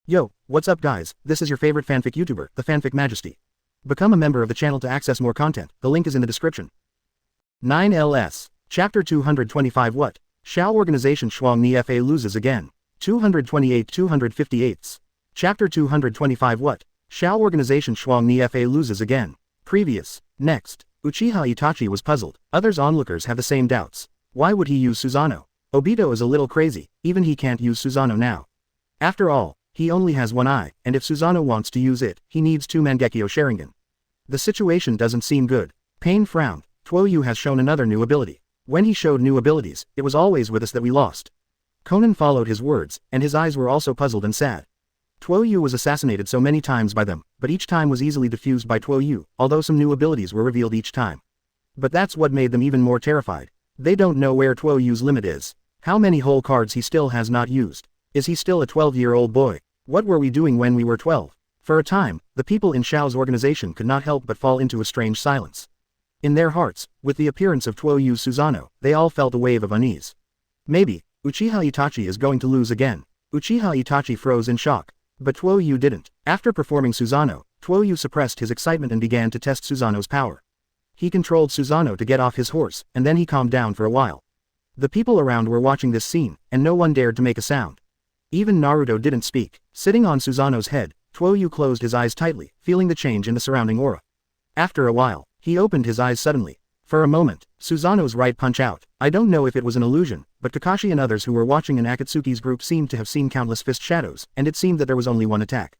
Yo, what's up guys, this is your favorite fanfic YouTuber, the Fanfic Majesty. Become a member of the channel to access more content, the link is in the description. 9ls. Chapter 225 What? Shao Organization Shuang Ni Fa loses again. 228-258. Chapter 225 What? Shao Organization Shuang Ni Fa loses again. Previous. Next. Uchiha Itachi was puzzled. Others onlookers have the same doubts. Why would he use Susanoo? Obito is a little crazy, even he can't use Susanoo now. After all, he only has one eye, and if Susanoo wants to use it, he needs two Mangekyo Sharingan. The situation doesn't seem good. Pain frowned. Tuo Yu has shown another new ability. When he showed new abilities, it was always with us that we lost. Conan followed his words, and his eyes were also puzzled and sad. Tuo Yu was assassinated so many times by them, but each time was easily defused by Tuo Yu, although some new abilities were revealed each time. But that's what made them even more terrified. They don't know where Tuo Yu's limit is. How many whole cards he still has not used. Is he still a 12-year-old boy? What were we doing when we were 12? For a time, the people in Shao's organization could not help but fall into a strange silence. In their hearts, with the appearance of Tuo Yu's Susanoo, they all felt a wave of unease. Maybe, Uchiha Itachi is going to lose again. Uchiha Itachi froze in shock. But Tuo Yu didn't. After performing Susanoo, Tuo Yu suppressed his excitement and began to test Susanoo's power. He controlled Susanoo to get off his horse, and then he calmed down for a while. The people around were watching this scene, and no one dared to make a sound. Even Naruto didn't speak. Sitting on Susanoo's head, Tuo Yu closed his eyes tightly, feeling the change in the surrounding aura. After a while, he opened his eyes suddenly. For a moment, Susanoo's right punch out. I don't know if it was an illusion, but Kakashi and others who were watching in Akatsuki's group seemed to have seen countless fist shadows, and it seemed that there was only one attack.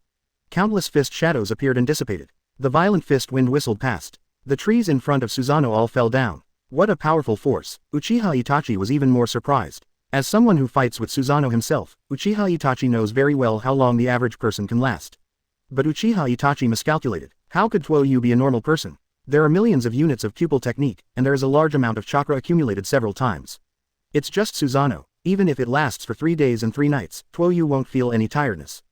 Countless fist shadows appeared and dissipated. The violent fist wind whistled past. The trees in front of Susanoo all fell down. What a powerful force. Uchiha Itachi was even more surprised. As someone who fights with Susanoo himself, Uchiha Itachi knows very well how long the average person can last. But Uchiha Itachi miscalculated. How could Tuo Yu be a normal person? There are millions of units of pupil technique, and there is a large amount of chakra accumulated several times. It's just Susanoo. Even if it lasts for 3 days and 3 nights, Tuo Yu won't feel any tiredness.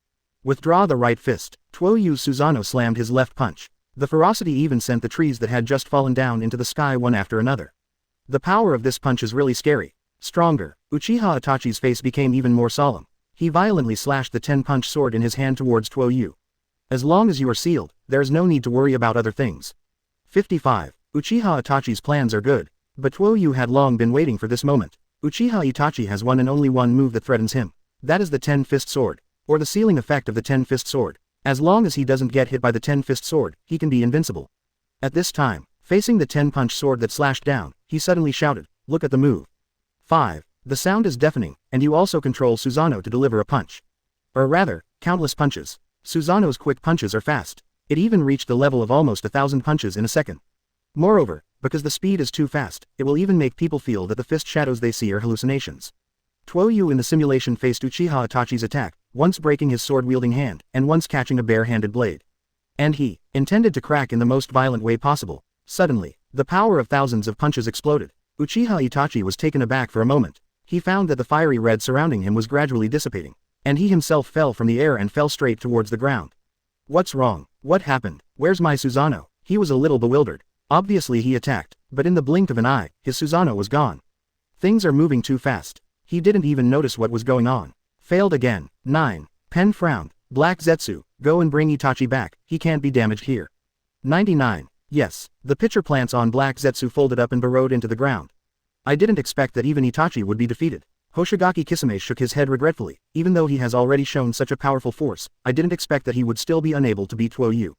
Withdraw the right fist. Tuo Yu's Susanoo slammed his left punch. The ferocity even sent the trees that had just fallen down into the sky one after another. The power of this punch is really scary. Stronger. Uchiha Itachi's face became even more solemn. He violently slashed the 10-punch sword in his hand towards Tuo Yu. As long as you are sealed, there is no need to worry about other things. 55. Uchiha Itachi's plans are good. But Tuo Yu had long been waiting for this moment. Uchiha Itachi has one and only one move that threatens him. That is the 10-fist sword. Or the sealing effect of the 10-fist sword. As long as he doesn't get hit by the 10-fist sword, he can be invincible. At this time, facing the 10-punch sword that slashed down, he suddenly shouted, "Look at the move." 5. The sound is deafening, and you also control Susanoo to deliver a punch. Or rather, countless punches. Susanoo's quick punches are fast. It even reached the level of almost 1,000 punches in a second. Moreover, because the speed is too fast, it will even make people feel that the fist shadows they see are hallucinations. Tuo Yu in the simulation faced Uchiha Itachi's attack, once breaking his sword-wielding hand, and once catching a bare-handed blade. And he intended to crack in the most violent way possible. Suddenly, the power of thousands of punches exploded. Uchiha Itachi was taken aback for a moment. He found that the fiery red surrounding him was gradually dissipating. And he himself fell from the air and fell straight towards the ground. What's wrong? What happened? Where's my Susanoo? He was a little bewildered. Obviously he attacked, but in the blink of an eye, his Susanoo was gone. Things are moving too fast. He didn't even notice what was going on. Failed again. 9. Pen frowned. Black Zetsu, go and bring Itachi back, he can't be damaged here. 99. Yes, the pitcher plants on Black Zetsu folded up and burrowed into the ground. I didn't expect that even Itachi would be defeated. Hoshigaki Kisame shook his head regretfully. Even though he has already shown such a powerful force, I didn't expect that he would still be unable to beat Tuo Yu.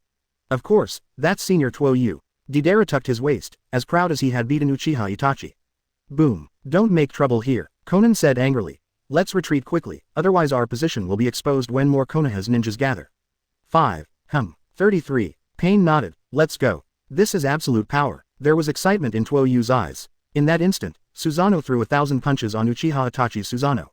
Of course, that's senior Tuo Yu. Deidara tucked his waist, as proud as he had beaten Uchiha Itachi. Boom. Don't make trouble here, Conan said angrily. Let's retreat quickly, otherwise our position will be exposed when more Konoha's ninjas gather. 5. 33. Pain nodded. Let's go. This is absolute power. There was excitement in Tuo Yu's eyes. In that instant, Susanoo threw 1,000 punches on Uchiha Itachi's Susanoo.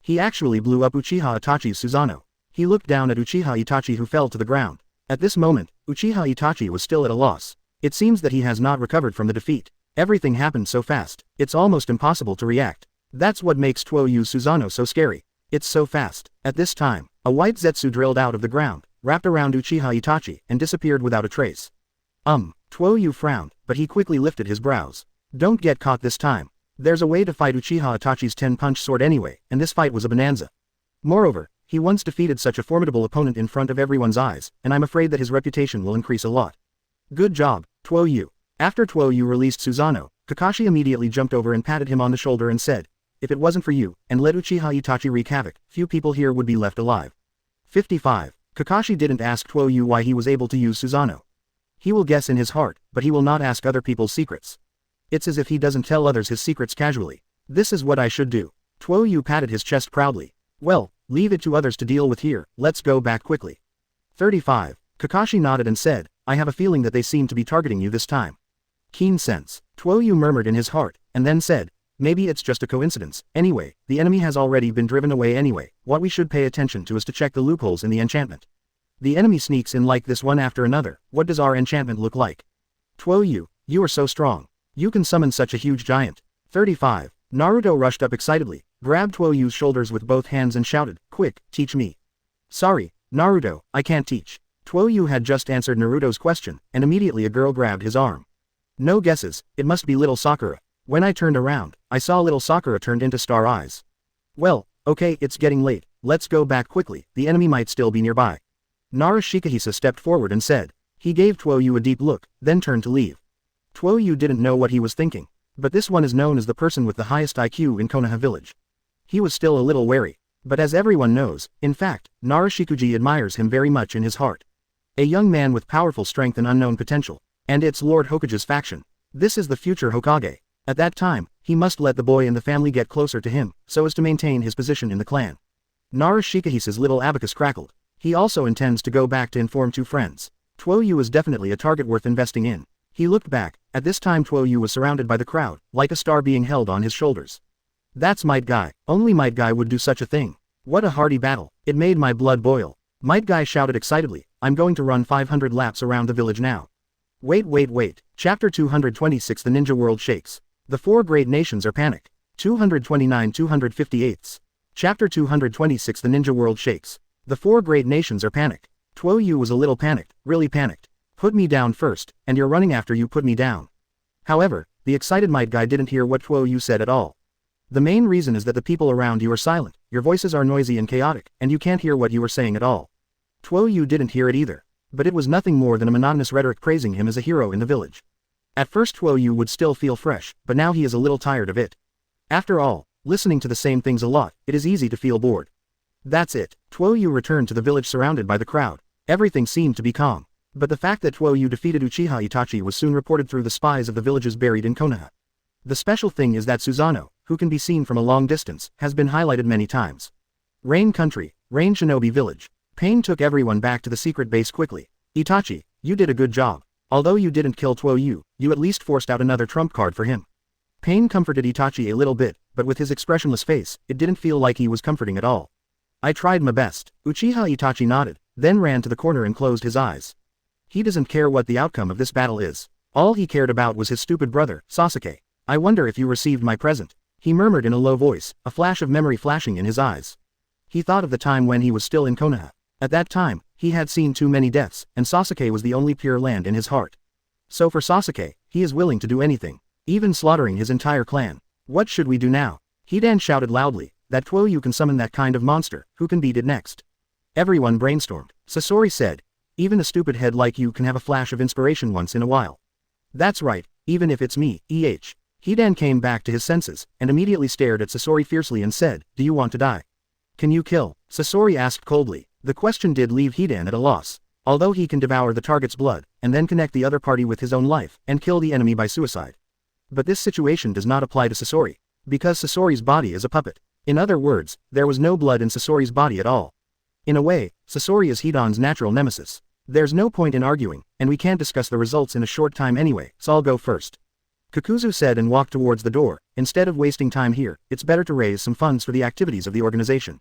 He actually blew up Uchiha Itachi's Susanoo. He looked down at Uchiha Itachi who fell to the ground. At this moment, Uchiha Itachi was still at a loss. It seems that he has not recovered from the defeat. Everything happened so fast, it's almost impossible to react. That's what makes Tuo Yu's Susanoo so scary. It's so fast. At this time, a white Zetsu drilled out of the ground, wrapped around Uchiha Itachi, and disappeared without a trace. Tuo Yu frowned, but he quickly lifted his brows. Don't get caught this time. There's a way to fight Uchiha Itachi's 10-punch sword anyway, and this fight was a bonanza. Moreover, He once defeated such a formidable opponent in front of everyone's eyes, and I'm afraid that his reputation will increase a lot. Good job, Tuo Yu. After Tuo Yu released Susanoo, Kakashi immediately jumped over and patted him on the shoulder and said, "If it wasn't for you, and let Uchiha Itachi wreak havoc, few people here would be left alive." 55. Kakashi didn't ask Tuo Yu why he was able to use Susanoo. He will guess in his heart, but he will not ask other people's secrets. It's as if he doesn't tell others his secrets casually. This is what I should do. Tuo Yu patted his chest proudly. Well, leave it to others to deal with here, let's go back quickly. 35. Kakashi nodded and said, I have a feeling that they seem to be targeting you this time. Keen sense. Tuo Yu murmured in his heart, and then said, maybe it's just a coincidence. Anyway, the enemy has already been driven away anyway. What we should pay attention to is to check the loopholes in the enchantment. The enemy sneaks in like this one after another. What does our enchantment look like? Tuo Yu, you are so strong. You can summon such a huge giant. 35. Naruto rushed up excitedly, grabbed Tuo Yu's shoulders with both hands and shouted, quick, teach me. Sorry, Naruto, I can't teach. Tuo Yu had just answered Naruto's question, and immediately a girl grabbed his arm. No guesses, it must be little Sakura. When I turned around, I saw little Sakura turned into star eyes. Well, okay, it's getting late, let's go back quickly, the enemy might still be nearby. Nara Shikahisa stepped forward and said. He gave Tuo Yu a deep look, then turned to leave. Tuo Yu didn't know what he was thinking, but this one is known as the person with the highest IQ in Konoha village. He was still a little wary, but as everyone knows, in fact, Nara Shikuji admires him very much in his heart. A young man with powerful strength and unknown potential, and it's Lord Hokage's faction. This is the future Hokage. At that time, he must let the boy and the family get closer to him, so as to maintain his position in the clan. Nara Shikahisa's little abacus crackled. He also intends to go back to inform two friends. Tuo Yu is definitely a target worth investing in. He looked back. At this time Tuo Yu was surrounded by the crowd, like a star being held on his shoulders. That's Might Guy. Only Might Guy would do such a thing. What a hardy battle. It made my blood boil. Might Guy shouted excitedly, I'm going to run 500 laps around the village now. Wait. Chapter 226 The Ninja World Shakes. The four great nations are panic. 229-258. Chapter 226 The Ninja World Shakes. The four great nations are panic. Tuo Yu was a little panicked, really panicked. Put me down first, and you're running after you put me down. However, the excited Might Guy didn't hear what Tuo Yu said at all. The main reason is that the people around you are silent, your voices are noisy and chaotic, and you can't hear what you are saying at all. Tuo Yu didn't hear it either, but it was nothing more than a monotonous rhetoric praising him as a hero in the village. At first Tuo Yu would still feel fresh, but now he is a little tired of it. After all, listening to the same things a lot, it is easy to feel bored. That's it. Tuo Yu returned to the village surrounded by the crowd. Everything seemed to be calm. But the fact that Tuo Yu defeated Uchiha Itachi was soon reported through the spies of the villages buried in Konoha. The special thing is that Susanoo, who can be seen from a long distance, has been highlighted many times. Rain Country, Rain Shinobi Village. Pain took everyone back to the secret base quickly. Itachi, you did a good job. Although you didn't kill Tuo Yu, you at least forced out another trump card for him. Pain comforted Itachi a little bit, but with his expressionless face, it didn't feel like he was comforting at all. I tried my best. Uchiha Itachi nodded, then ran to the corner and closed his eyes. He doesn't care what the outcome of this battle is. All he cared about was his stupid brother, Sasuke. I wonder if you received my present. He murmured in a low voice, a flash of memory flashing in his eyes. He thought of the time when he was still in Konoha. At that time, he had seen too many deaths, and Sasuke was the only pure land in his heart. So for Sasuke, he is willing to do anything, even slaughtering his entire clan. What should we do now? Hidan shouted loudly, that Tuo Yu can summon that kind of monster, who can beat it next? Everyone brainstormed. Sasori said, even a stupid head like you can have a flash of inspiration once in a while. That's right, even if it's me, Hidan came back to his senses, and immediately stared at Sasori fiercely and said, do you want to die? Can you kill? Sasori asked coldly. The question did leave Hidan at a loss. Although he can devour the target's blood, and then connect the other party with his own life, and kill the enemy by suicide. But this situation does not apply to Sasori, because Sasori's body is a puppet. In other words, there was no blood in Sasori's body at all. In a way, Sasori is Hidan's natural nemesis. There's no point in arguing, and we can't discuss the results in a short time anyway, so I'll go first. Kakuzu said and walked towards the door. Instead of wasting time here, it's better to raise some funds for the activities of the organization.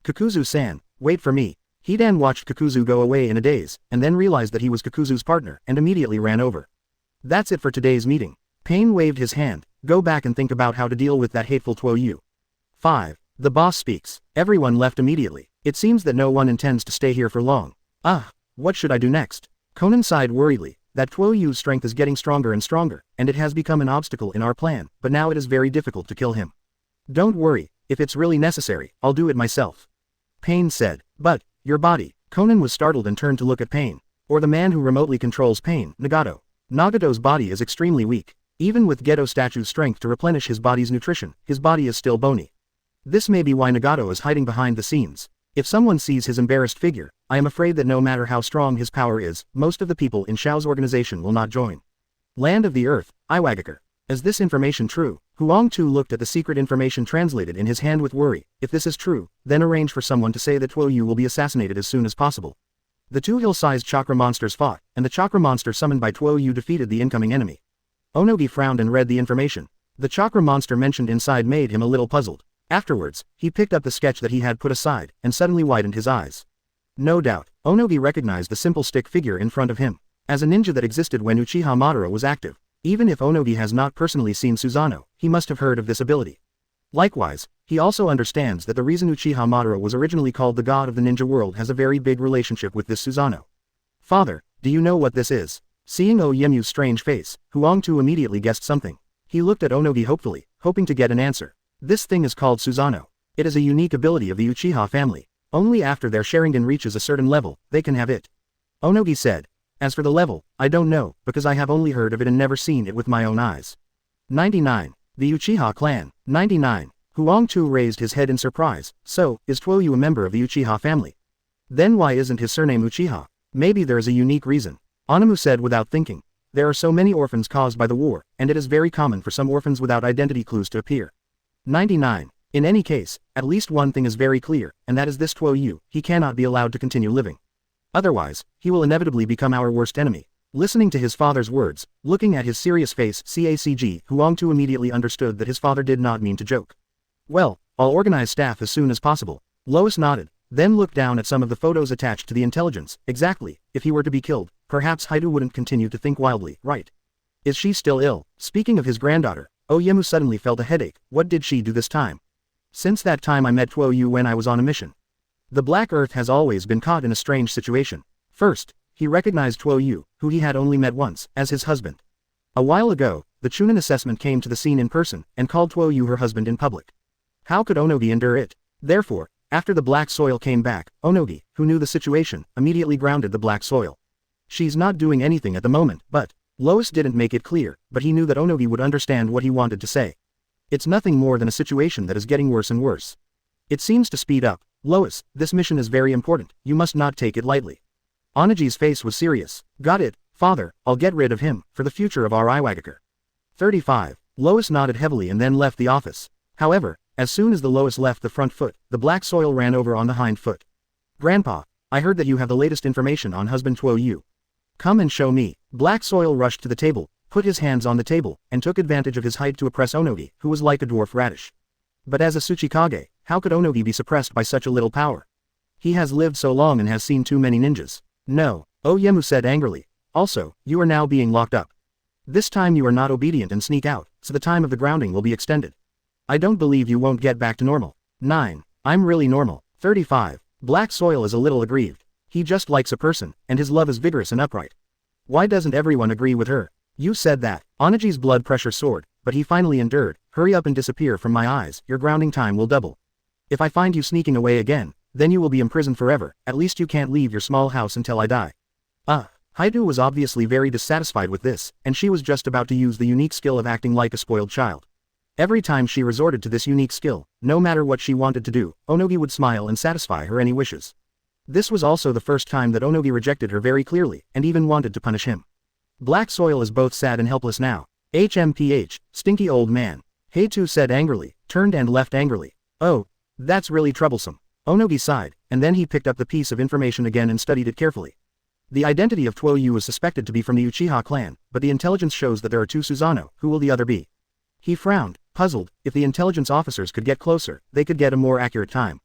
Kakuzu-san, wait for me. Hidan watched Kakuzu go away in a daze, and then realized that he was Kakuzu's partner, and immediately ran over. That's it for today's meeting. Pain waved his hand. Go back and think about how to deal with that hateful Tuo Yu. 5. The boss speaks. Everyone left immediately. It seems that no one intends to stay here for long. What should I do next? Konan sighed worriedly. That Tuo Yu's strength is getting stronger and stronger, and it has become an obstacle in our plan, but now it is very difficult to kill him. Don't worry, if it's really necessary, I'll do it myself. Pain said. But, your body. Conan was startled and turned to look at Pain. Or the man who remotely controls Pain, Nagato. Nagato's body is extremely weak. Even with Geto statue's strength to replenish his body's nutrition, his body is still bony. This may be why Nagato is hiding behind the scenes. If someone sees his embarrassed figure, I am afraid that no matter how strong his power is, most of the people in Xiao's organization will not join. Land of the Earth, Iwagakure. Is this information true? Huang Tu looked at the secret information translated in his hand with worry. If this is true, then arrange for someone to say that Tuo Yu will be assassinated as soon as possible. The two hill-sized chakra monsters fought, and the chakra monster summoned by Tuo Yu defeated the incoming enemy. Onogi frowned and read the information. The chakra monster mentioned inside made him a little puzzled. Afterwards, he picked up the sketch that he had put aside, and suddenly widened his eyes. No doubt, Onogi recognized the simple stick figure in front of him. As a ninja that existed when Uchiha Madara was active. Even if Onogi has not personally seen Susanoo, he must have heard of this ability. Likewise, he also understands that the reason Uchiha Madara was originally called the god of the ninja world has a very big relationship with this Susanoo. Father, do you know what this is? Seeing Oyemu's strange face, Huang Tu immediately guessed something. He looked at Onogi hopefully, hoping to get an answer. This thing is called Susanoo. It is a unique ability of the Uchiha family. Only after their Sharingan reaches a certain level, they can have it. Onogi said. As for the level, I don't know, because I have only heard of it and never seen it with my own eyes. 99. The Uchiha clan. 99. Huang Tu raised his head in surprise. So, is Tuo Yu a member of the Uchiha family? Then why isn't his surname Uchiha? Maybe there is a unique reason. Anamu said without thinking. There are so many orphans caused by the war, and it is very common for some orphans without identity clues to appear. 99. In any case, at least one thing is very clear, and that is this Tuo Yu, he cannot be allowed to continue living. Otherwise, he will inevitably become our worst enemy. Listening to his father's words, looking at his serious face, Huang Tu immediately understood that his father did not mean to joke. Well, I'll organize staff as soon as possible. Lois nodded, then looked down at some of the photos attached to the intelligence. Exactly, if he were to be killed, perhaps Haidu wouldn't continue to think wildly, right? Is she still ill? Speaking of his granddaughter, Oyemu suddenly felt a headache. What did she do this time? Since that time I met Tuo Yu when I was on a mission. The Black Earth has always been caught in a strange situation. First, he recognized Tuo Yu, who he had only met once, as his husband. A while ago, the Chunin assessment came to the scene in person, and called Tuo Yu her husband in public. How could Onogi endure it? Therefore, after the black soil came back, Onogi, who knew the situation, immediately grounded the black soil. She's not doing anything at the moment, but Lois didn't make it clear, but he knew that Onogi would understand what he wanted to say. It's nothing more than a situation that is getting worse and worse. It seems to speed up. Lois, this mission is very important, you must not take it lightly. Onagi's face was serious. Got it, father, I'll get rid of him, for the future of our Iwagakure. 35. Lois nodded heavily and then left the office. However, as soon as the Lois left the front foot, the black soil ran over on the hind foot. Grandpa, I heard that you have the latest information on husband Tuo Yu. Come and show me. Black soil rushed to the table, put his hands on the table, and took advantage of his height to oppress Onogi, who was like a dwarf radish. But as a Tsuchikage, how could Onogi be suppressed by such a little power? He has lived so long and has seen too many ninjas. No, Oyemu said angrily. Also, you are now being locked up. This time you are not obedient and sneak out, so the time of the grounding will be extended. I don't believe you won't get back to normal. 9. I'm really normal. 35. Black soil is a little aggrieved. He just likes a person, and his love is vigorous and upright. Why doesn't everyone agree with her? You said that. Onagi's blood pressure soared, but he finally endured. Hurry up and disappear from my eyes, your grounding time will double. If I find you sneaking away again, then you will be imprisoned forever, at least you can't leave your small house until I die. Haidu was obviously very dissatisfied with this, and she was just about to use the unique skill of acting like a spoiled child. Every time she resorted to this unique skill, no matter what she wanted to do, Onogi would smile and satisfy her any wishes. This was also the first time that Onogi rejected her very clearly, and even wanted to punish him. Black soil is both sad and helpless now. HMPH, stinky old man. Heitu said angrily, turned and left angrily. Oh, that's really troublesome. Onogi sighed, and then he picked up the piece of information again and studied it carefully. The identity of Tuo Yu is suspected to be from the Uchiha clan, but the intelligence shows that there are two Susanoo. Who will the other be? He frowned, puzzled. If the intelligence officers could get closer, they could get a more accurate time.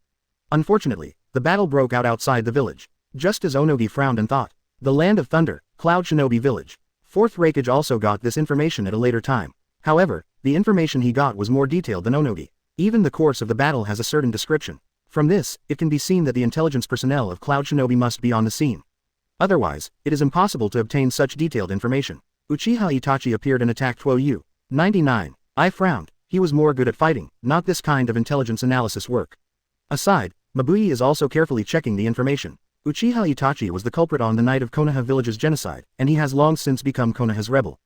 Unfortunately, the battle broke out outside the village. Just as Onogi frowned and thought. The Land of Thunder, Cloud Shinobi Village. Fourth Raikage also got this information at a later time. However, the information he got was more detailed than Onogi. Even the course of the battle has a certain description. From this, it can be seen that the intelligence personnel of Cloud Shinobi must be on the scene. Otherwise, it is impossible to obtain such detailed information. Uchiha Itachi appeared and attacked Tuo Yu. 99. I frowned. He was more good at fighting, not this kind of intelligence analysis work. Aside, Mabui is also carefully checking the information. Uchiha Itachi was the culprit on the night of Konoha village's genocide, and he has long since become Konoha's rebel.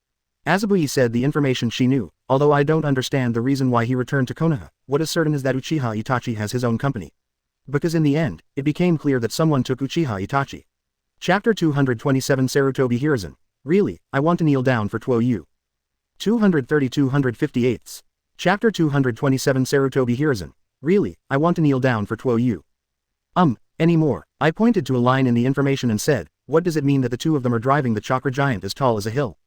Azabui said the information she knew, although I don't understand the reason why he returned to Konoha. What is certain is that Uchiha Itachi has his own company. Because in the end, it became clear that someone took Uchiha Itachi. Chapter 227 Sarutobi Hiruzen. Really, I want to kneel down for Tuo Yu. 230-258. Chapter 227 Sarutobi Hiruzen. Really, I want to kneel down for Tuo Yu. Anymore. I pointed to a line in the information and said, what does it mean that the two of them are driving the chakra giant as tall as a hill?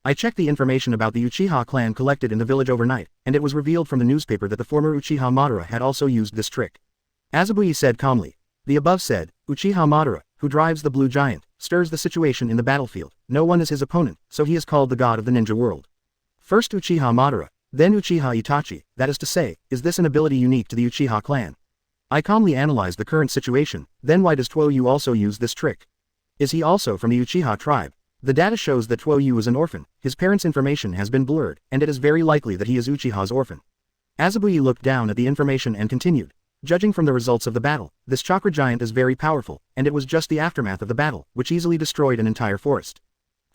I checked the information about the Uchiha clan collected in the village overnight, and it was revealed from the newspaper that the former Uchiha Madara had also used this trick. Azabui said calmly. The above said, Uchiha Madara, who drives the blue giant, stirs the situation in the battlefield. No one is his opponent, so he is called the god of the ninja world. First Uchiha Madara, then Uchiha Itachi, that is to say, is this an ability unique to the Uchiha clan? I calmly analyzed the current situation, then why does Tuo Yu also use this trick? Is he also from the Uchiha tribe? The data shows that Tuo Yu is an orphan, his parents' information has been blurred, and it is very likely that he is Uchiha's orphan. Azabui looked down at the information and continued. Judging from the results of the battle, this chakra giant is very powerful, and it was just the aftermath of the battle, which easily destroyed an entire forest.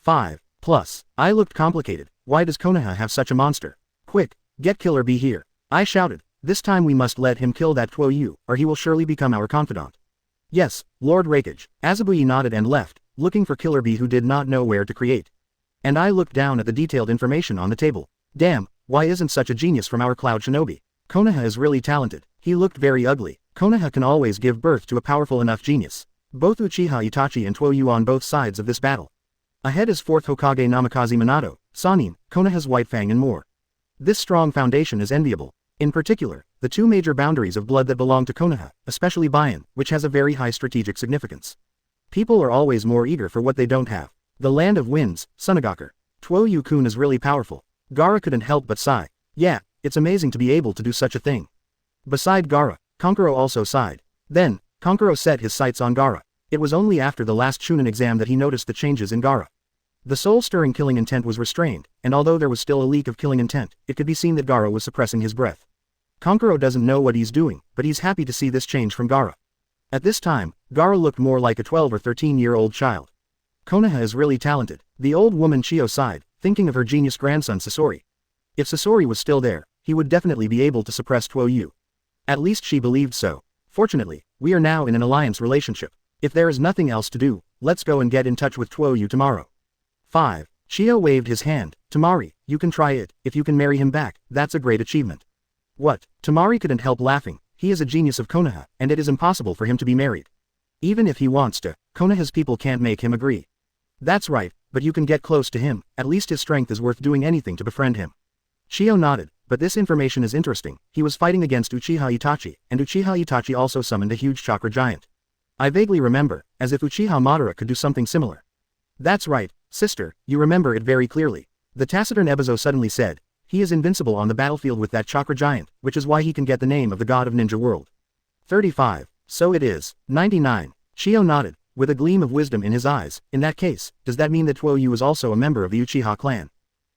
5. Plus. I looked complicated. Why does Konoha have such a monster? Quick, get Killer Bee here. I shouted. This time we must let him kill that Tuo Yu, or he will surely become our confidant. Yes, Lord Rakage. Azabui nodded and left, looking for Killer Bee who did not know where to create. And I looked down at the detailed information on the table. Damn, why isn't such a genius from our Cloud Shinobi? Konoha is really talented. He looked very ugly. Konoha can always give birth to a powerful enough genius. Both Uchiha Itachi and Tuo Yu on both sides of this battle. Ahead is 4th Hokage Namikaze Minato, Sanin, Konoha's White Fang and more. This strong foundation is enviable. In particular, the two major boundaries of blood that belong to Konoha, especially Bayan, which has a very high strategic significance. People are always more eager for what they don't have. The land of winds, Sunagakur. Tuo Yu-kun is really powerful. Gaara couldn't help but sigh. Yeah, it's amazing to be able to do such a thing. Beside Gaara, Kankuro also sighed. Then, Kankuro set his sights on Gaara. It was only after the last Chunin exam that he noticed the changes in Gaara. The soul-stirring killing intent was restrained, and although there was still a leak of killing intent, it could be seen that Gaara was suppressing his breath. Kankuro doesn't know what he's doing, but he's happy to see this change from Gaara. At this time, Gaara looked more like a 12 or 13-year-old child. Konoha is really talented. The old woman Chio sighed, thinking of her genius grandson Sasori. If Sasori was still there, he would definitely be able to suppress Tuo Yu. At least she believed so. Fortunately, we are now in an alliance relationship. If there is nothing else to do, let's go and get in touch with Tuo Yu tomorrow. 5. Chio waved his hand. Tamari, you can try it. If you can marry him back, that's a great achievement. What? Tamari couldn't help laughing. He is a genius of Konoha, and it is impossible for him to be married. Even if he wants to, Konoha's people can't make him agree. That's right, but you can get close to him. At least his strength is worth doing anything to befriend him. Chio nodded, but this information is interesting. He was fighting against Uchiha Itachi, and Uchiha Itachi also summoned a huge chakra giant. I vaguely remember, as if Uchiha Madara could do something similar. That's right, sister, you remember it very clearly. The taciturn Ebizo suddenly said. He is invincible on the battlefield with that chakra giant, which is why he can get the name of the god of ninja world. 35. So it is. 99. Chio nodded, with a gleam of wisdom in his eyes. In that case, does that mean that Tuo Yu is also a member of the Uchiha clan?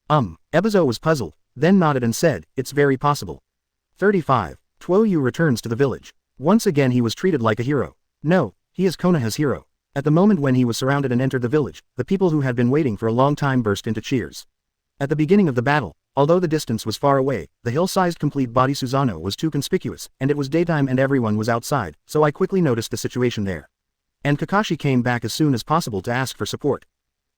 Ebizo was puzzled, then nodded and said, it's very possible. 35. Tuo Yu returns to the village. Once again he was treated like a hero. No, he is Konoha's hero. At the moment when he was surrounded and entered the village, the people who had been waiting for a long time burst into cheers. At the beginning of the battle, although the distance was far away, the hill-sized complete body Susanoo was too conspicuous, and it was daytime and everyone was outside, so I quickly noticed the situation there. And Kakashi came back as soon as possible to ask for support.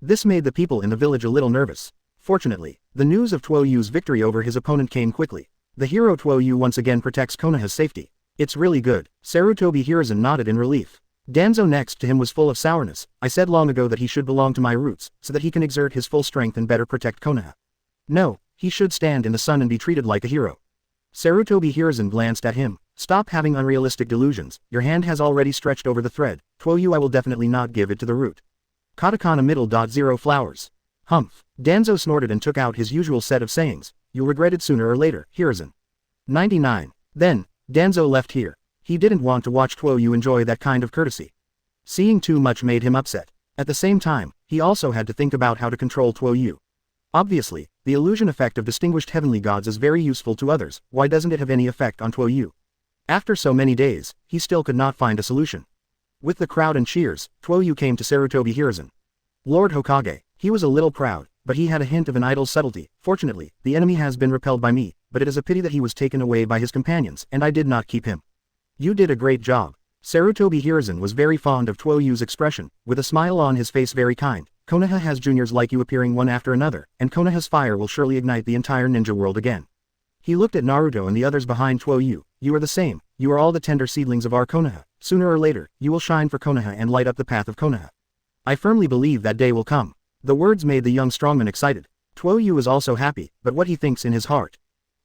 This made the people in the village a little nervous. Fortunately, the news of Tuo Yu's victory over his opponent came quickly. The hero Tuo Yu once again protects Konoha's safety. It's really good. Sarutobi Hiruzen nodded in relief. Danzo next to him was full of sourness. I said long ago that he should belong to my roots, so that he can exert his full strength and better protect Konoha. No, he should stand in the sun and be treated like a hero. Sarutobi Hiruzen glanced at him. Stop having unrealistic delusions, your hand has already stretched over the thread. Tuo Yu, I will definitely not give it to the root. Katakana middle. 0 flowers. Humph. Danzo snorted and took out his usual set of sayings. You'll regret it sooner or later, Hiruzen. 99. Then, Danzo left here. He didn't want to watch Tuo Yu enjoy that kind of courtesy. Seeing too much made him upset. At the same time, he also had to think about how to control Tuo Yu. Obviously, the illusion effect of distinguished heavenly gods is very useful to others. Why doesn't it have any effect on Tuo Yu? After so many days, he still could not find a solution. With the crowd and cheers, Tuo Yu came to Sarutobi Hiruzen. Lord Hokage. He was a little proud, but he had a hint of an idol's subtlety. Fortunately, the enemy has been repelled by me, but it is a pity that he was taken away by his companions and I did not keep him. You did a great job. Sarutobi Hiruzen was very fond of Tuo Yu's expression, with a smile on his face very kind. Konoha has juniors like you appearing one after another, and Konoha's fire will surely ignite the entire ninja world again. He looked at Naruto and the others behind Tuo Yu. You are the same, you are all the tender seedlings of our Konoha. Sooner or later, you will shine for Konoha and light up the path of Konoha. I firmly believe that day will come. The words made the young strongman excited. Tuo Yu is also happy, but what he thinks in his heart.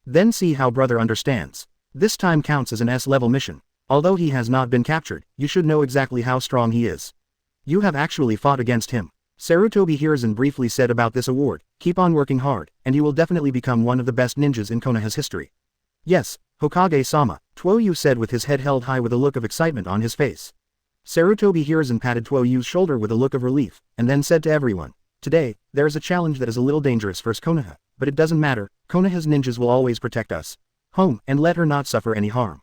Then see how brother understands. This time counts as an S-level mission. Although he has not been captured, you should know exactly how strong he is. You have actually fought against him. Sarutobi Hiruzen briefly said about this award, keep on working hard, and you will definitely become one of the best ninjas in Konoha's history. Yes, Hokage-sama, Tuo Yu said with his head held high with a look of excitement on his face. Sarutobi Hiruzen patted Tuo Yu's shoulder with a look of relief, and then said to everyone, today, there is a challenge that is a little dangerous for Konoha, but it doesn't matter, Konoha's ninjas will always protect us. Home, and let her not suffer any harm.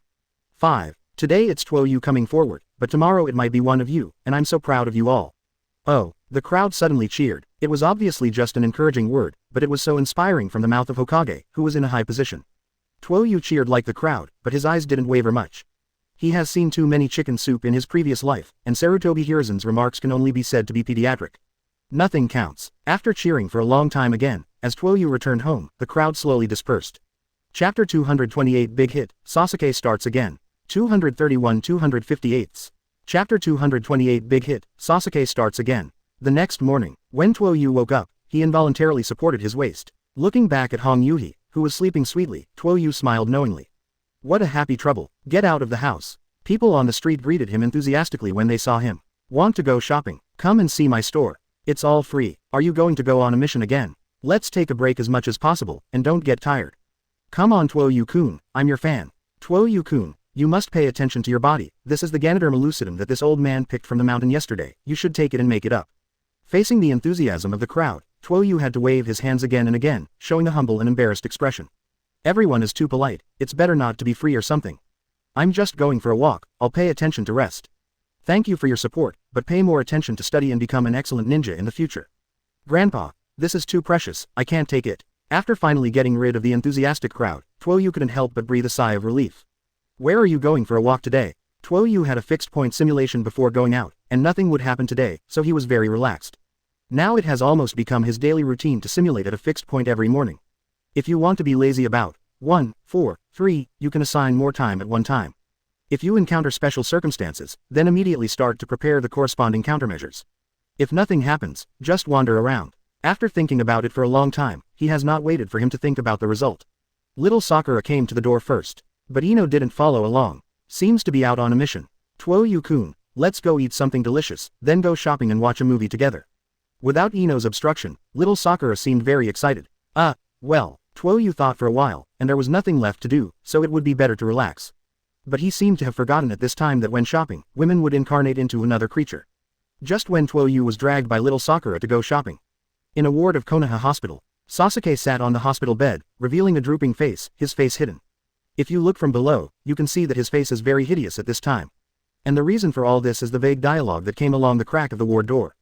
5. Today it's Tuo Yu coming forward, but tomorrow it might be one of you, and I'm so proud of you all. Oh, the crowd suddenly cheered. It was obviously just an encouraging word, but it was so inspiring from the mouth of Hokage, who was in a high position. Tuo Yu cheered like the crowd, but his eyes didn't waver much. He has seen too many chicken soup in his previous life, and Sarutobi Hiruzen's remarks can only be said to be pediatric. Nothing counts. After cheering for a long time again, as Tuo Yu returned home, the crowd slowly dispersed. Chapter 228 Big Hit, Sasuke starts again. 231-258. Chapter 228 Big Hit, Sasuke starts again. The next morning, when Tuo Yu woke up, he involuntarily supported his waist. Looking back at Hong Yuhi, who was sleeping sweetly, Tuo Yu smiled knowingly. What a happy trouble. Get out of the house. People on the street greeted him enthusiastically when they saw him. Want to go shopping? Come and see my store. It's all free. Are you going to go on a mission again? Let's take a break as much as possible, and don't get tired. Come on Tuo Yu-kun, I'm your fan. Tuo Yu-kun, you must pay attention to your body. This is the Ganoderma lucidum that this old man picked from the mountain yesterday. You should take it and make it up. Facing the enthusiasm of the crowd, Tuo Yu had to wave his hands again and again, showing a humble and embarrassed expression. Everyone is too polite, it's better not to be free or something. I'm just going for a walk, I'll pay attention to rest. Thank you for your support, but pay more attention to study and become an excellent ninja in the future. Grandpa, this is too precious, I can't take it. After finally getting rid of the enthusiastic crowd, Tuo Yu couldn't help but breathe a sigh of relief. Where are you going for a walk today? Tuo Yu had a fixed point simulation before going out, and nothing would happen today, so he was very relaxed. Now it has almost become his daily routine to simulate at a fixed point every morning. If you want to be lazy about 1, 4, 3, you can assign more time at one time. If you encounter special circumstances, then immediately start to prepare the corresponding countermeasures. If nothing happens, just wander around. After thinking about it for a long time, he has not waited for him to think about the result. Little Sakura came to the door first. But Ino didn't follow along. Seems to be out on a mission. Tuo Yu-kun, let's go eat something delicious, then go shopping and watch a movie together. Without Ino's obstruction, little Sakura seemed very excited. Well, Tuo Yu thought for a while, and there was nothing left to do, so it would be better to relax. But he seemed to have forgotten at this time that when shopping, women would incarnate into another creature. Just when Tuo Yu was dragged by little Sakura to go shopping. In a ward of Konoha Hospital, Sasuke sat on the hospital bed, revealing a drooping face, his face hidden. If you look from below, you can see that his face is very hideous at this time. And the reason for all this is the vague dialogue that came along the crack of the ward door.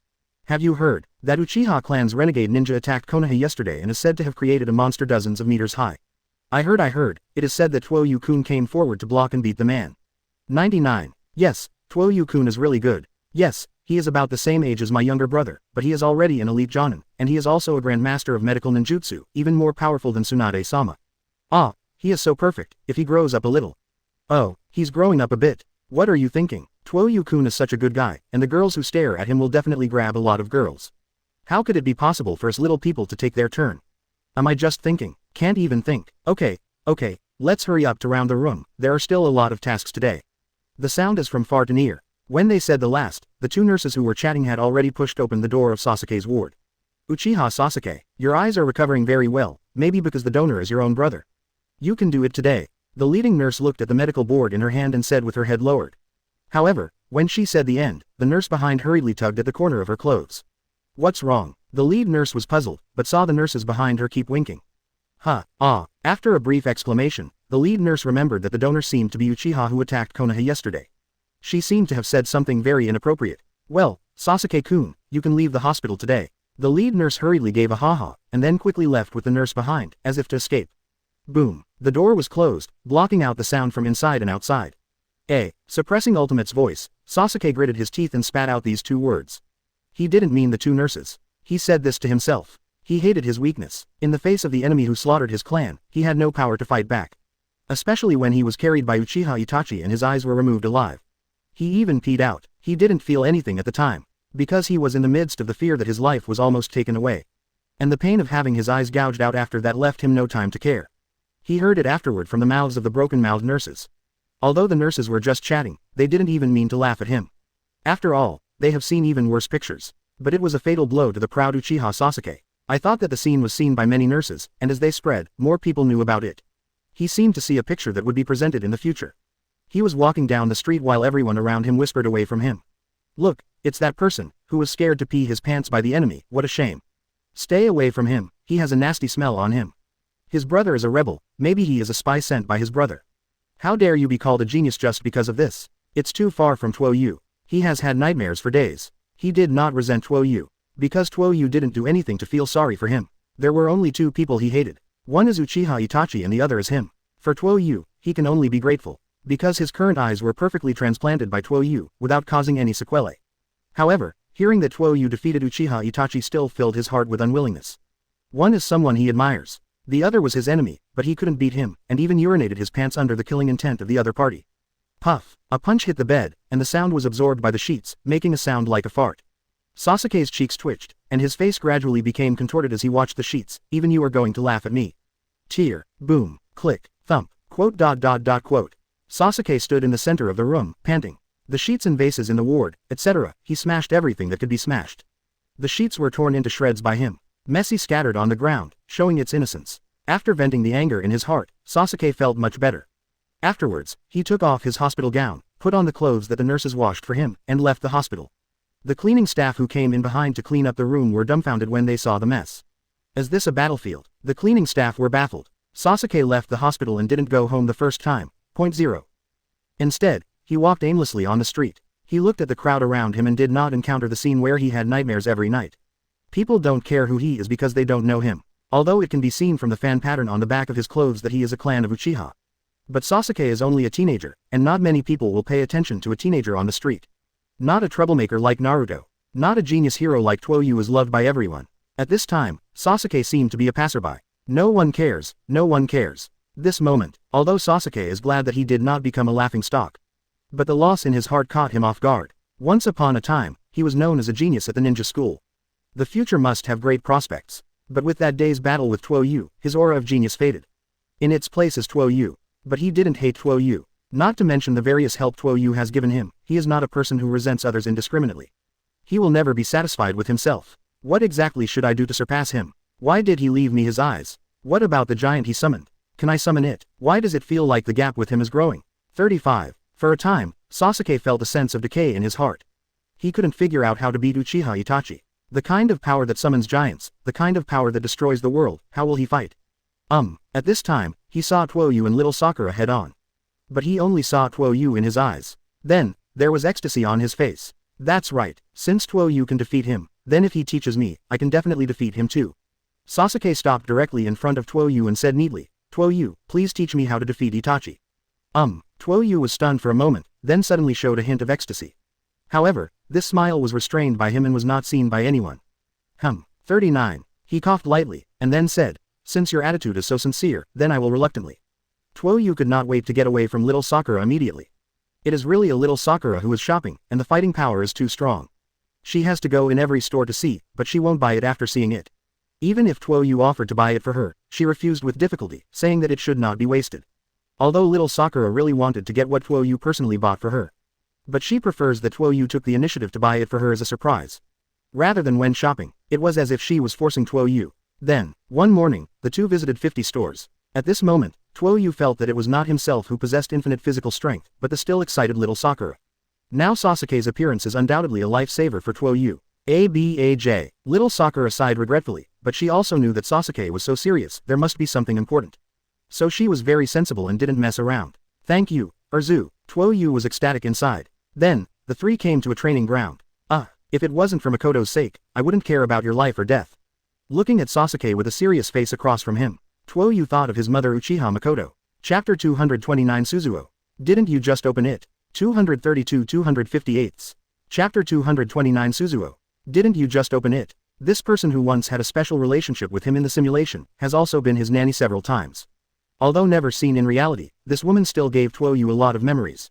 Have you heard that Uchiha clan's renegade ninja attacked Konoha yesterday and is said to have created a monster dozens of meters high? I heard, it is said that Tuo Yu-kun came forward to block and beat the man. 99. Yes, Tuo Yu-kun is really good. Yes, he is about the same age as my younger brother, but he is already an elite jonin, and he is also a grand master of medical ninjutsu, even more powerful than Tsunade-sama. He is so perfect, if he grows up a little. Oh, he's growing up a bit. What are you thinking? Tuo Yu-kun is such a good guy, and the girls who stare at him will definitely grab a lot of girls. How could it be possible for us little people to take their turn? Am I just thinking? Can't even think. Okay, let's hurry up to round the room, there are still a lot of tasks today. The sound is from far to near. When they said the last, the two nurses who were chatting had already pushed open the door of Sasuke's ward. Uchiha Sasuke, your eyes are recovering very well, maybe because the donor is your own brother. You can do it today. The leading nurse looked at the medical board in her hand and said with her head lowered. However, when she said the end, the nurse behind hurriedly tugged at the corner of her clothes. What's wrong? The lead nurse was puzzled, but saw the nurses behind her keep winking. After a brief exclamation, the lead nurse remembered that the donor seemed to be Uchiha who attacked Konoha yesterday. She seemed to have said something very inappropriate. Well, Sasuke-kun, you can leave the hospital today. The lead nurse hurriedly gave a ha-ha, and then quickly left with the nurse behind, as if to escape. Boom. The door was closed, blocking out the sound from inside and outside. Suppressing Ultimate's voice, Sasuke gritted his teeth and spat out these two words. He didn't mean the two nurses. He said this to himself. He hated his weakness. In the face of the enemy who slaughtered his clan, he had no power to fight back. Especially when he was carried by Uchiha Itachi and his eyes were removed alive. He even peed out. He didn't feel anything at the time, because he was in the midst of the fear that his life was almost taken away. And the pain of having his eyes gouged out after that left him no time to care. He heard it afterward from the mouths of the broken-mouthed nurses. Although the nurses were just chatting, they didn't even mean to laugh at him. After all, they have seen even worse pictures. But it was a fatal blow to the proud Uchiha Sasuke. I thought that the scene was seen by many nurses, and as they spread, more people knew about it. He seemed to see a picture that would be presented in the future. He was walking down the street while everyone around him whispered away from him. Look, it's that person, who was scared to pee his pants by the enemy, what a shame. Stay away from him, he has a nasty smell on him. His brother is a rebel, maybe he is a spy sent by his brother. How dare you be called a genius just because of this? It's too far from Tuo Yu. He has had nightmares for days. He did not resent Tuo Yu. Because Tuo Yu didn't do anything to feel sorry for him. There were only two people he hated. One is Uchiha Itachi and the other is him. For Tuo Yu, he can only be grateful. Because his current eyes were perfectly transplanted by Tuo Yu, without causing any sequelae. However, hearing that Tuo Yu defeated Uchiha Itachi still filled his heart with unwillingness. One is someone he admires. The other was his enemy, but he couldn't beat him, and even urinated his pants under the killing intent of the other party. Puff. A punch hit the bed, and the sound was absorbed by the sheets, making a sound like a fart. Sasuke's cheeks twitched, and his face gradually became contorted as he watched the sheets. Even you are going to laugh at me. Tear. Boom. Click. Thump. Quote. Sasuke stood in the center of the room, panting. The sheets and vases in the ward, etc., he smashed everything that could be smashed. The sheets were torn into shreds by him. Messy scattered on the ground, showing its innocence. After venting the anger in his heart, Sasuke felt much better. Afterwards, he took off his hospital gown, put on the clothes that the nurses washed for him, and left the hospital. The cleaning staff who came in behind to clean up the room were dumbfounded when they saw the mess. Is this a battlefield? The cleaning staff were baffled. Sasuke left the hospital and didn't go home the first time. 0. Instead, he walked aimlessly on the street. He looked at the crowd around him and did not encounter the scene where he had nightmares every night. People don't care who he is because they don't know him. Although it can be seen from the fan pattern on the back of his clothes that he is a clan of Uchiha. But Sasuke is only a teenager, and not many people will pay attention to a teenager on the street. Not a troublemaker like Naruto. Not a genius hero like Tuo Yu is loved by everyone. At this time, Sasuke seemed to be a passerby. No one cares, no one cares. This moment, although Sasuke is glad that he did not become a laughingstock. But the loss in his heart caught him off guard. Once upon a time, he was known as a genius at the ninja school. The future must have great prospects. But with that day's battle with Tuo Yu, his aura of genius faded. In its place is Tuo Yu. But he didn't hate Tuo Yu. Not to mention the various help Tuo Yu has given him, he is not a person who resents others indiscriminately. He will never be satisfied with himself. What exactly should I do to surpass him? Why did he leave me his eyes? What about the giant he summoned? Can I summon it? Why does it feel like the gap with him is growing? 35. For a time, Sasuke felt a sense of decay in his heart. He couldn't figure out how to beat Uchiha Itachi. The kind of power that summons giants, the kind of power that destroys the world, how will he fight? At this time, he saw Tuo Yu and little Sakura head on. But he only saw Tuo Yu in his eyes. Then, there was ecstasy on his face. That's right, since Tuo Yu can defeat him, then if he teaches me, I can definitely defeat him too. Sasuke stopped directly in front of Tuo Yu and said neatly, Tuo Yu, please teach me how to defeat Itachi. Tuo Yu was stunned for a moment, then suddenly showed a hint of ecstasy. However, this smile was restrained by him and was not seen by anyone. 39. He coughed lightly, and then said, since your attitude is so sincere, then I will reluctantly. Tuo Yu could not wait to get away from little Sakura immediately. It is really a little Sakura who is shopping, and the fighting power is too strong. She has to go in every store to see, but she won't buy it after seeing it. Even if Tuo Yu offered to buy it for her, she refused with difficulty, saying that it should not be wasted. Although little Sakura really wanted to get what Tuo Yu personally bought for her. But she prefers that Tuo Yu took the initiative to buy it for her as a surprise. Rather than when shopping, it was as if she was forcing Tuo Yu. Then, one morning, the two visited 50 stores. At this moment, Tuo Yu felt that it was not himself who possessed infinite physical strength, but the still excited little Sakura. Now Sasuke's appearance is undoubtedly a lifesaver for Tuo Yu. ABAJ. Little Sakura sighed regretfully, but she also knew that Sasuke was so serious, there must be something important. So she was very sensible and didn't mess around. Thank you, Erzu. Tuo Yu was ecstatic inside. Then, the three came to a training ground. If it wasn't for Makoto's sake, I wouldn't care about your life or death. Looking at Sasuke with a serious face across from him, Tuo Yu thought of his mother Uchiha Makoto. Chapter 229 Suzuo. Didn't you just open it? 232-258. Chapter 229 Suzuo. Didn't you just open it? This person who once had a special relationship with him in the simulation, has also been his nanny several times. Although never seen in reality, this woman still gave Tuo Yu a lot of memories.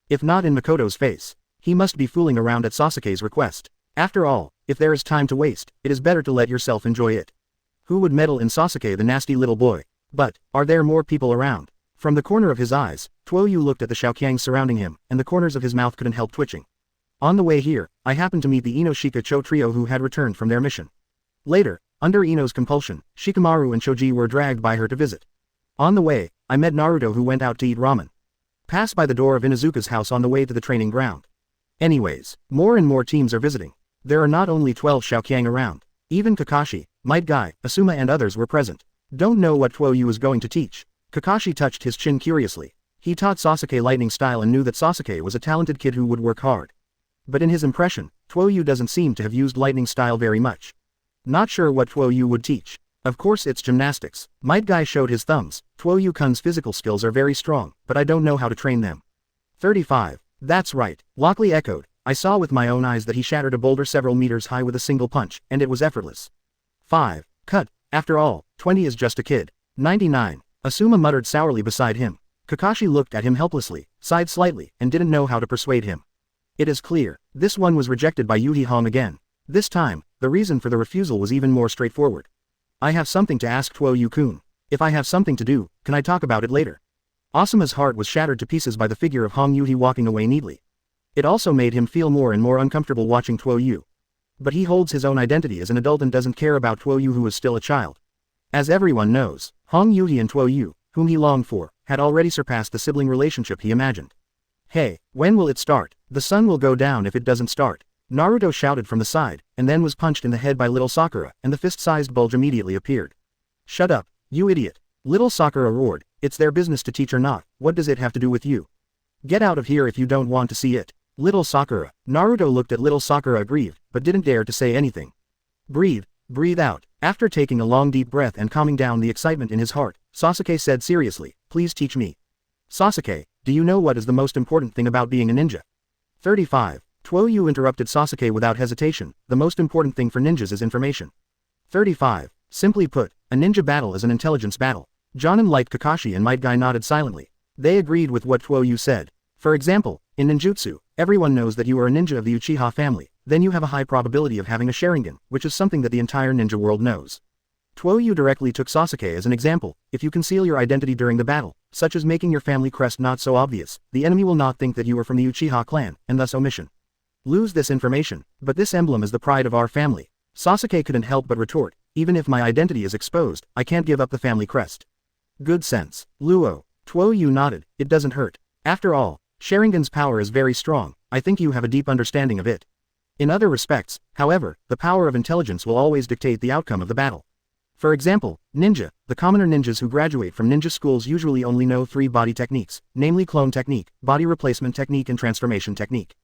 If not in Makoto's face, he must be fooling around at Sasuke's request. After all, if there is time to waste, it is better to let yourself enjoy it. Who would meddle in Sasuke the nasty little boy? But, are there more people around? From the corner of his eyes, Tuo Yu looked at the Xiaoqiangs surrounding him, and the corners of his mouth couldn't help twitching. On the way here, I happened to meet the Ino Shika trio who had returned from their mission. Later, under Ino's compulsion, Shikamaru and Choji were dragged by her to visit. On the way, I met Naruto who went out to eat ramen. Pass by the door of Inuzuka's house on the way to the training ground. Anyways, more and more teams are visiting. There are not only 12 Xiaoqiang around. Even Kakashi, Might Guy, Asuma and others were present. Don't know what Tuo Yu is going to teach. Kakashi touched his chin curiously. He taught Sasuke lightning style and knew that Sasuke was a talented kid who would work hard. But in his impression, Tuo Yu doesn't seem to have used lightning style very much. Not sure what Tuo Yu would teach. Of course it's gymnastics. Might Guy showed his thumbs. Tuo Yu-kun's physical skills are very strong, but I don't know how to train them. 35. That's right, Lockley echoed. I saw with my own eyes that he shattered a boulder several meters high with a single punch, and it was effortless. 5. Cut. After all, 20 is just a kid. 99. Asuma muttered sourly beside him. Kakashi looked at him helplessly, sighed slightly, and didn't know how to persuade him. It is clear, this one was rejected by Yuhi Hong again. This time, the reason for the refusal was even more straightforward. I have something to ask Tuo Yu-kun. If I have something to do, can I talk about it later? Asuma's heart was shattered to pieces by the figure of Hong Yuhi walking away neatly. It also made him feel more and more uncomfortable watching Tuo Yu. But he holds his own identity as an adult and doesn't care about Tuo Yu who is still a child. As everyone knows, Hong Yuhi and Tuo Yu, whom he longed for, had already surpassed the sibling relationship he imagined. Hey, when will it start? The sun will go down if it doesn't start. Naruto shouted from the side, and then was punched in the head by little Sakura, and the fist-sized bulge immediately appeared. Shut up, you idiot. Little Sakura roared, it's their business to teach or not, what does it have to do with you? Get out of here if you don't want to see it. Little Sakura. Naruto looked at little Sakura aggrieved, but didn't dare to say anything. Breathe out. After taking a long deep breath and calming down the excitement in his heart, Sasuke said seriously, please teach me. Sasuke, do you know what is the most important thing about being a ninja? 35. Tuo Yu interrupted Sasuke without hesitation, the most important thing for ninjas is information. 35. Simply put, a ninja battle is an intelligence battle. Jonin liked Kakashi and Might Guy nodded silently. They agreed with what Tuo Yu said. For example, in ninjutsu, everyone knows that you are a ninja of the Uchiha family, then you have a high probability of having a Sharingan, which is something that the entire ninja world knows. Tuo Yu directly took Sasuke as an example. If you conceal your identity during the battle, such as making your family crest not so obvious, the enemy will not think that you are from the Uchiha clan, and thus omission. Lose this information, but this emblem is the pride of our family. Sasuke couldn't help but retort, even if my identity is exposed, I can't give up the family crest. Good sense, Luo. Tuo Yu nodded, it doesn't hurt. After all, Sharingan's power is very strong, I think you have a deep understanding of it. In other respects, however, the power of intelligence will always dictate the outcome of the battle. For example, ninja, the commoner ninjas who graduate from ninja schools usually only know 3 body techniques, namely clone technique, body replacement technique and transformation technique.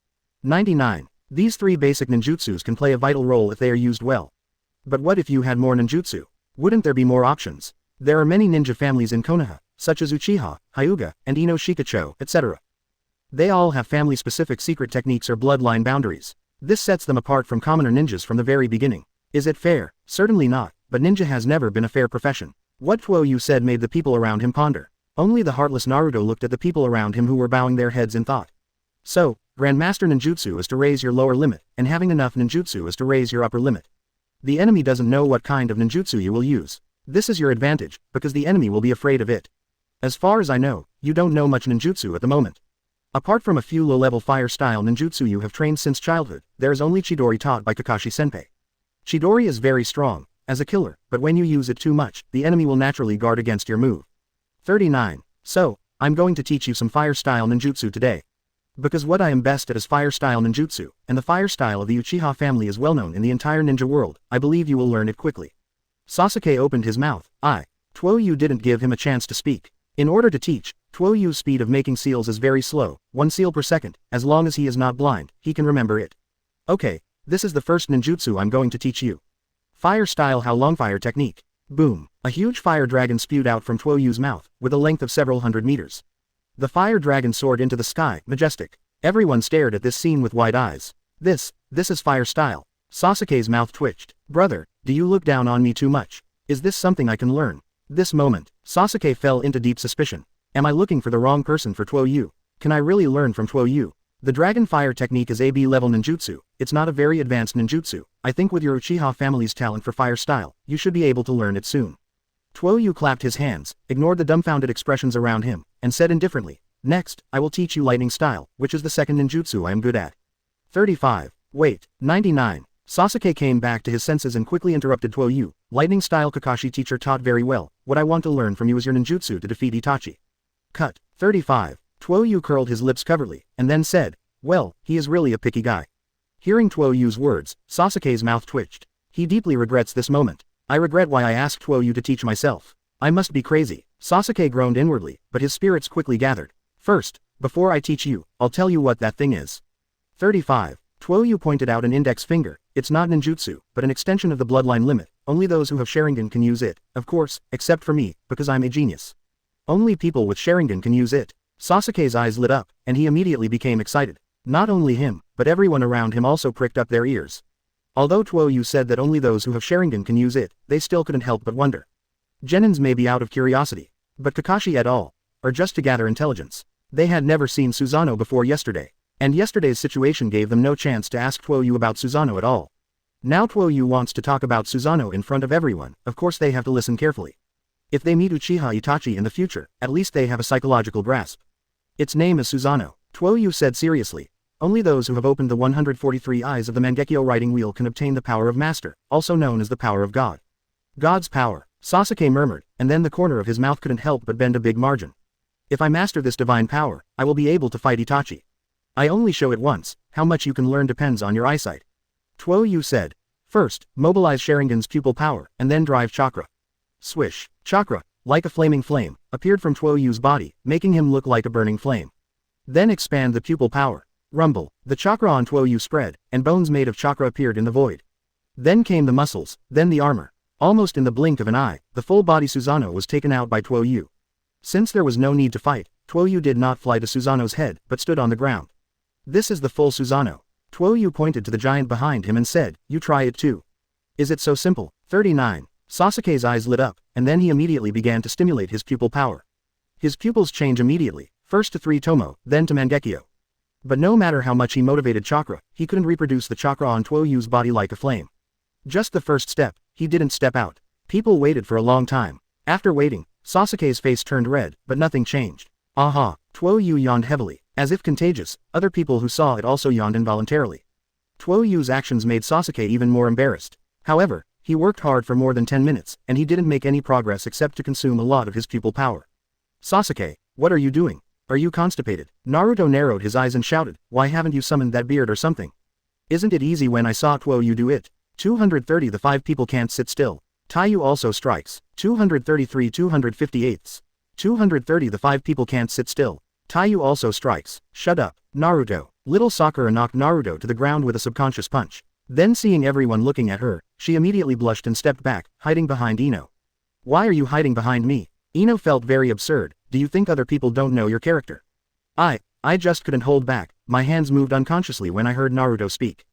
99. These 3 basic ninjutsus can play a vital role if they are used well. But what if you had more ninjutsu? Wouldn't there be more options? There are many ninja families in Konoha, such as Uchiha, Hyuga, and Ino Shikacho, etc. They all have family-specific secret techniques or bloodline boundaries. This sets them apart from commoner ninjas from the very beginning. Is it fair? Certainly not, but ninja has never been a fair profession. What Tuo Yu said made the people around him ponder. Only the heartless Naruto looked at the people around him who were bowing their heads in thought. So, Grandmaster Ninjutsu is to raise your lower limit, and having enough ninjutsu is to raise your upper limit. The enemy doesn't know what kind of ninjutsu you will use. This is your advantage, because the enemy will be afraid of it. As far as I know, you don't know much ninjutsu at the moment. Apart from a few low-level fire-style ninjutsu you have trained since childhood, there is only Chidori taught by Kakashi-senpai. Chidori is very strong, as a killer, but when you use it too much, the enemy will naturally guard against your move. 39. So, I'm going to teach you some fire-style ninjutsu today. Because what I am best at is fire-style ninjutsu, and the fire-style of the Uchiha family is well known in the entire ninja world, I believe you will learn it quickly. Sasuke opened his mouth. Tuo Yu didn't give him a chance to speak. In order to teach, Tuo Yu's speed of making seals is very slow, 1 seal per second. As long as he is not blind, he can remember it. Okay, this is the first ninjutsu I'm going to teach you. Fire style How Long Fire technique. Boom. A huge fire dragon spewed out from Tuo Yu's mouth, with a length of several hundred meters. The fire dragon soared into the sky, majestic. Everyone stared at this scene with wide eyes. This is fire style. Sasuke's mouth twitched. Brother, do you look down on me too much? Is this something I can learn? This moment, Sasuke fell into deep suspicion. Am I looking for the wrong person for Tuo Yu? Can I really learn from Tuo Yu? The dragon fire technique is AB level ninjutsu. It's not a very advanced ninjutsu. I think with your Uchiha family's talent for fire style, you should be able to learn it soon. Tuo Yu clapped his hands, ignored the dumbfounded expressions around him, and said indifferently, next, I will teach you lightning style, which is the second ninjutsu I am good at. 35. Wait. 99. Sasuke came back to his senses and quickly interrupted Tuo Yu. Lightning style Kakashi teacher taught very well. What I want to learn from you is your ninjutsu to defeat Itachi. Cut. 35. Tuo Yu curled his lips covertly, and then said, well, he is really a picky guy. Hearing Tuo Yu's words, Sasuke's mouth twitched. He deeply regrets this moment. I regret why I asked Tuo Yu to teach myself. I must be crazy. Sasuke groaned inwardly, but his spirits quickly gathered. First, before I teach you, I'll tell you what that thing is. 35. Tuo Yu pointed out an index finger. It's not ninjutsu, but an extension of the bloodline limit. Only those who have Sharingan can use it, of course, except for me, because I'm a genius. Only people with Sharingan can use it. Sasuke's eyes lit up, and he immediately became excited. Not only him, but everyone around him also pricked up their ears. Although Tuo Yu said that only those who have Sharingan can use it, they still couldn't help but wonder. Genins may be out of curiosity, but Kakashi et al. Are just to gather intelligence. They had never seen Susanoo before yesterday, and yesterday's situation gave them no chance to ask Tuo Yu about Susanoo at all. Now Tuo Yu wants to talk about Susanoo in front of everyone. Of course they have to listen carefully. If they meet Uchiha Itachi in the future, at least they have a psychological grasp. Its name is Susanoo. Tuo Yu said seriously. Only those who have opened the 143 eyes of the Mangekyo writing wheel can obtain the power of Master, also known as the power of God. God's power, Sasuke murmured, and then the corner of his mouth couldn't help but bend a big margin. If I master this divine power, I will be able to fight Itachi. I only show it once. How much you can learn depends on your eyesight. Tuo Yu said. First, mobilize Sharingan's pupil power, and then drive chakra. Swish. Chakra, like a flaming flame, appeared from Tuo Yu's body, making him look like a burning flame. Then expand the pupil power. Rumble. The chakra on Tuo Yu spread, and bones made of chakra appeared in the void. Then came the muscles, then the armor. Almost in the blink of an eye, the full body Susanoo was taken out by Tuo Yu. Since there was no need to fight, Tuo Yu did not fly to Susanoo's head, but stood on the ground. This is the full Susanoo. Tuo Yu pointed to the giant behind him and said, you try it too. Is it so simple? 39. Sasuke's eyes lit up, and then he immediately began to stimulate his pupil power. His pupils change immediately, first to 3 Tomo, then to Mangekyo. But no matter how much he motivated chakra, he couldn't reproduce the chakra on Tuo Yu's body like a flame. Just the first step, he didn't step out. People waited for a long time. After waiting, Sasuke's face turned red, but nothing changed. Aha! Tuo Yu yawned heavily. As if contagious, other people who saw it also yawned involuntarily. Tuo Yu's actions made Sasuke even more embarrassed. However, he worked hard for more than 10 minutes, and he didn't make any progress except to consume a lot of his pupil power. Sasuke, what are you doing? Are you constipated? Naruto narrowed his eyes and shouted, why haven't you summoned that beard or something? Isn't it easy when I saw Tuo Yu do it? 230 The 5 people can't sit still. Taiyu also strikes. 233 258. 230 The 5 people can't sit still. Taiyu also strikes. Shut up, Naruto. Little Sakura knocked Naruto to the ground with a subconscious punch. Then seeing everyone looking at her, she immediately blushed and stepped back, hiding behind Ino. Why are you hiding behind me? Ino felt very absurd. Do you think other people don't know your character? I just couldn't hold back. My hands moved unconsciously when I heard Naruto speak.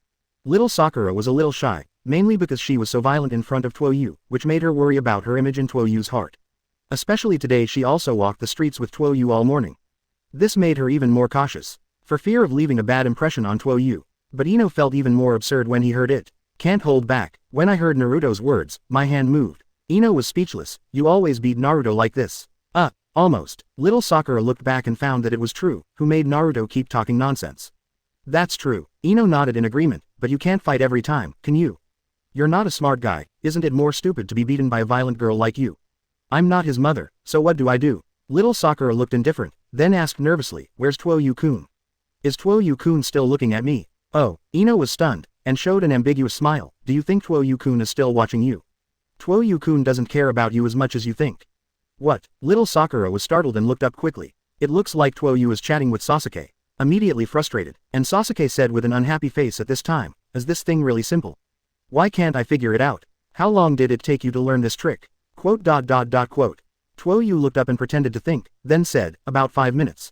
Little Sakura was a little shy, mainly because she was so violent in front of Tuo Yu, which made her worry about her image in Tuo Yu's heart. Especially today she also walked the streets with Tuo Yu all morning. This made her even more cautious, for fear of leaving a bad impression on Tuo Yu. But Ino felt even more absurd when he heard it. Can't hold back. When I heard Naruto's words, my hand moved. Ino was speechless. You always beat Naruto like this. Almost. Little Sakura looked back and found that it was true. Who made Naruto keep talking nonsense? That's true. Ino nodded in agreement, but you can't fight every time, can you? You're not a smart guy. Isn't it more stupid to be beaten by a violent girl like you? I'm not his mother, so what do I do? Little Sakura looked indifferent, then asked nervously, where's Tuo Yu-kun? Is Tuo Yu-kun still looking at me? Oh, Ino was stunned, and showed an ambiguous smile. Do you think Tuo Yu-kun is still watching you? Tuo Yu-kun doesn't care about you as much as you think. What? Little Sakura was startled and looked up quickly. It looks like Tuo Yu is chatting with Sasuke. Immediately frustrated, and Sasuke said with an unhappy face at this time, is this thing really simple? Why can't I figure it out? How long did it take you to learn this trick? Quote. Tuo Yu looked up and pretended to think, then said, about 5 minutes.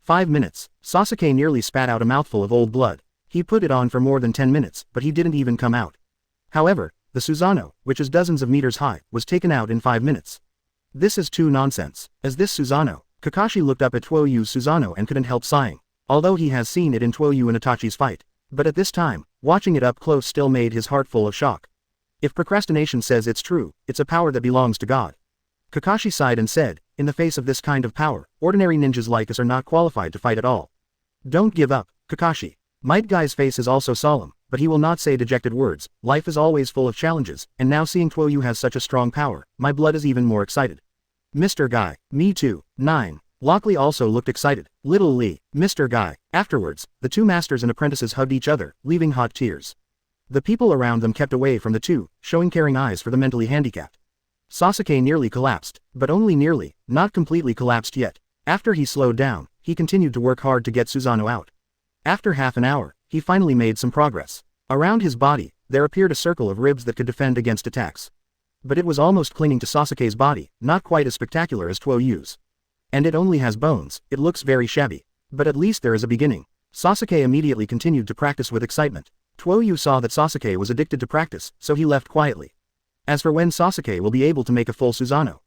5 minutes. Sasuke nearly spat out a mouthful of old blood. He put it on for more than 10 minutes, but he didn't even come out. However, the Susanoo, which is dozens of meters high, was taken out in 5 minutes. This is too nonsense. As this Susanoo, Kakashi looked up at Tuo Yu's Susanoo and couldn't help sighing, although he has seen it in Tuo Yu and Itachi's fight. But at this time, watching it up close still made his heart full of shock. If procrastination says it's true, it's a power that belongs to God. Kakashi sighed and said, in the face of this kind of power, ordinary ninjas like us are not qualified to fight at all. Don't give up, Kakashi. Might Guy's face is also solemn, but he will not say dejected words. Life is always full of challenges, and now seeing Tuo Yu has such a strong power, my blood is even more excited. Mr. Guy, me too. 9. Lockley also looked excited. Little Lee, Mr. Guy. Afterwards, the two masters and apprentices hugged each other, leaving hot tears. The people around them kept away from the two, showing caring eyes for the mentally handicapped. Sasuke nearly collapsed, but only nearly, not completely collapsed yet. After he slowed down, he continued to work hard to get Susanoo out. After half an hour, he finally made some progress. Around his body, there appeared a circle of ribs that could defend against attacks. But it was almost clinging to Sasuke's body, not quite as spectacular as Tuo Yu's. And it only has bones, it looks very shabby. But at least there is a beginning. Sasuke immediately continued to practice with excitement. Tuo Yu saw that Sasuke was addicted to practice, so he left quietly. As for when Sasuke will be able to make a full Susanoo.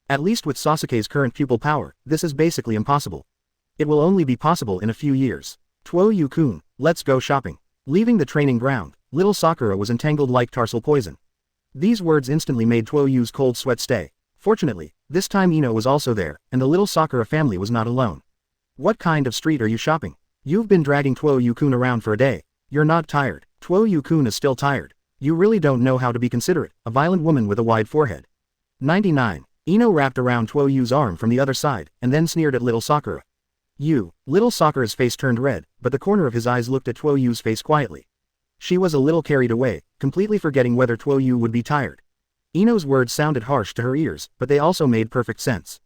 At least with Sasuke's current pupil power, this is basically impossible. It will only be possible in a few years. Tuo Yu-kun, let's go shopping. Leaving the training ground, little Sakura was entangled like tarsal poison. These words instantly made Tuo Yu's cold sweat stay. Fortunately, this time Ino was also there, and the little Sakura family was not alone. What kind of street are you shopping? You've been dragging Tuo Yu-kun around for a day. You're not tired. Tuo Yu-kun is still tired. You really don't know how to be considerate, a violent woman with a wide forehead. 99. Ino wrapped around Tuo Yu's arm from the other side, and then sneered at little Sakura. Little Sakura's face turned red, but the corner of his eyes looked at Tuo Yu's face quietly. She was a little carried away, completely forgetting whether Tuo Yu would be tired. Ino's words sounded harsh to her ears, but they also made perfect sense.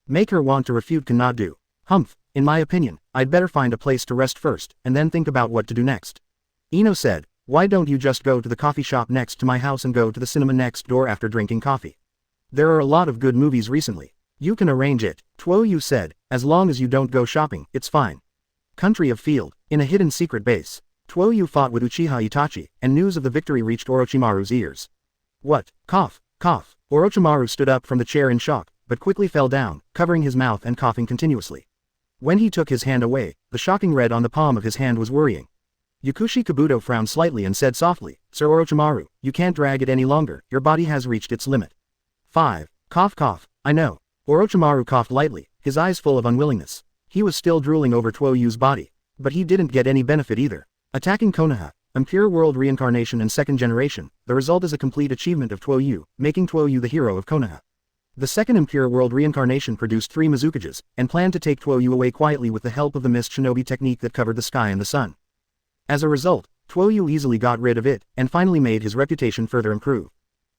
Make her want to refute cannot do. Humph, in my opinion, I'd better find a place to rest first, and then think about what to do next. Ino said, why don't you just go to the coffee shop next to my house and go to the cinema next door after drinking coffee? There are a lot of good movies recently. You can arrange it, Tuo Yu said, as long as you don't go shopping, it's fine. Country of Field, in a hidden secret base. Tuo Yu fought with Uchiha Itachi, and news of the victory reached Orochimaru's ears. What? Cough, cough. Orochimaru stood up from the chair in shock, but quickly fell down, covering his mouth and coughing continuously. When he took his hand away, the shocking red on the palm of his hand was worrying. Yakushi Kabuto frowned slightly and said softly, Sir Orochimaru, you can't drag it any longer, your body has reached its limit. 5. Cough cough, I know. Orochimaru coughed lightly, his eyes full of unwillingness. He was still drooling over Tuo Yu's body. But he didn't get any benefit either. Attacking Konoha, Impure World Reincarnation and Second Generation, the result is a complete achievement of Tuo Yu, making Tuo Yu the hero of Konoha. The second Impure World Reincarnation produced 3 Mizukages, and planned to take Tuo Yu away quietly with the help of the mist shinobi technique that covered the sky and the sun. As a result, Tuo Yu easily got rid of it, and finally made his reputation further improve.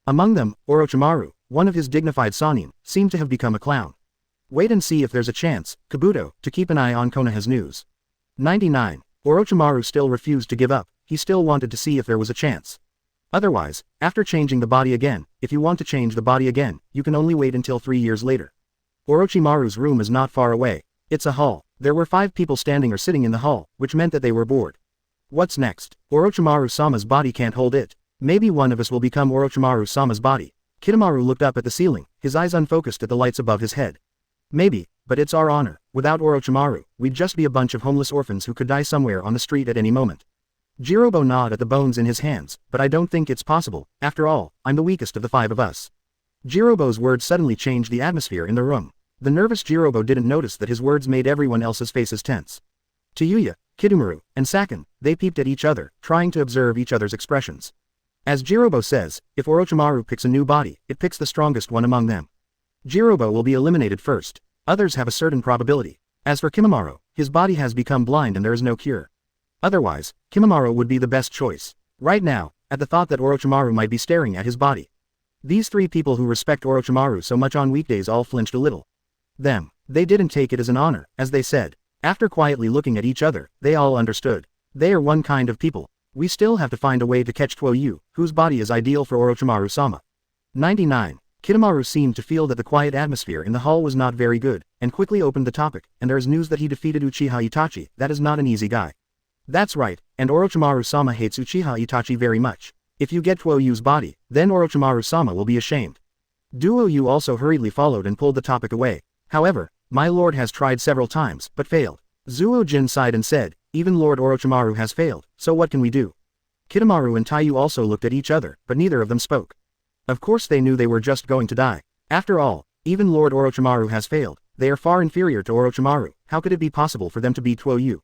Among them, Orochimaru, one of his dignified Sannin, seemed to have become a clown. Wait and see if there's a chance, Kabuto, to keep an eye on Konoha's news. 99. Orochimaru still refused to give up, he still wanted to see if there was a chance. Otherwise, after changing the body again, if you want to change the body again, you can only wait until 3 years later. Orochimaru's room is not far away. It's a hall. There were 5 people standing or sitting in the hall, which meant that they were bored. What's next? Orochimaru-sama's body can't hold it. Maybe one of us will become Orochimaru-sama's body. Kitamaro looked up at the ceiling, his eyes unfocused at the lights above his head. Maybe, but it's our honor. Without Orochimaru, we'd just be a bunch of homeless orphans who could die somewhere on the street at any moment. Jirobo gnawed at the bones in his hands, but I don't think it's possible. After all, I'm the weakest of the 5 of us. Jirobo's words suddenly changed the atmosphere in the room. The nervous Jirobo didn't notice that his words made everyone else's faces tense. Tayuya, Kidomaru, and Sakin, they peeped at each other, trying to observe each other's expressions. As Jirobo says, if Orochimaru picks a new body, it picks the strongest one among them. Jirobo will be eliminated first. Others have a certain probability. As for Kimimaro, his body has become blind and there is no cure. Otherwise, Kimimaro would be the best choice. Right now, at the thought that Orochimaru might be staring at his body. These three people who respect Orochimaru so much on weekdays all flinched a little. They didn't take it as an honor, as they said. After quietly looking at each other, they all understood. They are one kind of people. We still have to find a way to catch Tuo Yu, whose body is ideal for Orochimaru-sama. 99. Kidomaru seemed to feel that the quiet atmosphere in the hall was not very good, and quickly opened the topic, and there is news that he defeated Uchiha Itachi. That is not an easy guy. That's right, and Orochimaru-sama hates Uchiha Itachi very much. If you get Tuo Yu's body, then Orochimaru-sama will be ashamed. Tuo Yu also hurriedly followed and pulled the topic away. However, my lord has tried several times, but failed. Zuo Jin sighed and said, even Lord Orochimaru has failed, so what can we do? Kidomaru and Taiyu also looked at each other, but neither of them spoke. Of course they knew they were just going to die. After all, even Lord Orochimaru has failed. They are far inferior to Orochimaru. How could it be possible for them to beat Tuo Yu?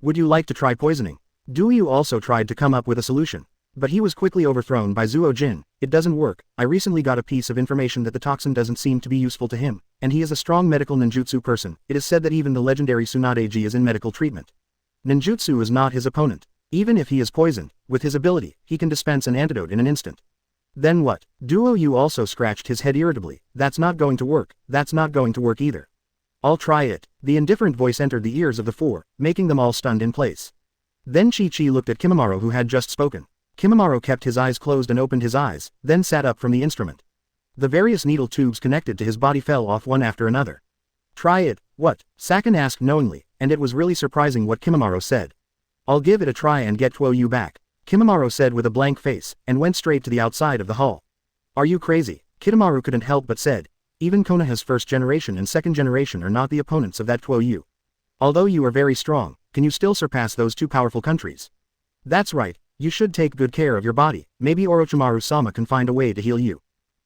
Would you like to try poisoning? Tuo Yu also tried to come up with a solution. But he was quickly overthrown by Zuo Jin. It doesn't work. I recently got a piece of information that the toxin doesn't seem to be useful to him, and he is a strong medical ninjutsu person. It is said that even the legendary Tsunadeji is in medical treatment. Ninjutsu is not his opponent. Even if he is poisoned, with his ability, he can dispense an antidote in an instant. Then what? Tuo Yu also scratched his head irritably. That's not going to work. That's not going to work either. I'll try it. The indifferent voice entered the ears of the four, making them all stunned in place. Then Chi-Chi looked at Kimimaro who had just spoken. Kimimaro kept his eyes closed and opened his eyes, then sat up from the instrument. The various needle tubes connected to his body fell off one after another. Try it. What? Sakin asked knowingly, and it was really surprising what Kimimaro said. I'll give it a try and get Tuo Yu back, Kimimaro said with a blank face, and went straight to the outside of the hall. Are you crazy? Kidomaru couldn't help but said. Even Konoha's first generation and second generation are not the opponents of that Tuo Yu. Although you are very strong, can you still surpass those two powerful countries? That's right, you should take good care of your body. Maybe Orochimaru-sama can find a way to heal you.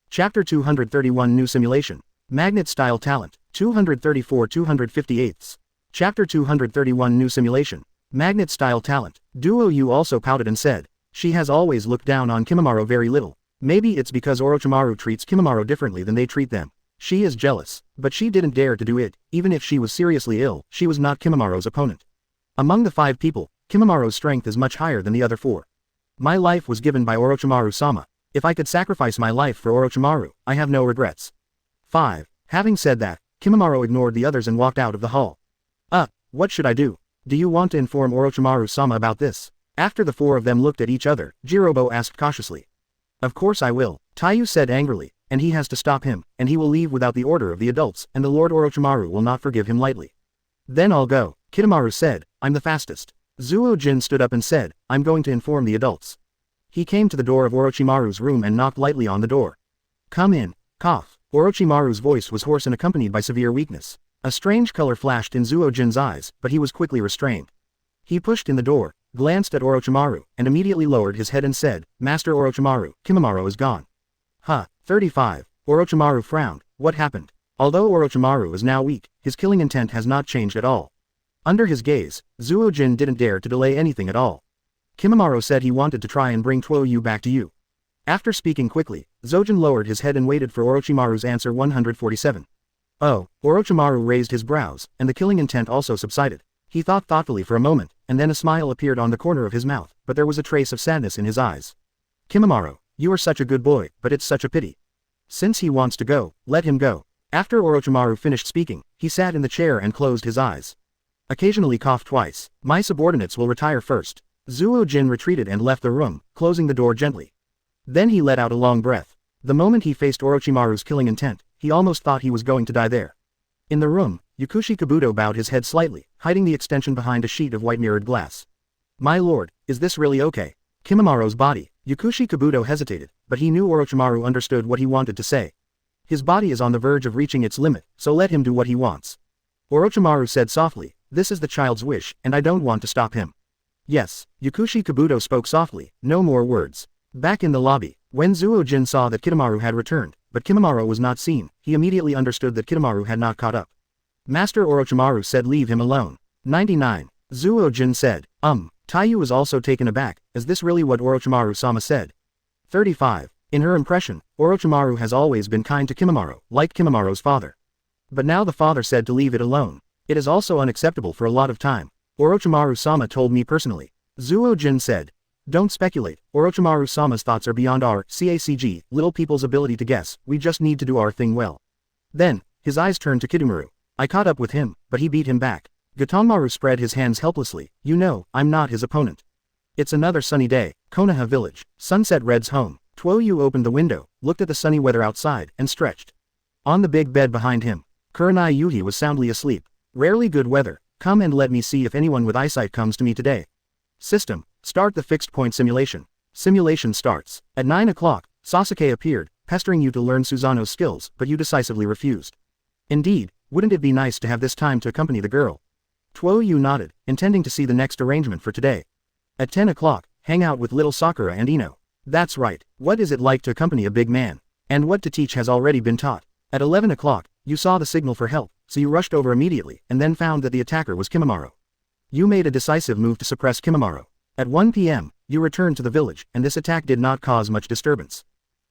Chapter 231 New Simulation. Magnet-Style Talent. 234-258. Chapter 231 New Simulation. Magnet-Style Talent. Tuo Yu also pouted and said, she has always looked down on Kimimaro very little. Maybe it's because Orochimaru treats Kimimaro differently than they treat them. She is jealous, but she didn't dare to do it. Even if she was seriously ill, she was not Kimimaro's opponent. Among the 5 people, Kimimaro's strength is much higher than the other 4. My life was given by Orochimaru-sama. If I could sacrifice my life for Orochimaru, I have no regrets. 5. Having said that, Kimimaro ignored the others and walked out of the hall. What should I do? Do you want to inform Orochimaru-sama about this? After the 4 of them looked at each other, Jirobo asked cautiously. Of course I will, Taiyu said angrily, and he has to stop him, and he will leave without the order of the adults, and the Lord Orochimaru will not forgive him lightly. Then I'll go, Kidomaru said, I'm the fastest. Zuo Jin stood up and said, I'm going to inform the adults. He came to the door of Orochimaru's room and knocked lightly on the door. Come in, cough. Orochimaru's voice was hoarse and accompanied by severe weakness. A strange color flashed in Zuo Jin's eyes, but he was quickly restrained. He pushed in the door, glanced at Orochimaru, and immediately lowered his head and said, Master Orochimaru, Kimimaro is gone. 35. Orochimaru frowned. What happened? Although Orochimaru is now weak, his killing intent has not changed at all. Under his gaze, Zuo Jin didn't dare to delay anything at all. Kimimaro said he wanted to try and bring Tuo Yu back to you. After speaking quickly, Zojin lowered his head and waited for Orochimaru's answer 147. Oh, Orochimaru raised his brows, and the killing intent also subsided. He thought thoughtfully for a moment, and then a smile appeared on the corner of his mouth, but there was a trace of sadness in his eyes. Kimimaro, you are such a good boy, but it's such a pity. Since he wants to go, let him go. After Orochimaru finished speaking, he sat in the chair and closed his eyes. Occasionally coughed twice. My subordinates will retire first. Zuo Jin retreated and left the room, closing the door gently. Then he let out a long breath. The moment he faced Orochimaru's killing intent, he almost thought he was going to die there. In the room, Yakushi Kabuto bowed his head slightly, hiding the extension behind a sheet of white mirrored glass. My lord, is this really okay? Kimimaro's body. Yakushi Kabuto hesitated, but he knew Orochimaru understood what he wanted to say. His body is on the verge of reaching its limit, so let him do what he wants. Orochimaru said softly, this is the child's wish, and I don't want to stop him. Yes, Yakushi Kabuto spoke softly, no more words. Back in the lobby, when Zuo Jin saw that Kidomaru had returned, but Kimimaro was not seen, he immediately understood that Kidomaru had not caught up. Master Orochimaru said leave him alone. 99. Zuo Jin said, Taiyu was also taken aback, is this really what Orochimaru-sama said? 35. In her impression, Orochimaru has always been kind to Kimimaro, like Kimimaro's father. But now the father said to leave it alone. It is also unacceptable for a lot of time. Orochimaru-sama told me personally. Zuo Jin said. Don't speculate, Orochimaru-sama's thoughts are beyond our CACG, little people's ability to guess, we just need to do our thing well. Then, his eyes turned to Kidomaru. I caught up with him, but he beat him back. Gatonmaru spread his hands helplessly, you know, I'm not his opponent. It's another sunny day, Konoha village, Sunset Red's home. Tuo Yu opened the window, looked at the sunny weather outside, and stretched. On the big bed behind him, Kurenai Yuhi was soundly asleep. Rarely good weather, come and let me see if anyone with eyesight comes to me today. System, start the fixed point simulation. Simulation starts. At 9 o'clock, Sasuke appeared, pestering you to learn Susanoo's skills, but you decisively refused. Indeed, wouldn't it be nice to have this time to accompany the girl? Tuo Yu nodded, intending to see the next arrangement for today. At 10 o'clock, hang out with little Sakura and Ino. That's right, what is it like to accompany a big man? And what to teach has already been taught. At 11 o'clock, you saw the signal for help, so you rushed over immediately, and then found that the attacker was Kimimaro. You made a decisive move to suppress Kimimaro. At 1 p.m., you returned to the village, and this attack did not cause much disturbance.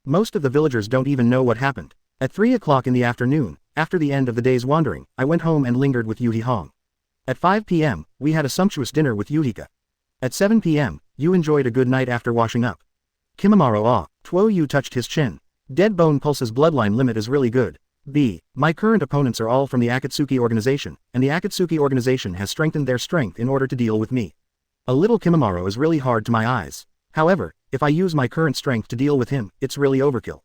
Most of the villagers don't even know what happened. At 3 o'clock in the afternoon, after the end of the day's wandering, I went home and lingered with Yuhi Hong. At 5 p.m., we had a sumptuous dinner with Yuhika. At 7 p.m., you enjoyed a good night after washing up. Kimimaro ah, Tuo Yu touched his chin. Dead Bone Pulse's bloodline limit is really good. B. My current opponents are all from the Akatsuki organization, and the Akatsuki organization has strengthened their strength in order to deal with me. A little Kimimaro is really hard to my eyes. However, if I use my current strength to deal with him, it's really overkill.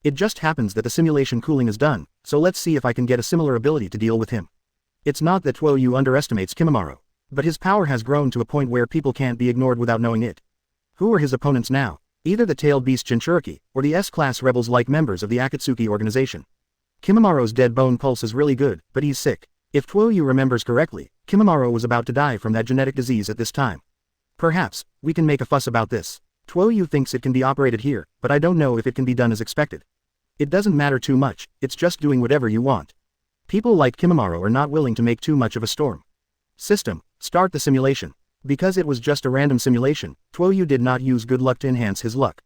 It just happens that the simulation cooling is done, so let's see if I can get a similar ability to deal with him. It's not that Tuo Yu underestimates Kimimaro, but his power has grown to a point where people can't be ignored without knowing it. Who are his opponents now? Either the tailed beast Jinchuriki, or the S-class rebels like members of the Akatsuki organization. Kimimaro's dead bone pulse is really good, but he's sick. If Tuo Yu remembers correctly, Kimimaro was about to die from that genetic disease at this time. Perhaps, we can make a fuss about this. Tuo Yu thinks it can be operated here, but I don't know if it can be done as expected. It doesn't matter too much, it's just doing whatever you want. People like Kimimaro are not willing to make too much of a storm. System, start the simulation. Because it was just a random simulation, Tuo Yu did not use good luck to enhance his luck.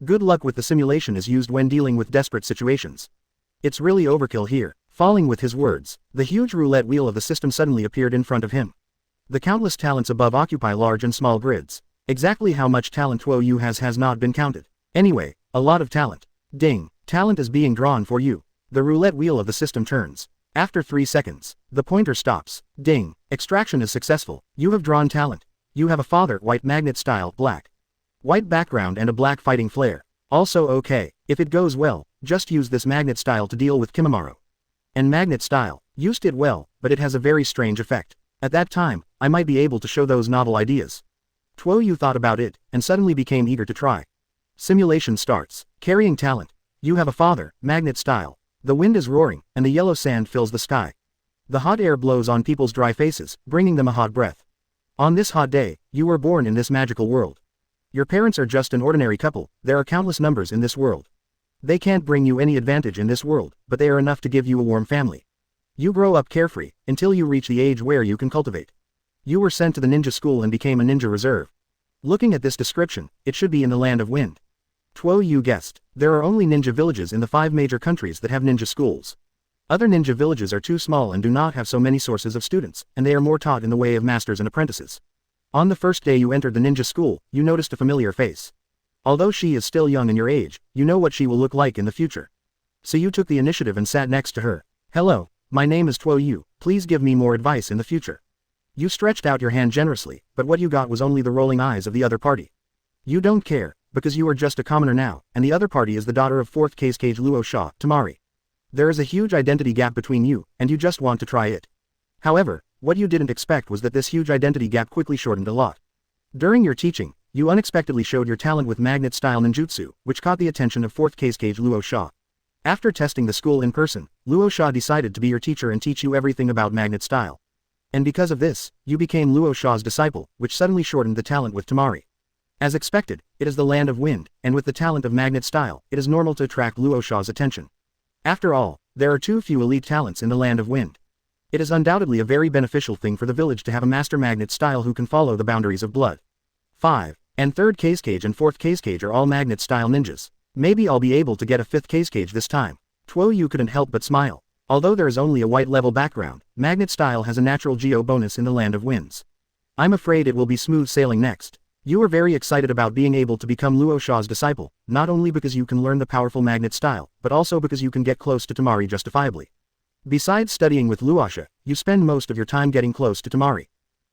Good luck with the simulation is used when dealing with desperate situations. It's really overkill here. Falling with his words, the huge roulette wheel of the system suddenly appeared in front of him. The countless talents above occupy large and small grids. Exactly how much talent Tuo Yu has not been counted. Anyway, a lot of talent. Ding, talent is being drawn for you. The roulette wheel of the system turns. After 3 seconds, the pointer stops. Ding, extraction is successful. You have drawn talent. You have a father, white magnet style, black. White background and a black fighting flare. Also okay, if it goes well, just use this magnet style to deal with Kimimaro. And magnet style, used it well, but it has a very strange effect. At that time, I might be able to show those novel ideas. Tuo Yu thought about it, and suddenly became eager to try. Simulation starts. Carrying talent. You have a father, magnet style. The wind is roaring, and the yellow sand fills the sky. The hot air blows on people's dry faces, bringing them a hot breath. On this hot day, you were born in this magical world. Your parents are just an ordinary couple, there are countless numbers in this world. They can't bring you any advantage in this world, but they are enough to give you a warm family. You grow up carefree, until you reach the age where you can cultivate. You were sent to the ninja school and became a ninja reserve. Looking at this description, it should be in the land of wind. Tuo Yu guessed. There are only ninja villages in the 5 major countries that have ninja schools. Other ninja villages are too small and do not have so many sources of students, and they are more taught in the way of masters and apprentices. On the first day you entered the ninja school, you noticed a familiar face. Although she is still young in your age, you know what she will look like in the future. So you took the initiative and sat next to her. Hello, my name is Tuo Yu, please give me more advice in the future. You stretched out your hand generously, but what you got was only the rolling eyes of the other party. You don't care, because you are just a commoner now, and the other party is the daughter of 4th Case Luo Sha, Tamari. There is a huge identity gap between you, and you just want to try it. However, what you didn't expect was that this huge identity gap quickly shortened a lot. During your teaching, you unexpectedly showed your talent with magnet-style ninjutsu, which caught the attention of 4th Case Luo Sha. After testing the school in person, Luo Sha decided to be your teacher and teach you everything about magnet style. And because of this, you became Luo Sha's disciple, which suddenly shortened the talent with Tamari. As expected, it is the land of wind, and with the talent of magnet style, it is normal to attract Luo Sha's attention. After all, there are too few elite talents in the land of wind. It is undoubtedly a very beneficial thing for the village to have a master magnet style who can follow the boundaries of blood. 5. And 3rd Case Cage and 4th Case Cage are all magnet style ninjas. Maybe I'll be able to get a 5th Case Cage this time. Tuo Yu couldn't help but smile. Although there is only a white level background, magnet style has a natural geo bonus in the land of winds. I'm afraid it will be smooth sailing next. You are very excited about being able to become Luo Sha's disciple, not only because you can learn the powerful magnet style, but also because you can get close to Temari justifiably. Besides studying with Luosha, you spend most of your time getting close to Temari.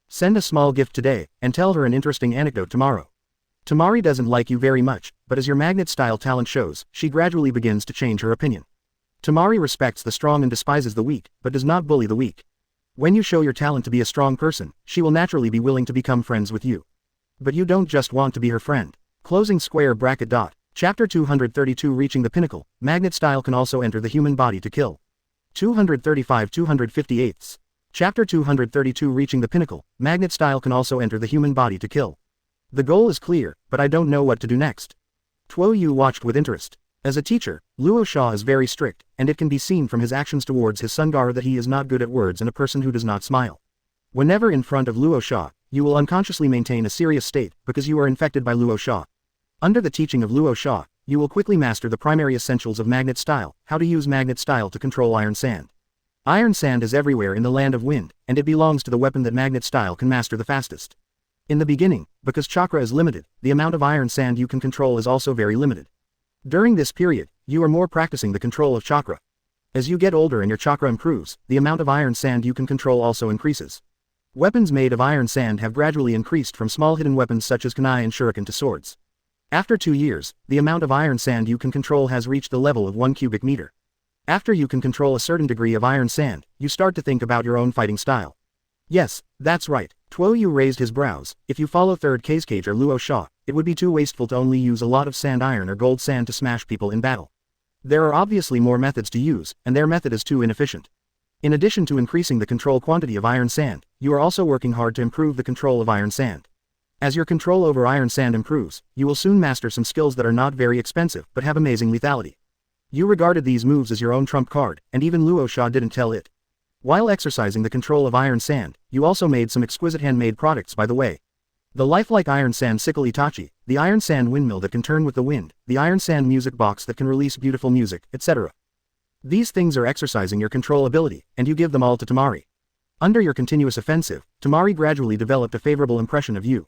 Send a small gift today, and tell her an interesting anecdote tomorrow. Temari doesn't like you very much, but as your magnet style talent shows, she gradually begins to change her opinion. Temari respects the strong and despises the weak, but does not bully the weak. When you show your talent to be a strong person, she will naturally be willing to become friends with you. But you don't just want to be her friend. Closing square bracket dot. Chapter 232 Reaching the Pinnacle, magnet style can also enter the human body to kill. 235-258. Chapter 232 Reaching the Pinnacle, magnet style can also enter the human body to kill. The goal is clear, but I don't know what to do next. Tuo Yu watched with interest. As a teacher, Luo Sha is very strict, and it can be seen from his actions towards his son Gara that he is not good at words and a person who does not smile. Whenever in front of Luo Sha, you will unconsciously maintain a serious state because you are infected by Luo Sha. Under the teaching of Luo Sha, you will quickly master the primary essentials of magnet style, how to use magnet style to control iron sand. Iron sand is everywhere in the land of wind, and it belongs to the weapon that magnet style can master the fastest. In the beginning, because chakra is limited, the amount of iron sand you can control is also very limited. During this period, you are more practicing the control of chakra. As you get older and your chakra improves, the amount of iron sand you can control also increases. Weapons made of iron sand have gradually increased from small hidden weapons such as kunai and shuriken to swords. After 2 years, the amount of iron sand you can control has reached the level of 1 cubic meter. After you can control a certain degree of iron sand, you start to think about your own fighting style. Yes, that's right, Tuo Yu raised his brows. If you follow third case cage or Luo Sha, it would be too wasteful to only use a lot of sand iron or gold sand to smash people in battle. There are obviously more methods to use, and their method is too inefficient. In addition to increasing the control quantity of iron sand, you are also working hard to improve the control of iron sand. As your control over iron sand improves, you will soon master some skills that are not very expensive but have amazing lethality. You regarded these moves as your own trump card, and even Luo Sha didn't tell it. While exercising the control of iron sand, you also made some exquisite handmade products by the way. The lifelike iron sand sickle Itachi, the iron sand windmill that can turn with the wind, the iron sand music box that can release beautiful music, etc. These things are exercising your control ability, and you give them all to Temari. Under your continuous offensive, Temari gradually developed a favorable impression of you.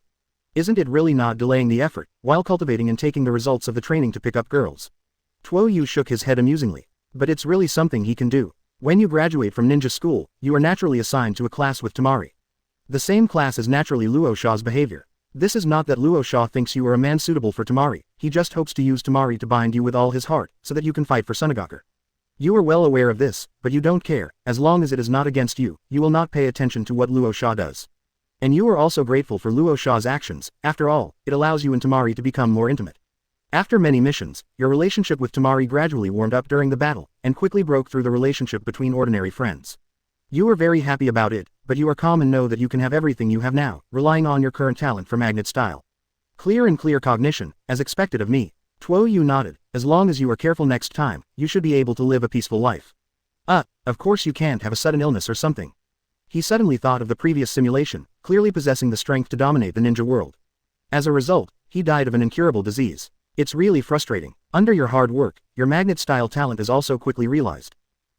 Isn't it really not delaying the effort, while cultivating and taking the results of the training to pick up girls? Tuo Yu shook his head amusingly. But it's really something he can do. When you graduate from ninja school, you are naturally assigned to a class with Temari. The same class is naturally Luo Sha's behavior. This is not that Luo Sha thinks you are a man suitable for Temari, he just hopes to use Temari to bind you with all his heart, so that you can fight for Sunagakur. You are well aware of this, but you don't care. As long as it is not against you, you will not pay attention to what Luo Sha does. And you are also grateful for Luo Sha's actions. After all, it allows you and Temari to become more intimate. After many missions, your relationship with Temari gradually warmed up during the battle, and quickly broke through the relationship between ordinary friends. You are very happy about it, but you are calm and know that you can have everything you have now, relying on your current talent for magnet style. Clear and clear cognition, as expected of me. Tuo Yu nodded. As long as you are careful next time, you should be able to live a peaceful life. Of course you can't have a sudden illness or something. He suddenly thought of the previous simulation, clearly possessing the strength to dominate the ninja world. As a result, he died of an incurable disease. It's really frustrating. Under your hard work, your magnet style talent is also quickly realized.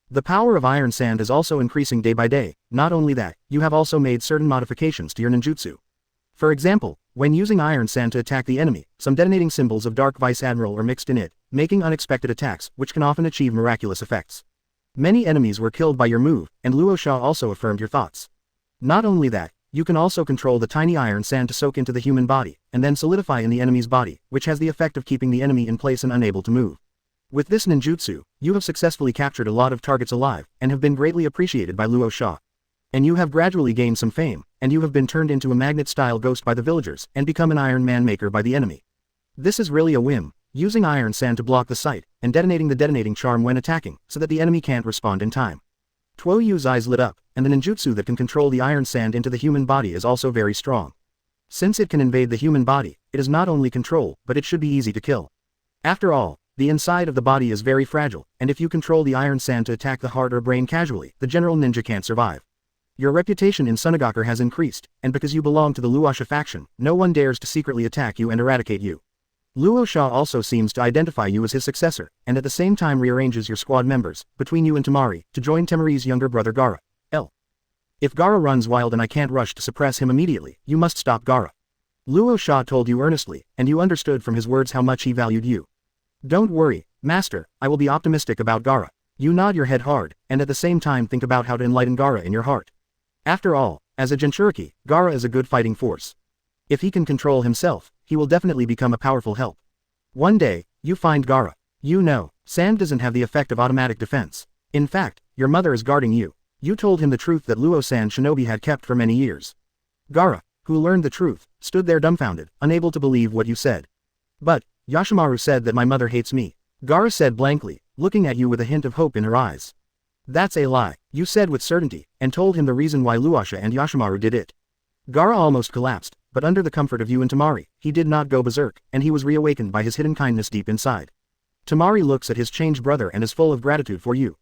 The power of iron sand is also increasing day by day. Not only that, you have also made certain modifications to your ninjutsu. For example, when using iron sand to attack the enemy, some detonating symbols of Dark Vice Admiral are mixed in it, making unexpected attacks, which can often achieve miraculous effects. Many enemies were killed by your move, and Luo Sha also affirmed your thoughts. Not only that, you can also control the tiny iron sand to soak into the human body, and then solidify in the enemy's body, which has the effect of keeping the enemy in place and unable to move. With this ninjutsu, you have successfully captured a lot of targets alive, and have been greatly appreciated by Luo Sha. And you have gradually gained some fame, and you have been turned into a magnet-style ghost by the villagers, and become an Iron Man maker by the enemy. This is really a whim, using iron sand to block the sight, and detonating the detonating charm when attacking, so that the enemy can't respond in time. Tuo Yu's eyes lit up, and the ninjutsu that can control the iron sand into the human body is also very strong. Since it can invade the human body, it is not only control, but it should be easy to kill. After all, the inside of the body is very fragile, and if you control the iron sand to attack the heart or brain casually, the general ninja can't survive. Your reputation in Sunagakur has increased, and because you belong to the Luosha faction, no one dares to secretly attack you and eradicate you. Luo Sha also seems to identify you as his successor, and at the same time rearranges your squad members, between you and Temari, to join Temari's younger brother Gara. If Gara runs wild and I can't rush to suppress him immediately, you must stop Gara. Luo Sha told you earnestly, and you understood from his words how much he valued you. Don't worry, Master, I will be optimistic about Gaara. You nod your head hard, and at the same time think about how to enlighten Gaara in your heart. After all, as a Jinchuriki, Gaara is a good fighting force. If he can control himself, he will definitely become a powerful help. One day, you find Gaara. You know, sand doesn't have the effect of automatic defense. In fact, your mother is guarding you. You told him the truth that Luo-san shinobi had kept for many years. Gaara, who learned the truth, stood there dumbfounded, unable to believe what you said. But, Yashimaru said that my mother hates me. Gaara said blankly, looking at you with a hint of hope in her eyes. That's a lie, you said with certainty, and told him the reason why Luasha and Yashimaru did it. Gaara almost collapsed, but under the comfort of you and Tamari, he did not go berserk, and he was reawakened by his hidden kindness deep inside. Tamari looks at his changed brother and is full of gratitude for you.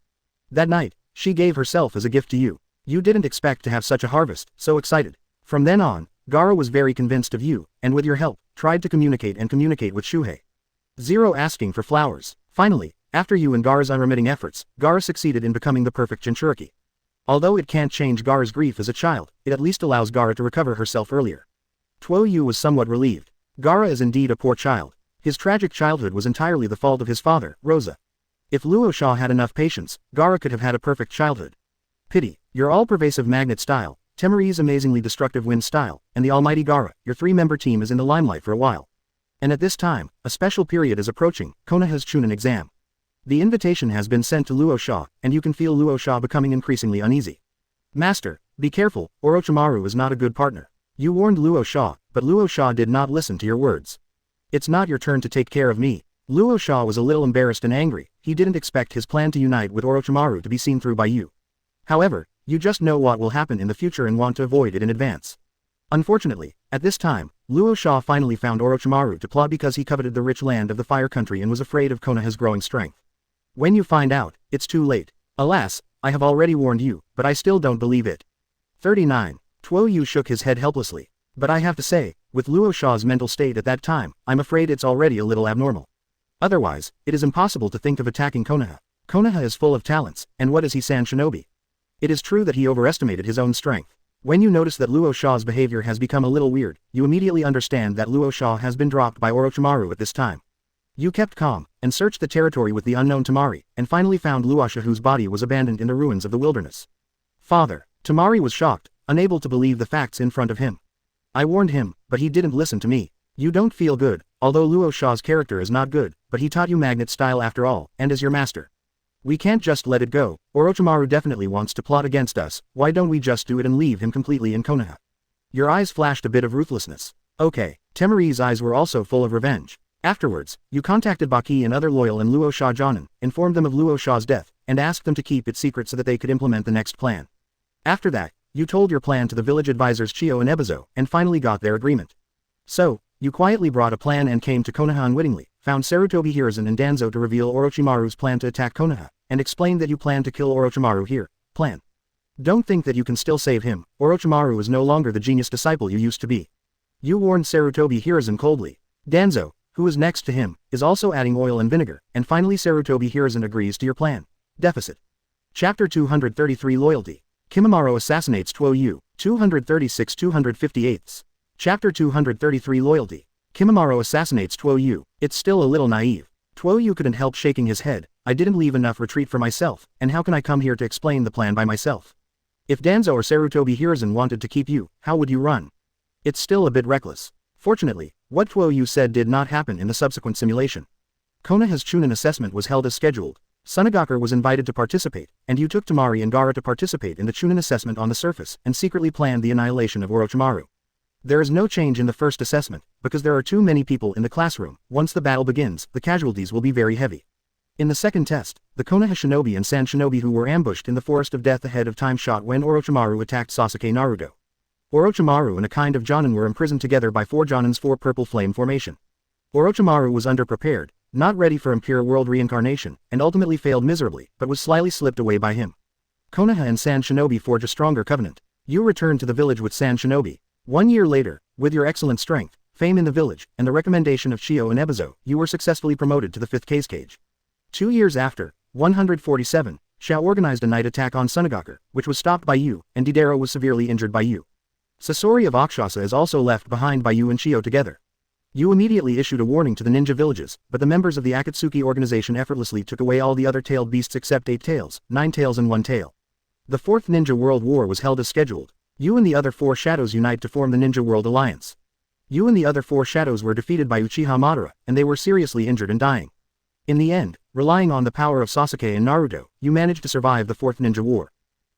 That night, she gave herself as a gift to you. You didn't expect to have such a harvest, so excited. From then on, Gaara was very convinced of you, and with your help, tried to communicate with Shuhei. Zero asking for flowers. Finally, after you and Gaara's unremitting efforts, Gaara succeeded in becoming the perfect Jinchuriki. Although it can't change Gaara's grief as a child, it at least allows Gaara to recover herself earlier. Tuo Yu was somewhat relieved. Gaara is indeed a poor child. His tragic childhood was entirely the fault of his father, Rosa. If Luo Sha had enough patience, Gaara could have had a perfect childhood. Pity, your all-pervasive magnet style, Temari's amazingly destructive wind style, and the almighty Gaara, your three-member team is in the limelight for a while. And at this time, a special period is approaching, Konoha's Chunin exam. The invitation has been sent to Luo Sha, and you can feel Luo Sha becoming increasingly uneasy. Master, be careful, Orochimaru is not a good partner. You warned Luo Sha, but Luo Sha did not listen to your words. It's not your turn to take care of me. Luo Sha was a little embarrassed and angry, he didn't expect his plan to unite with Orochimaru to be seen through by you. However, you just know what will happen in the future and want to avoid it in advance. Unfortunately, at this time, Luo Sha finally found Orochimaru to plot because he coveted the rich land of the Fire Country and was afraid of Konoha's growing strength. When you find out, it's too late. Alas, I have already warned you, but I still don't believe it. 39. Tuo Yu shook his head helplessly. But I have to say, with Luo Sha's mental state at that time, I'm afraid it's already a little abnormal. Otherwise, it is impossible to think of attacking Konoha. Konoha is full of talents, and what is he San Shinobi? It is true that he overestimated his own strength. When you notice that Luo Sha's behavior has become a little weird, you immediately understand that Luo Sha has been dropped by Orochimaru at this time. You kept calm, and searched the territory with the unknown Tamari, and finally found Luasha whose body was abandoned in the ruins of the wilderness. Father, Tamari was shocked, unable to believe the facts in front of him. I warned him, but he didn't listen to me. You don't feel good, although Luo Sha's character is not good, but he taught you magnet style after all, and is your master. We can't just let it go. Orochimaru definitely wants to plot against us, why don't we just do it and leave him completely in Konoha? Your eyes flashed a bit of ruthlessness. Okay, Temari's eyes were also full of revenge. Afterwards, you contacted Baki and other loyal and Luo Sha Jonin, informed them of Luo Sha's death, and asked them to keep it secret so that they could implement the next plan. After that, you told your plan to the village advisors Chio and Ebizo, and finally got their agreement. So, you quietly brought a plan and came to Konoha unwittingly, found Sarutobi Hiruzen and Danzo to reveal Orochimaru's plan to attack Konoha, and explained that you plan to kill Orochimaru here. Plan. Don't think that you can still save him, Orochimaru is no longer the genius disciple you used to be. You warned Sarutobi Hiruzen coldly. Danzo, who is next to him, is also adding oil and vinegar, and finally Sarutobi Hiruzen agrees to your plan. Deficit. Chapter 233 Loyalty. Kimimaro assassinates Tuo Yu. 236-258. Chapter 233 Loyalty. Kimimaro assassinates Tuo Yu. It's still a little naive. Tuo Yu couldn't help shaking his head. I didn't leave enough retreat for myself, and how can I come here to explain the plan by myself? If Danzo or Sarutobi Hiruzen wanted to keep you, how would you run? It's still a bit reckless. Fortunately, what Tuo Yu said did not happen in the subsequent simulation. Konoha's Chunin assessment was held as scheduled. Sunagakure was invited to participate, and you took Tamari and Gaara to participate in the Chunin assessment on the surface, and secretly planned the annihilation of Orochimaru. There is no change in the first assessment, because there are too many people in the classroom. Once the battle begins, the casualties will be very heavy. In the second test, the Konoha shinobi and San shinobi who were ambushed in the Forest of Death ahead of time shot when Orochimaru attacked Sasuke Naruto. Orochimaru and a kind of Jonin were imprisoned together by 4 Jonins 4 Purple Flame formation. Orochimaru was underprepared, not ready for impure world reincarnation, and ultimately failed miserably, but was slyly slipped away by him. Konoha and San shinobi forge a stronger covenant. You return to the village with San shinobi. 1 year later, with your excellent strength, fame in the village, and the recommendation of Chio and Ebizo, you were successfully promoted to the 5th cage. 2 years after, 147, Shao organized a night attack on Sunagakure, which was stopped by you, and Deidara was severely injured by you. Sasori of Akshasa is also left behind by Yu and Shio together. Yu immediately issued a warning to the ninja villages, but the members of the Akatsuki organization effortlessly took away all the other tailed beasts except 8 tails, 9 tails and 1 tail. The Fourth Ninja World War was held as scheduled. Yu and the other 4 shadows unite to form the Ninja World Alliance. Yu and the other 4 shadows were defeated by Uchiha Madara, and they were seriously injured and dying. In the end, relying on the power of Sasuke and Naruto, Yu managed to survive the Fourth Ninja War.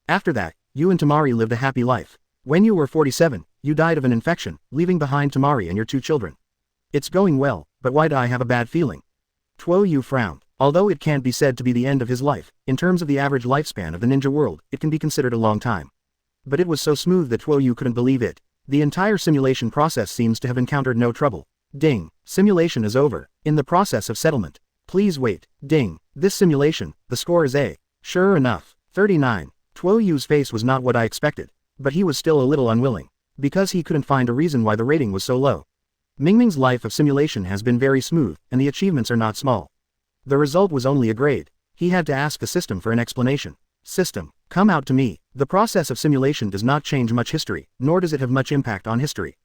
After that, Yu and Temari lived a happy life. When you were 47, you died of an infection, leaving behind Temari and your 2 children. It's going well, but why do I have a bad feeling? Tuo Yu frowned. Although it can't be said to be the end of his life, in terms of the average lifespan of the ninja world, it can be considered a long time. But it was so smooth that Tuo Yu couldn't believe it. The entire simulation process seems to have encountered no trouble. Ding. Simulation is over. In the process of settlement. Please wait. Ding. This simulation, the score is A. Sure enough. 39. Tuo Yu's face was not what I expected. But he was still a little unwilling. Because he couldn't find a reason why the rating was so low. Mingming's life of simulation has been very smooth, and the achievements are not small. The result was only a grade. He had to ask the system for an explanation. System, come out to me. The process of simulation does not change much history, nor does it have much impact on history.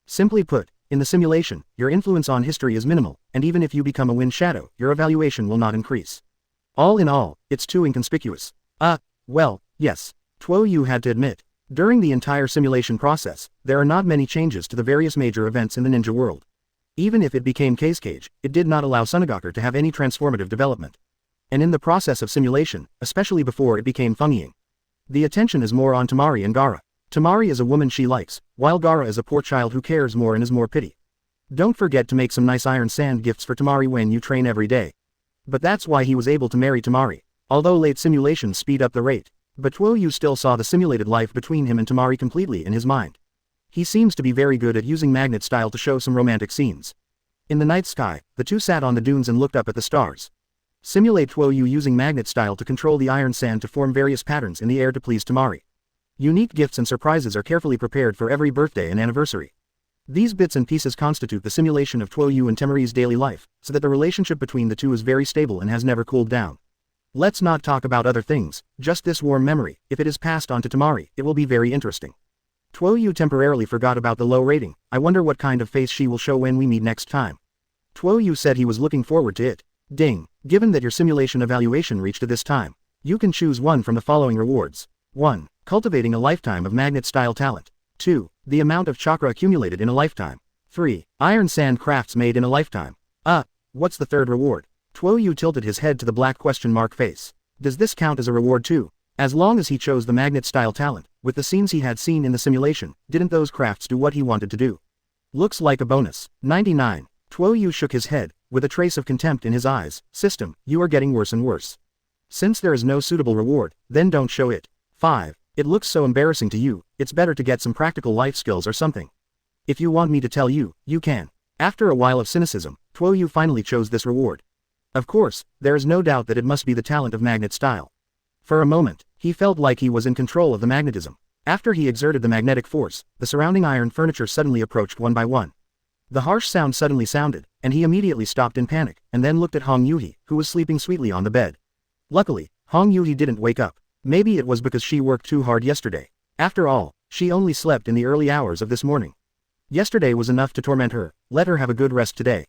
Simply put, in the simulation, your influence on history is minimal, and even if you become a wind shadow, your evaluation will not increase. All in all, it's too inconspicuous. Well, yes. Tuo Yu had to admit. During the entire simulation process, there are not many changes to the various major events in the ninja world. Even if it became Cage, it did not allow Sunagaku to have any transformative development. And in the process of simulation, especially before it became Fengiying, the attention is more on Temari and Gaara. Temari is a woman she likes, while Gaara is a poor child who cares more and is more pity. Don't forget to make some nice iron sand gifts for Temari when you train every day. But that's why he was able to marry Temari, although late simulations speed up the rate. But Tuo Yu still saw the simulated life between him and Temari completely in his mind. He seems to be very good at using magnet style to show some romantic scenes. In the night sky, the two sat on the dunes and looked up at the stars. Simulate Tuo Yu using magnet style to control the iron sand to form various patterns in the air to please Temari. Unique gifts and surprises are carefully prepared for every birthday and anniversary. These bits and pieces constitute the simulation of Tuo Yu and Temari's daily life, so that the relationship between the two is very stable and has never cooled down. Let's not talk about other things, just this warm memory. If it is passed on to Temari, it will be very interesting. Tuo Yu temporarily forgot about the low rating. I wonder what kind of face she will show when we meet next time. Tuo Yu said he was looking forward to it. Ding. Given that your simulation evaluation reached to this time, you can choose one from the following rewards. 1. Cultivating a lifetime of magnet-style talent. 2. The amount of chakra accumulated in a lifetime. 3. Iron sand crafts made in a lifetime. What's the third reward? Tuo Yu tilted his head to the black question mark face. Does this count as a reward too? As long as he chose the magnet-style talent, with the scenes he had seen in the simulation, didn't those crafts do what he wanted to do? Looks like a bonus. 99. Tuo Yu shook his head, with a trace of contempt in his eyes. System, you are getting worse and worse. Since there is no suitable reward, then don't show it. 5. It looks so embarrassing to you, it's better to get some practical life skills or something. If you want me to tell you, you can. After a while of cynicism, Tuo Yu finally chose this reward. Of course, there is no doubt that it must be the talent of magnet style. For a moment, he felt like he was in control of the magnetism. After he exerted the magnetic force, the surrounding iron furniture suddenly approached one by one. The harsh sound suddenly sounded, and he immediately stopped in panic, and then looked at Hong Yuhi, who was sleeping sweetly on the bed. Luckily, Hong Yuhi didn't wake up. Maybe it was because she worked too hard yesterday. After all, she only slept in the early hours of this morning. Yesterday was enough to torment her. Let her have a good rest today.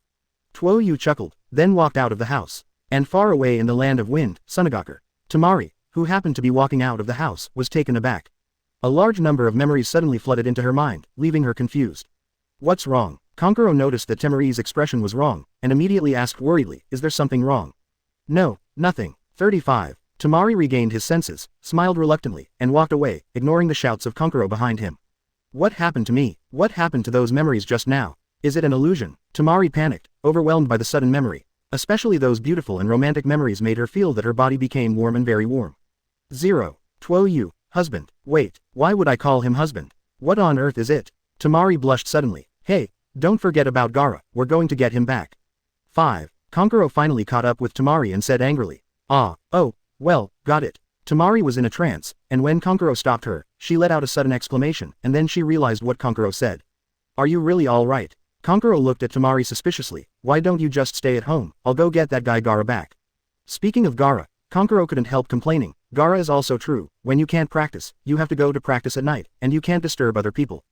Tuo Yu chuckled, then walked out of the house. And far away in the land of wind, Sunagaku, Temari, who happened to be walking out of the house, was taken aback. A large number of memories suddenly flooded into her mind, leaving her confused. What's wrong? Kankuro noticed that Temari's expression was wrong, and immediately asked worriedly, is there something wrong? No, nothing. 35. Temari regained his senses, smiled reluctantly, and walked away, ignoring the shouts of Kankuro behind him. What happened to me? What happened to those memories just now? Is it an illusion? Temari panicked, overwhelmed by the sudden memory. Especially those beautiful and romantic memories made her feel that her body became warm and very warm. 0. Tuo Yu, husband. Wait, why would I call him husband? What on earth is it? Temari blushed suddenly. Hey, don't forget about Gaara, we're going to get him back. 5. Kankuro finally caught up with Temari and said angrily. Well, got it. Temari was in a trance, and when Kankuro stopped her, she let out a sudden exclamation, and then she realized what Kankuro said. Are you really all right? Kankuro looked at Temari suspiciously. Why don't you just stay at home? I'll go get that guy Gaara back. Speaking of Gaara, Kankuro couldn't help complaining. Gaara is also true. When you can't practice, you have to go to practice at night, and you can't disturb other people.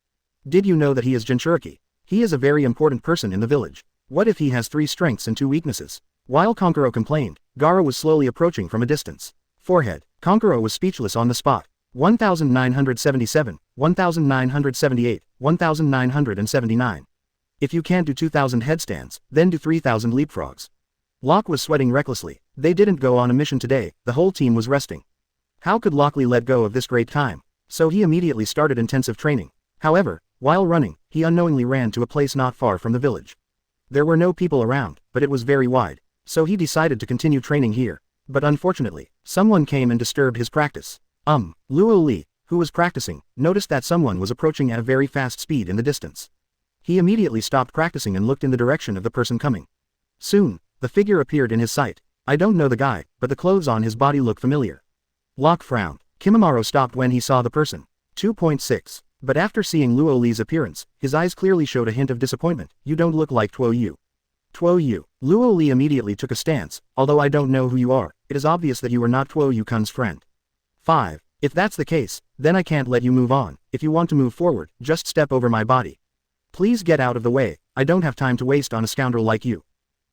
Did you know that he is Jinchuriki? He is a very important person in the village. What if he has 3 strengths and 2 weaknesses? While Konkuro complained, Gaara was slowly approaching from a distance. Forehead. Konkuro was speechless on the spot. 1977, 1978, 1979. If you can't do 2000 headstands, then do 3000 leapfrogs. Locke was sweating recklessly. They didn't go on a mission today, the whole team was resting. How could Lockley let go of this great time? So he immediately started intensive training. However, while running, he unknowingly ran to a place not far from the village. There were no people around, but it was very wide. So he decided to continue training here. But unfortunately, someone came and disturbed his practice. Luo Li, who was practicing, noticed that someone was approaching at a very fast speed in the distance. He immediately stopped practicing and looked in the direction of the person coming. Soon, the figure appeared in his sight. I don't know the guy, but the clothes on his body look familiar. Locke frowned. Kimimaro stopped when he saw the person. 2.6. But after seeing Luo Li's appearance, his eyes clearly showed a hint of disappointment. You don't look like Tuo Yu. Tuo Yu. Luo Li immediately took a stance. Although I don't know who you are, it is obvious that you are not Tuo Yu-kun's friend. 5. If that's the case, then I can't let you move on. If you want to move forward, just step over my body. Please get out of the way, I don't have time to waste on a scoundrel like you.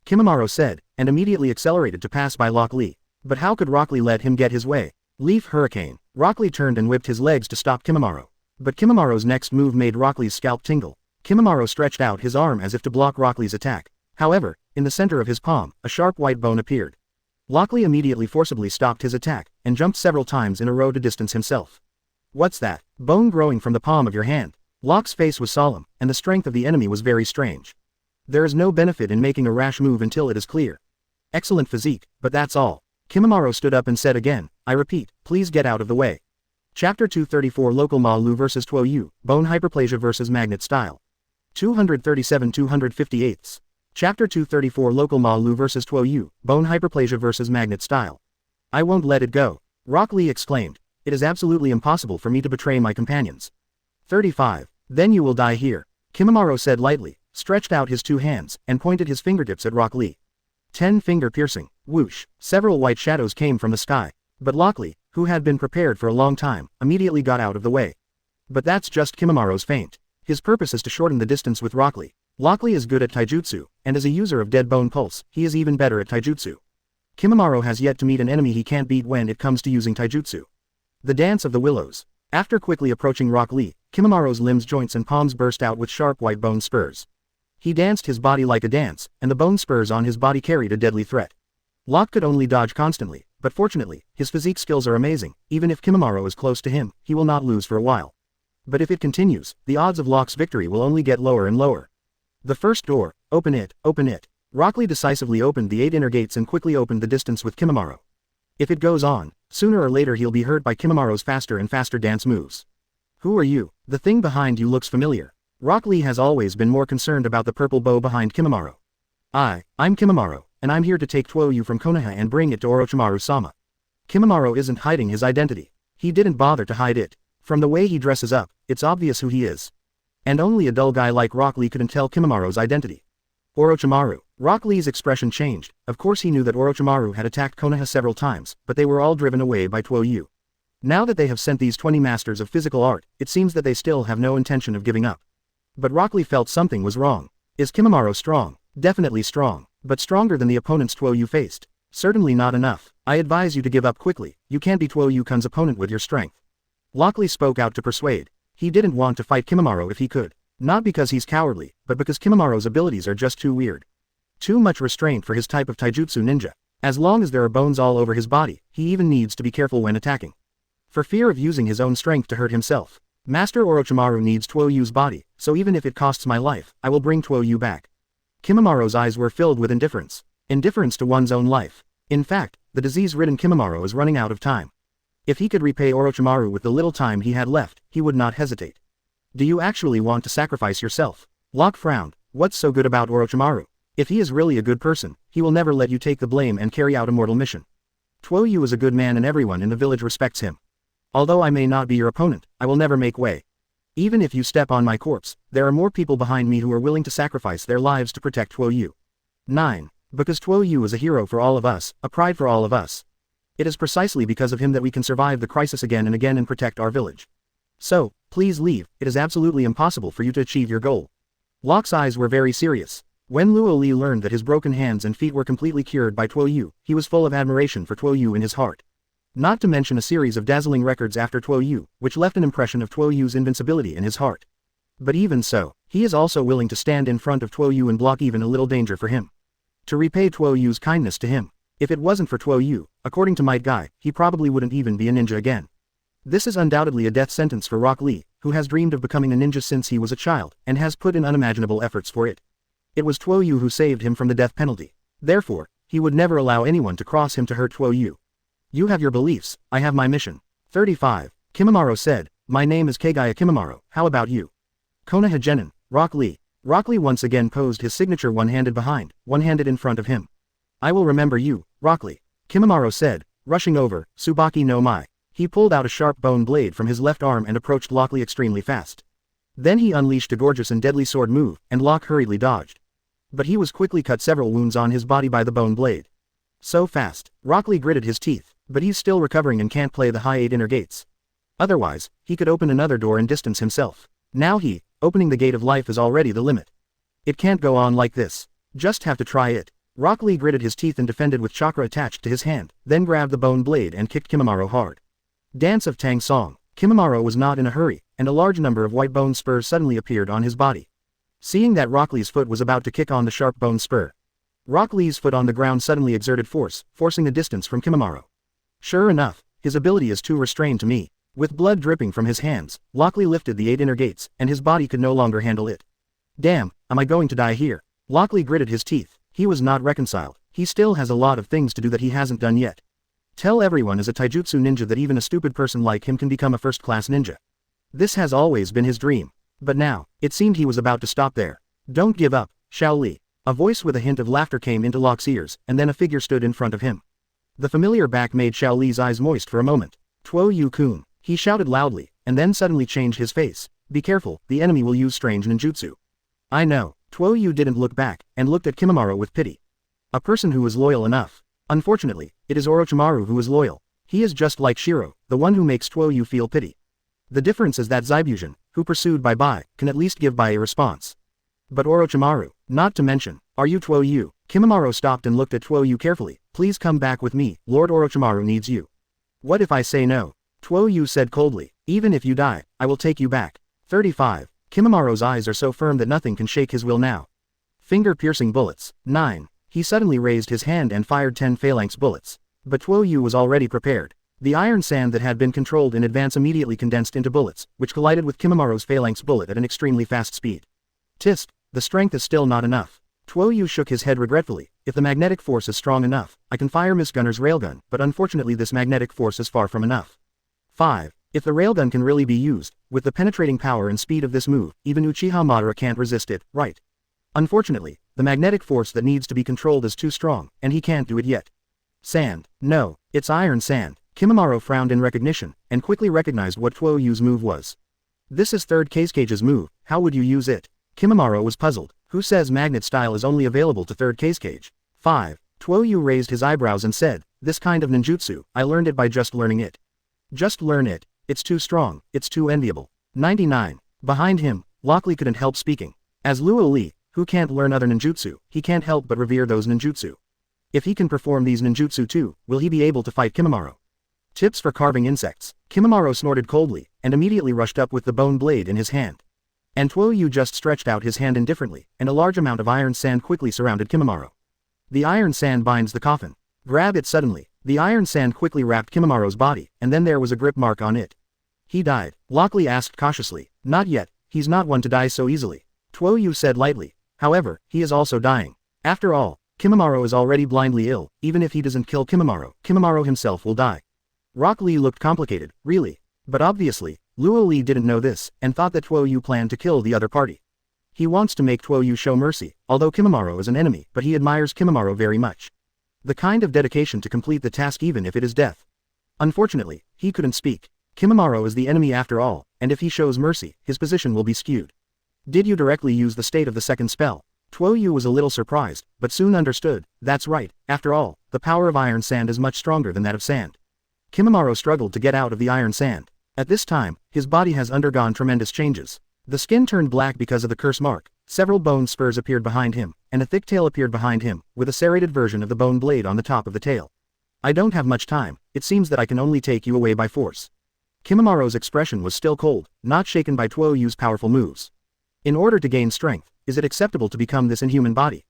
Kimimaro said, and immediately accelerated to pass by Rock Lee. But how could Rock Lee let him get his way? Leaf Hurricane. Rock Lee turned and whipped his legs to stop Kimimaro. But Kimimaro's next move made Rock Lee's scalp tingle. Kimimaro stretched out his arm as if to block Rock Lee's attack. However, in the center of his palm, a sharp white bone appeared. Rock Lee immediately forcibly stopped his attack, and jumped several times in a row to distance himself. What's that? Bone growing from the palm of your hand. Locke's face was solemn, and the strength of the enemy was very strange. There is no benefit in making a rash move until it is clear. Excellent physique, but that's all. Kimimaro stood up and said again, I repeat, please get out of the way. Chapter 234 Local Ma Lu vs Tuo Yu, Bone Hyperplasia vs Magnet Style. 237-258. Chapter 234 Local Ma Lu vs Tuo Yu, Bone Hyperplasia vs Magnet Style. I won't let it go. Rock Lee exclaimed. It is absolutely impossible for me to betray my companions. 35. Then you will die here. Kimimaro said lightly, stretched out his 2 hands, and pointed his fingertips at Rock Lee. 10 finger piercing. Whoosh. Several white shadows came from the sky. But Rock Lee, who had been prepared for a long time, immediately got out of the way. But that's just Kimimaro's feint. His purpose is to shorten the distance with Rock Lee. Rock Lee is good at taijutsu, and as a user of Dead Bone Pulse, he is even better at taijutsu. Kimimaro has yet to meet an enemy he can't beat when it comes to using taijutsu. The Dance of the Willows. After quickly approaching Rock Lee, Kimimaro's limbs, joints and palms burst out with sharp white bone spurs. He danced his body like a dance, and the bone spurs on his body carried a deadly threat. Locke could only dodge constantly, but fortunately, his physique skills are amazing. Even if Kimimaro is close to him, he will not lose for a while. But if it continues, the odds of Locke's victory will only get lower and lower. The first door, open it, open it. Rock Lee decisively opened the 8 inner gates and quickly opened the distance with Kimimaro. If it goes on, sooner or later he'll be hurt by Kimimaro's faster and faster dance moves. Who are you? The thing behind you looks familiar. Rock Lee has always been more concerned about the purple bow behind Kimimaro. I'm Kimimaro, and I'm here to take Tuo Yu from Konoha and bring it to Orochimaru-sama. Kimimaro isn't hiding his identity. He didn't bother to hide it. From the way he dresses up, it's obvious who he is. And only a dull guy like Rock Lee couldn't tell Kimimaro's identity. Orochimaru. Rock Lee's expression changed. Of course he knew that Orochimaru had attacked Konoha several times, but they were all driven away by Tuo Yu. Now that they have sent these 20 masters of physical art, it seems that they still have no intention of giving up. But Rock Lee felt something was wrong. Is Kimimaro strong? Definitely strong. But stronger than the opponents Tuo Yu faced? Certainly not enough. I advise you to give up quickly. You can't be Tuo Yu-kun's opponent with your strength. Rock Lee spoke out to persuade. He didn't want to fight Kimimaro if he could. Not because he's cowardly, but because Kimimaro's abilities are just too weird. Too much restraint for his type of taijutsu ninja. As long as there are bones all over his body, he even needs to be careful when attacking. For fear of using his own strength to hurt himself. Master Orochimaru needs Tuo Yu's body, so even if it costs my life, I will bring Tuo Yu back. Kimimaro's eyes were filled with indifference. Indifference to one's own life. In fact, the disease-ridden Kimimaro is running out of time. If he could repay Orochimaru with the little time he had left, he would not hesitate. Do you actually want to sacrifice yourself? Locke frowned. What's so good about Orochimaru? If he is really a good person, he will never let you take the blame and carry out a mortal mission. Tuo Yu is a good man and everyone in the village respects him. Although I may not be your opponent, I will never make way. Even if you step on my corpse, there are more people behind me who are willing to sacrifice their lives to protect Tuo Yu. 9. Because Tuo Yu is a hero for all of us, a pride for all of us. It is precisely because of him that we can survive the crisis again and protect our village. So, Please leave, it is absolutely impossible for you to achieve your goal. Locke's eyes were very serious. When Luo Li learned that his broken hands and feet were completely cured by Tuo Yu, he was full of admiration for Tuo Yu in his heart. Not to mention a series of dazzling records after Tuo Yu, which left an impression of Tuo Yu's invincibility in his heart. But even so, he is also willing to stand in front of Tuo Yu and block even a little danger for him. To repay Tuo Yu's kindness to him. If it wasn't for Tuo Yu, according to Might Guy, he probably wouldn't even be a ninja again. This is undoubtedly a death sentence for Rock Lee, who has dreamed of becoming a ninja since he was a child, and has put in unimaginable efforts for it. It was Tuo Yu who saved him from the death penalty. Therefore, he would never allow anyone to cross him to hurt Tuo Yu. You have your beliefs, I have my mission. 35. Kimimaro said, my name is Kagaya Kimimaro, how about you? Konoha Genin, Rock Lee. Rock Lee once again posed his signature one-handed behind, one-handed in front of him. I will remember you, Rock Lee. Kimimaro said, rushing over, Tsubaki no Mai. He pulled out a sharp bone blade from his left arm and approached Rock Lee extremely fast. Then he unleashed a gorgeous and deadly sword move, and Locke hurriedly dodged. But he was quickly cut several wounds on his body by the bone blade. So fast, Rock Lee gritted his teeth, but he's still recovering and can't play the high 8 inner gates. Otherwise, he could open another door and distance himself. Now opening the gate of life is already the limit. It can't go on like this. Just have to try it. Rock Lee gritted his teeth and defended with chakra attached to his hand, then grabbed the bone blade and kicked Kimimaro hard. Dance of Tang Song. Kimimaro was not in a hurry, and a large number of white bone spurs suddenly appeared on his body. Seeing that Rock Lee's foot was about to kick on the sharp bone spur, Rock Lee's foot on the ground suddenly exerted force, forcing the distance from Kimimaro. Sure enough, his ability is too restrained to me. With blood dripping from his hands, Rock Lee lifted the 8 inner gates, and his body could no longer handle it. Damn, am I going to die here? Rock Lee gritted his teeth. He was not reconciled. He still has a lot of things to do that he hasn't done yet. Tell everyone as a taijutsu ninja that even a stupid person like him can become a first-class ninja. This has always been his dream. But now, it seemed he was about to stop there. Don't give up, Xiao Li. A voice with a hint of laughter came into Locke's ears, and then a figure stood in front of him. The familiar back made Xiao Li's eyes moist for a moment. Tuo Yu-kun. He shouted loudly, and then suddenly changed his face. Be careful, the enemy will use strange ninjutsu. I know. Tuo Yu didn't look back, and looked at Kimimaro with pity. A person who is loyal enough. Unfortunately, it is Orochimaru who is loyal. He is just like Shiro, the one who makes Tuo Yu feel pity. The difference is that Zaibushin, who pursued by Bai, can at least give Bai a response. But Orochimaru, not to mention, are you Tuo Yu? Kimimaro stopped and looked at Tuo Yu carefully. Please come back with me, Lord Orochimaru needs you. What if I say no? Tuo Yu said coldly, even if you die, I will take you back. 35. Kimimaro's eyes are so firm that nothing can shake his will now. Finger-piercing bullets. 9. He suddenly raised his hand and fired 10 phalanx bullets. But Tuo Yu was already prepared. The iron sand that had been controlled in advance immediately condensed into bullets, which collided with Kimimaro's phalanx bullet at an extremely fast speed. Tsk, the strength is still not enough. Tuo Yu shook his head regretfully. If the magnetic force is strong enough, I can fire Miss Gunner's railgun, but unfortunately this magnetic force is far from enough. 5. If the railgun can really be used, with the penetrating power and speed of this move, even Uchiha Madara can't resist it, right? Unfortunately, the magnetic force that needs to be controlled is too strong, and he can't do it yet. Sand. No, it's iron sand. Kimimaro frowned in recognition, and quickly recognized what Tuo Yu's move was. This is third Kage's move, how would you use it? Kimimaro was puzzled. Who says magnet style is only available to third Kage? 5. Tuo Yu raised his eyebrows and said, this kind of ninjutsu, I learned it by just learning it. Just learn it. It's too strong, it's too enviable. 99. Behind him, Rock Lee couldn't help speaking. As Luo Li, who can't learn other ninjutsu, he can't help but revere those ninjutsu. If he can perform these ninjutsu too, will he be able to fight Kimimaro? Tips for carving insects. Kimimaro snorted coldly, and immediately rushed up with the bone blade in his hand. And Tuo Yu just stretched out his hand indifferently, and a large amount of iron sand quickly surrounded Kimimaro. The iron sand binds the coffin. Grab it suddenly. The iron sand quickly wrapped Kimimaro's body, and then there was a grip mark on it. He died. Rock Lee asked cautiously. Not yet, he's not one to die so easily. Tuo Yu said lightly. However, he is also dying. After all, Kimimaro is already blindly ill. Even if he doesn't kill Kimimaro, Kimimaro himself will die. Rock Lee looked complicated, really. But obviously, Luo Li didn't know this, and thought that Tuo Yu planned to kill the other party. He wants to make Tuo Yu show mercy, although Kimimaro is an enemy, but he admires Kimimaro very much. The kind of dedication to complete the task even if it is death. Unfortunately, he couldn't speak. Kimimaro is the enemy after all, and if he shows mercy, his position will be skewed. Did you directly use the state of the second spell? Tuo Yu was a little surprised, but soon understood. That's right, after all, the power of iron sand is much stronger than that of sand. Kimimaro struggled to get out of the iron sand. At this time, his body has undergone tremendous changes. The skin turned black because of the curse mark, several bone spurs appeared behind him, and a thick tail appeared behind him, with a serrated version of the bone blade on the top of the tail. I don't have much time, it seems that I can only take you away by force. Kimamaro's expression was still cold, not shaken by Tuo Yu's powerful moves. In order to gain strength, is it acceptable to become this inhuman body?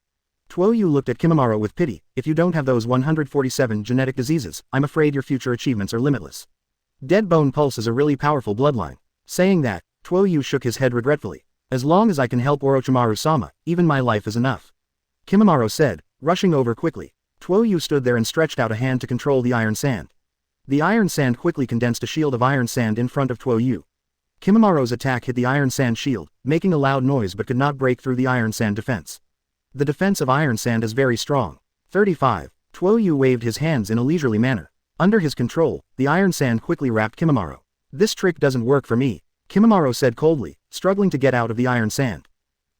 Tuo Yu looked at Kimamaro with pity. If you don't have those 147 genetic diseases, I'm afraid your future achievements are limitless. Dead Bone Pulse is a really powerful bloodline. Saying that, Tuo Yu shook his head regretfully. As long as I can help Orochimaru-sama, even my life is enough. Kimamaro said, rushing over quickly. Tuo Yu stood there and stretched out a hand to control the iron sand. The iron sand quickly condensed a shield of iron sand in front of Tuo Yu. Kimamaro's attack hit the iron sand shield, making a loud noise but could not break through the iron sand defense. The defense of iron sand is very strong. 35. Tuo Yu waved his hands in a leisurely manner. Under his control, the iron sand quickly wrapped Kimamaro. This trick doesn't work for me, Kimamaro said coldly, struggling to get out of the iron sand.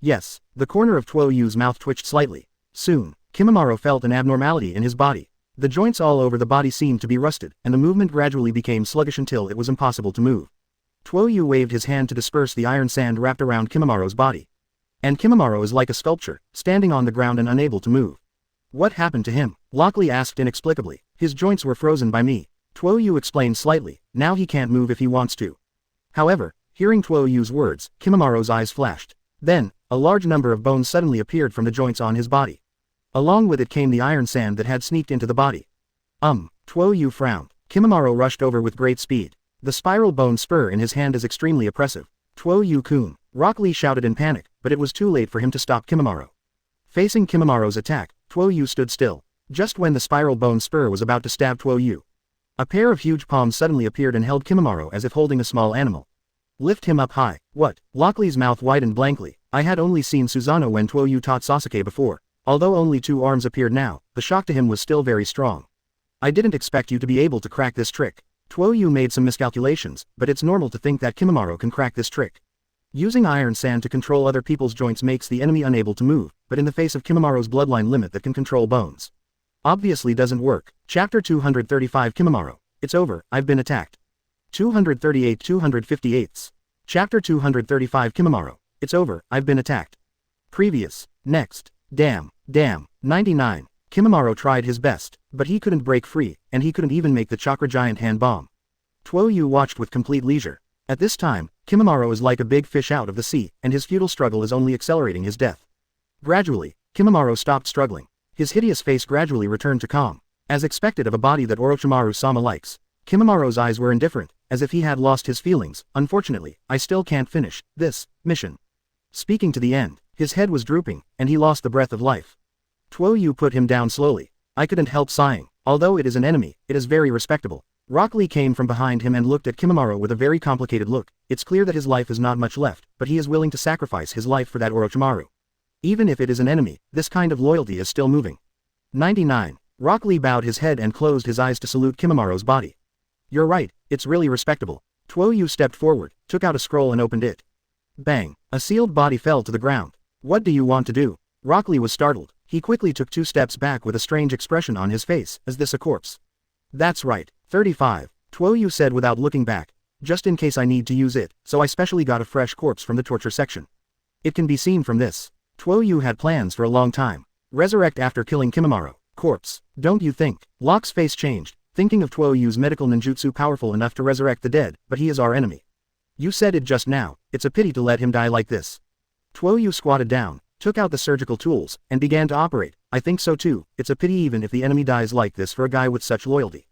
Yes, the corner of Tuo Yu's mouth twitched slightly. Soon, Kimamaro felt an abnormality in his body. The joints all over the body seemed to be rusted, and the movement gradually became sluggish until it was impossible to move. Tuo Yu waved his hand to disperse the iron sand wrapped around Kimamaro's body. And Kimamaro is like a sculpture, standing on the ground and unable to move. What happened to him? Lockley asked inexplicably. His joints were frozen by me. Tuo Yu explained slightly. Now he can't move if he wants to. However, hearing Tuo Yu's words, Kimamaro's eyes flashed. Then, a large number of bones suddenly appeared from the joints on his body. Along with it came the iron sand that had sneaked into the body. Tuo Yu frowned. Kimamaro rushed over with great speed. The spiral bone spur in his hand is extremely oppressive. Tuo Yu-kun, Rock Lee shouted in panic, but it was too late for him to stop Kimamaro. Facing Kimamaro's attack, Tuo Yu stood still. Just when the spiral bone spur was about to stab Tuo Yu, a pair of huge palms suddenly appeared and held Kimamaro as if holding a small animal. Lift him up high. What? Locklee's mouth widened blankly. I had only seen Susanoo when Tuo Yu taught Sasuke before. Although only 2 arms appeared now, the shock to him was still very strong. I didn't expect you to be able to crack this trick. Tuo Yu made some miscalculations, but it's normal to think that Kimamaro can crack this trick. Using iron sand to control other people's joints makes the enemy unable to move, but in the face of Kimamaro's bloodline limit that can control bones, obviously doesn't work. Chapter 235 Kimamaro. It's over, I've been attacked. 238-258. Chapter 235 Kimamaro. It's over, I've been attacked. Previous. Next. Damn. 99. Kimamaro tried his best, but he couldn't break free, and he couldn't even make the chakra giant hand bomb. Tuo Yu watched with complete leisure. At this time, Kimamaro is like a big fish out of the sea, and his futile struggle is only accelerating his death. Gradually, Kimamaro stopped struggling. His hideous face gradually returned to calm. As expected of a body that Orochimaru-sama likes, Kimamaro's eyes were indifferent, as if he had lost his feelings. Unfortunately, I still can't finish this mission. Speaking to the end, his head was drooping, and he lost the breath of life. Tuo Yu put him down slowly. I couldn't help sighing. Although it is an enemy, it is very respectable. Rock Lee came from behind him and looked at Kimamaro with a very complicated look. It's clear that his life is not much left, but he is willing to sacrifice his life for that Orochimaru. Even if it is an enemy, this kind of loyalty is still moving. 99. Rock Lee bowed his head and closed his eyes to salute Kimamaro's body. You're right, it's really respectable. Tuo Yu stepped forward, took out a scroll and opened it. Bang! A sealed body fell to the ground. What do you want to do? Rock Lee was startled. He quickly took 2 steps back with a strange expression on his face. Is this a corpse? That's right. 35. Tuo Yu said without looking back. Just in case I need to use it, so I specially got a fresh corpse from the torture section. It can be seen from this. Tuo Yu had plans for a long time. Resurrect after killing Kimamaro. Corpse. Don't you think? Locke's face changed, thinking of Tuo Yu's medical ninjutsu powerful enough to resurrect the dead, but he is our enemy. You said it just now, it's a pity to let him die like this. Tuo Yu squatted down, took out the surgical tools, and began to operate. I think so too, it's a pity even if the enemy dies like this for a guy with such loyalty.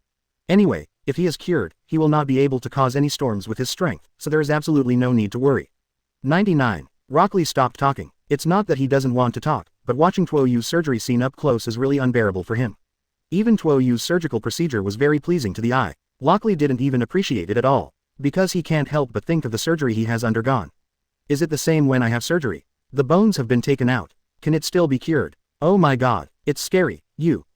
Anyway, if he is cured, he will not be able to cause any storms with his strength, so there is absolutely no need to worry. 99. Rock Lee stopped talking. It's not that he doesn't want to talk, but watching Tuo Yu's surgery scene up close is really unbearable for him. Even Tuo Yu's surgical procedure was very pleasing to the eye. Lockley didn't even appreciate it at all, because he can't help but think of the surgery he has undergone. Is it the same when I have surgery? The bones have been taken out. Can it still be cured? Oh my god, it's scary.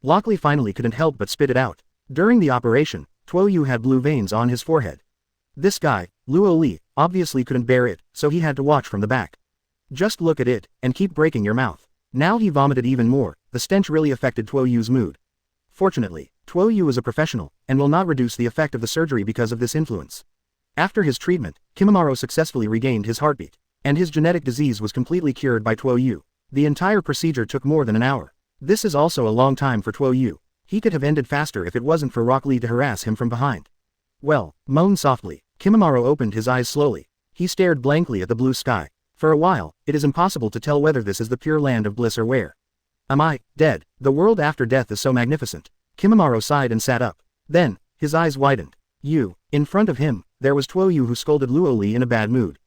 Lockley finally couldn't help but spit it out. During the operation, Tuo Yu had blue veins on his forehead. This guy, Luo Li, obviously couldn't bear it, so he had to watch from the back. Just look at it, and keep breaking your mouth. Now he vomited even more. The stench really affected Tuo Yu's mood. Fortunately, Tuo Yu is a professional, and will not reduce the effect of the surgery because of this influence. After his treatment, Kimimaro successfully regained his heartbeat, and his genetic disease was completely cured by Tuo Yu. The entire procedure took more than an hour. This is also a long time for Tuo Yu. He could have ended faster if it wasn't for Rock Lee to harass him from behind. Well, moaned softly, Kimimaro opened his eyes slowly. He stared blankly at the blue sky. For a while, it is impossible to tell whether this is the pure land of bliss or where. Am I dead? The world after death is so magnificent. Kimimaro sighed and sat up. Then, his eyes widened. In front of him, there was Tuo Yu who scolded Luo Li in a bad mood.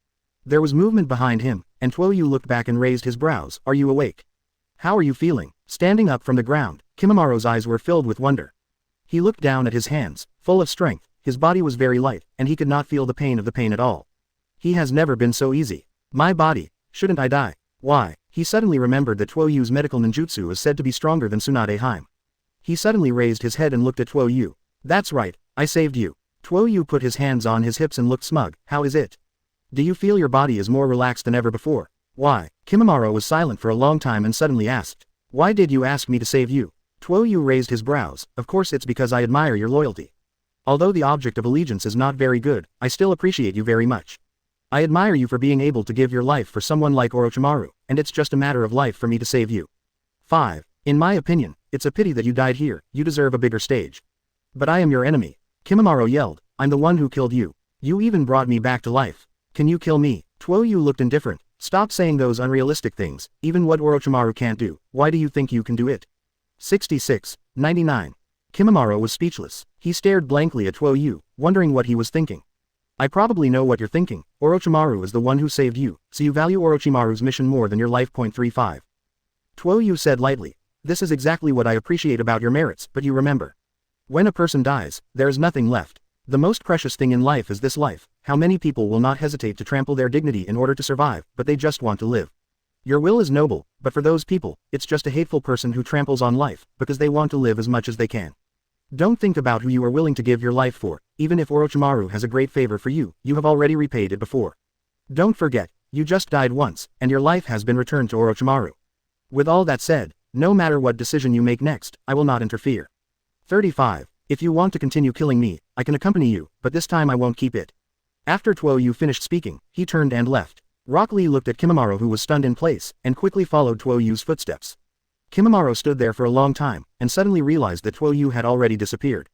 There was movement behind him, and Tuo Yu looked back and raised his brows. Are you awake? How are you feeling? Standing up from the ground, Kimimaro's eyes were filled with wonder. He looked down at his hands, full of strength, his body was very light, and he could not feel the pain at all. He has never been so easy. My body, shouldn't I die? Why? He suddenly remembered that Tuo Yu's medical ninjutsu is said to be stronger than Tsunade Haim. He suddenly raised his head and looked at Tuo Yu. That's right, I saved you. Tuo Yu put his hands on his hips and looked smug. How is it? Do you feel your body is more relaxed than ever before? Why? Kimimaro was silent for a long time and suddenly asked. Why did you ask me to save you? Tuo Yu raised his brows. Of course it's because I admire your loyalty. Although the object of allegiance is not very good, I still appreciate you very much. I admire you for being able to give your life for someone like Orochimaru, and it's just a matter of life for me to save you. 5. In my opinion, it's a pity that you died here, you deserve a bigger stage. But I am your enemy. Kimimaro yelled, I'm the one who killed you. You even brought me back to life. Can you kill me? Tuo Yu looked indifferent. Stop saying those unrealistic things, even what Orochimaru can't do, why do you think you can do it? 66:99. Kimimaro was speechless. He stared blankly at Tuo Yu, wondering what he was thinking. I probably know what you're thinking. Orochimaru is the one who saved you, so you value Orochimaru's mission more than your life. 35. Tuo Yu said lightly. This is exactly what I appreciate about your merits, but you remember. When a person dies, there is nothing left. The most precious thing in life is this life. How many people will not hesitate to trample their dignity in order to survive, but they just want to live. Your will is noble, but for those people, it's just a hateful person who tramples on life, because they want to live as much as they can. Don't think about who you are willing to give your life for, even if Orochimaru has a great favor for you, you have already repaid it before. Don't forget, you just died once, and your life has been returned to Orochimaru. With all that said, no matter what decision you make next, I will not interfere. 35. If you want to continue killing me, I can accompany you, but this time I won't keep it. After Tuo Yu finished speaking, he turned and left. Rock Lee looked at Kimimaro who was stunned in place, and quickly followed Tuo Yu's footsteps. Kimimaro stood there for a long time, and suddenly realized that Tuo Yu had already disappeared.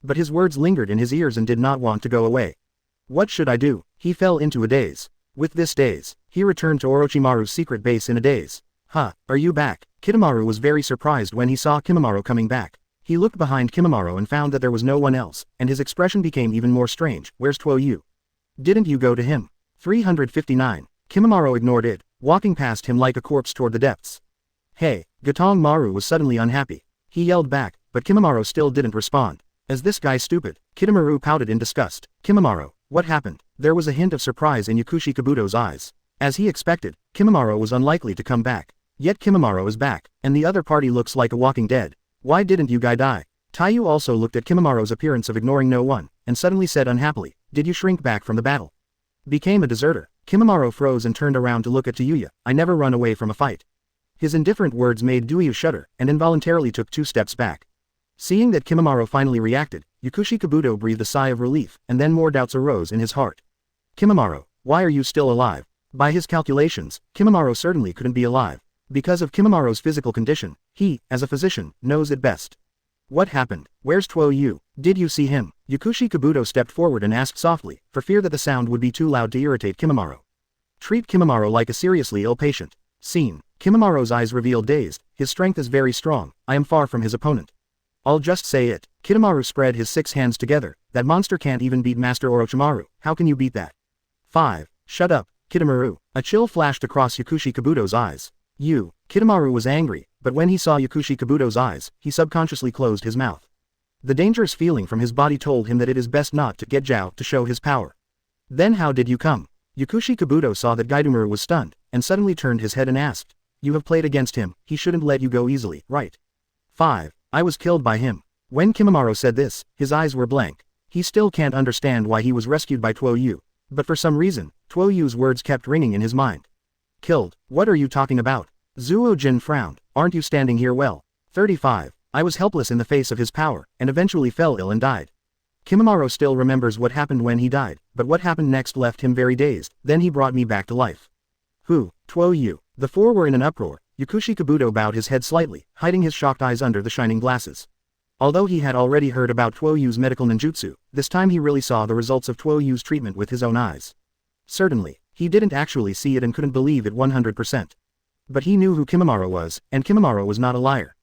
But his words lingered in his ears and did not want to go away. What should I do? He fell into a daze. With this daze, he returned to Orochimaru's secret base in a daze. Are you back? Kitamaro was very surprised when he saw Kimimaro coming back. He looked behind Kimimaro and found that there was no one else, and his expression became even more strange. Where's Tuo Yu? Didn't you go to him? 359. Kimimaro ignored it, walking past him like a corpse toward the depths. Hey, Gatong Maru was suddenly unhappy. He yelled back, but Kimimaro still didn't respond. Is this guy stupid? Kitamaru pouted in disgust. Kimimaro, what happened? There was a hint of surprise in Yakushi Kabuto's eyes. As he expected, Kimimaro was unlikely to come back. Yet Kimimaro is back, and the other party looks like a walking dead. Why didn't you guy die? Taiyu also looked at Kimimaro's appearance of ignoring no one, and suddenly said unhappily, did you shrink back from the battle? Became a deserter. Kimimaro froze and turned around to look at Tayuya. I never run away from a fight. His indifferent words made Tayuya shudder, and involuntarily took 2 steps back. Seeing that Kimimaro finally reacted, Yakushi Kabuto breathed a sigh of relief, and then more doubts arose in his heart. Kimimaro, why are you still alive? By his calculations, Kimimaro certainly couldn't be alive. Because of Kimimaro's physical condition, he, as a physician, knows it best. What happened? Where's Tuo Yu? Did you see him? Yakushi Kabuto stepped forward and asked softly, for fear that the sound would be too loud to irritate Kimimaro. Treat Kimimaro like a seriously ill patient. Scene. Kimimaro's eyes revealed dazed. His strength is very strong. I am far from his opponent. I'll just say it. Kitamaru spread his 6 hands together. That monster can't even beat Master Orochimaru. How can you beat that? 5. Shut up, Kitamaru. A chill flashed across Yakushi Kabuto's eyes. Kitamaru was angry, but when he saw Yakushi Kabuto's eyes, he subconsciously closed his mouth. The dangerous feeling from his body told him that it is best not to get Zhao to show his power. Then how did you come? Yakushi Kabuto saw that Gaidumaru was stunned, and suddenly turned his head and asked. You have played against him, he shouldn't let you go easily, right? 5. I was killed by him. When Kimimaro said this, his eyes were blank. He still can't understand why he was rescued by Tuo Yu, but for some reason, Tuo Yu's words kept ringing in his mind. Killed? What are you talking about? Zuo Jin frowned. Aren't you standing here well? 35. I was helpless in the face of his power, and eventually fell ill and died. Kimimaro still remembers what happened when he died, but what happened next left him very dazed. Then he brought me back to life. Who? Tuo Yu. The four were in an uproar. Yukushi Kabuto bowed his head slightly, hiding his shocked eyes under the shining glasses. Although he had already heard about Tuo Yu's medical ninjutsu, this time he really saw the results of Tuo Yu's treatment with his own eyes. Certainly, he didn't actually see it and couldn't believe it 100%. But he knew who Kimimaro was, and Kimimaro was not a liar.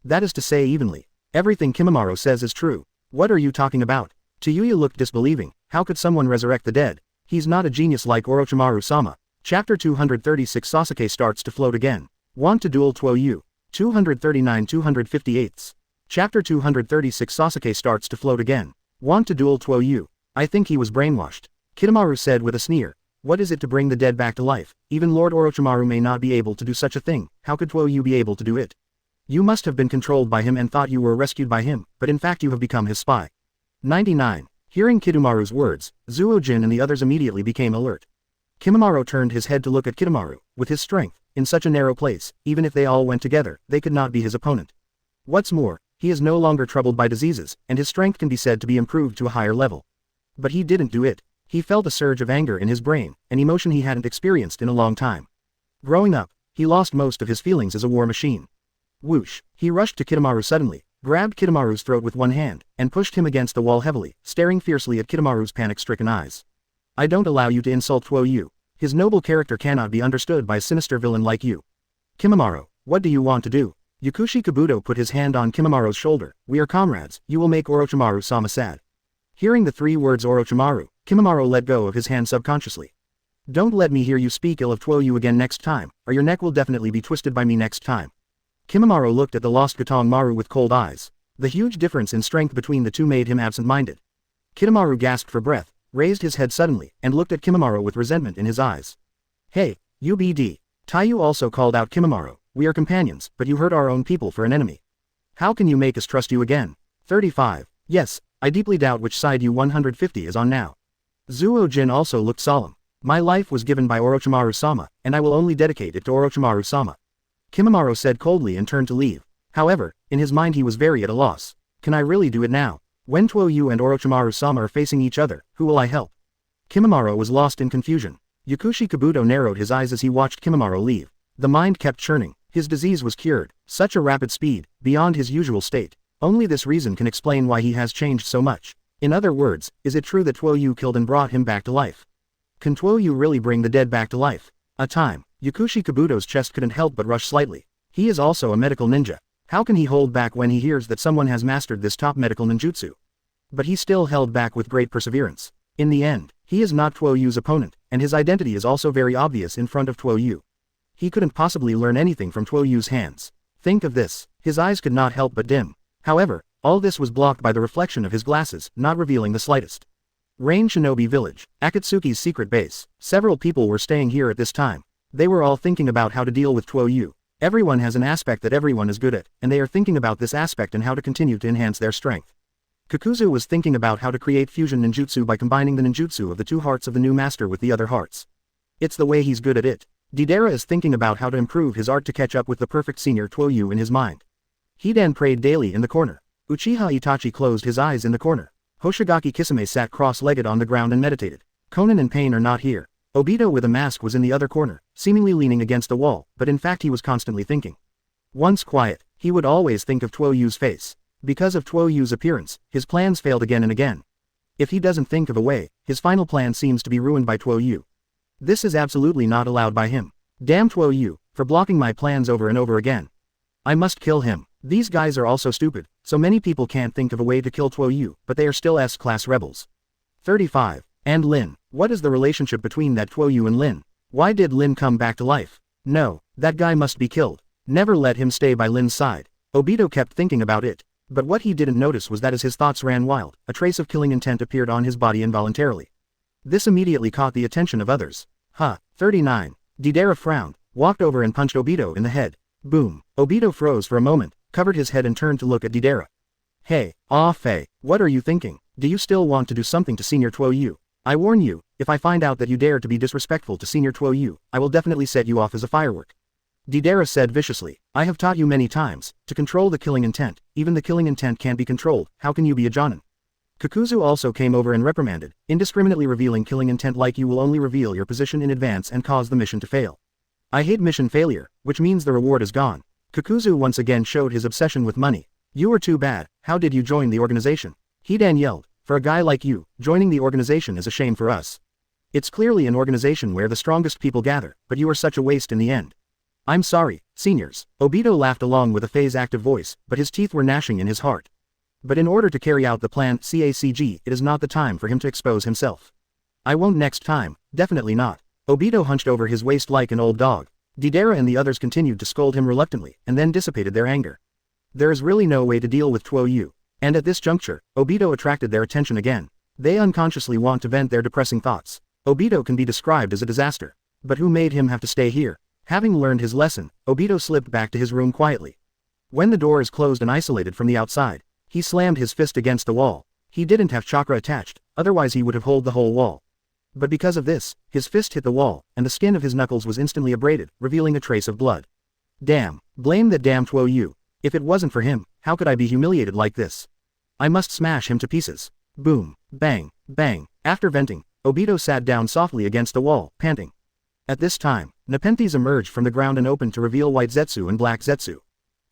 That is to say evenly. Everything Kimimaro says is true. What are you talking about? Tuo looked disbelieving. How could someone resurrect the dead? He's not a genius like Orochimaru-sama. Chapter 236 Sasuke starts to float again. Want to duel Tuo Yu. 239-258. Chapter 236 Sasuke starts to float again. Want to duel Tuo Yu. I think he was brainwashed. Kidomaru said with a sneer. What is it to bring the dead back to life? Even Lord Orochimaru may not be able to do such a thing. How could Tuo Yu be able to do it? You must have been controlled by him and thought you were rescued by him, but in fact you have become his spy. 99. Hearing Kidomaru's words, Zuo-jin and the others immediately became alert. Kimimaro turned his head to look at Kidomaru. With his strength, in such a narrow place, even if they all went together, they could not be his opponent. What's more, he is no longer troubled by diseases, and his strength can be said to be improved to a higher level. But he didn't do it. He felt a surge of anger in his brain, an emotion he hadn't experienced in a long time. Growing up, he lost most of his feelings as a war machine. Whoosh! He rushed to Kidomaru suddenly, grabbed Kidomaru's throat with one hand, and pushed him against the wall heavily, staring fiercely at Kidomaru's panic-stricken eyes. I don't allow you to insult Tuo Yu. His noble character cannot be understood by a sinister villain like you. Kimimaro, what do you want to do? Yukushi Kabuto put his hand on Kimimaro's shoulder. We are comrades, you will make Orochimaru-sama sad. Hearing the three words Orochimaru, Kimimaro let go of his hand subconsciously. Don't let me hear you speak ill of Tuo Yu again next time, or your neck will definitely be twisted by me next time. Kimimaro looked at the lost Gatong Maru with cold eyes. The huge difference in strength between the two made him absent-minded. Kidomaru gasped for breath, raised his head suddenly, and looked at Kimimaro with resentment in his eyes. Hey, UBD. Taiyu also called out Kimimaro. We are companions, but you hurt our own people for an enemy. How can you make us trust you again? 35. Yes, I deeply doubt which side you 150 is on now. Zuo-jin also looked solemn. My life was given by Orochimaru-sama, and I will only dedicate it to Orochimaru-sama. Kimimaro said coldly and turned to leave. However, in his mind he was very at a loss. Can I really do it now? When Tuo Yu and Orochimaru-sama are facing each other, who will I help? Kimimaro was lost in confusion. Yukushi Kabuto narrowed his eyes as he watched Kimimaro leave. The mind kept churning. His disease was cured. Such a rapid speed, beyond his usual state. Only this reason can explain why he has changed so much. In other words, is it true that Tuo Yu killed and brought him back to life? Can Tuo Yu really bring the dead back to life? A time. Yukushi Kabuto's chest couldn't help but rush slightly. He is also a medical ninja. How can he hold back when he hears that someone has mastered this top medical ninjutsu? But he still held back with great perseverance. In the end, he is not Tuo Yu's opponent, and his identity is also very obvious in front of Tuo Yu. He couldn't possibly learn anything from Tuo Yu's hands. Think of this. His eyes could not help but dim. However, all this was blocked by the reflection of his glasses, not revealing the slightest. Rain Shinobi Village, Akatsuki's secret base. Several people were staying here at this time. They were all thinking about how to deal with Tuo Yu. Everyone has an aspect that everyone is good at, and they are thinking about this aspect and how to continue to enhance their strength. Kakuzu was thinking about how to create fusion ninjutsu by combining the ninjutsu of the two hearts of the new master with the other hearts. It's the way he's good at it. Deidara is thinking about how to improve his art to catch up with the perfect senior Tuo Yu in his mind. Hidan prayed daily in the corner. Uchiha Itachi closed his eyes in the corner. Hoshigaki Kisame sat cross-legged on the ground and meditated. Conan and Pain are not here. Obito with a mask was in the other corner, seemingly leaning against a wall, but in fact he was constantly thinking. Once quiet, he would always think of Tuo Yu's face. Because of Tuo Yu's appearance, his plans failed again and again. If he doesn't think of a way, his final plan seems to be ruined by Tuo Yu. This is absolutely not allowed by him. Damn Tuo Yu, for blocking my plans over and over again. I must kill him. These guys are also stupid, so many people can't think of a way to kill Tuo Yu, but they are still S-class rebels. 35. And Lin. What is the relationship between that Tuo Yu and Lin? Why did Lin come back to life? No, that guy must be killed. Never let him stay by Lin's side. Obito kept thinking about it. But what he didn't notice was that as his thoughts ran wild, a trace of killing intent appeared on his body involuntarily. This immediately caught the attention of others. 39. Deidara frowned, walked over and punched Obito in the head. Boom. Obito froze for a moment, covered his head and turned to look at Deidara. Hey, Fei, what are you thinking? Do you still want to do something to Senior Tuo Yu? I warn you, if I find out that you dare to be disrespectful to Senior Tuo Yu, I will definitely set you off as a firework. Deidara said viciously, I have taught you many times, to control the killing intent. Even the killing intent can't be controlled, how can you be a Jonin? Kakuzu also came over and reprimanded, indiscriminately revealing killing intent like you will only reveal your position in advance and cause the mission to fail. I hate mission failure, which means the reward is gone. Kakuzu once again showed his obsession with money. You were too bad, how did you join the organization? Hidan yelled, for a guy like you, joining the organization is a shame for us. It's clearly an organization where the strongest people gather, but you are such a waste in the end. I'm sorry, seniors. Obito laughed along with a phase-active voice, but his teeth were gnashing in his heart. But in order to carry out the plan CACG, it is not the time for him to expose himself. I won't next time, definitely not. Obito hunched over his waist like an old dog. Deidara and the others continued to scold him reluctantly, and then dissipated their anger. There is really no way to deal with Tuo Yu. And at this juncture, Obito attracted their attention again. They unconsciously want to vent their depressing thoughts. Obito can be described as a disaster. But who made him have to stay here? Having learned his lesson, Obito slipped back to his room quietly. When the door is closed and isolated from the outside, he slammed his fist against the wall. He didn't have chakra attached, otherwise he would have held the whole wall. But because of this, his fist hit the wall, and the skin of his knuckles was instantly abraded, revealing a trace of blood. Damn, blame that damn Tuo Yu. If it wasn't for him, how could I be humiliated like this? I must smash him to pieces. Boom, bang, bang. After venting, Obito sat down softly against the wall, panting. At this time, Nepenthes emerged from the ground and opened to reveal White Zetsu and Black Zetsu.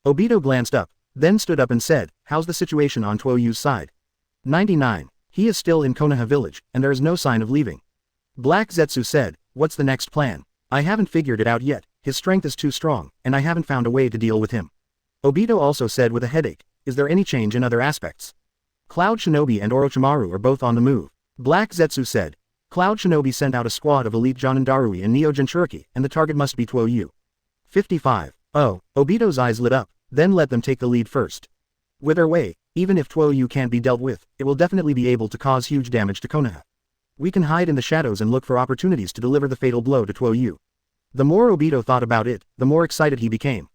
Obito glanced up, then stood up and said, how's the situation on Tuo Yu's side? 99. He is still in Konoha village, and there is no sign of leaving. Black Zetsu said, what's the next plan? I haven't figured it out yet, his strength is too strong, and I haven't found a way to deal with him. Obito also said with a headache, is there any change in other aspects? Cloud Shinobi and Orochimaru are both on the move. Black Zetsu said, Cloud Shinobi sent out a squad of elite Jonindarui and Neo Jinchuriki, and the target must be Tuo Yu. 55. Oh, Obito's eyes lit up, then let them take the lead first. With their way, even if Tuo Yu can't be dealt with, it will definitely be able to cause huge damage to Konoha. We can hide in the shadows and look for opportunities to deliver the fatal blow to Tuo Yu. The more Obito thought about it, the more excited he became.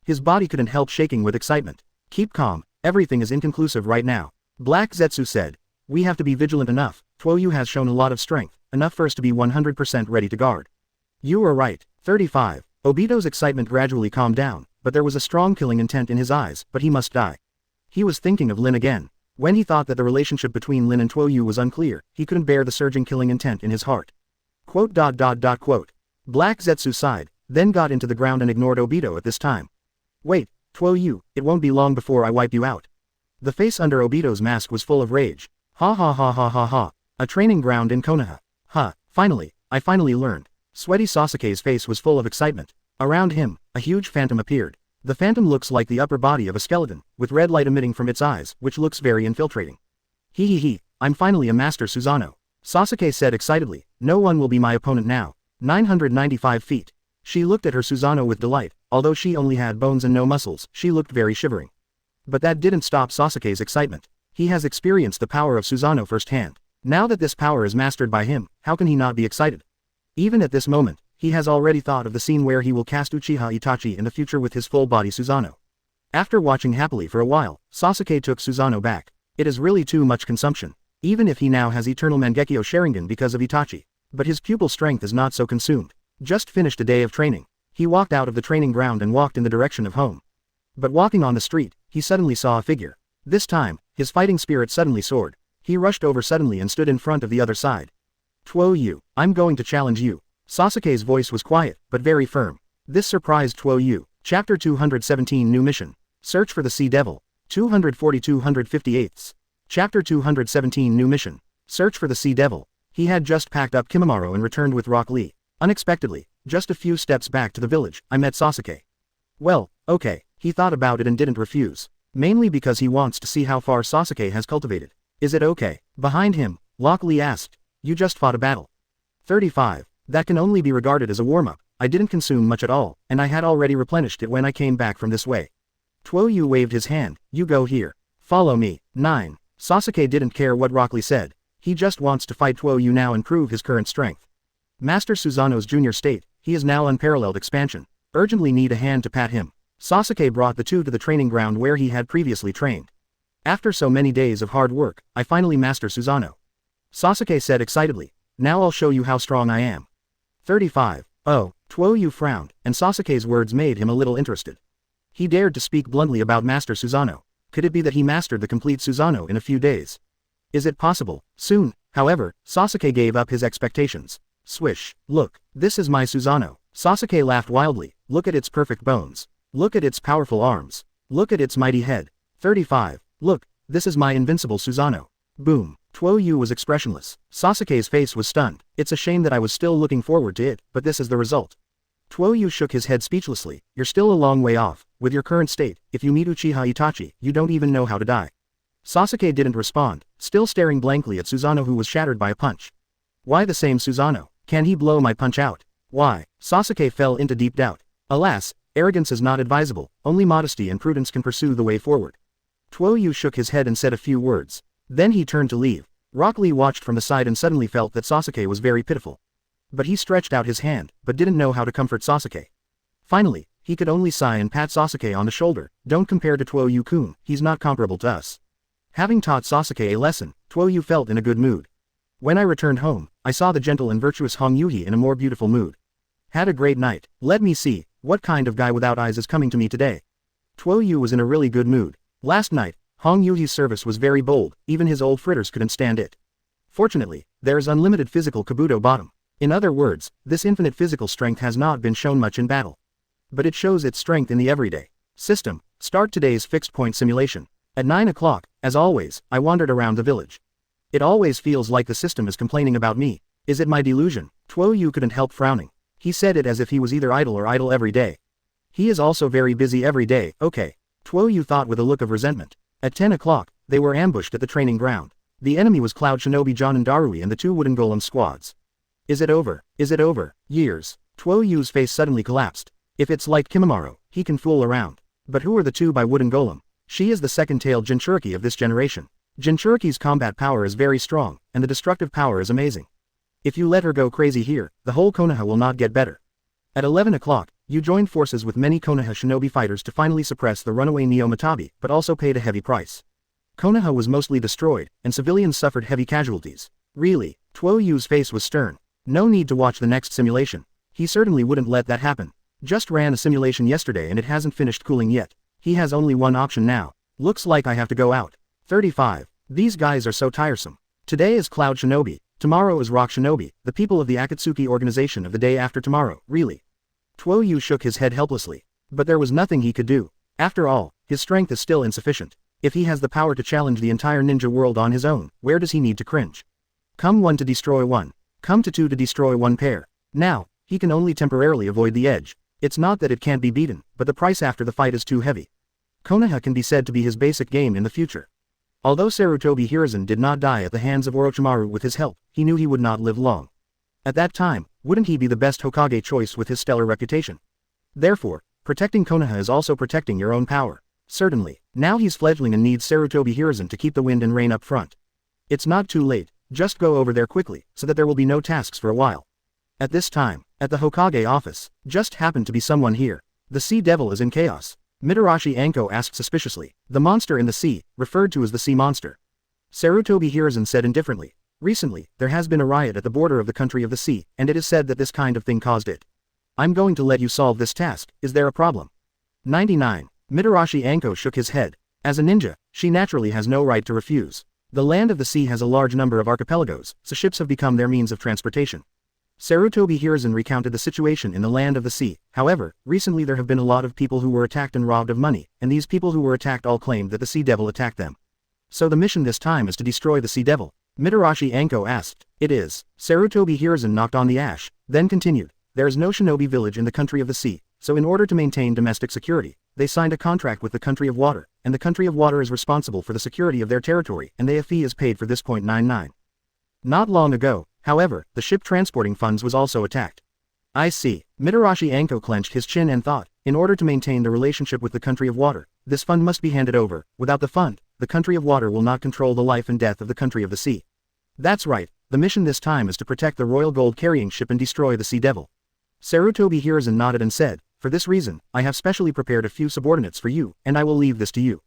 His body couldn't help shaking with excitement. Keep calm, everything is inconclusive right now. Black Zetsu said, we have to be vigilant enough, Tuo Yu has shown a lot of strength, enough for us to be 100% ready to guard. You are right. 35. Obito's excitement gradually calmed down, but there was a strong killing intent in his eyes, but he must die. He was thinking of Lin again. When he thought that the relationship between Lin and Tuo Yu was unclear, he couldn't bear the surging killing intent in his heart. Quote. Black Zetsu sighed, then got into the ground and ignored Obito at this time. Wait, Tuo Yu, it won't be long before I wipe you out. The face under Obito's mask was full of rage. Ha ha ha ha ha ha. A training ground in Konoha. Ha, finally, I finally learned. Sweaty Sasuke's face was full of excitement. Around him, a huge phantom appeared. The phantom looks like the upper body of a skeleton, with red light emitting from its eyes, which looks very infiltrating. He, I'm finally a Master Susanoo. Sasuke said excitedly, no one will be my opponent now. 995 feet. She looked at her Susanoo with delight, although she only had bones and no muscles, she looked very shivering. But that didn't stop Sasuke's excitement. He has experienced the power of Susanoo firsthand. Now that this power is mastered by him, how can he not be excited? Even at this moment, he has already thought of the scene where he will cast Uchiha Itachi in the future with his full-body Susanoo. After watching happily for a while, Sasuke took Susanoo back. It is really too much consumption. Even if he now has Eternal Mangekyo Sharingan because of Itachi. But his pupil strength is not so consumed. Just finished a day of training. He walked out of the training ground and walked in the direction of home. But walking on the street, he suddenly saw a figure. This time, his fighting spirit suddenly soared. He rushed over suddenly and stood in front of the other side. Tuo Yu, I'm going to challenge you. Sasuke's voice was quiet, but very firm. This surprised Tuo Yu. Chapter 217 New Mission. Search for the Sea Devil. 240-258. Chapter 217 New Mission. Search for the Sea Devil. He had just packed up Kimimaro and returned with Rock Lee. Unexpectedly, just a few steps back to the village, I met Sasuke. Well, okay, he thought about it and didn't refuse. Mainly because he wants to see how far Sasuke has cultivated. Is it okay? Behind him, Rock Lee asked. You just fought a battle. 35. That can only be regarded as a warm-up. I didn't consume much at all, and I had already replenished it when I came back from this way. Tuo Yu waved his hand, you go here. Follow me. 9. Sasuke didn't care what Rock Lee said. He just wants to fight Tuo Yu now and prove his current strength. Master Susanoo's junior state, he is now unparalleled expansion. Urgently need a hand to pat him. Sasuke brought the two to the training ground where he had previously trained. After so many days of hard work, I finally master Susanoo. Sasuke said excitedly, now I'll show you how strong I am. 35. Oh, Tuo Yu frowned, and Sasuke's words made him a little interested. He dared to speak bluntly about Master Susanoo. Could it be that he mastered the complete Susanoo in a few days? Is it possible? Soon, however, Sasuke gave up his expectations. Swish. Look, this is my Susanoo. Sasuke laughed wildly. Look at its perfect bones. Look at its powerful arms. Look at its mighty head. 35. Look, this is my invincible Susanoo. Boom. Tuo Yu was expressionless. Sasuke's face was stunned. It's a shame that I was still looking forward to it, but this is the result. Tuo Yu shook his head speechlessly. You're still a long way off. With your current state, if you meet Uchiha Itachi, you don't even know how to die. Sasuke didn't respond, still staring blankly at Susanoo, who was shattered by a punch. Why the same Susanoo? Can he blow my punch out? Why? Sasuke fell into deep doubt. Alas, arrogance is not advisable, only modesty and prudence can pursue the way forward. Tuo Yu shook his head and said a few words. Then he turned to leave. Rock Lee watched from the side and suddenly felt that Sasuke was very pitiful. But he stretched out his hand, but didn't know how to comfort Sasuke. Finally, he could only sigh and pat Sasuke on the shoulder. Don't compare to Tuo Yu-kun, he's not comparable to us. Having taught Sasuke a lesson, Tuo Yu felt in a good mood. When I returned home, I saw the gentle and virtuous Hong Yuhi in a more beautiful mood. Had a great night. Let me see, what kind of guy without eyes is coming to me today? Tuo Yu was in a really good mood. Last night, Hong Yuhi's service was very bold, even his old fritters couldn't stand it. Fortunately, there is unlimited physical kabuto bottom. In other words, this infinite physical strength has not been shown much in battle. But it shows its strength in the everyday. System, start today's fixed point simulation. At 9 o'clock, as always, I wandered around the village. It always feels like the system is complaining about me. Is it my delusion? Tuo Yu couldn't help frowning. He said it as if he was either idle or idle every day. He is also very busy every day, okay. Tuo Yu thought with a look of resentment. At 10 o'clock, they were ambushed at the training ground. The enemy was Cloud Shinobi John Darui and the two wooden golem squads. Is it over? Is it over? Years. Tuo Yu's face suddenly collapsed. If it's like Kimimaro, he can fool around. But who are the two by wooden golem? She is the second-tailed Jinchuriki of this generation. Jinchuriki's combat power is very strong, and the destructive power is amazing. If you let her go crazy here, the whole Konoha will not get better. At 11 o'clock, you joined forces with many Konoha shinobi fighters to finally suppress the runaway Neo Matabi, but also paid a heavy price. Konoha was mostly destroyed, and civilians suffered heavy casualties. Really? Tuo Yu's face was stern. No need to watch the next simulation. He certainly wouldn't let that happen. Just ran a simulation yesterday and it hasn't finished cooling yet. He has only one option now. Looks like I have to go out. 35. These guys are so tiresome. Today is Cloud Shinobi, tomorrow is Rock Shinobi, the people of the Akatsuki organization of the day after tomorrow, really. Tuo Yu shook his head helplessly. But there was nothing he could do. After all, his strength is still insufficient. If he has the power to challenge the entire ninja world on his own, where does he need to cringe? Come one to destroy one. Come to two to destroy one pair. Now, he can only temporarily avoid the edge. It's not that it can't be beaten, but the price after the fight is too heavy. Konoha can be said to be his basic game in the future. Although Sarutobi Hiruzen did not die at the hands of Orochimaru with his help, he knew he would not live long. At that time, wouldn't he be the best Hokage choice with his stellar reputation? Therefore, protecting Konoha is also protecting your own power. Certainly, now he's fledgling and needs Sarutobi Hiruzen to keep the wind and rain up front. It's not too late. Just go over there quickly, so that there will be no tasks for a while. At this time, at the Hokage office, just happened to be someone here. The Sea Devil is in chaos. Mitarashi Anko asked suspiciously. The monster in the sea, referred to as the sea monster. Sarutobi Hiruzen said indifferently. Recently, there has been a riot at the border of the country of the sea, and it is said that this kind of thing caused it. I'm going to let you solve this task. Is there a problem? 99. Mitarashi Anko shook his head. As a ninja, she naturally has no right to refuse. The land of the sea has a large number of archipelagos, so ships have become their means of transportation. Sarutobi Hiruzen recounted the situation in the land of the sea. However, recently there have been a lot of people who were attacked and robbed of money, and these people who were attacked all claimed that the Sea Devil attacked them. So the mission this time is to destroy the Sea Devil. Mitarashi Anko asked. It is. Sarutobi Hiruzen knocked on the ash, then continued. There is no shinobi village in the country of the sea, so in order to maintain domestic security, they signed a contract with the country of water, and the country of water is responsible for the security of their territory, and a fee is paid for this. 99. Not long ago, however, the ship transporting funds was also attacked. I see. Mitarashi Anko clenched his chin and thought, in order to maintain the relationship with the country of water, this fund must be handed over. Without the fund, the country of water will not control the life and death of the country of the sea. That's right, the mission this time is to protect the royal gold carrying ship and destroy the Sea Devil. Sarutobi Hiruzen nodded and said, for this reason, I have specially prepared a few subordinates for you, and I will leave this to you.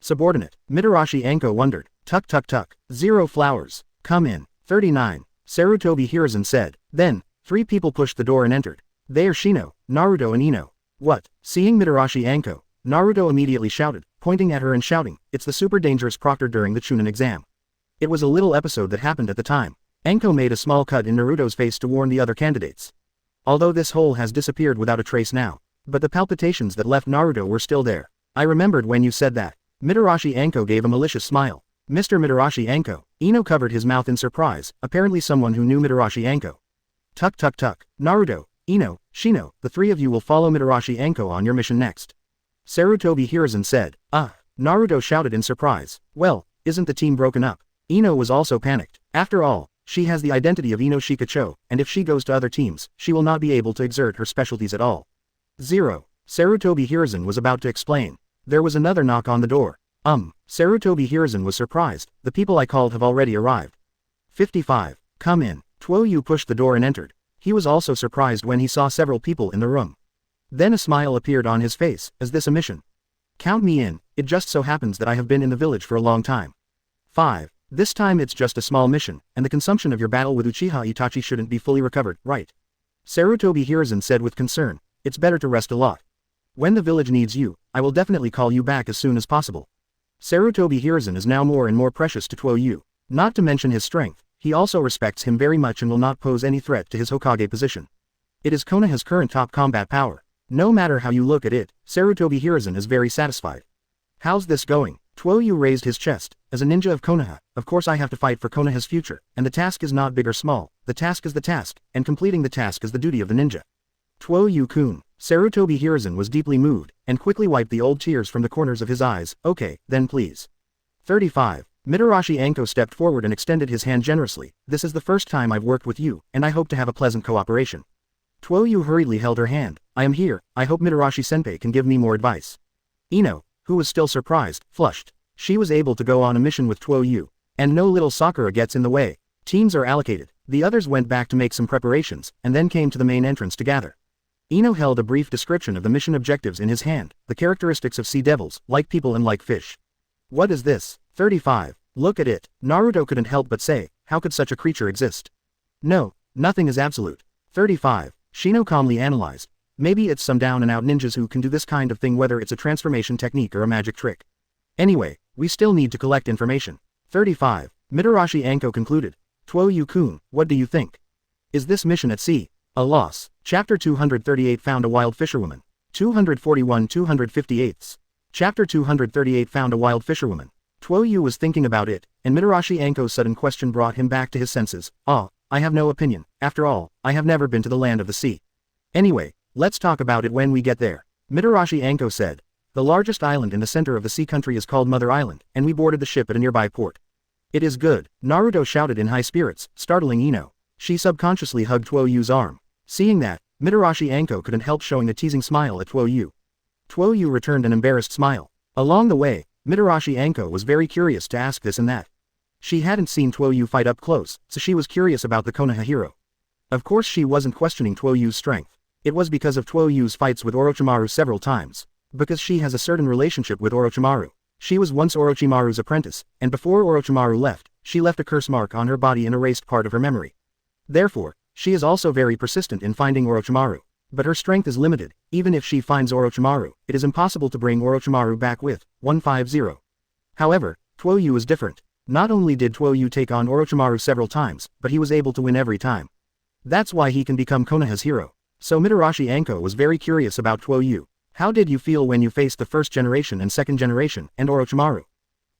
Subordinate. Mitarashi Anko wondered. Tuck tuck tuck. 0 flowers. Come in. 39. Sarutobi Hiruzen said. Then, 3 people pushed the door and entered. They are Shino, Naruto and Ino. What? Seeing Mitarashi Anko, Naruto immediately shouted, pointing at her and shouting, it's the super dangerous proctor during the Chunin exam. It was a little episode that happened at the time. Enko made a small cut in Naruto's face to warn the other candidates. Although this hole has disappeared without a trace now. But the palpitations that left Naruto were still there. I remembered when you said that. Mitarashi Enko gave a malicious smile. Mr. Mitarashi Enko. Ino covered his mouth in surprise, apparently someone who knew Mitarashi Enko. Tuck tuck tuck. Naruto, Ino, Shino, the three of you will follow Mitarashi Enko on your mission next. Sarutobi Hiruzen said. Naruto shouted in surprise. Well, isn't the team broken up? Ino was also panicked. After all, she has the identity of Ino Shikacho, and if she goes to other teams, she will not be able to exert her specialties at all. 0. Sarutobi Hiruzen was about to explain. There was another knock on the door. Sarutobi Hiruzen was surprised. The people I called have already arrived. 55. Come in. Tuo Yu pushed the door and entered. He was also surprised when he saw several people in the room. Then a smile appeared on his face. Is this a mission? Count me in. It just so happens that I have been in the village for a long time. 5. This time it's just a small mission, and the consumption of your battle with Uchiha Itachi shouldn't be fully recovered, right? Sarutobi Hiruzen said with concern. It's better to rest a lot. When the village needs you, I will definitely call you back as soon as possible. Sarutobi Hiruzen is now more and more precious to Tuo Yu. Not to mention his strength, he also respects him very much and will not pose any threat to his Hokage position. It is Konoha's current top combat power. No matter how you look at it, Sarutobi Hiruzen is very satisfied. How's this going? Tuo Yu raised his chest. As a ninja of Konoha, of course I have to fight for Konoha's future, and the task is not big or small, the task is the task, and completing the task is the duty of the ninja. Tuo Yu-kun. Sarutobi Hiruzen was deeply moved, and quickly wiped the old tears from the corners of his eyes. Okay, then please. 35. Mitarashi Enko stepped forward and extended his hand generously. This is the first time I've worked with you, and I hope to have a pleasant cooperation. Tuo Yu hurriedly held her hand. I am here, I hope Mitarashi-senpai can give me more advice. Ino, who was still surprised, flushed. She was able to go on a mission with Tuo Yu. And no little Sakura gets in the way. Teams are allocated. The others went back to make some preparations, and then came to the main entrance to gather. Ino held a brief description of the mission objectives in his hand, the characteristics of sea devils, like people and like fish. What is this? 35. Look at it. Naruto couldn't help but say, how could such a creature exist? No, nothing is absolute. 35. Shino calmly analyzed. Maybe it's some down-and-out ninjas who can do this kind of thing, whether it's a transformation technique or a magic trick. Anyway, we still need to collect information. 35. Mitarashi Enko concluded. Tuo Yu-kun, what do you think? Is this mission at sea a loss? Chapter 238 Found a wild fisherwoman. 241-258. Chapter 238 Found a wild fisherwoman. Tuo Yu was thinking about it, and Mitarashi Enko's sudden question brought him back to his senses. I have no opinion. After all, I have never been to the land of the sea. Anyway, let's talk about it when we get there. Mitarashi Enko said. The largest island in the center of the sea country is called Mother Island, and we boarded the ship at a nearby port. It is good, Naruto shouted in high spirits, startling Ino. She subconsciously hugged Tuo Yu's arm. Seeing that, Mitarashi Enko couldn't help showing a teasing smile at Tuo Yu. Tuo Yu returned an embarrassed smile. Along the way, Mitarashi Enko was very curious to ask this and that. She hadn't seen Tuo Yu fight up close, so she was curious about the Konoha hero. Of course she wasn't questioning Tuo Yu's strength. It was because of Tuo Yu's fights with Orochimaru several times. Because she has a certain relationship with Orochimaru. She was once Orochimaru's apprentice, and before Orochimaru left, she left a curse mark on her body and erased part of her memory. Therefore, she is also very persistent in finding Orochimaru. But her strength is limited. Even if she finds Orochimaru, it is impossible to bring Orochimaru back with 150. However, Tuo Yu is different. Not only did Tuo Yu take on Orochimaru several times, but he was able to win every time. That's why he can become Konoha's hero. So Mitarashi Enko was very curious about Tuo Yu. How did you feel when you faced the first generation and second generation, and Orochimaru?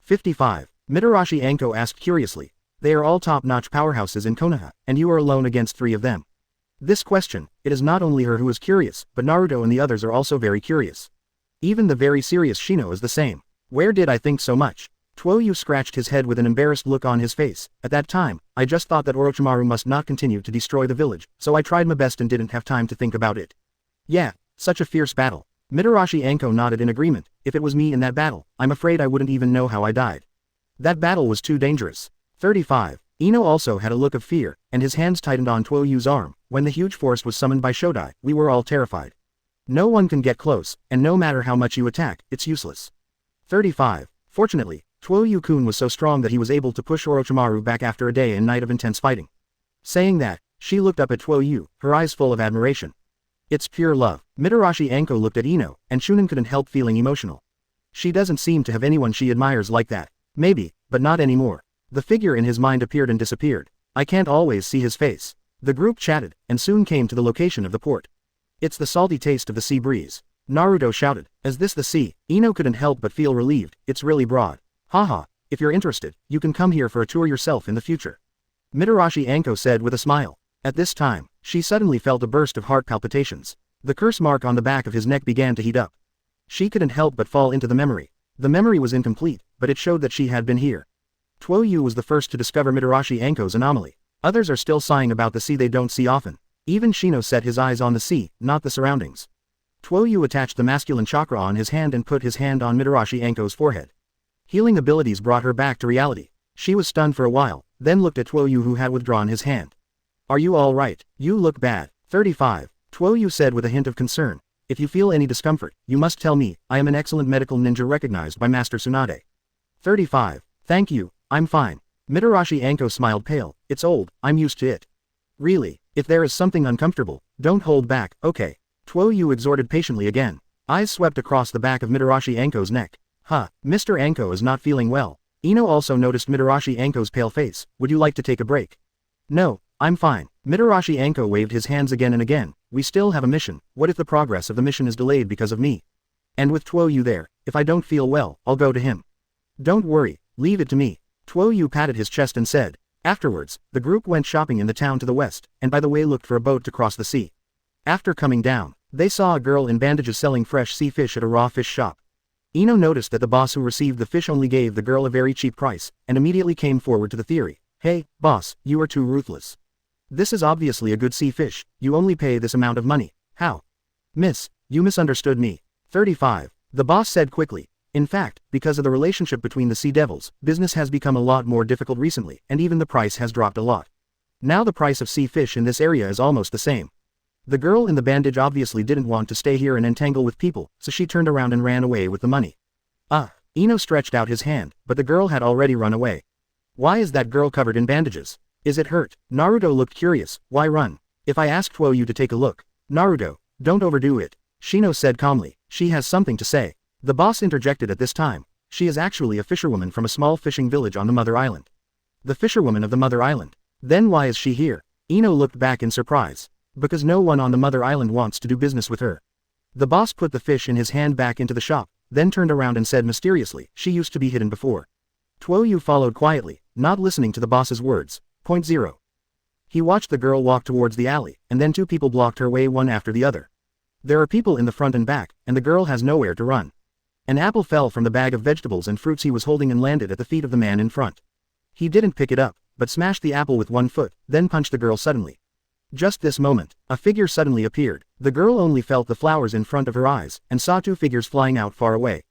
55. Mitarashi Enko asked curiously. They are all top-notch powerhouses in Konoha, and you are alone against 3 of them. This question, it is not only her who is curious, but Naruto and the others are also very curious. Even the very serious Shino is the same. Where did I think so much? Tuo Yu scratched his head with an embarrassed look on his face. At that time, I just thought that Orochimaru must not continue to destroy the village, so I tried my best and didn't have time to think about it. Yeah, such a fierce battle. Mitarashi Enko nodded in agreement. If it was me in that battle, I'm afraid I wouldn't even know how I died. That battle was too dangerous. 35. Ino also had a look of fear, and his hands tightened on Tuo Yu's arm. When the huge forest was summoned by Shodai, we were all terrified. No one can get close, and no matter how much you attack, it's useless. 35. Fortunately, Tuo Yu-kun was so strong that he was able to push Orochimaru back after a day and night of intense fighting. Saying that, she looked up at Tuo Yu, her eyes full of admiration. It's pure love. Mitarashi Enko looked at Ino, and Shunin couldn't help feeling emotional. She doesn't seem to have anyone she admires like that. Maybe, but not anymore. The figure in his mind appeared and disappeared. I can't always see his face. The group chatted, and soon came to the location of the port. It's the salty taste of the sea breeze. Naruto shouted. Is this the sea? Ino couldn't help but feel relieved. It's really broad. Haha, if you're interested, you can come here for a tour yourself in the future. Mitarashi Anko said with a smile. At this time, she suddenly felt a burst of heart palpitations. The curse mark on the back of his neck began to heat up. She couldn't help but fall into the memory. The memory was incomplete, but it showed that she had been here. Tuo Yu was the first to discover Mitarashi Anko's anomaly. Others are still sighing about the sea they don't see often. Even Shino set his eyes on the sea, not the surroundings. Tuo Yu attached the masculine chakra on his hand and put his hand on Mitarashi Anko's forehead. Healing abilities brought her back to reality. She was stunned for a while, then looked at Tuo Yu who had withdrawn his hand. Are you all right? You look bad. 35. Tuo Yu said with a hint of concern. If you feel any discomfort, you must tell me. I am an excellent medical ninja recognized by Master Tsunade. 35. Thank you, I'm fine. Mitarashi Anko smiled pale. It's old, I'm used to it. Really, if there is something uncomfortable, don't hold back, okay. Tuo Yu exhorted patiently again. Eyes swept across the back of Mitarashi Anko's neck. Mr. Anko is not feeling well. Ino also noticed Mitarashi Anko's pale face. Would you like to take a break? No, I'm fine. Mitarashi Anko waved his hands again and again. We still have a mission. What if the progress of the mission is delayed because of me? And with Tuo Yu there, if I don't feel well, I'll go to him. Don't worry, leave it to me. Tuo Yu patted his chest and said. Afterwards, the group went shopping in the town to the west, and by the way looked for a boat to cross the sea. After coming down, they saw a girl in bandages selling fresh sea fish at a raw fish shop. Ino noticed that the boss who received the fish only gave the girl a very cheap price, and immediately came forward to the theory. Hey, boss, you are too ruthless. This is obviously a good sea fish, you only pay this amount of money. How? Miss, you misunderstood me. 35. The boss said quickly. In fact, because of the relationship between the sea devils, business has become a lot more difficult recently, and even the price has dropped a lot. Now the price of sea fish in this area is almost the same. The girl in the bandage obviously didn't want to stay here and entangle with people, so she turned around and ran away with the money. Ino stretched out his hand, but the girl had already run away. Why is that girl covered in bandages? Is it hurt? Naruto looked curious. Why run? If I ask Tuo Yu to take a look. Naruto, don't overdo it. Shino said calmly. She has something to say. The boss interjected at this time. She is actually a fisherwoman from a small fishing village on the Mother Island. The fisherwoman of the Mother Island. Then why is she here? Ino looked back in surprise. Because no one on the Mother Island wants to do business with her. The boss put the fish in his hand back into the shop, then turned around and said mysteriously, she used to be hidden before. Tuo Yu followed quietly, not listening to the boss's words. Point 0. He watched the girl walk towards the alley, and then two people blocked her way one after the other. There are people in the front and back, and the girl has nowhere to run. An apple fell from the bag of vegetables and fruits he was holding and landed at the feet of the man in front. He didn't pick it up, but smashed the apple with one foot, then punched the girl suddenly. Just this moment, a figure suddenly appeared. The girl only felt the flowers in front of her eyes, and saw two figures flying out far away.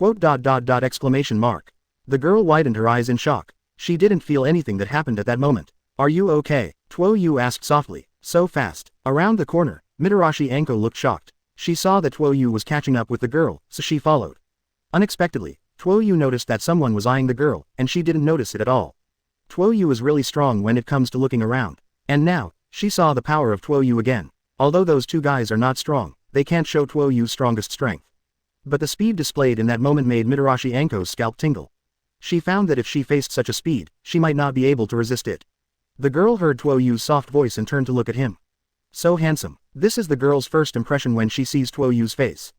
Exclamation mark. The girl widened her eyes in shock. She didn't feel anything that happened at that moment. Are you okay? Tuo Yu asked softly. So fast. Around the corner, Mitarashi Anko looked shocked. She saw that Tuo Yu was catching up with the girl, so she followed. Unexpectedly, Tuo Yu noticed that someone was eyeing the girl, and she didn't notice it at all. Tuo Yu is really strong when it comes to looking around. And now, she saw the power of Tuo Yu again. Although those two guys are not strong, they can't show Tuo Yu's strongest strength. But the speed displayed in that moment made Mitarashi Anko's scalp tingle. She found that if she faced such a speed, she might not be able to resist it. The girl heard Tuo Yu's soft voice and turned to look at him. So handsome. This is the girl's first impression when she sees Tuo Yu's face.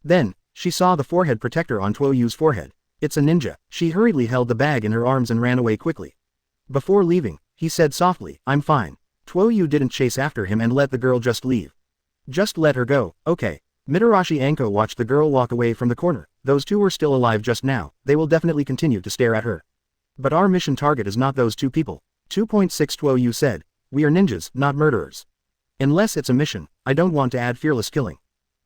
Then, she saw the forehead protector on Tuo Yu's forehead. It's a ninja. She hurriedly held the bag in her arms and ran away quickly. Before leaving, he said softly, I'm fine. Tuo Yu didn't chase after him and let the girl just leave. Just let her go, okay. Mitarashi Anko watched the girl walk away from the corner. Those two were still alive just now, they will definitely continue to stare at her. But our mission target is not those two people. 2.6 Tuo Yu said. We are ninjas, not murderers. Unless it's a mission, I don't want to add fearless killing.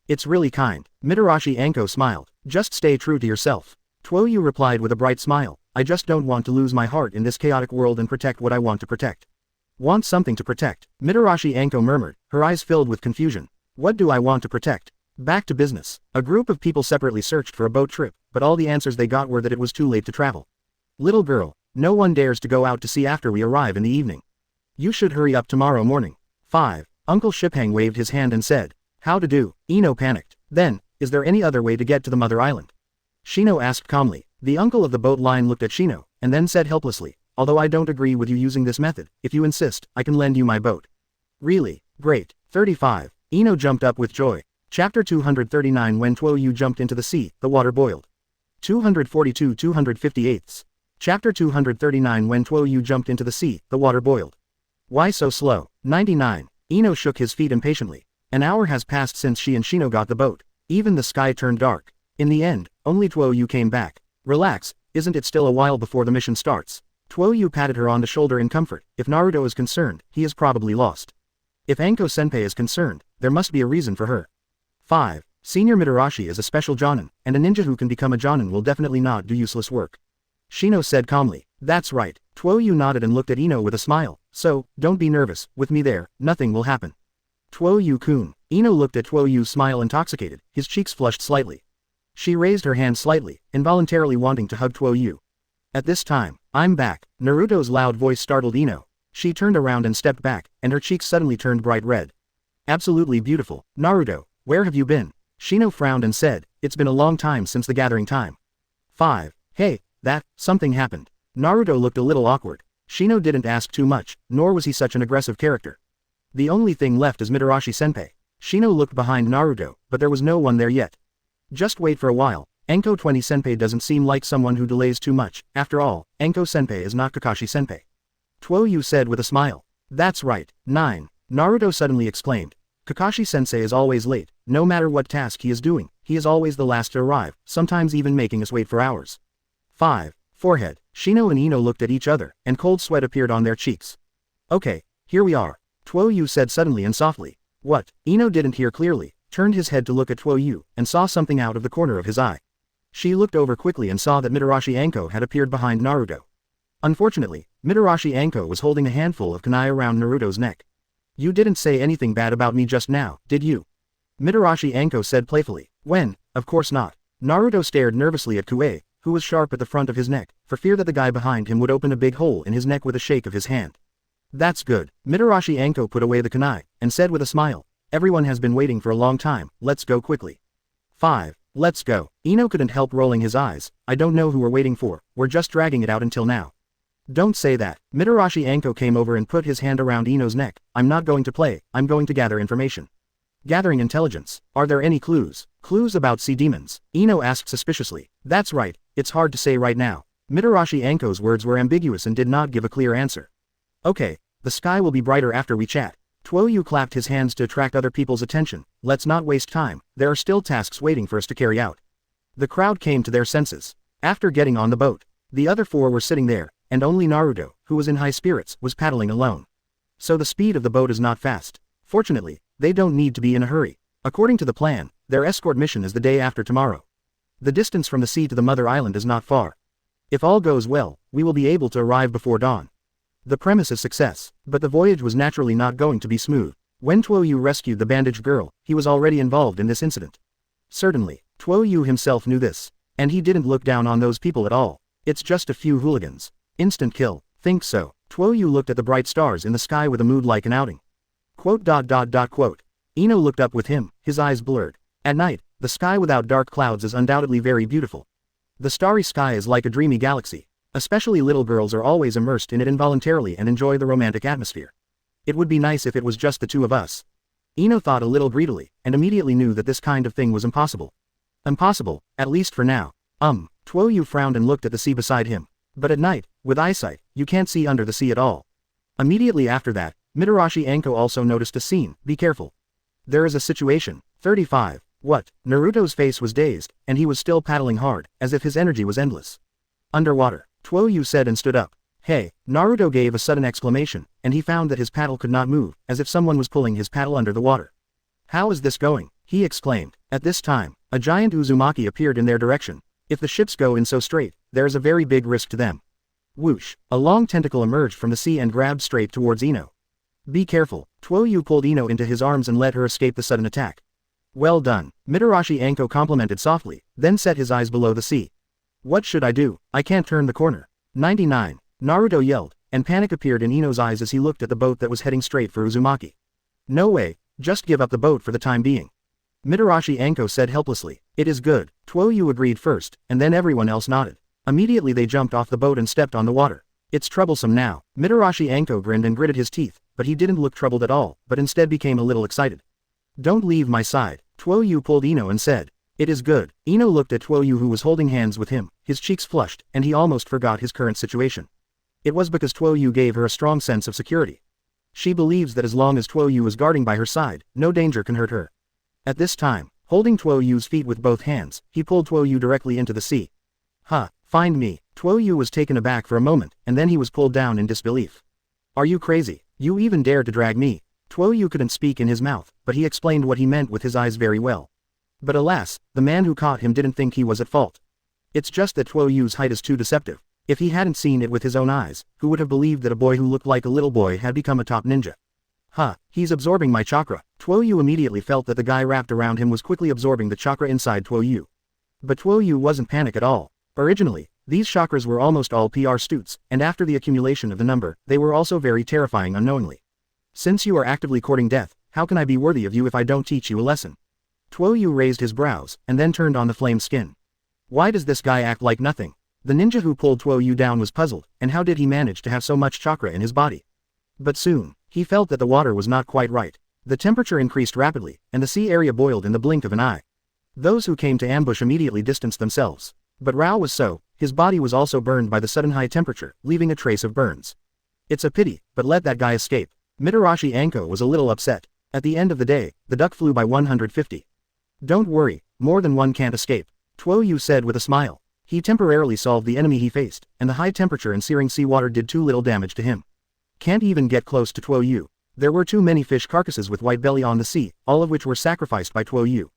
It's really kind. Mitarashi Anko smiled. Just stay true to yourself. Tuo Yu replied with a bright smile. I just don't want to lose my heart in this chaotic world and protect what I want to protect. Want something to protect? Mitarashi Anko murmured, her eyes filled with confusion. What do I want to protect? Back to business. A group of people separately searched for a boat trip, but all the answers they got were that it was too late to travel. Little girl, no one dares to go out to sea after we arrive in the evening. You should hurry up tomorrow morning. 5. Uncle Shiphang waved his hand and said, how to do? Ino panicked. Then, is there any other way to get to the Mother Island? Shino asked calmly. The uncle of the boat line looked at Shino, and then said helplessly, although I don't agree with you using this method. If you insist, I can lend you my boat. Really? Great. 35. Ino jumped up with joy. Chapter 239. When Tuo Yu jumped into the sea, the water boiled. 242-258. Chapter 239. When Tuo Yu jumped into the sea, the water boiled. Why so slow? 99. Ino shook his feet impatiently. An hour has passed since she and Shino got the boat. Even the sky turned dark. In the end, only Tuo Yu came back. Relax, isn't it still a while before the mission starts? Tuo Yu patted her on the shoulder in comfort. If Naruto is concerned, he is probably lost. If Anko-senpai is concerned, there must be a reason for her. 5. Senior Mitarashi is a special jonin, and a ninja who can become a jonin will definitely not do useless work. Shino said calmly. That's right. Tuo Yu nodded and looked at Ino with a smile. So, don't be nervous, with me there, nothing will happen. Tuo Yu-kun. Ino looked at Tuo Yu's smile intoxicated, his cheeks flushed slightly. She raised her hand slightly, involuntarily wanting to hug Tuo Yu. At this time, I'm back. Naruto's loud voice startled Ino. She turned around and stepped back, and her cheeks suddenly turned bright red. Absolutely beautiful. Naruto, where have you been? Shino frowned and said, it's been a long time since the gathering time. 5. Hey, something happened. Naruto looked a little awkward. Shino didn't ask too much, nor was he such an aggressive character. The only thing left is Mitarashi-senpai. Shino looked behind Naruto, but there was no one there yet. Just wait for a while. Enko-20-senpai doesn't seem like someone who delays too much. After all, Enko-senpai is not Kakashi-senpai. Tuo Yu said with a smile. That's right. 9. Naruto suddenly exclaimed. Kakashi-sensei is always late. No matter what task he is doing, he is always the last to arrive, sometimes even making us wait for hours. 5. Forehead. Shino and Ino looked at each other, and cold sweat appeared on their cheeks. Okay, here we are. Tuo Yu said suddenly and softly. What? Ino didn't hear clearly, turned his head to look at Tuo Yu, and saw something out of the corner of his eye. She looked over quickly and saw that Mitarashi Anko had appeared behind Naruto. Unfortunately, Mitarashi Anko was holding a handful of kunai around Naruto's neck. You didn't say anything bad about me just now, did you? Mitarashi Anko said playfully. When? Of course not. Naruto stared nervously at Kue, who was sharp at the front of his neck, for fear that the guy behind him would open a big hole in his neck with a shake of his hand. That's good. Mitarashi Anko put away the kunai, and said with a smile. Everyone has been waiting for a long time, let's go quickly. 5. Let's go. Ino couldn't help rolling his eyes. I don't know who we're waiting for, we're just dragging it out until now. Don't say that. Mitarashi Anko came over and put his hand around Ino's neck. I'm not going to play, I'm going to gather information. Gathering intelligence. Are there any clues? Clues about sea demons? Ino asked suspiciously. That's right, it's hard to say right now. Mitarashi Anko's words were ambiguous and did not give a clear answer. Okay, the sky will be brighter after we chat. Tuo Yu clapped his hands to attract other people's attention. Let's not waste time, there are still tasks waiting for us to carry out. The crowd came to their senses. After getting on the boat, the other four were sitting there, and only Naruto, who was in high spirits, was paddling alone. So the speed of the boat is not fast. Fortunately, they don't need to be in a hurry. According to the plan, their escort mission is the day after tomorrow. The distance from the sea to the mother island is not far. If all goes well, we will be able to arrive before dawn. The premise is success, but the voyage was naturally not going to be smooth. When Tuo Yu rescued the bandaged girl, he was already involved in this incident. Certainly, Tuo Yu himself knew this, and he didn't look down on those people at all. It's just a few hooligans. Instant kill. Think so. Tuo Yu looked at the bright stars in the sky with a mood like an outing. Quote. Ino looked up with him, his eyes blurred. At night, the sky without dark clouds is undoubtedly very beautiful. The starry sky is like a dreamy galaxy. Especially little girls are always immersed in it involuntarily and enjoy the romantic atmosphere. It would be nice if it was just the two of us. Ino thought a little greedily, and immediately knew that this kind of thing was impossible. Impossible, at least for now. Tuo Yu frowned and looked at the sea beside him. But at night, with eyesight, you can't see under the sea at all. Immediately after that, Mitarashi Anko also noticed a scene. Be careful. There is a situation. 35. What? Naruto's face was dazed, and he was still paddling hard, as if his energy was endless. Underwater. Tuo Yu said and stood up. Hey, Naruto gave a sudden exclamation, and he found that his paddle could not move, as if someone was pulling his paddle under the water. How is this going? He exclaimed. At this time, a giant Uzumaki appeared in their direction. If the ships go in so straight, there is a very big risk to them. Whoosh! A long tentacle emerged from the sea and grabbed straight towards Ino. Be careful. Tuo Yu pulled Ino into his arms and let her escape the sudden attack. Well done. Mitarashi Anko complimented softly, then set his eyes below the sea. What should I do? I can't turn the corner. 99. Naruto yelled, and panic appeared in Ino's eyes as he looked at the boat that was heading straight for Uzumaki. No way, just give up the boat for the time being. Mitarashi Anko said helplessly. It is good. Tuo Yu agreed first, and then everyone else nodded. Immediately they jumped off the boat and stepped on the water. It's troublesome now. Mitarashi Anko grinned and gritted his teeth, but he didn't look troubled at all, but instead became a little excited. Don't leave my side. Tuo Yu pulled Ino and said. It is good. Ino looked at Tuo Yu who was holding hands with him, his cheeks flushed, and he almost forgot his current situation. It was because Tuo Yu gave her a strong sense of security. She believes that as long as Tuo Yu is guarding by her side, no danger can hurt her. At this time, holding Tuo Yu's feet with both hands, he pulled Tuo Yu directly into the sea. Huh, find me. Tuo Yu was taken aback for a moment, and then he was pulled down in disbelief. Are you crazy? You even dare to drag me? Tuo Yu couldn't speak in his mouth, but he explained what he meant with his eyes very well. But alas, the man who caught him didn't think he was at fault. It's just that Tuo Yu's height is too deceptive. If he hadn't seen it with his own eyes, who would have believed that a boy who looked like a little boy had become a top ninja? Huh, he's absorbing my chakra. Tuo Yu immediately felt that the guy wrapped around him was quickly absorbing the chakra inside Tuo Yu. But Tuo Yu wasn't panicked at all. Originally, these chakras were almost all PR stoots, and after the accumulation of the number, they were also very terrifying unknowingly. Since you are actively courting death, how can I be worthy of you if I don't teach you a lesson? Tuo Yu raised his brows, and then turned on the flame skin. Why does this guy act like nothing? The ninja who pulled Tuo Yu down was puzzled, and how did he manage to have so much chakra in his body? But soon, he felt that the water was not quite right. The temperature increased rapidly, and the sea area boiled in the blink of an eye. Those who came to ambush immediately distanced themselves. But Rao was so, his body was also burned by the sudden high temperature, leaving a trace of burns. It's a pity, but let that guy escape. Mitarashi Anko was a little upset. At the end of the day, the duck flew by 150. Don't worry, more than one can't escape, Tuo Yu said with a smile. He temporarily solved the enemy he faced, and the high temperature and searing seawater did too little damage to him. Can't even get close to Tuo Yu. There were too many fish carcasses with white belly on the sea, all of which were sacrificed by Tuo Yu.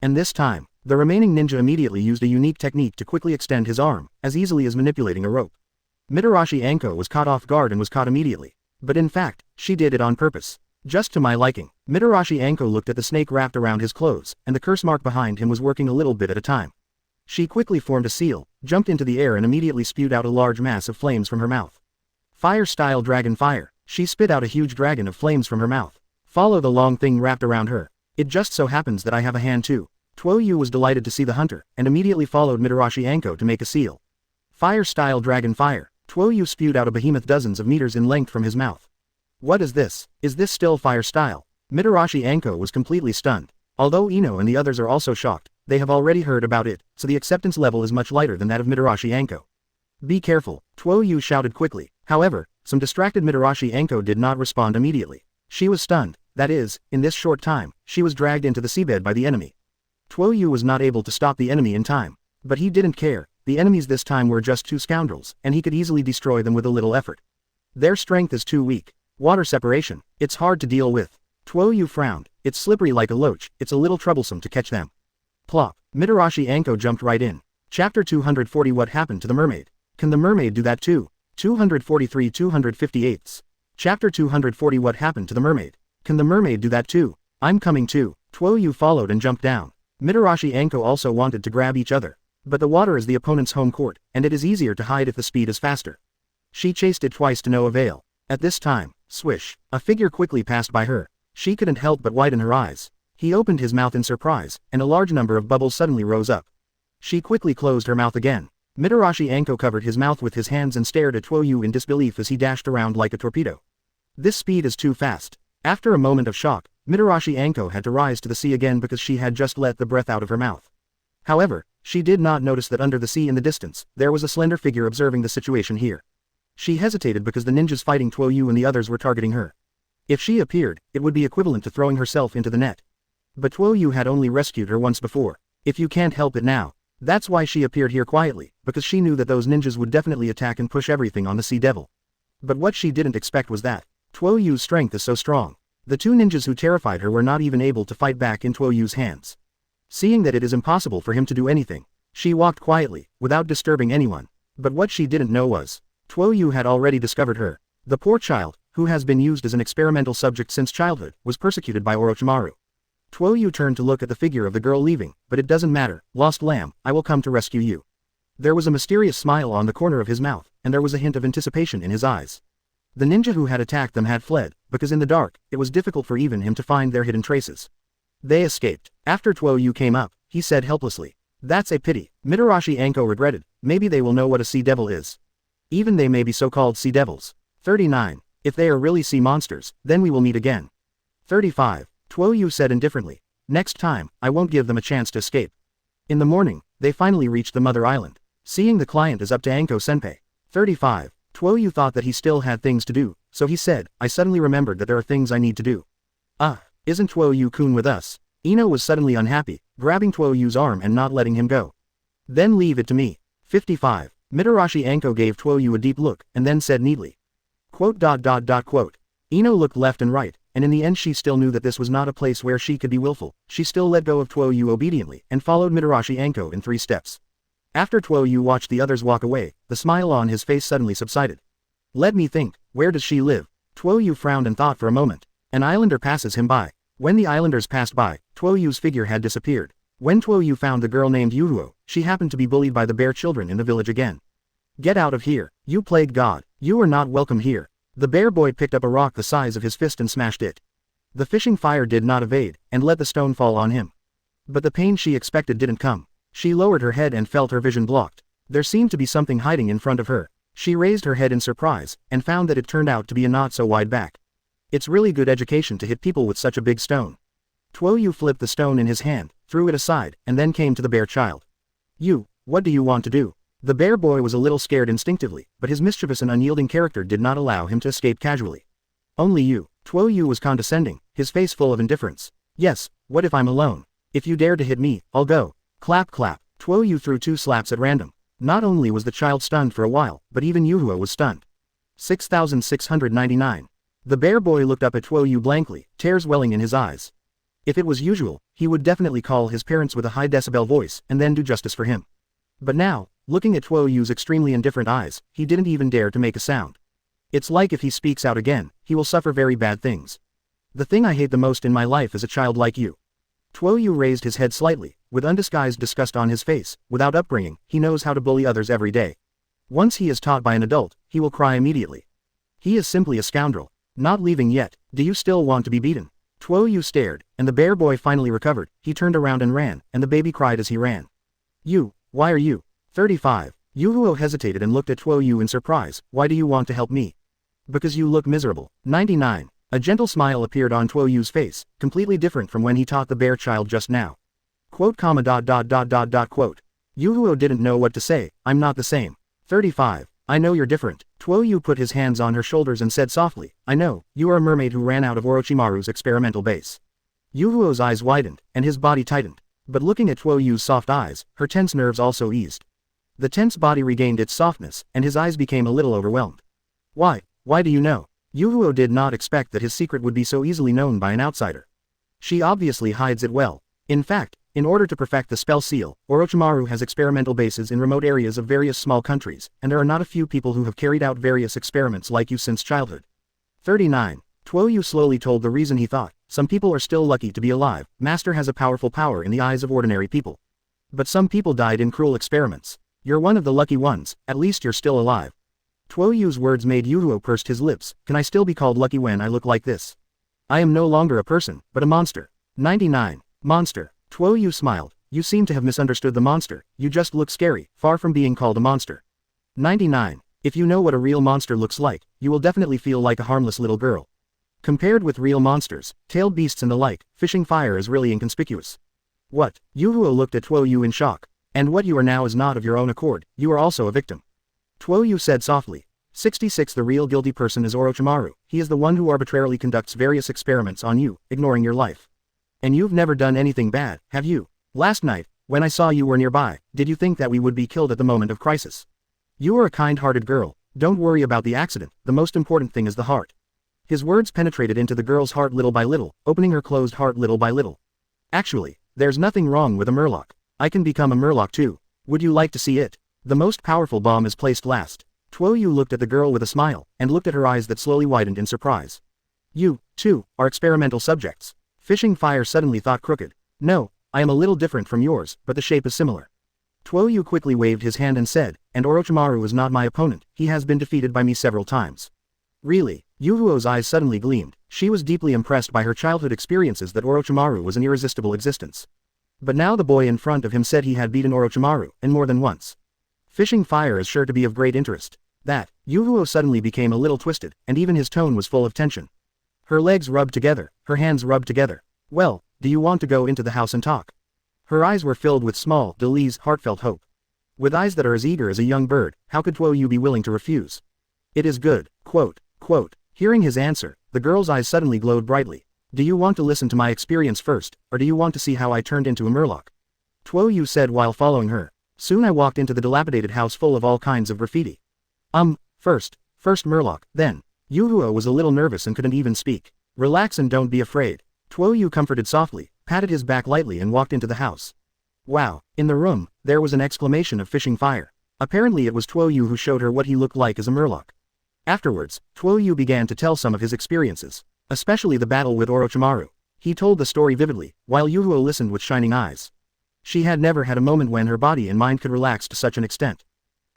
And this time, the remaining ninja immediately used a unique technique to quickly extend his arm, as easily as manipulating a rope. Mitarashi Anko was caught off guard and was caught immediately. But in fact, she did it on purpose. Just to my liking. Mitarashi Anko looked at the snake wrapped around his clothes, and the curse mark behind him was working a little bit at a time. She quickly formed a seal, jumped into the air and immediately spewed out a large mass of flames from her mouth. Fire-style dragon fire. She spit out a huge dragon of flames from her mouth. Follow the long thing wrapped around her. It just so happens that I have a hand too. Tuo Yu was delighted to see the hunter, and immediately followed Mitarashi Anko to make a seal. Fire-style dragon fire. Tuo Yu spewed out a behemoth dozens of meters in length from his mouth. What is this? Is this still fire style? Mitarashi Anko was completely stunned. Although Ino and the others are also shocked, they have already heard about it, so the acceptance level is much lighter than that of Mitarashi Anko. Be careful, Tuo Yu shouted quickly. However, some distracted Mitarashi Anko did not respond immediately. She was stunned, that is, in this short time, she was dragged into the seabed by the enemy. Tuo Yu was not able to stop the enemy in time. But he didn't care, the enemies this time were just two scoundrels, and he could easily destroy them with a little effort. Their strength is too weak. Water separation, it's hard to deal with. Tuo Yu frowned, it's slippery like a loach, it's a little troublesome to catch them. Plop, Mitarashi Anko jumped right in. Chapter 240 What happened to the mermaid? Can the mermaid do that too? 243 258. Chapter 240 What happened to the mermaid? Can the mermaid do that too? I'm coming too. Tuo Yu followed and jumped down. Mitarashi Anko also wanted to grab each other. But the water is the opponent's home court, and it is easier to hide if the speed is faster. She chased it twice to no avail. At this time, swish, a figure quickly passed by her. She couldn't help but widen her eyes. He opened his mouth in surprise, and a large number of bubbles suddenly rose up. She quickly closed her mouth again. Mitarashi Anko covered his mouth with his hands and stared at Tuo Yu in disbelief as he dashed around like a torpedo. This speed is too fast. After a moment of shock, Mitarashi Anko had to rise to the sea again because she had just let the breath out of her mouth. However, she did not notice that under the sea in the distance, there was a slender figure observing the situation here. She hesitated because the ninjas fighting Tuo Yu and the others were targeting her. If she appeared, it would be equivalent to throwing herself into the net. But Tuo Yu had only rescued her once before. If you can't help it now. That's why she appeared here quietly, because she knew that those ninjas would definitely attack and push everything on the sea devil. But what she didn't expect was that Tuo Yu's strength is so strong. The two ninjas who terrified her were not even able to fight back in Tuo Yu's hands. Seeing that it is impossible for him to do anything, she walked quietly, without disturbing anyone. But what she didn't know was, Tuo Yu had already discovered her. The poor child, who has been used as an experimental subject since childhood, was persecuted by Orochimaru. Tuo Yu turned to look at the figure of the girl leaving, but it doesn't matter, lost lamb, I will come to rescue you. There was a mysterious smile on the corner of his mouth, and there was a hint of anticipation in his eyes. The ninja who had attacked them had fled, because in the dark, it was difficult for even him to find their hidden traces. They escaped. After Tuo Yu came up, he said helplessly. That's a pity. Mitarashi Anko regretted, maybe they will know what a sea devil is. Even they may be so-called sea devils. 39. If they are really sea monsters, then we will meet again. 35. Tuo Yu said indifferently. Next time, I won't give them a chance to escape. In the morning, they finally reached the mother island. Seeing the client is up to Anko-senpai. 35. Tuo Yu thought that he still had things to do, so he said, I suddenly remembered that there are things I need to do. Isn't Tuo Yu-kun with us? Ino was suddenly unhappy, grabbing Tuo Yu's arm and not letting him go. Then leave it to me. 55. Mitarashi Anko gave Tuo Yu a deep look, and then said neatly. Quote. Ino looked left and right, and in the end she still knew that this was not a place where she could be willful. She still let go of Tuo Yu obediently, and followed Mitarashi Anko in 3 steps. After Tuo Yu watched the others walk away, the smile on his face suddenly subsided. Let me think, where does she live? Tuo Yu frowned and thought for a moment. An islander passes him by. When the islanders passed by, Tuo Yu's figure had disappeared. When Tuo Yu found the girl named Yuhuo, she happened to be bullied by the bear children in the village again. Get out of here, you plague god, you are not welcome here. The bear boy picked up a rock the size of his fist and smashed it. The fishing fire did not evade, and let the stone fall on him. But the pain she expected didn't come. She lowered her head and felt her vision blocked. There seemed to be something hiding in front of her. She raised her head in surprise, and found that it turned out to be a not-so-wide back. It's really good education to hit people with such a big stone. Tuo Yu flipped the stone in his hand, threw it aside, and then came to the bear child. You, what do you want to do? The bear boy was a little scared instinctively, but his mischievous and unyielding character did not allow him to escape casually. Only you. Tuo Yu was condescending, his face full of indifference. Yes, what if I'm alone? If you dare to hit me, I'll go. Clap clap. Tuo Yu threw 2 slaps at random. Not only was the child stunned for a while, but even Yuhuo was stunned. 6699. The bear boy looked up at Tuo Yu blankly, tears welling in his eyes. If it was usual, he would definitely call his parents with a high decibel voice and then do justice for him. But now, looking at Tuo Yu's extremely indifferent eyes, he didn't even dare to make a sound. It's like if he speaks out again, he will suffer very bad things. The thing I hate the most in my life is a child like you. Tuo Yu raised his head slightly, with undisguised disgust on his face. Without upbringing, he knows how to bully others every day. Once he is taught by an adult, he will cry immediately. He is simply a scoundrel. Not leaving yet, do you still want to be beaten? Tuo Yu stared, and the bear boy finally recovered. He turned around and ran, and the baby cried as he ran. You, why are you? 35. Yuhuo hesitated and looked at Tuo Yu in surprise. Why do you want to help me? Because you look miserable. 99. A gentle smile appeared on Tuo Yu's face, completely different from when he taught the bear child just now. Quote. Yuhuo didn't know what to say. I'm not the same. 35. I know you're different. Tuo Yu put his hands on her shoulders and said softly, I know, you are a mermaid who ran out of Orochimaru's experimental base. Yuhuo's eyes widened, and his body tightened. But looking at Tuo Yu's soft eyes, her tense nerves also eased. The tense body regained its softness, and his eyes became a little overwhelmed. Why do you know? Yuhuo did not expect that his secret would be so easily known by an outsider. She obviously hides it well. In fact, in order to perfect the spell seal, Orochimaru has experimental bases in remote areas of various small countries, and there are not a few people who have carried out various experiments like you since childhood. 39. Tuo Yu slowly told the reason he thought. Some people are still lucky to be alive. Master has a powerful power in the eyes of ordinary people. But some people died in cruel experiments. You're one of the lucky ones, at least you're still alive. Tuo Yu's words made Yuhuo pursed his lips. Can I still be called lucky when I look like this? I am no longer a person, but a monster. 99. Monster. Tuo Yu smiled. You seem to have misunderstood the monster. You just look scary, far from being called a monster. 99. If you know what a real monster looks like, you will definitely feel like a harmless little girl. Compared with real monsters, tailed beasts and the like, fishing fire is really inconspicuous. What? Yuhuo looked at Tuo Yu in shock. And what you are now is not of your own accord, you are also a victim. Tuo Yu said softly. 66. The real guilty person is Orochimaru. He is the one who arbitrarily conducts various experiments on you, ignoring your life. And you've never done anything bad, have you? Last night, when I saw you were nearby, did you think that we would be killed at the moment of crisis? You are a kind-hearted girl. Don't worry about the accident, the most important thing is the heart. His words penetrated into the girl's heart little by little, opening her closed heart little by little. Actually, there's nothing wrong with a murloc. I can become a murloc too. Would you like to see it? The most powerful bomb is placed last. Tuo Yu looked at the girl with a smile, and looked at her eyes that slowly widened in surprise. You, too, are experimental subjects. Fishing fire suddenly thought crooked. No, I am a little different from yours, but the shape is similar. Tuo Yu quickly waved his hand and said, and Orochimaru is not my opponent, he has been defeated by me several times. Really? Yuhuo's eyes suddenly gleamed. She was deeply impressed by her childhood experiences that Orochimaru was an irresistible existence. But now the boy in front of him said he had beaten Orochimaru, and more than once. Fishing fire is sure to be of great interest. That, Yuhuo suddenly became a little twisted, and even his tone was full of tension. Her legs rubbed together, her hands rubbed together. Well, do you want to go into the house and talk? Her eyes were filled with small, Delise, heartfelt hope. With eyes that are as eager as a young bird, how could Tuo Yu be willing to refuse? It is good, quote. Hearing his answer, the girl's eyes suddenly glowed brightly. Do you want to listen to my experience first, or do you want to see how I turned into a murloc? Tuo Yu said while following her. Soon I walked into the dilapidated house full of all kinds of graffiti. First murloc, then. Yuhuo was a little nervous and couldn't even speak. Relax and don't be afraid. Tuo Yu comforted softly, patted his back lightly and walked into the house. Wow, in the room, there was an exclamation of fishing fire. Apparently it was Tuo Yu who showed her what he looked like as a murloc. Afterwards, Tuo Yu began to tell some of his experiences, especially the battle with Orochimaru. He told the story vividly, while Yuhuo listened with shining eyes. She had never had a moment when her body and mind could relax to such an extent.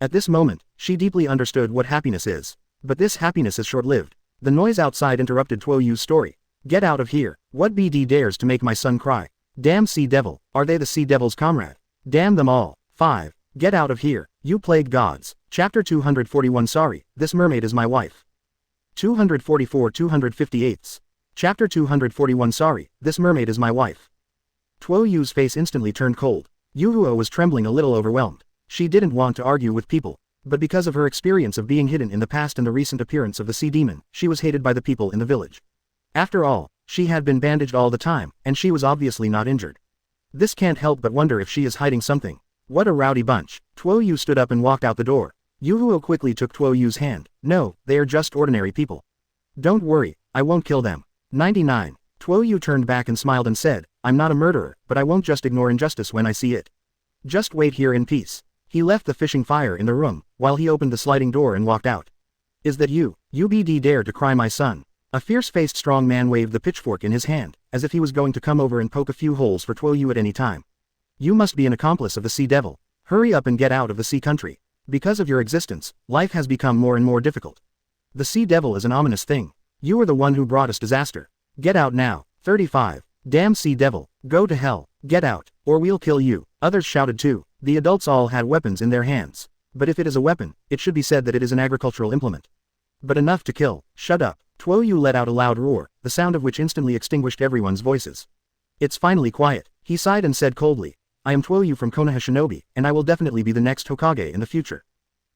At this moment, she deeply understood what happiness is. But this happiness is short-lived. The noise outside interrupted Tuo Yu's story. Get out of here. What BD dares to make my son cry? Damn Sea Devil, are they the Sea Devil's comrade? Damn them all. 5. Get out of here, you plagued gods. Chapter 241 Sorry, this mermaid is my wife. 244-258. Chapter 241 Sorry, this mermaid is my wife. Tuo Yu's face instantly turned cold. Yuhuo was trembling a little overwhelmed. She didn't want to argue with people, but because of her experience of being hidden in the past and the recent appearance of the sea demon, she was hated by the people in the village. After all, she had been bandaged all the time, and she was obviously not injured. This can't help but wonder if she is hiding something. What a rowdy bunch. Tuo Yu stood up and walked out the door. Yuhuo quickly took Tuo Yu's hand. No, they are just ordinary people. Don't worry, I won't kill them. 99. Tuo Yu turned back and smiled and said, I'm not a murderer, but I won't just ignore injustice when I see it. Just wait here in peace. He left the fishing fire in the room, while he opened the sliding door and walked out. Is that you? You BD dare to cry my son? A fierce-faced strong man waved the pitchfork in his hand, as if he was going to come over and poke a few holes for Tuo Yu at any time. You must be an accomplice of the Sea Devil. Hurry up and get out of the sea country. Because of your existence, life has become more and more difficult. The Sea Devil is an ominous thing. You are the one who brought us disaster. Get out now. 35. Damn Sea Devil, go to hell. Get out, or we'll kill you. Others shouted too. The adults all had weapons in their hands. But if it is a weapon, it should be said that it is an agricultural implement. But enough to kill. Shut up. Tuo Yu let out a loud roar, the sound of which instantly extinguished everyone's voices. It's finally quiet. He sighed and said coldly, I am Tuo Yu from Konoha Shinobi, and I will definitely be the next Hokage in the future.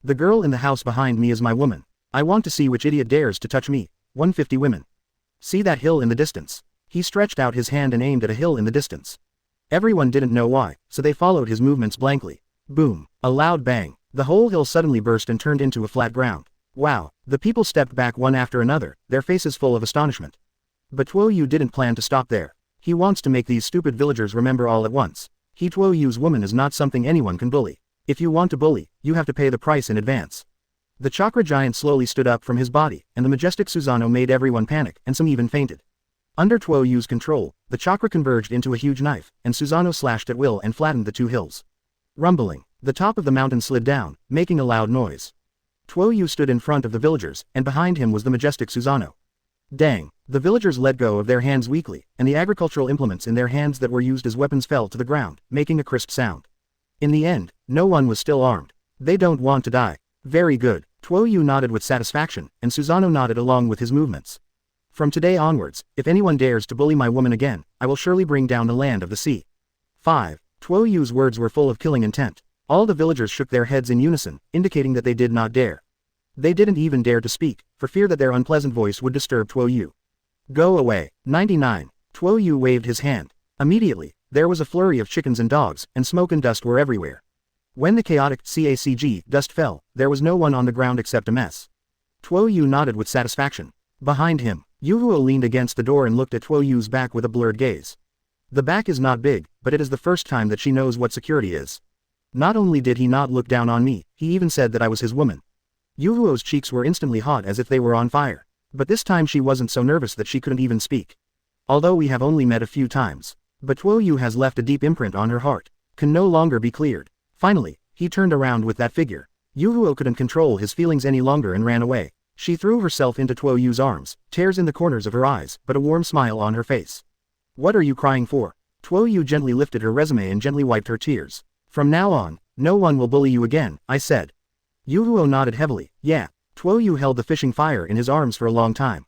The girl in the house behind me is my woman. I want to see which idiot dares to touch me. 150 women. See that hill in the distance? He stretched out his hand and aimed at a hill in the distance. Everyone didn't know why, so they followed his movements blankly. Boom. A loud bang. The whole hill suddenly burst and turned into a flat ground. Wow. The people stepped back one after another, their faces full of astonishment. But Tuo Yu didn't plan to stop there. He wants to make these stupid villagers remember all at once. Tuo Yu's woman is not something anyone can bully. If you want to bully, you have to pay the price in advance. The chakra giant slowly stood up from his body, and the majestic Susanoo made everyone panic, and some even fainted. Under Tuo Yu's control, the chakra converged into a huge knife, and Susanoo slashed at will and flattened the two hills. Rumbling, the top of the mountain slid down, making a loud noise. Tuo Yu stood in front of the villagers, and behind him was the majestic Susanoo. Dang, the villagers let go of their hands weakly, and the agricultural implements in their hands that were used as weapons fell to the ground, making a crisp sound. In the end, no one was still armed. They don't want to die. Very good. Tuo Yu nodded with satisfaction, and Susanoo nodded along with his movements. From today onwards, if anyone dares to bully my woman again, I will surely bring down the land of the sea. 5. Tuo Yu's words were full of killing intent. All the villagers shook their heads in unison, indicating that they did not dare. They didn't even dare to speak, for fear that their unpleasant voice would disturb Tuo Yu. Go away. 99. Tuo Yu waved his hand. Immediately, there was a flurry of chickens and dogs, and smoke and dust were everywhere. When the chaotic CACG dust fell, there was no one on the ground except a mess. Tuo Yu nodded with satisfaction. Behind him, Yuhuo leaned against the door and looked at Tuo Yu's back with a blurred gaze. The back is not big, but it is the first time that she knows what security is. Not only did he not look down on me, he even said that I was his woman. Yuhuo's cheeks were instantly hot as if they were on fire. But this time she wasn't so nervous that she couldn't even speak. Although we have only met a few times. But Tuo Yu has left a deep imprint on her heart. Can no longer be cleared. Finally, he turned around with that figure. Yuhuo couldn't control his feelings any longer and ran away. She threw herself into Tuo Yu's arms, tears in the corners of her eyes, but a warm smile on her face. What are you crying for? Tuo Yu gently lifted her resume and gently wiped her tears. From now on, no one will bully you again, I said. Yuhuo nodded heavily. Yeah. Tuo Yu held the fishing fire in his arms for a long time.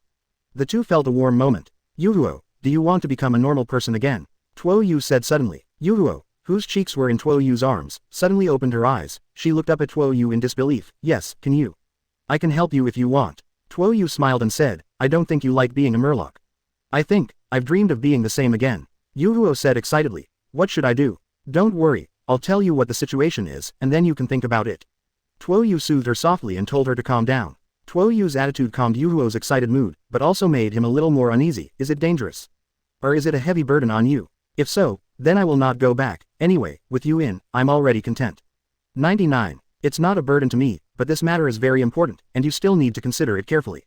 The two felt a warm moment. Yuhuo, do you want to become a normal person again? Tuo Yu said suddenly. Yuhuo, whose cheeks were in Tuo Yu's arms, suddenly opened her eyes. She looked up at Tuo Yu in disbelief. Yes, can you? I can help you if you want. Tuo Yu smiled and said, I don't think you like being a murloc. I've dreamed of being the same again. Yuhuo said excitedly. What should I do? Don't worry, I'll tell you what the situation is, and then you can think about it. Tuo Yu soothed her softly and told her to calm down. Tuo Yu's attitude calmed Yuhuo's excited mood, but also made him a little more uneasy. Is it dangerous? Or is it a heavy burden on you? If so, then I will not go back. Anyway, with you in, I'm already content. 99. It's not a burden to me, but this matter is very important, and you still need to consider it carefully.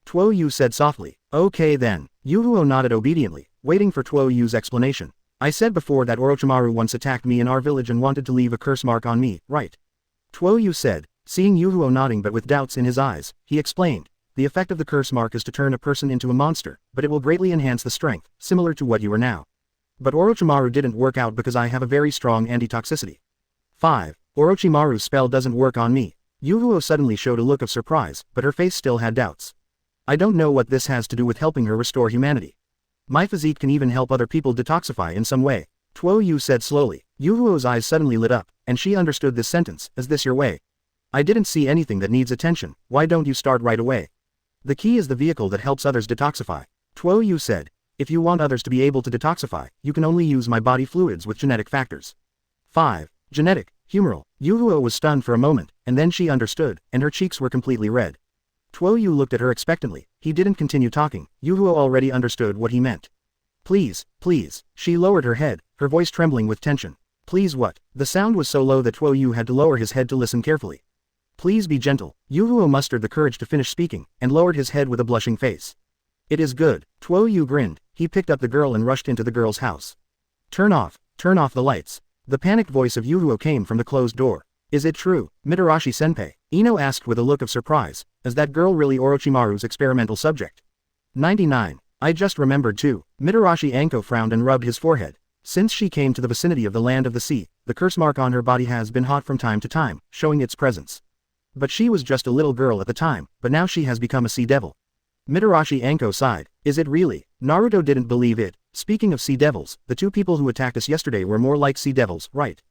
Tuo Yu said softly. Okay then. Yuhuo nodded obediently, waiting for Tuo Yu's explanation. I said before that Orochimaru once attacked me in our village and wanted to leave a curse mark on me, right? Tuo Yu said. Seeing Yuhuo nodding but with doubts in his eyes, he explained. The effect of the curse mark is to turn a person into a monster, but it will greatly enhance the strength, similar to what you are now. But Orochimaru didn't work out because I have a very strong anti-toxicity. 5. Orochimaru's spell doesn't work on me. Yuhuo suddenly showed a look of surprise, but her face still had doubts. I don't know what this has to do with helping her restore humanity. My physique can even help other people detoxify in some way. Tuo Yu said slowly. Yuhuo's eyes suddenly lit up, and she understood this sentence. Is this your way? I didn't see anything that needs attention. Why don't you start right away? The key is the vehicle that helps others detoxify. Tuo Yu said. If you want others to be able to detoxify, you can only use my body fluids with genetic factors. 5. Genetic, humoral. Yuhuo was stunned for a moment, and then she understood, and her cheeks were completely red. Tuo Yu looked at her expectantly. He didn't continue talking. Yuhuo already understood what he meant. Please, please. She lowered her head, her voice trembling with tension. Please what? The sound was so low that Tuo Yu had to lower his head to listen carefully. Please be gentle. Yuhuo mustered the courage to finish speaking, and lowered his head with a blushing face. It is good. Tuo Yu grinned. He picked up the girl and rushed into the girl's house. Turn off the lights. The panicked voice of Yuhuo came from the closed door. Is it true, Mitarashi-senpai? Ino asked with a look of surprise. Is that girl really Orochimaru's experimental subject? 99. I just remembered too. Mitarashi Anko frowned and rubbed his forehead. Since she came to the vicinity of the land of the sea, the curse mark on her body has been hot from time to time, showing its presence. But she was just a little girl at the time, but now she has become a sea devil. Mitarashi Anko sighed. Is it really? Naruto didn't believe it. Speaking of sea devils, the two people who attacked us yesterday were more like sea devils, right?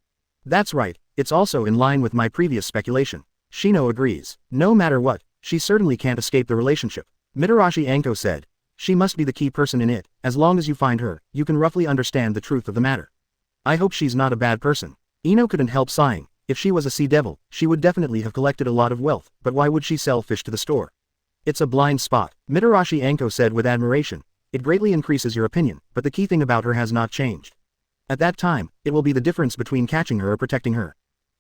That's right, it's also in line with my previous speculation. Shino agrees. No matter what, she certainly can't escape the relationship. Mitarashi Anko said. She must be the key person in it. As long as you find her, you can roughly understand the truth of the matter. I hope she's not a bad person. Ino couldn't help sighing. If she was a sea devil, she would definitely have collected a lot of wealth, but why would she sell fish to the store? It's a blind spot, Mitarashi Anko said with admiration. It greatly increases your opinion, but the key thing about her has not changed. At that time, it will be the difference between catching her or protecting her.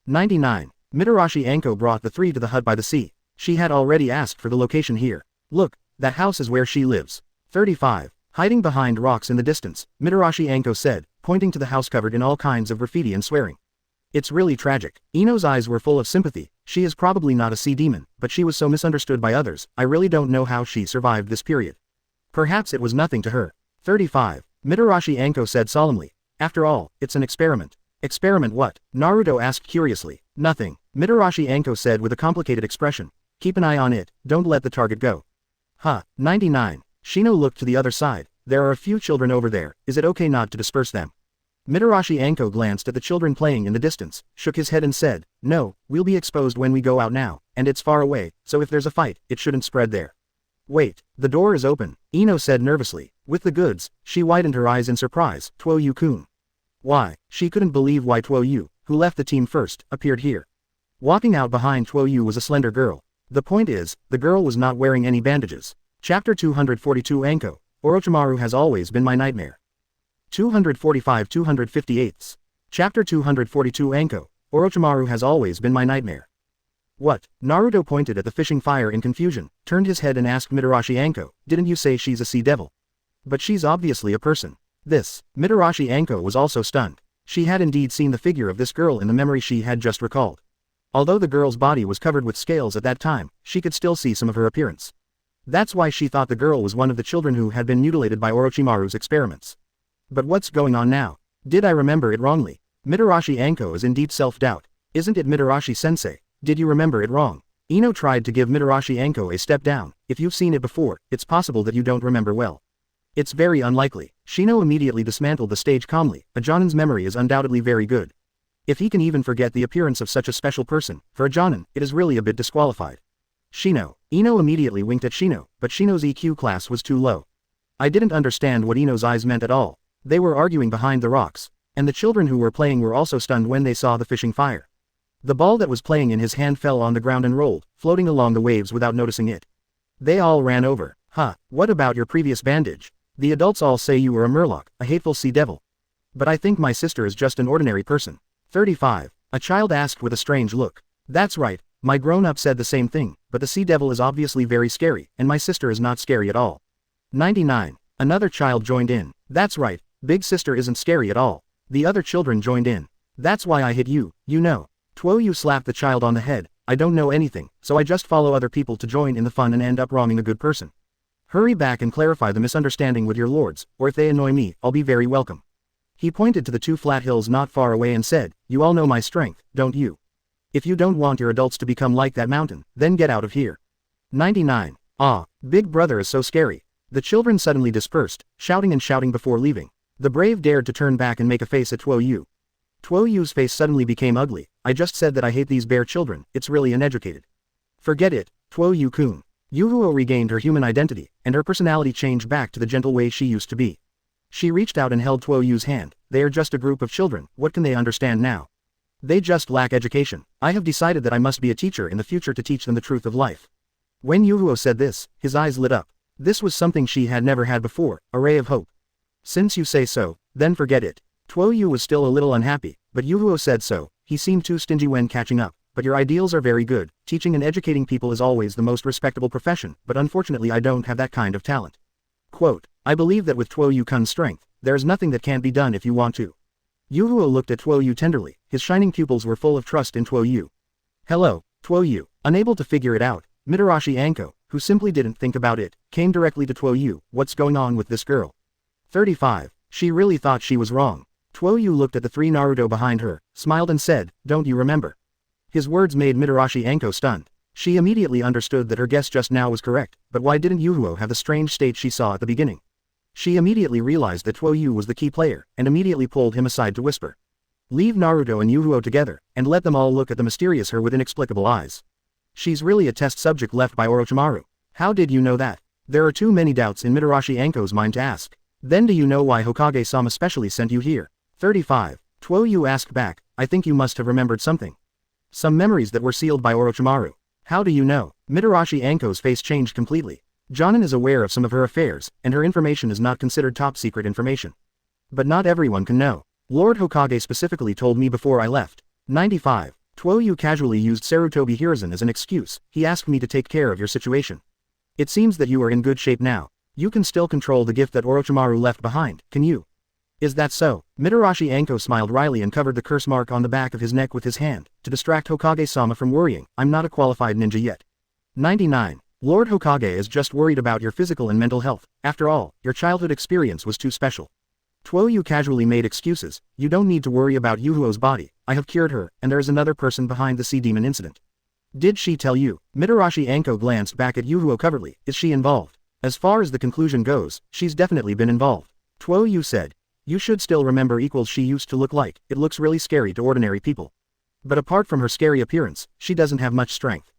99. Mitarashi Anko brought the three to the hut by the sea. She had already asked for the location here. Look, that house is where she lives. 35. Hiding behind rocks in the distance, Mitarashi Anko said, pointing to the house covered in all kinds of graffiti and swearing. It's really tragic. Ino's eyes were full of sympathy. She is probably not a sea demon, but she was so misunderstood by others. I really don't know how she survived this period. Perhaps it was nothing to her. 35. Mitarashi Anko said solemnly. After all, it's an experiment. Experiment what? Naruto asked curiously. Nothing. Mitarashi Anko said with a complicated expression. Keep an eye on it, don't let the target go. 99. Shino looked to the other side. There are a few children over there, is it okay not to disperse them? Mitarashi Anko glanced at the children playing in the distance, shook his head and said, no, we'll be exposed when we go out now, and it's far away, so if there's a fight, it shouldn't spread there. Wait, the door is open, Ino said nervously. With the goods, she widened her eyes in surprise. Tuo Yu-kun. Why? She couldn't believe why Tuo Yu, who left the team first, appeared here. Walking out behind Tuo Yu was a slender girl. The point is, the girl was not wearing any bandages. Chapter 242 Anko. Orochimaru has always been my nightmare. 245-258. Chapter 242 Anko. Orochimaru has always been my nightmare. What? Naruto pointed at the fishing fire in confusion, turned his head and asked Mitarashi Anko, didn't you say she's a sea devil? But she's obviously a person. Mitarashi Anko was also stunned. She had indeed seen the figure of this girl in the memory she had just recalled. Although the girl's body was covered with scales at that time, she could still see some of her appearance. That's why she thought the girl was one of the children who had been mutilated by Orochimaru's experiments. But what's going on now? Did I remember it wrongly? Mitarashi Anko is in deep self-doubt. Isn't it Mitarashi-sensei? Did you remember it wrong? Ino tried to give Mitarashi Anko a step down. If you've seen it before, it's possible that you don't remember well. It's very unlikely. Shino immediately dismantled the stage calmly. A Jonin's memory is undoubtedly very good. If he can even forget the appearance of such a special person, for a Jonin, it is really a bit disqualified. Shino. Ino immediately winked at Shino, but Shino's EQ class was too low. I didn't understand what Ino's eyes meant at all. They were arguing behind the rocks, and the children who were playing were also stunned when they saw the fishing fire. The ball that was playing in his hand fell on the ground and rolled, floating along the waves without noticing it. They all ran over. Huh, what about your previous bandage? The adults all say you were a murloc, a hateful sea devil. But I think my sister is just an ordinary person. 35. A child asked with a strange look. That's right, my grown-up said the same thing, but the sea devil is obviously very scary, and my sister is not scary at all. 99. Another child joined in. That's right, big sister isn't scary at all. The other children joined in. That's why I hit you, you know. Tuo Yu slapped the child on the head. I don't know anything, so I just follow other people to join in the fun and end up wronging a good person. Hurry back and clarify the misunderstanding with your lords, or if they annoy me, I'll be very welcome. He pointed to the two flat hills not far away and said, you all know my strength, don't you? If you don't want your adults to become like that mountain, then get out of here. 99. Ah, big brother is so scary. The children suddenly dispersed, shouting and shouting before leaving. The brave dared to turn back and make a face at Tuo Yu. Tuo Yu's face suddenly became ugly. I just said that I hate these bear children, it's really uneducated. Forget it, Tuo Yu-kun. Yuhuo regained her human identity, and her personality changed back to the gentle way she used to be. She reached out and held Tuo Yu's hand. They are just a group of children, what can they understand now? They just lack education. I have decided that I must be a teacher in the future to teach them the truth of life. When Yuhuo said this, his eyes lit up. This was something she had never had before, a ray of hope. Since you say so, then forget it. Tuo Yu was still a little unhappy, but Yuhuo said so. He seemed too stingy when catching up. But your ideals are very good. Teaching and educating people is always the most respectable profession, but unfortunately I don't have that kind of talent. Quote, I believe that with Tuo Yu-kun's strength, there is nothing that can't be done if you want to. Yuhuo looked at Tuo Yu tenderly. His shining pupils were full of trust in Tuo Yu. Hello, Tuo Yu. Unable to figure it out, Mitarashi Anko, who simply didn't think about it, came directly to Tuo Yu. What's going on with this girl? 35. She really thought she was wrong. Tuo Yu looked at the three Naruto behind her, smiled and said, don't you remember? His words made Mitarashi Anko stunned. She immediately understood that her guess just now was correct, but why didn't Yuhuo have the strange state she saw at the beginning? She immediately realized that Tuo Yu was the key player, and immediately pulled him aside to whisper. Leave Naruto and Yuhuo together, and let them all look at the mysterious her with inexplicable eyes. She's really a test subject left by Orochimaru. How did you know that? There are too many doubts in Mitarashi Anko's mind to ask. Then do you know why Hokage-sama specially sent you here? 35. Tuo Yu asked back, I think you must have remembered something. Some memories that were sealed by Orochimaru. How do you know? Mitarashi Anko's face changed completely. Jonin is aware of some of her affairs, and her information is not considered top-secret information. But not everyone can know. Lord Hokage specifically told me before I left. 95. Tuo Yu casually used Sarutobi Hiruzen as an excuse. He asked me to take care of your situation. It seems that you are in good shape now. You can still control the gift that Orochimaru left behind, can you? Is that so? Mitarashi Anko smiled wryly and covered the curse mark on the back of his neck with his hand, to distract Hokage-sama from worrying. I'm not a qualified ninja yet. 99. Lord Hokage is just worried about your physical and mental health. After all, your childhood experience was too special. Tuo Yu casually made excuses. You don't need to worry about Yuhuo's body. I have cured her, and there is another person behind the sea demon incident. Did she tell you? Mitarashi Anko glanced back at Yuhuo covertly. Is she involved? As far as the conclusion goes, she's definitely been involved. Tuo Yu said. You should still remember equals she used to look like. It looks really scary to ordinary people. But apart from her scary appearance, she doesn't have much strength.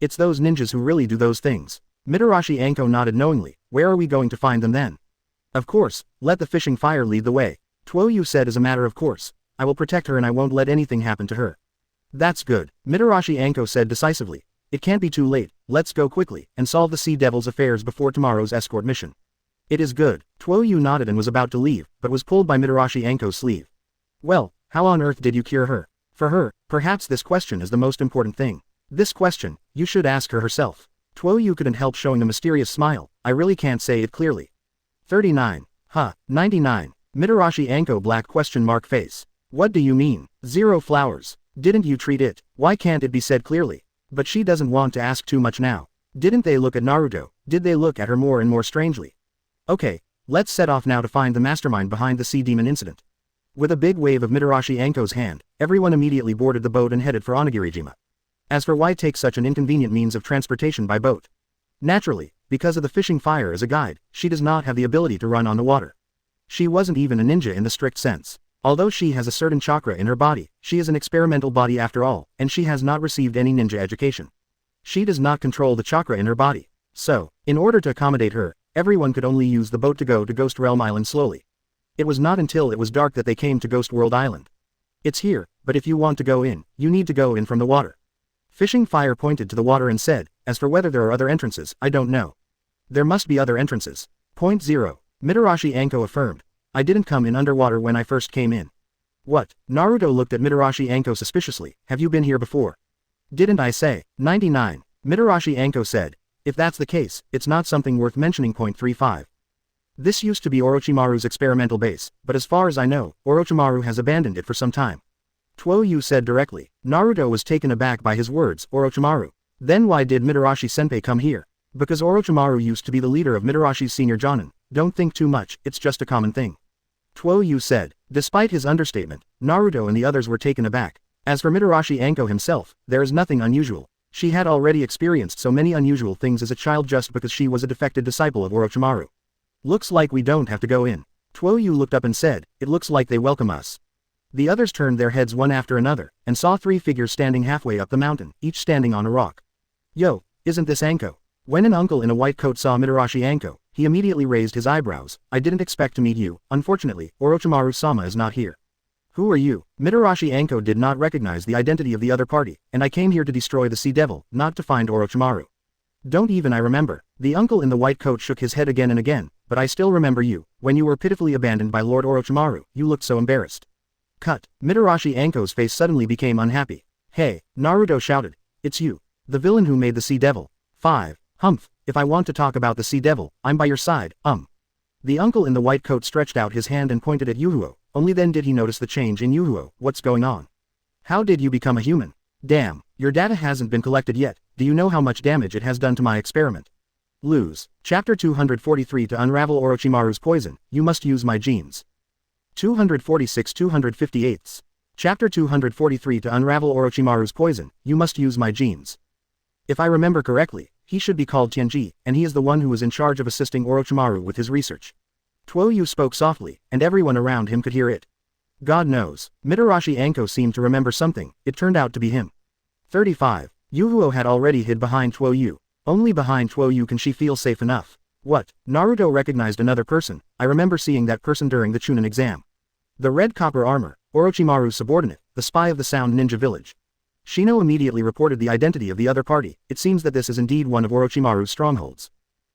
It's those ninjas who really do those things. Mitarashi Anko nodded knowingly. Where are we going to find them then? Of course, let the fishing fire lead the way. Tuo Yu said as a matter of course. I will protect her and I won't let anything happen to her. That's good, Mitarashi Anko said decisively. It can't be too late, let's go quickly, and solve the Sea Devil's affairs before tomorrow's escort mission. It is good. Tuo Yu nodded and was about to leave, but was pulled by Mitarashi Anko's sleeve. Well, how on earth did you cure her? For her, perhaps this question is the most important thing. This question, you should ask her herself. Tuo Yu couldn't help showing a mysterious smile. I really can't say it clearly. 39. 99. Mitarashi Anko black question mark face. What do you mean? 0 flowers. Didn't you treat it? Why can't it be said clearly? But she doesn't want to ask too much now. Didn't they look at Naruto? Did they look at her more and more strangely? Okay, let's set off now to find the mastermind behind the sea demon incident. With a big wave of Mitarashi Anko's hand, everyone immediately boarded the boat and headed for Onigirijima. As for why take such an inconvenient means of transportation by boat? Naturally, because of the fishing fire as a guide, she does not have the ability to run on the water. She wasn't even a ninja in the strict sense. Although she has a certain chakra in her body, she is an experimental body after all, and she has not received any ninja education. She does not control the chakra in her body. So, in order to accommodate her, everyone could only use the boat to go to Ghost Realm Island slowly. It was not until it was dark that they came to Ghost World Island. It's here, but if you want to go in, you need to go in from the water. Fishing Fire pointed to the water and said, as for whether there are other entrances, I don't know. There must be other entrances. Point 0. Mitarashi Anko affirmed. I didn't come in underwater when I first came in. What? Naruto looked at Mitarashi Anko suspiciously. Have you been here before? Didn't I say? 99. Mitarashi Anko said. If that's the case, it's not something worth mentioning. Point 35. This used to be Orochimaru's experimental base, but as far as I know, Orochimaru has abandoned it for some time. Tuo Yu said directly. Naruto was taken aback by his words, Orochimaru. Then why did Mitarashi-senpai come here? Because Orochimaru used to be the leader of Mitarashi's senior jonin. Don't think too much, it's just a common thing. Tuo Yu said. Despite his understatement, Naruto and the others were taken aback. As for Mitarashi Anko himself, there is nothing unusual. She had already experienced so many unusual things as a child just because she was a defected disciple of Orochimaru. Looks like we don't have to go in. Tuo Yu looked up and said, it looks like they welcome us. The others turned their heads one after another, and saw 3 figures standing halfway up the mountain, each standing on a rock. Yo, isn't this Anko? When an uncle in a white coat saw Mitarashi Anko, he immediately raised his eyebrows. I didn't expect to meet you. Unfortunately, Orochimaru-sama is not here. Who are you? Mitarashi Anko did not recognize the identity of the other party, and I came here to destroy the Sea Devil, not to find Orochimaru. Don't even I remember. The uncle in the white coat shook his head again and again, but I still remember you. When you were pitifully abandoned by Lord Orochimaru, you looked so embarrassed. Cut. Mitarashi Anko's face suddenly became unhappy. Hey, Naruto shouted. It's you. The villain who made the Sea Devil. 5. Humph. If I want to talk about the Sea Devil, I'm by your side, The uncle in the white coat stretched out his hand and pointed at Yuhuo. Only then did he notice the change in Yuhuo. What's going on? How did you become a human? Damn, your data hasn't been collected yet. Do you know how much damage it has done to my experiment? Lose. Chapter 243 To unravel Orochimaru's poison, you must use my genes. 246-258. Chapter 243 To unravel Orochimaru's poison, you must use my genes. If I remember correctly, he should be called Tianji, and he is the one who was in charge of assisting Orochimaru with his research. Tuo Yu spoke softly, and everyone around him could hear it. God knows, Mitarashi Anko seemed to remember something. It turned out to be him. 35. Yuhuo had already hid behind Tuo Yu. Only behind Tuo Yu can she feel safe enough. What? Naruto recognized another person. I remember seeing that person during the Chunin exam. The red copper armor, Orochimaru's subordinate, the spy of the Sound Ninja Village. Shino immediately reported the identity of the other party. It seems that this is indeed one of Orochimaru's strongholds.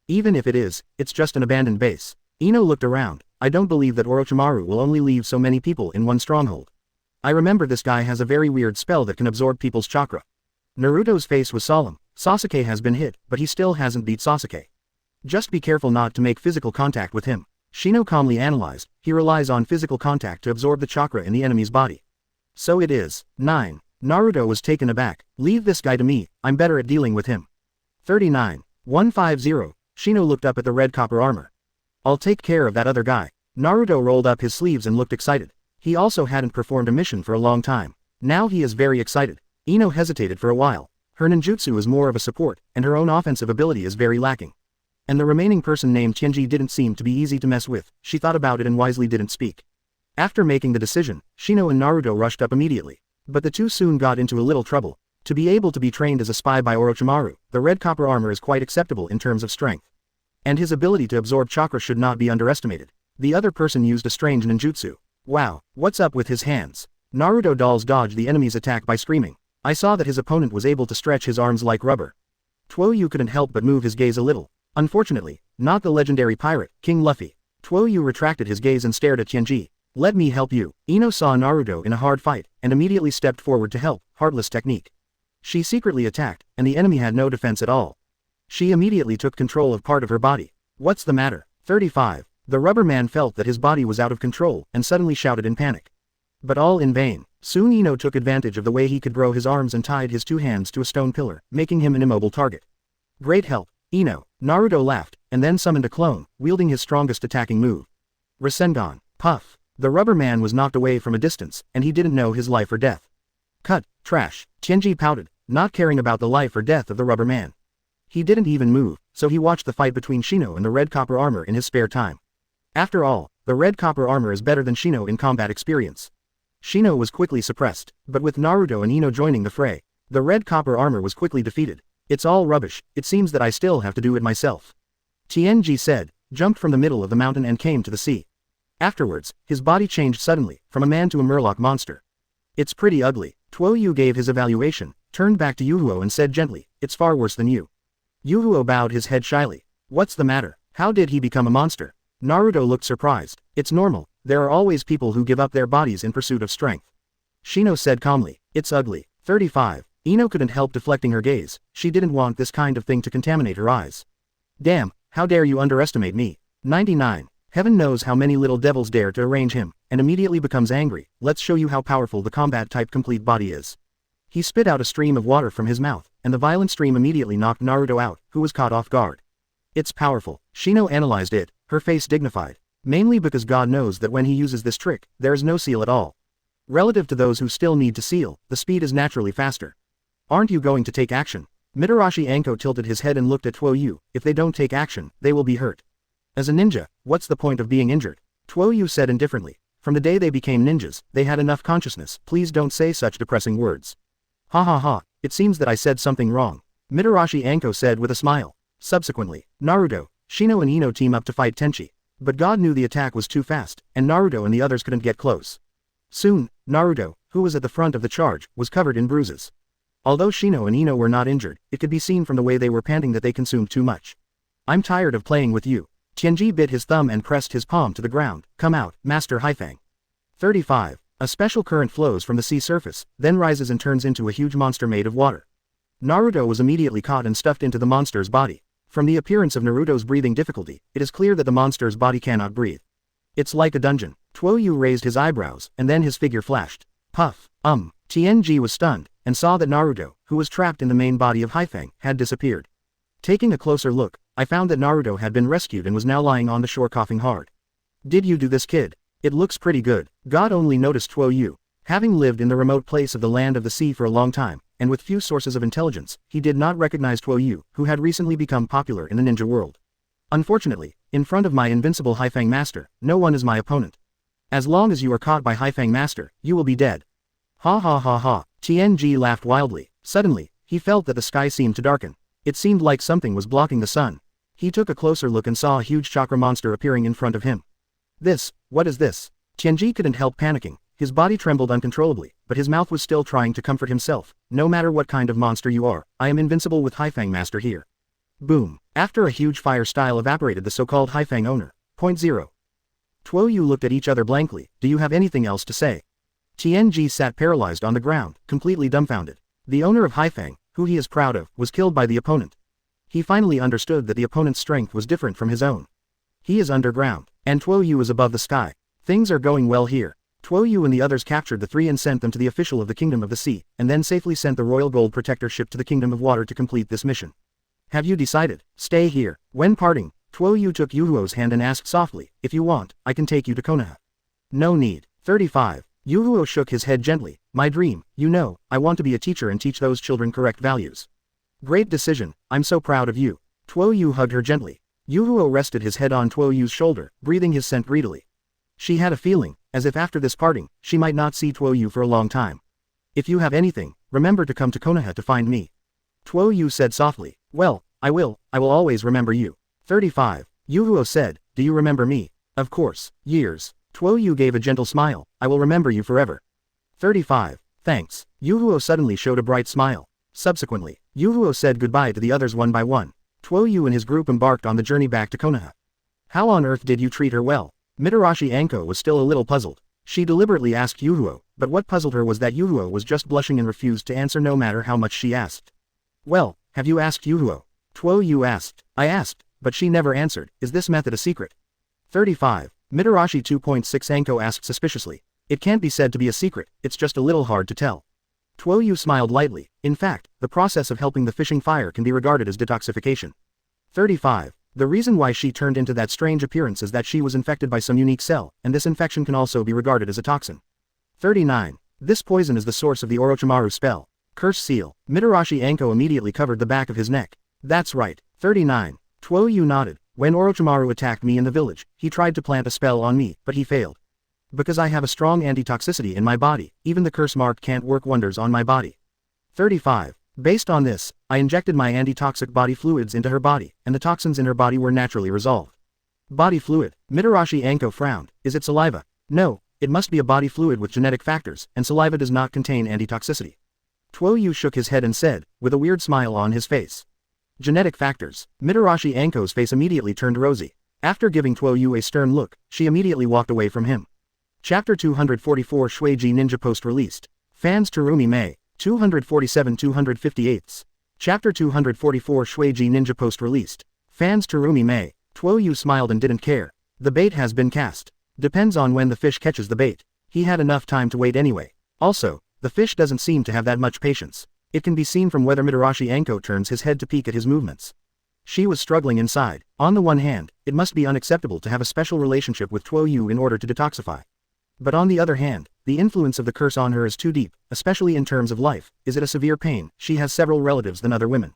Even if it is, it's just an abandoned base. Ino looked around. I don't believe that Orochimaru will only leave so many people in one stronghold. I remember this guy has a very weird spell that can absorb people's chakra. Naruto's face was solemn. Sasuke has been hit, but he still hasn't beat Sasuke. Just be careful not to make physical contact with him. Shino calmly analyzed. He relies on physical contact to absorb the chakra in the enemy's body. So it is. 9. Naruto was taken aback. Leave this guy to me, I'm better at dealing with him. 39. 150. Shino looked up at the red copper armor. I'll take care of that other guy. Naruto rolled up his sleeves and looked excited. He also hadn't performed a mission for a long time. Now he is very excited. Ino hesitated for a while. Her ninjutsu is more of a support, and her own offensive ability is very lacking. And the remaining person named Tianji didn't seem to be easy to mess with. She thought about it and wisely didn't speak. After making the decision, Shino and Naruto rushed up immediately. But the two soon got into a little trouble. To be able to be trained as a spy by Orochimaru, the red copper armor is quite acceptable in terms of strength. And his ability to absorb chakra should not be underestimated. The other person used a strange ninjutsu. Wow, what's up with his hands? Naruto dolls dodged the enemy's attack by screaming. I saw that his opponent was able to stretch his arms like rubber. Tuo Yu couldn't help but move his gaze a little. Unfortunately, not the legendary pirate, King Luffy. Tuo Yu retracted his gaze and stared at Tianji. Let me help you. Ino saw Naruto in a hard fight, and immediately stepped forward to help. Heartless technique. She secretly attacked, and the enemy had no defense at all. She immediately took control of part of her body. What's the matter? 35. The rubber man felt that his body was out of control, and suddenly shouted in panic. But all in vain. Soon Ino took advantage of the way he could grow his arms and tied his 2 hands to a stone pillar, making him an immobile target. Great help, Ino. Naruto laughed, and then summoned a clone, wielding his strongest attacking move. Rasengan. Puff. The rubber man was knocked away from a distance, and he didn't know his life or death. Cut. Trash. Tianji pouted. not caring about the life or death of the rubber man. He didn't even move, so he watched the fight between Shino and the red copper armor in his spare time. After all, the red copper armor is better than Shino in combat experience. Shino was quickly suppressed, but with Naruto and Ino joining the fray, the red copper armor was quickly defeated. It's all rubbish, it seems that I still have to do it myself. Tianji said, jumped from the middle of the mountain and came to the sea. Afterwards, his body changed suddenly, from a man to a murloc monster. It's pretty ugly. Tuo Yu gave his evaluation, turned back to Yuhuo and said gently, it's far worse than you. Yuhuo bowed his head shyly. What's the matter? How did he become a monster? Naruto looked surprised. It's normal, there are always people who give up their bodies in pursuit of strength. Shino said calmly, it's ugly. 35. Ino couldn't help deflecting her gaze, she didn't want this kind of thing to contaminate her eyes. Damn, how dare you underestimate me. 99. Heaven knows how many little devils dare to arrange him, and immediately becomes angry. Let's show you how powerful the combat type complete body is. He spit out a stream of water from his mouth, and the violent stream immediately knocked Naruto out, who was caught off guard. It's powerful. Shino analyzed it, her face dignified. Mainly because God knows that when he uses this trick, there is no seal at all. Relative to those who still need to seal, the speed is naturally faster. Aren't you going to take action? Mitarashi Anko tilted his head and looked at Tuo Yu. If they don't take action, they will be hurt. As a ninja, what's the point of being injured? Tuo Yu said indifferently. From the day they became ninjas, they had enough consciousness. Please don't say such depressing words. Ha ha ha, it seems that I said something wrong. Mitarashi Anko said with a smile. Subsequently, Naruto, Shino and Ino team up to fight Tenchi. But God knew the attack was too fast, and Naruto and the others couldn't get close. Soon, Naruto, who was at the front of the charge, was covered in bruises. Although Shino and Ino were not injured, it could be seen from the way they were panting that they consumed too much. I'm tired of playing with you. Tianji bit his thumb and pressed his palm to the ground. Come out, Master Haifang. 35. A special current flows from the sea surface, then rises and turns into a huge monster made of water. Naruto was immediately caught and stuffed into the monster's body. From the appearance of Naruto's breathing difficulty, it is clear that the monster's body cannot breathe. It's like a dungeon. Tuo Yu raised his eyebrows, and then his figure flashed. Puff. Tianji was stunned, and saw that Naruto, who was trapped in the main body of Haifang, had disappeared. Taking a closer look, I found that Naruto had been rescued and was now lying on the shore coughing hard. Did you do this, kid? It looks pretty good. God only noticed Tuo Yu. Having lived in the remote place of the land of the sea for a long time, and with few sources of intelligence, he did not recognize Tuo Yu, who had recently become popular in the ninja world. Unfortunately, in front of my invincible Haifang master, no one is my opponent. As long as you are caught by Haifang master, you will be dead. Ha ha ha ha. Tianji laughed wildly. Suddenly, he felt that the sky seemed to darken. It seemed like something was blocking the sun. He took a closer look and saw a huge chakra monster appearing in front of him. What is this? Tianji couldn't help panicking. His body trembled uncontrollably, but his mouth was still trying to comfort himself. No matter what kind of monster you are, I am invincible with Haifang master here. Boom. After a huge fire style evaporated the so-called Haifang owner. Point 0. Tuo Yu looked at each other blankly. Do you have anything else to say? Tianji sat paralyzed on the ground, completely dumbfounded. The owner of Haifang, who he is proud of, was killed by the opponent. He finally understood that the opponent's strength was different from his own. He is underground, and Tuo Yu is above the sky. Things are going well here. Tuo Yu and the others captured the three and sent them to the official of the Kingdom of the Sea, and then safely sent the Royal Gold Protector ship to the Kingdom of Water to complete this mission. Have you decided? Stay here. When parting, Tuo Yu took Yuhuo's hand and asked softly, if you want, I can take you to Konoha. No need. 35. Yuhuo shook his head gently. My dream, you know, I want to be a teacher and teach those children correct values. Great decision, I'm so proud of you. Tuo Yu hugged her gently. Yuhuo rested his head on Tuo Yu's shoulder, breathing his scent greedily. She had a feeling, as if after this parting, she might not see Tuo Yu for a long time. If you have anything, remember to come to Konoha to find me. Tuo Yu said softly. Well, I will always remember you. 35. Yuhuo said, do you remember me? Of course, years. Tuo Yu gave a gentle smile. I will remember you forever. 35. Thanks. Yuhuo suddenly showed a bright smile. Subsequently, Yuhuo said goodbye to the others one by one. Tuo Yu and his group embarked on the journey back to Konoha. How on earth did you treat her well? Mitarashi Anko was still a little puzzled. She deliberately asked Yuhuo, but what puzzled her was that Yuhuo was just blushing and refused to answer no matter how much she asked. Well, have you asked Yuhuo? Tuo Yu asked. I asked, but she never answered. Is this method a secret? 35. Mitarashi 2.6 Anko asked suspiciously. It can't be said to be a secret, it's just a little hard to tell. Tuo Yu smiled lightly. In fact, the process of helping the fishing fire can be regarded as detoxification. 35. The reason why she turned into that strange appearance is that she was infected by some unique cell, and this infection can also be regarded as a toxin. 39. This poison is the source of the Orochimaru spell. Curse seal. Mitarashi Anko immediately covered the back of his neck. That's right. 39. Tuo Yu nodded. When Orochimaru attacked me in the village, he tried to plant a spell on me, but he failed. Because I have a strong antitoxicity in my body, even the curse mark can't work wonders on my body. 35. Based on this, I injected my antitoxic body fluids into her body, and the toxins in her body were naturally resolved. Body fluid. Mitarashi Anko frowned. Is it saliva? No, it must be a body fluid with genetic factors, and saliva does not contain antitoxicity. Tuo Yu shook his head and said, with a weird smile on his face. Genetic factors. Mitarashi Anko's face immediately turned rosy. After giving Tuo Yu a stern look, she immediately walked away from him. Chapter 244 Shueiji Ninja Post released. Fans Terumi May. 247-258. Chapter 244 Shueiji Ninja Post released. Fans Terumi May. Tuo Yu smiled and didn't care. The bait has been cast. Depends on when the fish catches the bait. He had enough time to wait anyway. Also, the fish doesn't seem to have that much patience. It can be seen from whether Mitarashi Anko turns his head to peek at his movements. She was struggling inside. On the one hand, it must be unacceptable to have a special relationship with Tuo Yu in order to detoxify. But on the other hand, the influence of the curse on her is too deep, especially in terms of life. Is it a severe pain? She has several relatives than other women.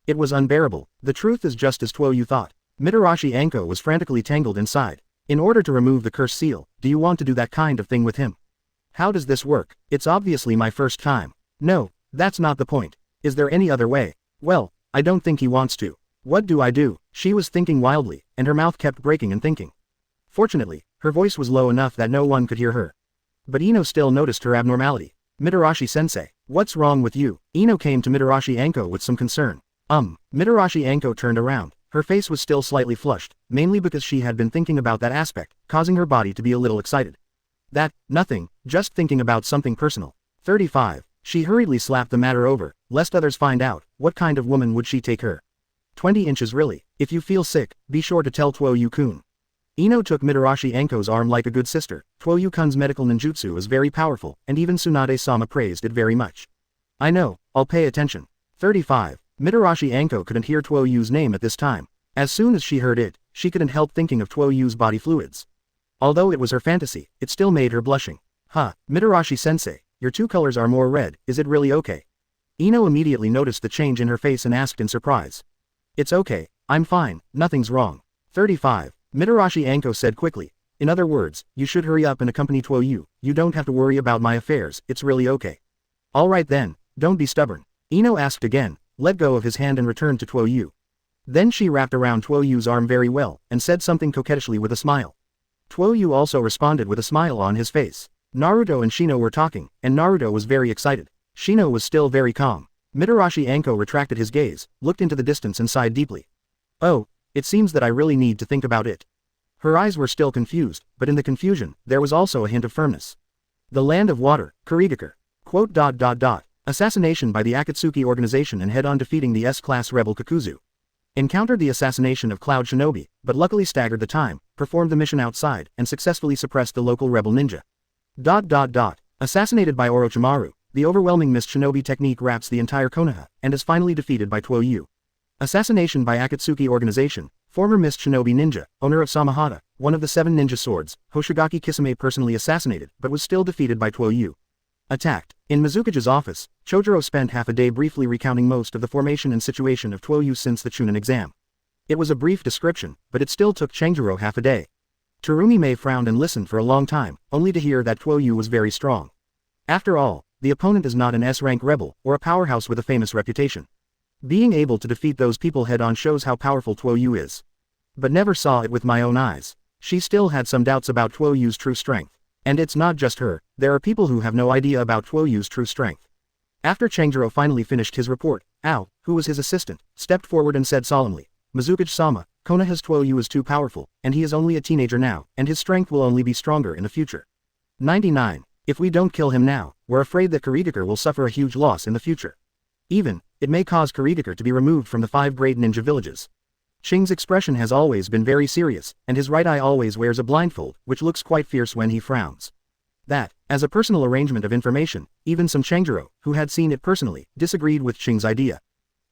It was unbearable. The truth is just as Tuo Yu thought. Mitarashi Anko was frantically tangled inside. In order to remove the curse seal, do you want to do that kind of thing with him? How does this work? It's obviously my first time. No, that's not the point. Is there any other way? Well, I don't think he wants to. What do I do? She was thinking wildly, and her mouth kept breaking and thinking. Fortunately, her voice was low enough that no one could hear her. But Ino still noticed her abnormality. Mitarashi-sensei, what's wrong with you? Ino came to Mitarashi Anko with some concern. Mitarashi Anko turned around. Her face was still slightly flushed, mainly because she had been thinking about that aspect, causing her body to be a little excited. Nothing, just thinking about something personal. 35. She hurriedly slapped the matter over, lest others find out. What kind of woman would she take her? 20 inches really. If you feel sick, be sure to tell Tuo Yu-kun. Ino took Mitarashi Anko's arm like a good sister. Tuo Yu-kun's medical ninjutsu is very powerful, and even Tsunade-sama praised it very much. I know, I'll pay attention. 35. Mitarashi Anko couldn't hear Tuo Yu's name at this time. As soon as she heard it, she couldn't help thinking of Tuo Yu's body fluids. Although it was her fantasy, it still made her blushing. Mitarashi-sensei, your two colors are more red, is it really okay? Ino immediately noticed the change in her face and asked in surprise. It's okay, I'm fine, nothing's wrong. 35. Mitarashi Anko said quickly. In other words, you should hurry up and accompany Tuo Yu. You don't have to worry about my affairs, it's really okay. Alright then, don't be stubborn. Ino asked again, let go of his hand and returned to Tuo Yu. Then she wrapped around Tuo Yu's arm very well, and said something coquettishly with a smile. Tuo Yu also responded with a smile on his face. Naruto and Shino were talking, and Naruto was very excited. Shino was still very calm. Mitarashi Anko retracted his gaze, looked into the distance and sighed deeply. Oh, it seems that I really need to think about it. Her eyes were still confused, but in the confusion, there was also a hint of firmness. The land of water, Kurigakure. Assassination by the Akatsuki organization and head-on defeating the S-class rebel Kakuzu. Encountered the assassination of Cloud Shinobi, but luckily staggered the time, performed the mission outside, and successfully suppressed the local rebel ninja. Assassinated by Orochimaru, the overwhelming Mist Shinobi technique wraps the entire Konoha, and is finally defeated by Tuo Yu. Assassination by Akatsuki organization, former Mist Shinobi ninja, owner of Samahata, one of the 7 ninja swords, Hoshigaki Kisame personally assassinated, but was still defeated by Tuo Yu. Attacked. In Mizukage's office, Chojuro spent half a day briefly recounting most of the formation and situation of Tuo Yu since the Chunin exam. It was a brief description, but it still took Chojuro half a day. Terumi May frowned and listened for a long time, only to hear that Tuo Yu was very strong. After all, the opponent is not an S-rank rebel, or a powerhouse with a famous reputation. Being able to defeat those people head-on shows how powerful Tuo Yu is. But never saw it with my own eyes. She still had some doubts about Tuo Yu's true strength. And it's not just her, there are people who have no idea about Tuo Yu's true strength. After Chojuro finally finished his report, Ao, who was his assistant, stepped forward and said solemnly, Mizukage-sama, Konoha's Tuo Yu is too powerful, and he is only a teenager now, and his strength will only be stronger in the future. 99. If we don't kill him now, we're afraid that Kurigakure will suffer a huge loss in the future. Even, it may cause Kurigakure to be removed from the 5 great ninja villages. Ching's expression has always been very serious, and his right eye always wears a blindfold, which looks quite fierce when he frowns. That, as a personal arrangement of information, even some Chojuro, who had seen it personally, disagreed with Ching's idea.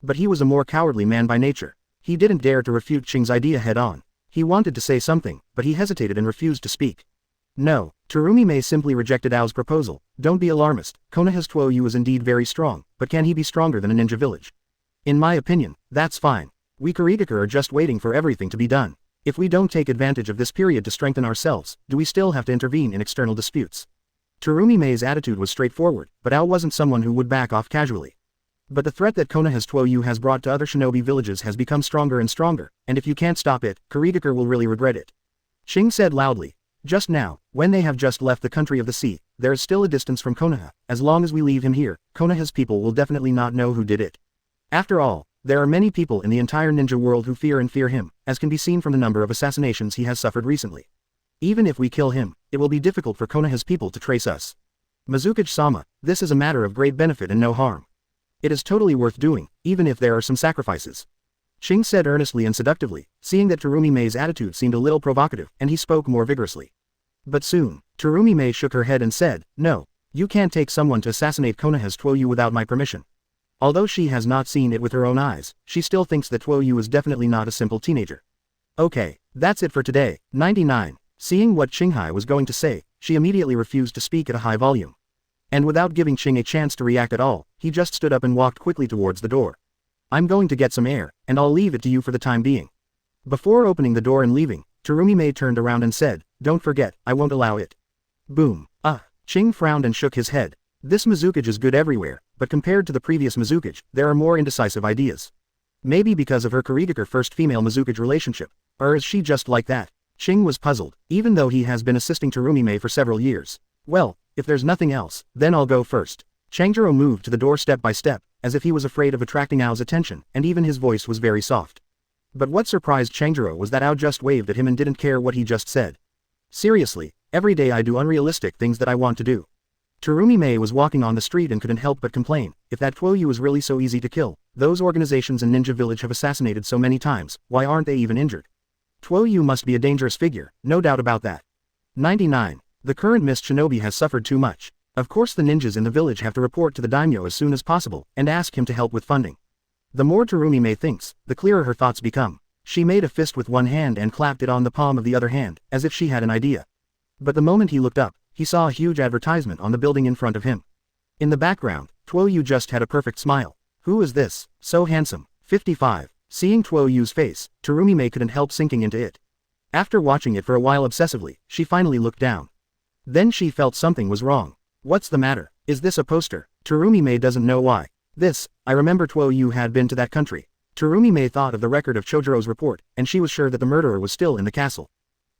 But he was a more cowardly man by nature. He didn't dare to refute Ching's idea head-on. He wanted to say something, but he hesitated and refused to speak. No, Terumi Mei simply rejected Ao's proposal. Don't be alarmist, Konoha's Tuo Yu is indeed very strong, but can he be stronger than a ninja village? In my opinion, that's fine. We Kurigakure are just waiting for everything to be done. If we don't take advantage of this period to strengthen ourselves, do we still have to intervene in external disputes? Terumi Mei's attitude was straightforward, but Ao wasn't someone who would back off casually. But the threat that Konoha's Tuo Yu has brought to other shinobi villages has become stronger and stronger, and if you can't stop it, Kurigakure will really regret it. Shing said loudly. Just now, when they have just left the country of the sea, there is still a distance from Konoha. As long as we leave him here, Konoha's people will definitely not know who did it. After all, there are many people in the entire ninja world who fear him, as can be seen from the number of assassinations he has suffered recently. Even if we kill him, it will be difficult for Konoha's people to trace us. Mizukage-sama, this is a matter of great benefit and no harm. It is totally worth doing, even if there are some sacrifices. Shing said earnestly and seductively, seeing that Terumi Mei's attitude seemed a little provocative, and he spoke more vigorously. But soon, Terumi Mei shook her head and said, no, you can't take someone to assassinate Konoha's Tuo Yu without my permission. Although she has not seen it with her own eyes, she still thinks that Tuo Yu is definitely not a simple teenager. Okay, that's it for today. 99. Seeing what Qinghai was going to say, she immediately refused to speak at a high volume. And without giving Qing a chance to react at all, he just stood up and walked quickly towards the door. I'm going to get some air, and I'll leave it to you for the time being. Before opening the door and leaving, Terumi Mei turned around and said, don't forget, I won't allow it. Boom. Qing frowned and shook his head. This Mizukage is good everywhere, but compared to the previous Mizukage, there are more indecisive ideas. Maybe because of her Kurigakure first female Mizukage relationship, or is she just like that? Qing was puzzled, even though he has been assisting Terumi Mei for several years. Well, if there's nothing else, then I'll go first. Changjiro moved to the door step by step, as if he was afraid of attracting Ao's attention, and even his voice was very soft. But what surprised Changjiro was that Ao just waved at him and didn't care what he just said. Seriously, every day I do unrealistic things that I want to do. Terumi Mei was walking on the street and couldn't help but complain, if that Tuo Yu is really so easy to kill, those organizations in Ninja Village have assassinated so many times, why aren't they even injured? Tuo Yu must be a dangerous figure, no doubt about that. 99. The current mist shinobi has suffered too much. Of course the ninjas in the village have to report to the daimyo as soon as possible, and ask him to help with funding. The more Terumi Mei thinks, the clearer her thoughts become. She made a fist with one hand and clapped it on the palm of the other hand, as if she had an idea. But the moment he looked up, he saw a huge advertisement on the building in front of him. In the background, Tuo Yu just had a perfect smile. Who is this, so handsome? 55. Seeing Tuo Yu's face, Terumi Mei couldn't help sinking into it. After watching it for a while obsessively, she finally looked down. Then she felt something was wrong. What's the matter? Is this a poster? Terumi Mei doesn't know why. I remember Tuo Yu had been to that country. Terumi Mei thought of the record of Chojiro's report, and she was sure that the murderer was still in the castle.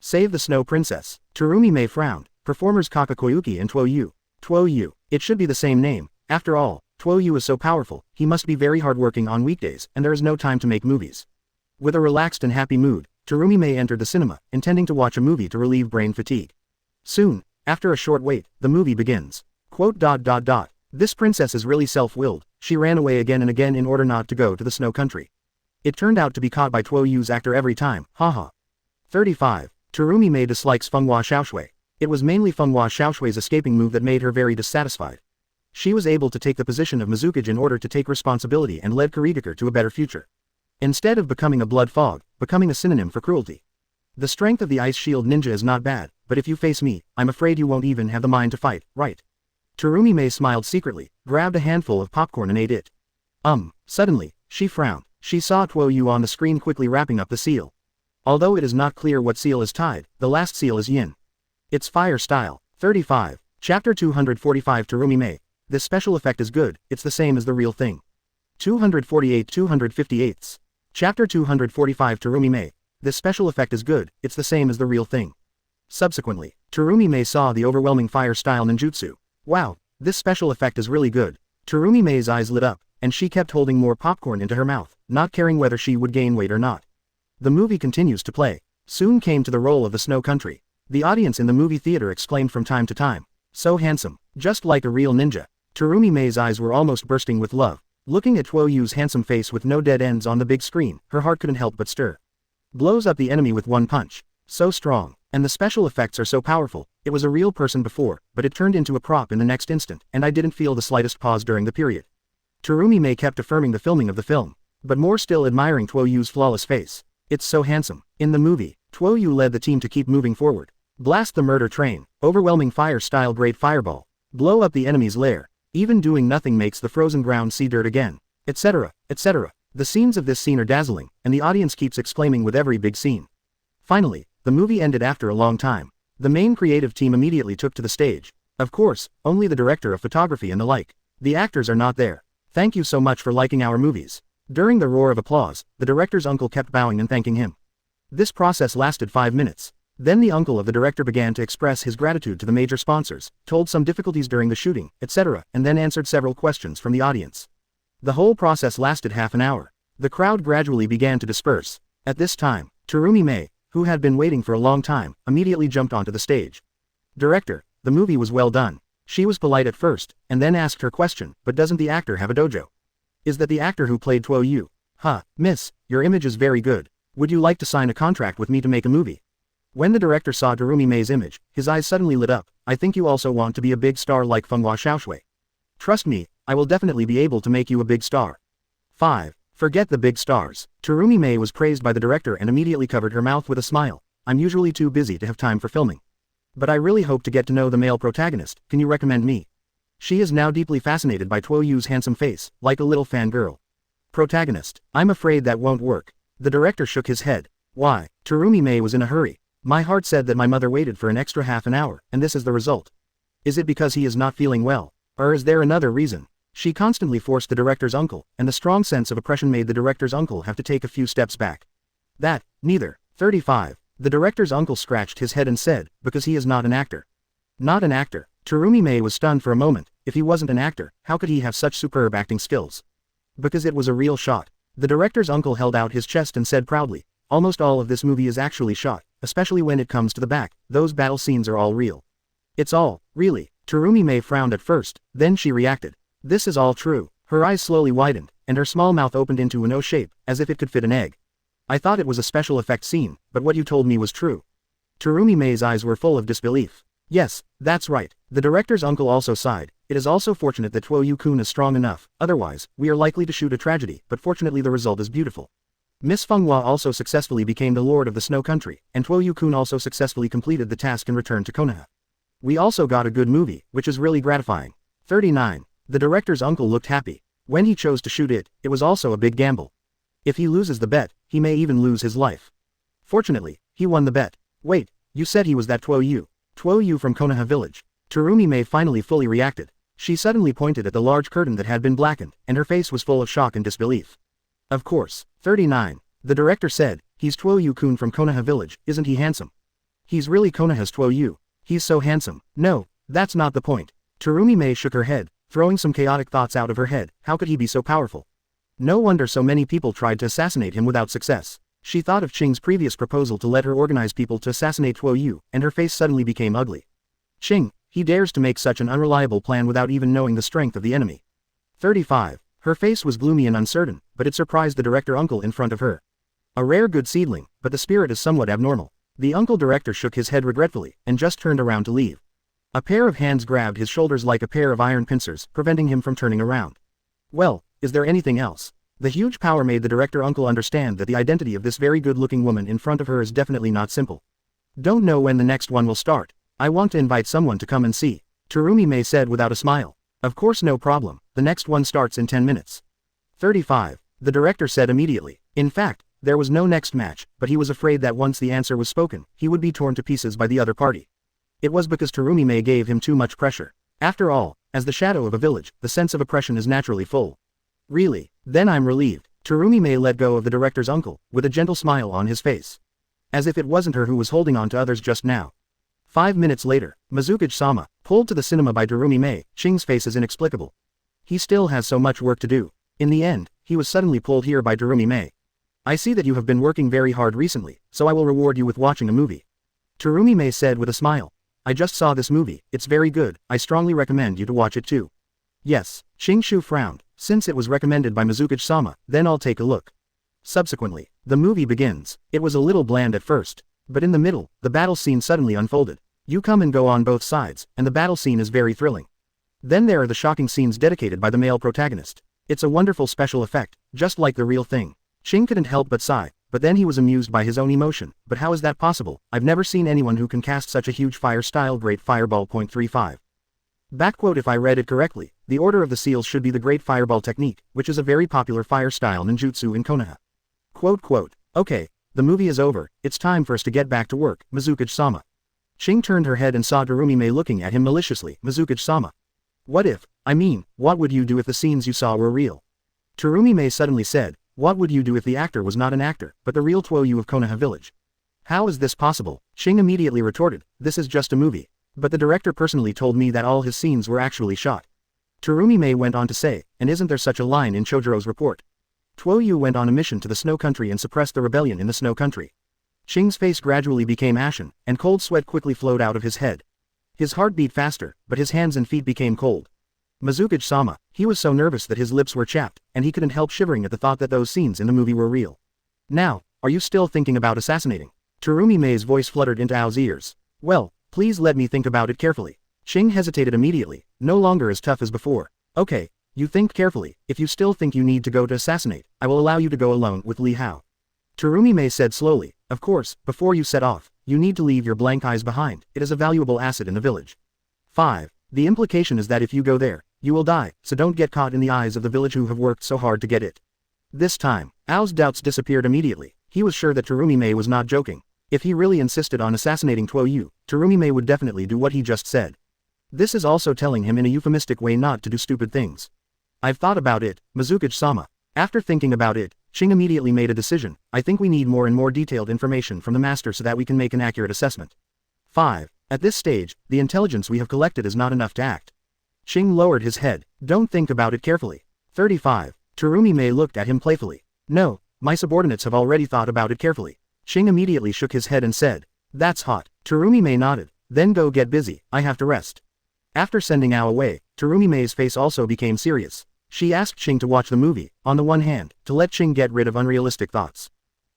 Save the Snow Princess. Terumi Mei frowned. Performers Kakakoyuki and Tuo Yu. Tuo Yu. It should be the same name. After all, Tuo Yu is so powerful, he must be very hardworking on weekdays, and there is no time to make movies. With a relaxed and happy mood, Terumi Mei entered the cinema, intending to watch a movie to relieve brain fatigue. Soon, after a short wait, the movie begins. This princess is really self-willed, she ran away again and again in order not to go to the snow country. It turned out to be caught by Tuo Yu's actor every time, haha. 35. Terumi Mei dislikes Fenghua Xiaoshui. It was mainly Fenghua Xiaoshui's escaping move that made her very dissatisfied. She was able to take the position of Mizukage in order to take responsibility and led Kurigakure to a better future. Instead of becoming a blood fog, becoming a synonym for cruelty. The strength of the Ice Shield Ninja is not bad, but if you face me, I'm afraid you won't even have the mind to fight, right? Terumi Mei smiled secretly, grabbed a handful of popcorn and ate it. Suddenly, she frowned. She saw Tuo Yu on the screen quickly wrapping up the seal. Although it is not clear what seal is tied, the last seal is yin. It's fire style. 35. Chapter 245 Terumi Mei. This special effect is good, it's the same as the real thing. 248 Chapter 245 Terumi Mei. This special effect is good, it's the same as the real thing. Subsequently, Terumi Mei saw the overwhelming fire style ninjutsu. Wow, this special effect is really good. Terumi Mei's eyes lit up, and she kept holding more popcorn into her mouth, not caring whether she would gain weight or not. The movie continues to play. Soon came to the role of the snow country. The audience in the movie theater exclaimed from time to time. So handsome, just like a real ninja. Terumi Mei's eyes were almost bursting with love. Looking at Tuo Yu's handsome face with no dead ends on the big screen, her heart couldn't help but stir. Blows up the enemy with one punch. So strong. And the special effects are so powerful. It was a real person before, but it turned into a prop in the next instant, and I didn't feel the slightest pause during the period. Terumi Mei kept affirming the filming of the film, but more still admiring Tuo Yu's flawless face. It's so handsome. In the movie, Tuo Yu led the team to keep moving forward. Blast the murder train, overwhelming fire-style great fireball. Blow up the enemy's lair. Even doing nothing makes the frozen ground see dirt again. Etc., etc. The scenes of this scene are dazzling, and the audience keeps exclaiming with every big scene. Finally, the movie ended after a long time. The main creative team immediately took to the stage. Of course, only the director of photography and the like. The actors are not there. Thank you so much for liking our movies. During the roar of applause, the director's uncle kept bowing and thanking him. This process lasted 5 minutes. Then the uncle of the director began to express his gratitude to the major sponsors, told some difficulties during the shooting, etc., and then answered several questions from the audience. The whole process lasted half an hour. The crowd gradually began to disperse. At this time, Terumi Mei, who had been waiting for a long time, immediately jumped onto the stage. Director, the movie was well done. She was polite at first, and then asked her question, but doesn't the actor have a dojo? Is that the actor who played Tuo Yu? Huh, miss, your image is very good. Would you like to sign a contract with me to make a movie? When the director saw Terumi Mei's image, his eyes suddenly lit up. I think you also want to be a big star like Fenghua Xiaoshui. Trust me, I will definitely be able to make you a big star. 5. Forget the big stars. Terumi Mei was praised by the director and immediately covered her mouth with a smile. I'm usually too busy to have time for filming. But I really hope to get to know the male protagonist. Can you recommend me? She is now deeply fascinated by Tuo Yu's handsome face, like a little fangirl. Protagonist. I'm afraid that won't work. The director shook his head. Why? Terumi Mei was in a hurry. My heart said that my mother waited for an extra half an hour, and this is the result. Is it because he is not feeling well? Or is there another reason? She constantly forced the director's uncle, and the strong sense of oppression made the director's uncle have to take a few steps back. That, neither. 35. The director's uncle scratched his head and said, because he is not an actor. Not an actor. Terumi Mei was stunned for a moment. If he wasn't an actor, how could he have such superb acting skills? Because it was a real shot. The director's uncle held out his chest and said proudly, almost all of this movie is actually shot, especially when it comes to the back, those battle scenes are all real. It's all, really. Terumi Mei frowned at first, then she reacted. This is all true. Her eyes slowly widened, and her small mouth opened into an O shape, as if it could fit an egg. I thought it was a special effect scene, but what you told me was true. Terumi Mei's eyes were full of disbelief. Yes, that's right. The director's uncle also sighed. It is also fortunate that Tuo Yu-kun is strong enough, otherwise, we are likely to shoot a tragedy, but fortunately the result is beautiful. Miss Fenghua also successfully became the Lord of the Snow Country, and Tuo Yu-kun also successfully completed the task and returned to Konoha. We also got a good movie, which is really gratifying. 39. The director's uncle looked happy. When he chose to shoot it, it was also a big gamble. If he loses the bet, he may even lose his life. Fortunately, he won the bet. Wait, you said he was that Tuo Yu. Tuo Yu from Konoha village. Terumi Mei finally fully reacted. She suddenly pointed at the large curtain that had been blackened, and her face was full of shock and disbelief. Of course. 39. The director said, he's Tuo Yu-kun from Konoha village, isn't he handsome? He's really Konoha's Tuo Yu. He's so handsome. No, that's not the point. Terumi Mei shook her head, throwing some chaotic thoughts out of her head. How could he be so powerful? No wonder so many people tried to assassinate him without success. She thought of Qing's previous proposal to let her organize people to assassinate Tuo Yu, and her face suddenly became ugly. Qing, he dares to make such an unreliable plan without even knowing the strength of the enemy. 35. Her face was gloomy and uncertain, but it surprised the director uncle in front of her. A rare good seedling, but the spirit is somewhat abnormal. The uncle director shook his head regretfully, and just turned around to leave. A pair of hands grabbed his shoulders like a pair of iron pincers, preventing him from turning around. Well, is there anything else? The huge power made the director uncle understand that the identity of this very good-looking woman in front of her is definitely not simple. Don't know when the next one will start. I want to invite someone to come and see. Terumi Mei said without a smile. Of course, no problem. The next one starts in 10 minutes. 35. The director said immediately. In fact, there was no next match, but he was afraid that once the answer was spoken, he would be torn to pieces by the other party. It was because Terumi Mei gave him too much pressure. After all, as the shadow of a village, the sense of oppression is naturally full. Really? Then I'm relieved. Terumi Mei let go of the director's uncle, with a gentle smile on his face. As if it wasn't her who was holding on to others just now. 5 minutes later, Mizuguchi-sama, pulled to the cinema by Terumi Mei. Qing's face is inexplicable. He still has so much work to do. In the end, he was suddenly pulled here by Terumi Mei. I see that you have been working very hard recently, so I will reward you with watching a movie. Terumi Mei said with a smile. I just saw this movie, it's very good, I strongly recommend you to watch it too. Yes, Qing Shu frowned. Since it was recommended by Mizuguchi-sama, then I'll take a look. Subsequently, the movie begins. It was a little bland at first, but in the middle, the battle scene suddenly unfolded. You come and go on both sides, and the battle scene is very thrilling. Then there are the shocking scenes dedicated by the male protagonist. It's a wonderful special effect, just like the real thing. Qing couldn't help but sigh. but then he was amused by his own emotion. But how is that possible? I've never seen anyone who can cast such a huge fire-style great fireball. 35. Backquote: if I read it correctly, the Order of the Seals should be the Great Fireball technique, which is a very popular fire-style ninjutsu in Konoha. Quote, okay, the movie is over, it's time for us to get back to work, Mizuki-sama. Ching turned her head and saw Terumi-mei looking at him maliciously. Mizuki-sama. What would you do if the scenes you saw were real? Terumi-mei suddenly said, what would you do if the actor was not an actor, but the real Tuo Yu of Konoha village? How is this possible? Ching immediately retorted, this is just a movie. But the director personally told me that all his scenes were actually shot. Terumi-mei went on to say, and isn't there such a line in Chojiro's report? Tuo Yu went on a mission to the Snow Country and suppressed the rebellion in the Snow Country. Ching's face gradually became ashen, and cold sweat quickly flowed out of his head. His heart beat faster, but his hands and feet became cold. Mizuki-sama, he was so nervous that his lips were chapped, and he couldn't help shivering at the thought that those scenes in the movie were real. Now, are you still thinking about assassinating? Terumi-mei's voice fluttered into Ao's ears. Well, please let me think about it carefully. Ching hesitated immediately, no longer as tough as before. Okay, you think carefully. If you still think you need to go to assassinate, I will allow you to go alone with Li Hao. Terumi-mei said slowly, of course, before you set off, you need to leave your blank eyes behind, it is a valuable asset in the village. 5. The implication is that if you go there, you will die, so don't get caught in the eyes of the village who have worked so hard to get it. This time, Ao's doubts disappeared immediately. He was sure that Terumi-mei was not joking. If he really insisted on assassinating Tuo Yu, Terumi-mei would definitely do what he just said. This is also telling him in a euphemistic way not to do stupid things. I've thought about it, Mizuki-sama. After thinking about it, Ching immediately made a decision. I think we need more and more detailed information from the master so that we can make an accurate assessment. 5. At this stage, the intelligence we have collected is not enough to act. Ching lowered his head. Don't think about it carefully. 35. Terumi-mei looked at him playfully. No, my subordinates have already thought about it carefully. Ching immediately shook his head and said, that's hot. Terumi-mei nodded. Then go get busy, I have to rest. After sending Ao away, Terumi-mei's face also became serious. She asked Ching to watch the movie, on the one hand, to let Ching get rid of unrealistic thoughts.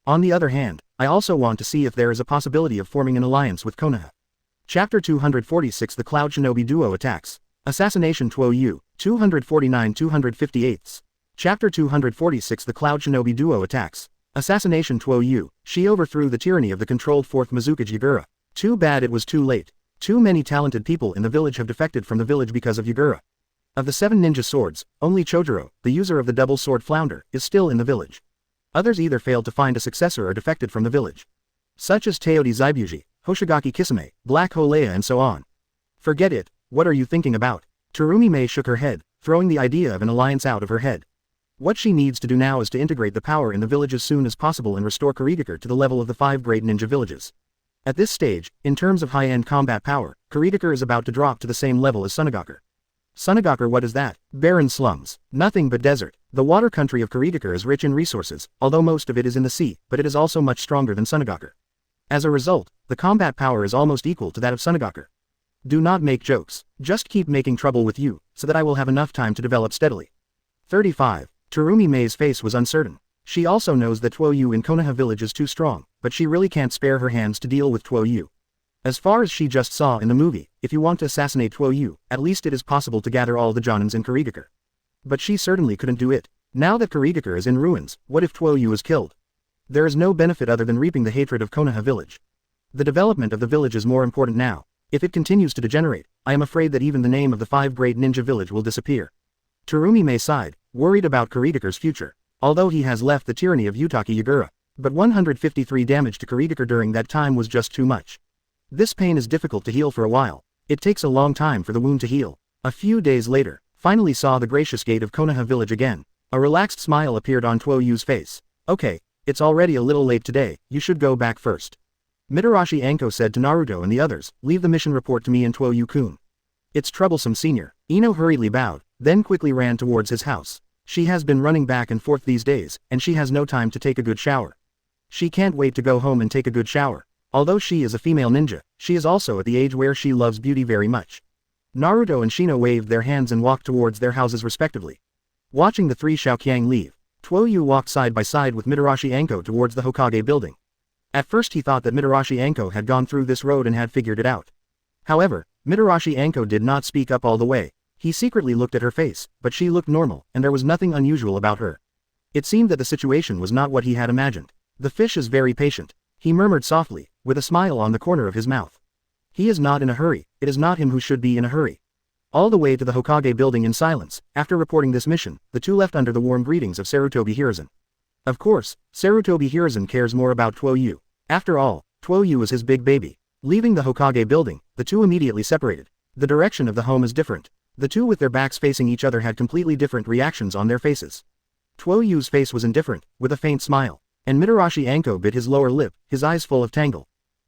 On the other hand, I also want to see if there is a possibility of forming an alliance with Konoha. Chapter 246 The Cloud Shinobi Duo Attacks. Assassination Tuo Yu, 249-258. Chapter 246 The Cloud Shinobi Duo Attacks. Assassination Tuo Yu, she overthrew the tyranny of the controlled 4th Mizuki Yagura. Too bad it was too late. Too many talented people in the village have defected from the village because of Yagura. Of the 7 ninja swords, only Chojiro, the user of the double sword flounder, is still in the village. Others either failed to find a successor or defected from the village. Such as Teodi Zaibuji, Hoshigaki Kisame, Black Holea and so on. Forget it, what are you thinking about? Terumi-mei shook her head, throwing the idea of an alliance out of her head. What she needs to do now is to integrate the power in the village as soon as possible and restore Kurigakure to the level of the 5 great ninja villages. At this stage, in terms of high-end combat power, Kurigakure is about to drop to the same level as Sunagakure. Sunagakure, what is that? Barren slums. Nothing but desert. The water country of Kurigakure is rich in resources, although most of it is in the sea, but it is also much stronger than Sunagakure. As a result, the combat power is almost equal to that of Sunagakure. Do not make jokes. Just keep making trouble with you, so that I will have enough time to develop steadily. 35. Terumi-mei's face was uncertain. She also knows that Tuo Yu in Konoha village is too strong, but she really can't spare her hands to deal with Tuo Yu. As far as she just saw in the movie, if you want to assassinate Tuo Yu, at least it is possible to gather all the Jonins in Kurigakure. But she certainly couldn't do it. Now that Kurigakure is in ruins, what if Tuo Yu is killed? There is no benefit other than reaping the hatred of Konoha village. The development of the village is more important now. If it continues to degenerate, I am afraid that even the name of the 5 great ninja village will disappear. Terumi-mei sighed, worried about Kurigakure's future. Although he has left the tyranny of Utaki Yagura, but 153 damage to Kurigakure during that time was just too much. This pain is difficult to heal for a while. It takes a long time for the wound to heal. A few days later, finally saw the gracious gate of Konoha village again. A relaxed smile appeared on Tuo Yu's face. Okay, it's already a little late today, you should go back first. Mitarashi Anko said to Naruto and the others, leave the mission report to me and Tuo Yu-kun. It's troublesome, senior. Ino hurriedly bowed, then quickly ran towards his house. She has been running back and forth these days, and she has no time to take a good shower. She can't wait to go home and take a good shower. Although she is a female ninja, she is also at the age where she loves beauty very much. Naruto and Shino waved their hands and walked towards their houses respectively. Watching the 3 Xiaoqiang leave, Tuo Yu walked side by side with Mitarashi Anko towards the Hokage building. At first he thought that Mitarashi Anko had gone through this road and had figured it out. However, Mitarashi Anko did not speak up all the way. He secretly looked at her face, but she looked normal, and there was nothing unusual about her. It seemed that the situation was not what he had imagined. The fish is very patient, he murmured softly, with a smile on the corner of his mouth. He is not in a hurry, it is not him who should be in a hurry. All the way to the Hokage building in silence, after reporting this mission, the two left under the warm greetings of Sarutobi Hiruzen. Of course, Sarutobi Hiruzen cares more about Tuo Yu. After all, Tuo Yu is his big baby. Leaving the Hokage building, the two immediately separated. The direction of the home is different. The two with their backs facing each other had completely different reactions on their faces. Tuo Yu's face was indifferent, with a faint smile, and Mitarashi Anko bit his lower lip, his eyes full of tangle.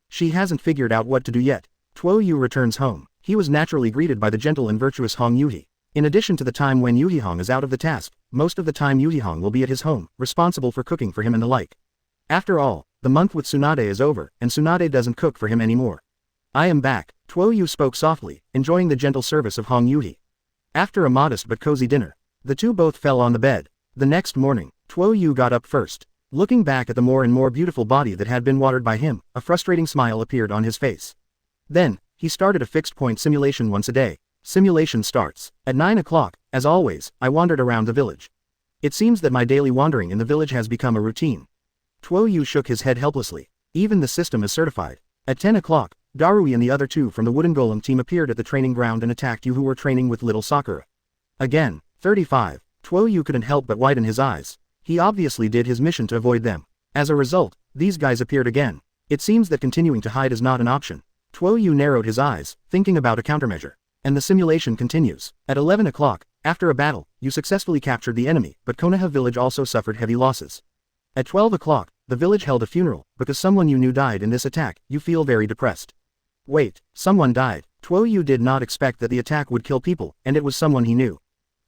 She hasn't figured out what to do yet. Tuo Yu returns home. He was naturally greeted by the gentle and virtuous Hong Yuhi. In addition to the time when Yuhihong is out of the task, most of the time Yuhihong will be at his home, responsible for cooking for him and the like. After all, the month with Tsunade is over, and Tsunade doesn't cook for him anymore. I am back, Tuo Yu spoke softly, enjoying the gentle service of Hong Yuhi. After a modest but cozy dinner, the two both fell on the bed. The next morning, Tuo Yu got up first. Looking back at the more and more beautiful body that had been watered by him, a frustrating smile appeared on his face. Then, he started a fixed-point simulation once a day. Simulation starts. At 9 o'clock, as always, I wandered around the village. It seems that my daily wandering in the village has become a routine. Tuo Yu shook his head helplessly. Even the system is certified. At 10 o'clock, Darui and the other two from the Wooden Golem team appeared at the training ground and attacked you who were training with little Sakura. Again, 35. Tuo Yu couldn't help but widen his eyes. He obviously did his mission to avoid them. As a result, these guys appeared again. It seems that continuing to hide is not an option. Tuo Yu narrowed his eyes, thinking about a countermeasure. And the simulation continues. At 11 o'clock, after a battle, you successfully captured the enemy, but Konoha village also suffered heavy losses. At 12 o'clock, the village held a funeral, because someone you knew died in this attack, you feel very depressed. Wait, someone died. Tuo Yu did not expect that the attack would kill people, and it was someone he knew.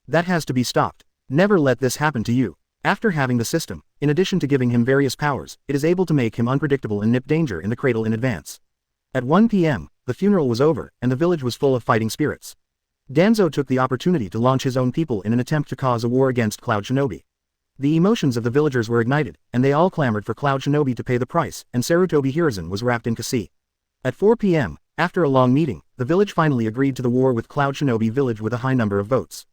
That has to be stopped. Never let this happen to you. After having the system, in addition to giving him various powers, it is able to make him unpredictable and nip danger in the cradle in advance. At 1 p.m., the funeral was over, and the village was full of fighting spirits. Danzo took the opportunity to launch his own people in an attempt to cause a war against Cloud Shinobi. The emotions of the villagers were ignited, and they all clamored for Cloud Shinobi to pay the price, and Sarutobi Hiruzen was wrapped in kasi. At 4 p.m., after a long meeting, the village finally agreed to the war with Cloud Shinobi village with a high number of votes.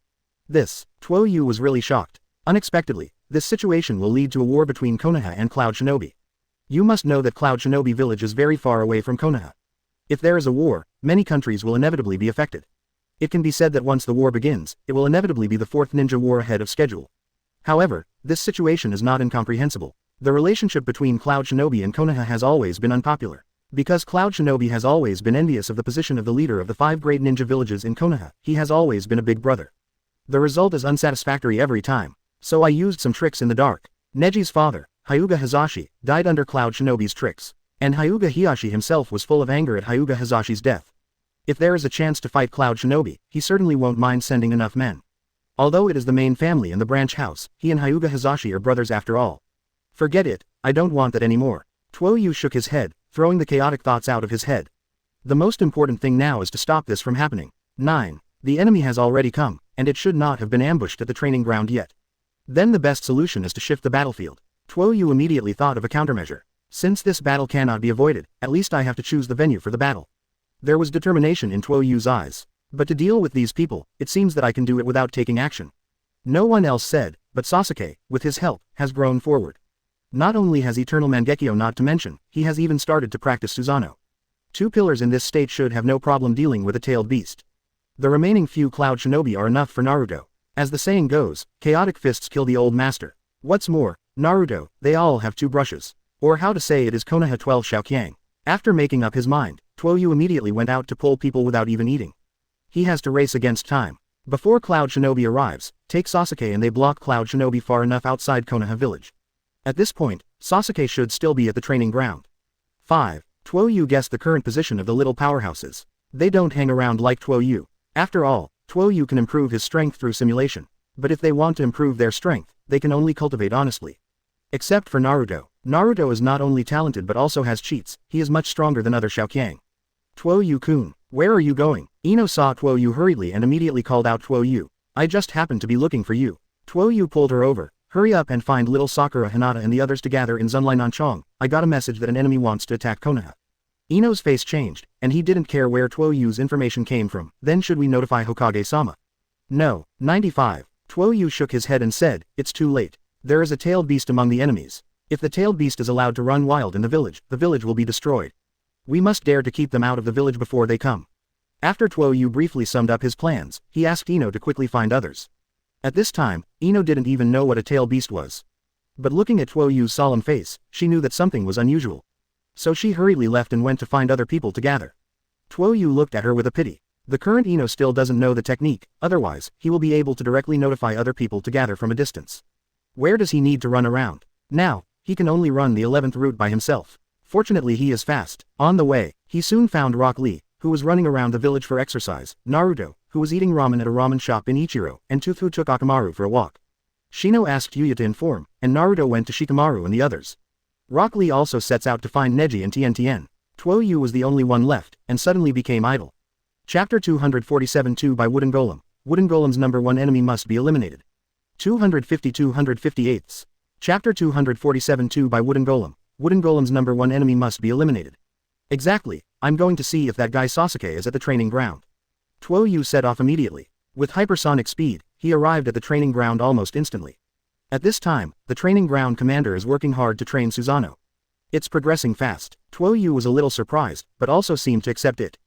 Tuo Yu was really shocked. Unexpectedly, this situation will lead to a war between Konoha and Cloud Shinobi. You must know that Cloud Shinobi village is very far away from Konoha. If there is a war, many countries will inevitably be affected. It can be said that once the war begins, it will inevitably be the fourth ninja war ahead of schedule. However, this situation is not incomprehensible. The relationship between Cloud Shinobi and Konoha has always been unpopular. Because Cloud Shinobi has always been envious of the position of the leader of the 5 great ninja villages in Konoha, he has always been a big brother. The result is unsatisfactory every time. So I used some tricks in the dark. Neji's father, Hyuga Hazashi, died under Cloud Shinobi's tricks. And Hyuga Hiyashi himself was full of anger at Hyuga Hazashi's death. If there is a chance to fight Cloud Shinobi, he certainly won't mind sending enough men. Although it is the main family in the branch house, he and Hyuga Hazashi are brothers after all. Forget it, I don't want that anymore. Tuo Yu shook his head, throwing the chaotic thoughts out of his head. The most important thing now is to stop this from happening. 9. The enemy has already come, and it should not have been ambushed at the training ground yet. Then the best solution is to shift the battlefield. Tuo Yu immediately thought of a countermeasure. Since this battle cannot be avoided, at least I have to choose the venue for the battle. There was determination in Tuo Yu's eyes. But to deal with these people, it seems that I can do it without taking action. No one else said, but Sasuke, with his help, has grown forward. Not only has Eternal Mangekyo not to mention, he has even started to practice Susanoo. 2 pillars in this state should have no problem dealing with a tailed beast. The remaining few Cloud Shinobi are enough for Naruto. As the saying goes, chaotic fists kill the old master. What's more, Naruto, they all have 2 brushes. Or how to say it is Konoha 12 Xiaoqiang. After making up his mind, Tuo Yu immediately went out to pull people without even eating. He has to race against time. Before Cloud Shinobi arrives, take Sasuke and they block Cloud Shinobi far enough outside Konoha village. At this point, Sasuke should still be at the training ground. 5. Tuo Yu guessed the current position of the little powerhouses. They don't hang around like Tuo Yu. After all, Tuo Yu can improve his strength through simulation. But if they want to improve their strength, they can only cultivate honestly. Except for Naruto. Naruto is not only talented but also has cheats, he is much stronger than other Xiaoqiang. Tuo Yu-kun, where are you going? Ino saw Tuo Yu hurriedly and immediately called out Tuo Yu. I just happened to be looking for you. Tuo Yu pulled her over. Hurry up and find little Sakura Hinata and the others to gather in Zunlai Nanchong. I got a message that an enemy wants to attack Konoha. Ino's face changed, and he didn't care where Tuo Yu's information came from. Then should we notify Hokage-sama? No. 95. Tuo Yu shook his head and said, it's too late. There is a tailed beast among the enemies. If the tailed beast is allowed to run wild in the village will be destroyed. We must dare to keep them out of the village before they come. After Tuo Yu briefly summed up his plans, he asked Ino to quickly find others. At this time, Ino didn't even know what a tailed beast was. But looking at Tuo Yu's solemn face, she knew that something was unusual. So she hurriedly left and went to find other people to gather. Tuo Yu looked at her with a pity. The current Ino still doesn't know the technique, otherwise, he will be able to directly notify other people to gather from a distance. Where does he need to run around? Now, he can only run the 11th route by himself. Fortunately he is fast. On the way, he soon found Rock Lee, who was running around the village for exercise, Naruto, who was eating ramen at a ramen shop in Ichiro, and Tufu took Akamaru for a walk. Shino asked Yuya to inform, and Naruto went to Shikamaru and the others. Rock Lee also sets out to find Neji and Tien. Tuo Yu was the only one left, and suddenly became idle. Chapter 247-2 by Wooden Golem. Wooden Golem's number 1 enemy must be eliminated. 250-258. Chapter 247-2 by Wooden Golem. Wooden Golem's number 1 enemy must be eliminated. Exactly, I'm going to see if that guy Sasuke is at the training ground. Tuo Yu set off immediately. With hypersonic speed, he arrived at the training ground almost instantly. At this time, the training ground commander is working hard to train Susanoo. It's progressing fast. Tuo Yu was a little surprised, but also seemed to accept it.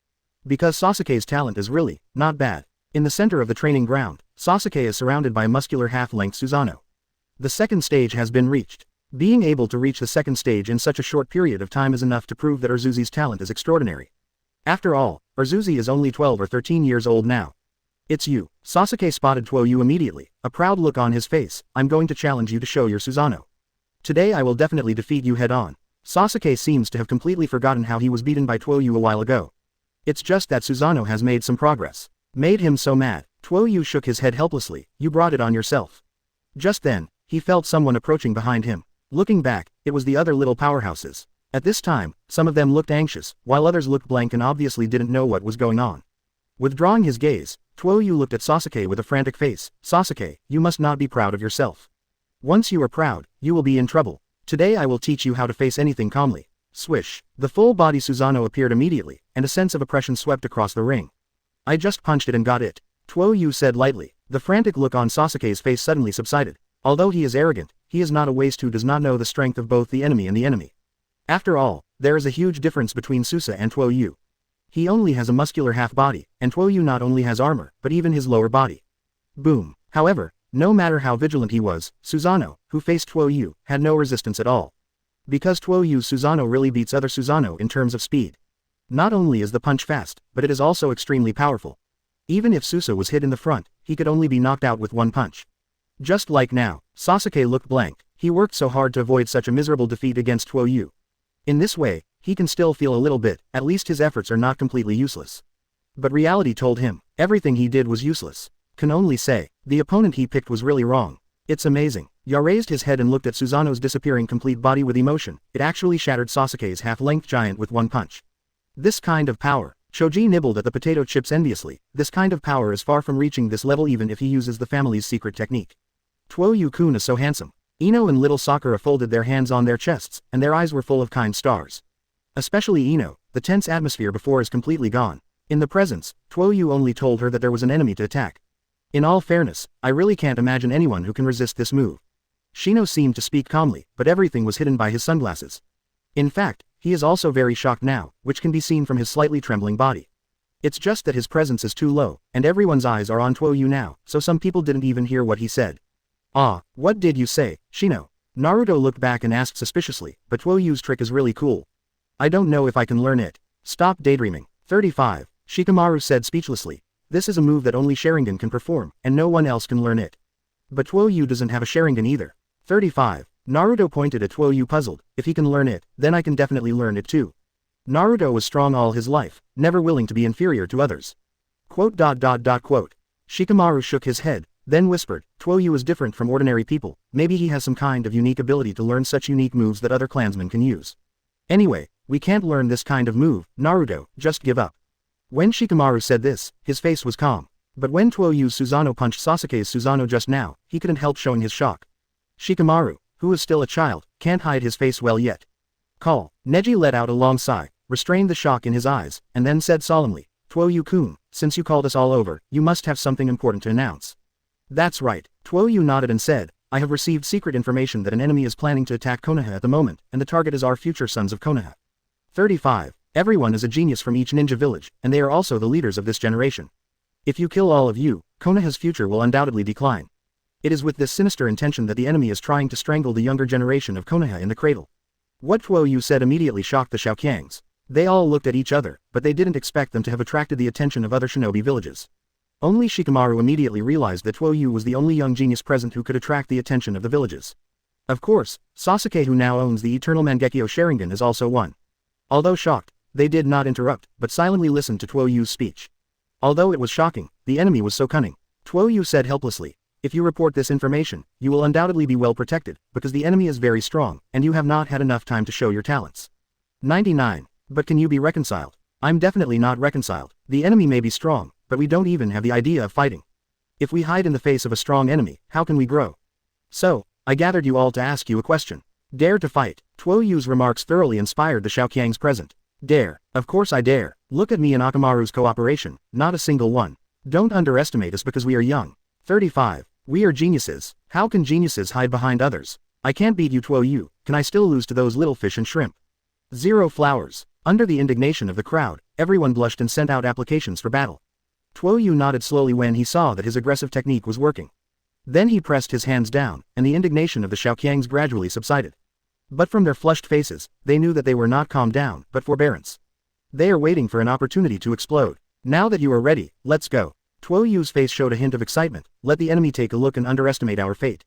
Because Sasuke's talent is really not bad. In the center of the training ground, Sasuke is surrounded by a muscular half-length Susanoo. The second stage has been reached. Being able to reach the second stage in such a short period of time is enough to prove that Urzuzi's talent is extraordinary. After all, Urzuzi is only 12 or 13 years old now. It's you. Sasuke spotted Tuo Yu immediately, a proud look on his face. I'm going to challenge you to show your Susanoo. Today I will definitely defeat you head-on. Sasuke seems to have completely forgotten how he was beaten by Tuo Yu a while ago. It's just that Susanoo has made some progress. Made him so mad. Tuo Yu shook his head helplessly. You brought it on yourself. Just then, he felt someone approaching behind him. Looking back, it was the other little powerhouses. At this time, some of them looked anxious, while others looked blank and obviously didn't know what was going on. Withdrawing his gaze, Tuo Yu looked at Sasuke with a frantic face. Sasuke, you must not be proud of yourself. Once you are proud, you will be in trouble. Today I will teach you how to face anything calmly. Swish. The full-body Susanoo appeared immediately, and a sense of oppression swept across the ring. I just punched it and got it. Tuo Yu said lightly. The frantic look on Sasuke's face suddenly subsided. Although he is arrogant, he is not a waste who does not know the strength of both the enemy and the enemy. After all, there is a huge difference between Susa and Tuo Yu. He only has a muscular half-body, and Tuo Yu not only has armor, but even his lower body. Boom. However, no matter how vigilant he was, Susanoo, who faced Tuo Yu, had no resistance at all. Because Tuo Yu's Susanoo really beats other Susanoo in terms of speed. Not only is the punch fast, but it is also extremely powerful. Even if Susa was hit in the front, he could only be knocked out with one punch. Just like now, Sasuke looked blank. He worked so hard to avoid such a miserable defeat against Tuo Yu. In this way, he can still feel a little bit, at least his efforts are not completely useless. But reality told him, everything he did was useless. Can only say, the opponent he picked was really wrong. It's amazing. Ya raised his head and looked at Susanoo's disappearing complete body with emotion. It actually shattered Sasuke's half-length giant with one punch. This kind of power. Choji nibbled at the potato chips enviously. This kind of power is far from reaching this level even if he uses the family's secret technique. Tuo Yu-kun is so handsome. Ino and little Sakura folded their hands on their chests, and their eyes were full of kind stars. Especially Ino, the tense atmosphere before is completely gone. In the presence, Tuo Yu only told her that there was an enemy to attack. In all fairness, I really can't imagine anyone who can resist this move. Shino seemed to speak calmly, but everything was hidden by his sunglasses. In fact, he is also very shocked now, which can be seen from his slightly trembling body. It's just that his presence is too low, and everyone's eyes are on Tuo Yu now, so some people didn't even hear what he said. Ah, what did you say, Shino? Naruto looked back and asked suspiciously, but Tuo Yu's trick is really cool. I don't know if I can learn it. Stop daydreaming. 35. Shikamaru said speechlessly. This is a move that only Sharingan can perform, and no one else can learn it. But Tuo Yu doesn't have a Sharingan either. 35. Naruto pointed at Tuo Yu puzzled. If he can learn it, then I can definitely learn it too. Naruto was strong all his life, never willing to be inferior to others. Quote. Shikamaru shook his head, then whispered, Tuo Yu is different from ordinary people, maybe he has some kind of unique ability to learn such unique moves that other clansmen can use. Anyway, we can't learn this kind of move, Naruto, just give up. When Shikamaru said this, his face was calm. But when Tuo Yu's Susanoo punched Sasuke's Susanoo just now, he couldn't help showing his shock. Shikamaru, who is still a child, can't hide his face well yet. Call. Neji let out a long sigh, restrained the shock in his eyes, and then said solemnly, Tuo Yu-kun, since you called us all over, you must have something important to announce. That's right. Tuo Yu nodded and said, I have received secret information that an enemy is planning to attack Konoha at the moment, and the target is our future sons of Konoha. 35. Everyone is a genius from each ninja village, and they are also the leaders of this generation. If you kill all of you, Konoha's future will undoubtedly decline. It is with this sinister intention that the enemy is trying to strangle the younger generation of Konoha in the cradle. What Tuo Yu said immediately shocked the Xiaoqiangs. They all looked at each other, but they didn't expect them to have attracted the attention of other shinobi villages. Only Shikamaru immediately realized that Tuo Yu was the only young genius present who could attract the attention of the villages. Of course, Sasuke, who now owns the Eternal Mangekyo Sharingan, is also one. Although shocked, they did not interrupt, but silently listened to Tuo Yu's speech. Although it was shocking, the enemy was so cunning. Tuo Yu said helplessly, "If you report this information, you will undoubtedly be well protected, because the enemy is very strong, and you have not had enough time to show your talents." 99. But can you be reconciled? I'm definitely not reconciled. The enemy may be strong, but we don't even have the idea of fighting. If we hide in the face of a strong enemy, how can we grow? So, I gathered you all to ask you a question. Dare to fight. Tuo Yu's remarks thoroughly inspired the Xiaoqiangs present. Dare. Of course I dare. Look at me and Akamaru's cooperation, not a single one. Don't underestimate us because we are young. 35. We are geniuses. How can geniuses hide behind others? I can't beat you, Tuo Yu. Can I still lose to those little fish and shrimp? 0 flowers. Under the indignation of the crowd, everyone blushed and sent out applications for battle. Tuo Yu nodded slowly when he saw that his aggressive technique was working. Then he pressed his hands down, and the indignation of the Xiaoqiangs gradually subsided. But from their flushed faces, they knew that they were not calmed down, but forbearance. They are waiting for an opportunity to explode. Now that you are ready, let's go. Tuo Yu's face showed a hint of excitement. Let the enemy take a look and underestimate our fate.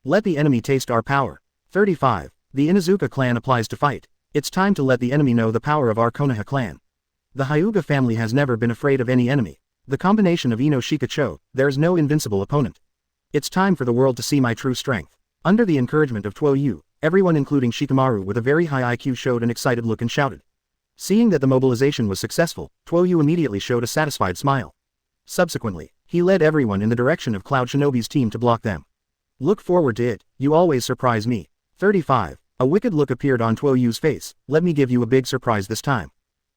Let the enemy taste our power. 35. The Inuzuka clan applies to fight. It's time to let the enemy know the power of our Konoha clan. The Hyuga family has never been afraid of any enemy. The combination of Ino Shikacho, there is no invincible opponent. It's time for the world to see my true strength. Under the encouragement of Tuo Yu, everyone including Shikamaru with a very high IQ showed an excited look and shouted. Seeing that the mobilization was successful, Tuo Yu immediately showed a satisfied smile. Subsequently, he led everyone in the direction of Cloud Shinobi's team to block them. Look forward to it, you always surprise me. 35. A wicked look appeared on Tuo Yu's face. Let me give you a big surprise this time.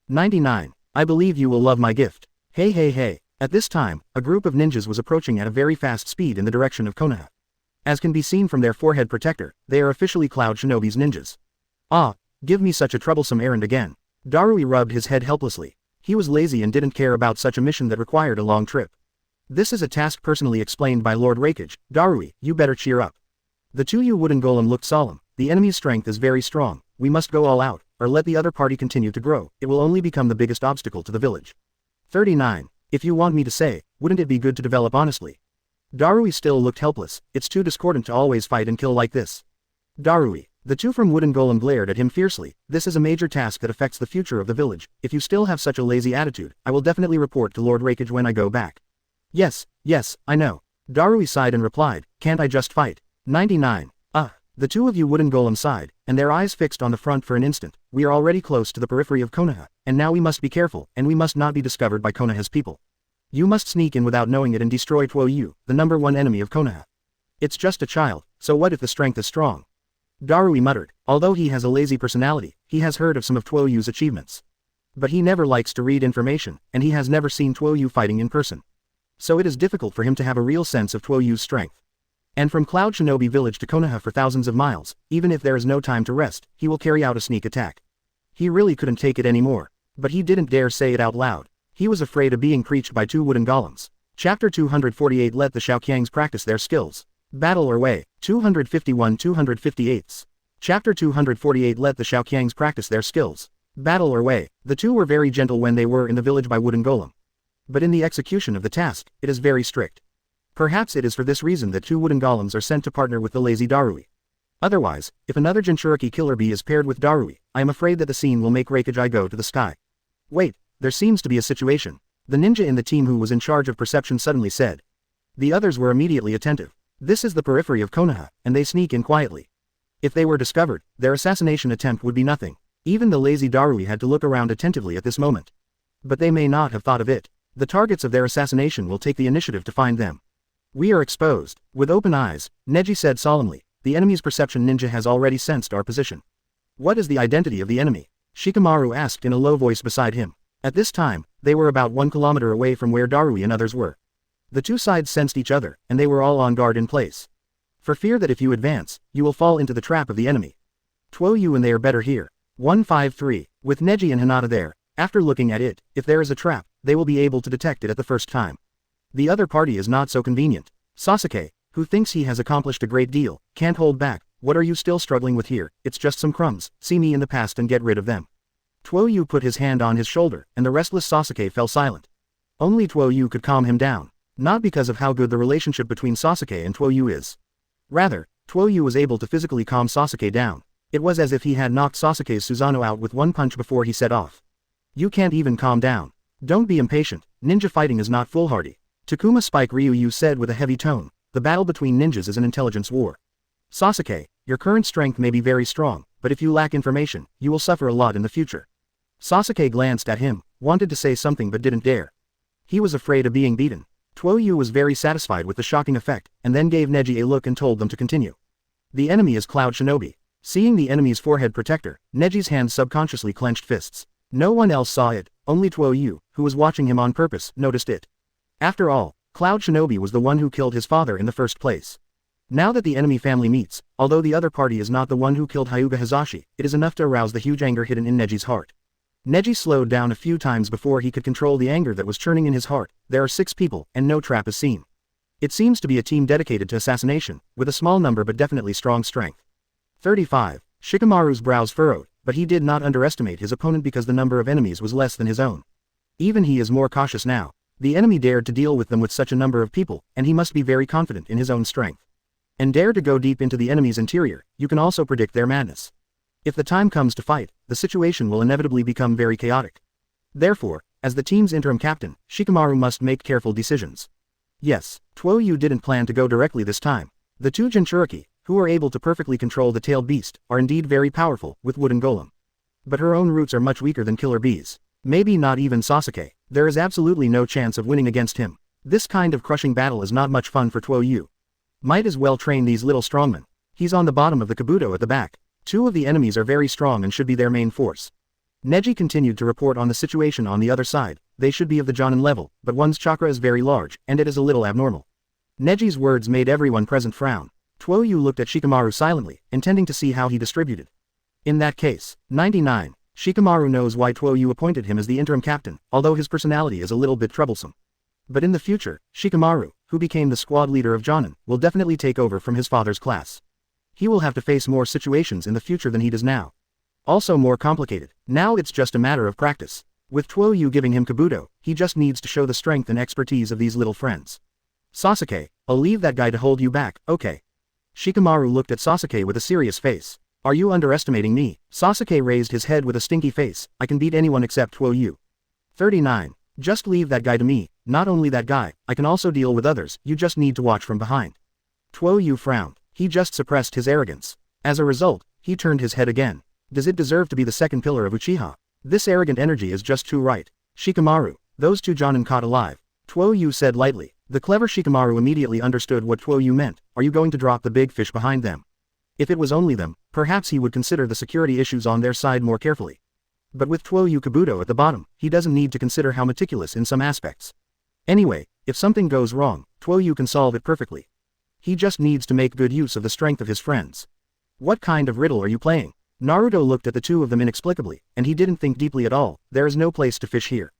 99. I believe you will love my gift. Hey hey hey. At this time, a group of ninjas was approaching at a very fast speed in the direction of Konoha. As can be seen from their forehead protector, they are officially Cloud Shinobi's ninjas. Ah, give me such a troublesome errand again. Darui rubbed his head helplessly. He was lazy and didn't care about such a mission that required a long trip. This is a task personally explained by Lord Raikage. Darui, you better cheer up. The Tuo Yu wooden golem looked solemn. The enemy's strength is very strong. We must go all out, or let the other party continue to grow. It will only become the biggest obstacle to the village. 39. If you want me to say, wouldn't it be good to develop honestly? Darui still looked helpless. It's too discordant to always fight and kill like this. Darui. The two from Wooden Golem glared at him fiercely. This is a major task that affects the future of the village. If you still have such a lazy attitude, I will definitely report to Lord Raikage when I go back. Yes, I know. Darui sighed and replied, can't I just fight? 99. The two of you Wooden Golem sighed, and their eyes fixed on the front for an instant. We are already close to the periphery of Konoha, and now we must be careful, and we must not be discovered by Konoha's people. You must sneak in without knowing it and destroy Tuo Yu, the #1 enemy of Konoha. It's just a child, so what if the strength is strong? Darui muttered. Although he has a lazy personality, he has heard of some of Tuo Yu's achievements. But he never likes to read information, and he has never seen Tuo Yu fighting in person. So it is difficult for him to have a real sense of Tuo Yu's strength. And from Cloud Shinobi Village to Konoha for thousands of miles, even if there is no time to rest, he will carry out a sneak attack. He really couldn't take it anymore. But he didn't dare say it out loud. He was afraid of being preached by two wooden golems. Chapter 248. Let the Xiaoqiangs practice their skills. Battle or way. 251-258. Chapter 248. Let the Xiaoqiangs practice their skills. Battle or way. The two were very gentle when they were in the village by Wooden Golem. But in the execution of the task, it is very strict. Perhaps it is for this reason that two wooden golems are sent to partner with the lazy Darui. Otherwise, if another Jinchuriki killer bee is paired with Darui, I am afraid that the scene will make Raikage go to the sky. Wait, there seems to be a situation. The ninja in the team who was in charge of perception suddenly said. The others were immediately attentive. This is the periphery of Konoha, and they sneak in quietly. If they were discovered, their assassination attempt would be nothing. Even the lazy Darui had to look around attentively at this moment. But they may not have thought of it. The targets of their assassination will take the initiative to find them. We are exposed. With open eyes, Neji said solemnly, the enemy's perception ninja has already sensed our position. What is the identity of the enemy? Shikamaru asked in a low voice beside him. At this time, they were about 1 kilometer away from where Darui and others were. The two sides sensed each other, and they were all on guard in place. For fear that if you advance, you will fall into the trap of the enemy. Tuo Yu and they are better here. 153. With Neji and Hinata there, after looking at it, if there is a trap, they will be able to detect it at the first time. The other party is not so convenient. Sasuke, who thinks he has accomplished a great deal, can't hold back. What are you still struggling with here? It's just some crumbs, see me in the past and get rid of them. Tuo Yu put his hand on his shoulder, and the restless Sasuke fell silent. Only Tuo Yu could calm him down. Not because of how good the relationship between Sasuke and Tuo Yu is. Rather, Tuo Yu was able to physically calm Sasuke down. It was as if he had knocked Sasuke's Susanoo out with one punch before he set off. You can't even calm down. Don't be impatient, ninja fighting is not foolhardy. Takuma Spike Ryu said with a heavy tone, the battle between ninjas is an intelligence war. Sasuke, your current strength may be very strong, but if you lack information, you will suffer a lot in the future. Sasuke glanced at him, wanted to say something but didn't dare. He was afraid of being beaten. Tuo Yu was very satisfied with the shocking effect, and then gave Neji a look and told them to continue. The enemy is Cloud Shinobi. Seeing the enemy's forehead protector, Neji's hands subconsciously clenched fists. No one else saw it, only Tuo Yu, who was watching him on purpose, noticed it. After all, Cloud Shinobi was the one who killed his father in the first place. Now that the enemy family meets, although the other party is not the one who killed Hyuga Hizashi, it is enough to arouse the huge anger hidden in Neji's heart. Neji slowed down a few times before he could control the anger that was churning in his heart. There are 6 people, and no trap is seen. It seems to be a team dedicated to assassination, with a small number but definitely strong strength. 35. Shikamaru's brows furrowed, but he did not underestimate his opponent because the number of enemies was less than his own. Even he is more cautious now. The enemy dared to deal with them with such a number of people, and he must be very confident in his own strength. And dare to go deep into the enemy's interior, you can also predict their madness. If the time comes to fight, the situation will inevitably become very chaotic. Therefore, as the team's interim captain, Shikamaru must make careful decisions. Yes, Tuo Yu didn't plan to go directly this time. The 2 Jinchuriki, who are able to perfectly control the tailed beast, are indeed very powerful, with wooden golem. But her own roots are much weaker than killer bees. Maybe not even Sasuke. There is absolutely no chance of winning against him. This kind of crushing battle is not much fun for Tuo Yu. Might as well train these little strongmen. He's on the bottom of the kabuto at the back. 2 of the enemies are very strong and should be their main force. Neji continued to report on the situation on the other side. They should be of the Jonin level, but one's chakra is very large, and it is a little abnormal. Neji's words made everyone present frown. Tuo Yu looked at Shikamaru silently, intending to see how he distributed. In that case, 99. Shikamaru knows why Tuo Yu appointed him as the interim captain, although his personality is a little bit troublesome. But in the future, Shikamaru, who became the squad leader of Jonin, will definitely take over from his father's class. He will have to face more situations in the future than he does now. Also more complicated. Now it's just a matter of practice. With Tuo Yu giving him kabuto, he just needs to show the strength and expertise of these little friends. Sasuke, I'll leave that guy to hold you back, okay? Shikamaru looked at Sasuke with a serious face. Are you underestimating me? Sasuke raised his head with a stinky face. I can beat anyone except Tuo Yu. 39. Just leave that guy to me. Not only that guy, I can also deal with others, you just need to watch from behind. Tuo Yu frowned. He just suppressed his arrogance. As a result, he turned his head again. Does it deserve to be the second pillar of Uchiha? This arrogant energy is just too right. Shikamaru, those 2 Jonin caught alive. Tuo Yu said lightly. The clever Shikamaru immediately understood what Tuo Yu meant. Are you going to drop the big fish behind them? If it was only them, perhaps he would consider the security issues on their side more carefully. But with Tuo Yu kabuto at the bottom, he doesn't need to consider how meticulous in some aspects. Anyway, if something goes wrong, Tuo Yu can solve it perfectly. He just needs to make good use of the strength of his friends. What kind of riddle are you playing? Naruto looked at the 2 of them inexplicably, and he didn't think deeply at all. There is no place to fish here.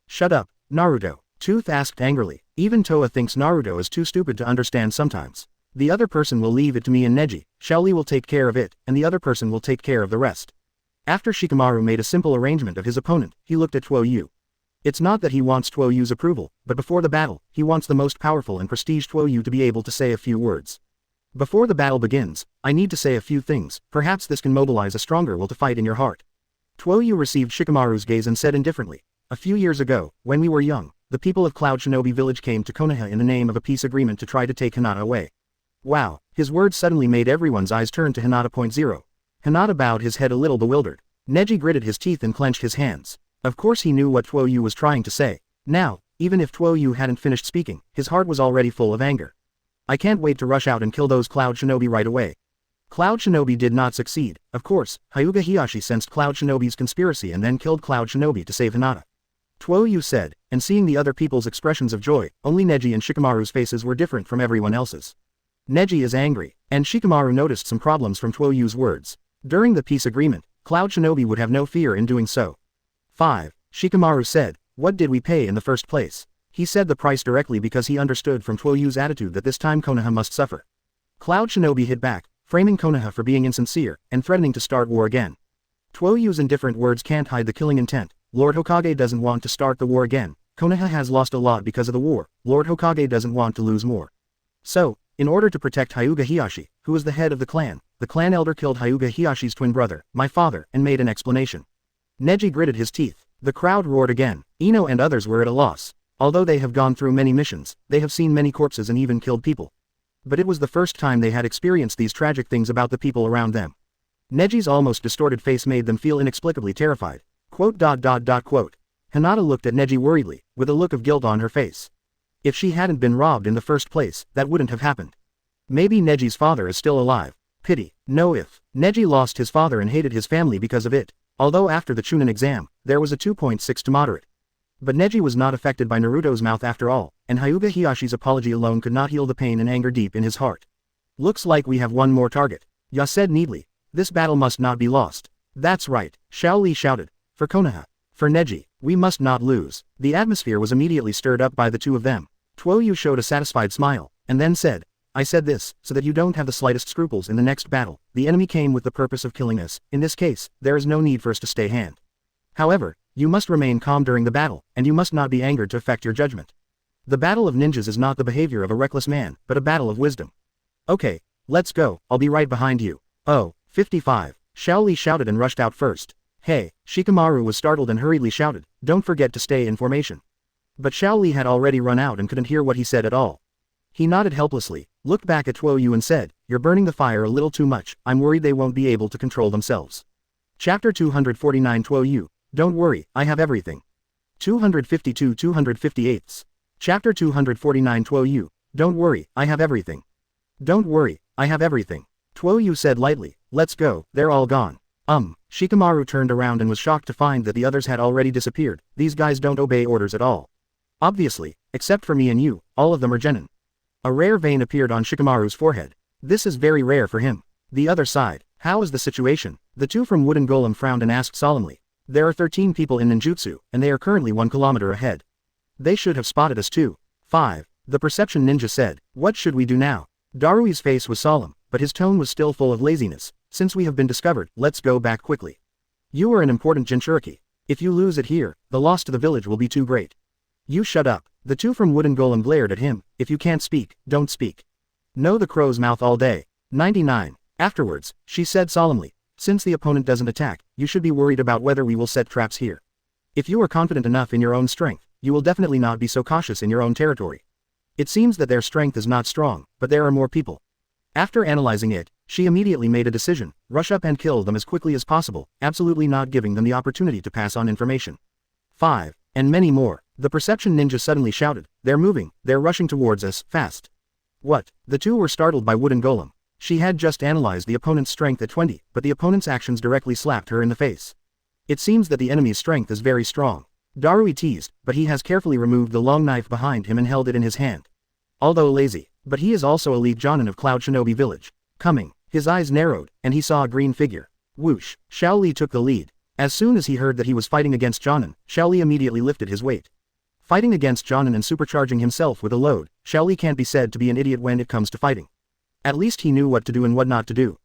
Shut up, Naruto. Tooth asked angrily. Even Toa thinks Naruto is too stupid to understand sometimes. The other person will leave it to me and Neji. Shaoli will take care of it, and the other person will take care of the rest. After Shikamaru made a simple arrangement of his opponent, he looked at Tuo Yu. It's not that he wants Tuo Yu's approval, but before the battle, he wants the most powerful and prestige Tuo Yu to be able to say a few words. Before the battle begins, I need to say a few things. Perhaps this can mobilize a stronger will to fight in your heart. Tuo Yu received Shikamaru's gaze and said indifferently. A few years ago, when we were young, the people of Cloud Shinobi Village came to Konoha in the name of a peace agreement to try to take Hinata away. Wow, his words suddenly made everyone's eyes turn to Hinata. Hinata bowed his head a little bewildered. Neji gritted his teeth and clenched his hands. Of course he knew what Tuo Yu was trying to say. Now, even if Tuo Yu hadn't finished speaking, his heart was already full of anger. I can't wait to rush out and kill those Cloud Shinobi right away. Cloud Shinobi did not succeed. Of course, Hyuga Hiyashi sensed Cloud Shinobi's conspiracy and then killed Cloud Shinobi to save Hinata. Tuo Yu said, and seeing the other people's expressions of joy, only Neji and Shikamaru's faces were different from everyone else's. Neji is angry, and Shikamaru noticed some problems from Tuo Yu's words. During the peace agreement, Cloud Shinobi would have no fear in doing so. 5. Shikamaru said, "What did we pay in the first place?" He said the price directly because he understood from Tuo Yu's attitude that this time Konoha must suffer. Cloud Shinobi hit back, framing Konoha for being insincere, and threatening to start war again. Tuo Yu's indifferent words can't hide the killing intent. Lord Hokage doesn't want to start the war again. Konoha has lost a lot because of the war. Lord Hokage doesn't want to lose more. So, in order to protect Hyuga Hiyashi, who was the head of the clan elder killed Hyuga Hiyashi's twin brother, my father, and made an explanation. Neji gritted his teeth. The crowd roared again. Ino and others were at a loss. Although they have gone through many missions, they have seen many corpses and even killed people. But it was the first time they had experienced these tragic things about the people around them. Neji's almost distorted face made them feel inexplicably terrified. Quote. Hinata looked at Neji worriedly, with a look of guilt on her face. If she hadn't been robbed in the first place, that wouldn't have happened. Maybe Neji's father is still alive. Pity. No if. Neji lost his father and hated his family because of it. Although after the Chunin exam, there was a 2.6 to moderate. But Neji was not affected by Naruto's mouth after all, and Hyuga Hiyashi's apology alone could not heal the pain and anger deep in his heart. Looks like we have one more target. Ya said neatly. This battle must not be lost. That's right, Xiao Li shouted. For Konoha. For Neji, we must not lose. The atmosphere was immediately stirred up by the two of them. Tuo Yu showed a satisfied smile, and then said, I said this, so that you don't have the slightest scruples in the next battle. The enemy came with the purpose of killing us. In this case, there is no need for us to stay hand. However, you must remain calm during the battle, and you must not be angered to affect your judgment. The battle of ninjas is not the behavior of a reckless man, but a battle of wisdom. Okay, let's go, I'll be right behind you. Oh, 55. Xiao Li shouted and rushed out first. Hey, Shikamaru was startled and hurriedly shouted, don't forget to stay in formation. But Xiao Li had already run out and couldn't hear what he said at all. He nodded helplessly, looked back at Tuo Yu and said, you're burning the fire a little too much, I'm worried they won't be able to control themselves. Chapter 249 Tuo Yu, don't worry, I have everything. 252-258. Chapter 249 Tuo Yu, don't worry, I have everything. Don't worry, I have everything. Tuo Yu said lightly, let's go, they're all gone. Shikamaru turned around and was shocked to find that the others had already disappeared. These guys don't obey orders at all. Obviously, except for me and you, all of them are genin. A rare vein appeared on Shikamaru's forehead. This is very rare for him. The other side, how is the situation? The two from Wooden Golem frowned and asked solemnly. There are 13 people in ninjutsu, and they are currently 1 kilometer ahead. They should have spotted us too. 5. The perception ninja said, what should we do now? Darui's face was solemn, but his tone was still full of laziness. Since we have been discovered, let's go back quickly. You are an important Jinchuriki. If you lose it here, the loss to the village will be too great. You shut up. The two from Wooden Golem glared at him. If you can't speak, don't speak. Know the crow's mouth all day. 99. Afterwards, she said solemnly, since the opponent doesn't attack, you should be worried about whether we will set traps here. If you are confident enough in your own strength, you will definitely not be so cautious in your own territory. It seems that their strength is not strong, but there are more people. After analyzing it, she immediately made a decision, rush up and kill them as quickly as possible, absolutely not giving them the opportunity to pass on information. 5. And many more. The perception ninja suddenly shouted, they're moving, they're rushing towards us, fast. What? The two were startled by Wooden Golem. She had just analyzed the opponent's strength at 20, but the opponent's actions directly slapped her in the face. It seems that the enemy's strength is very strong. Darui teased, but he has carefully removed the long knife behind him and held it in his hand. Although lazy, but he is also a lead Jonin of Cloud Shinobi Village. Coming, his eyes narrowed, and he saw a green figure. Whoosh, Xiao Li took the lead. As soon as he heard that he was fighting against Jonin, Xiao Li immediately lifted his weight. Fighting against Jonin and supercharging himself with a load, Xiao Li can't be said to be an idiot when it comes to fighting. At least he knew what to do and what not to do.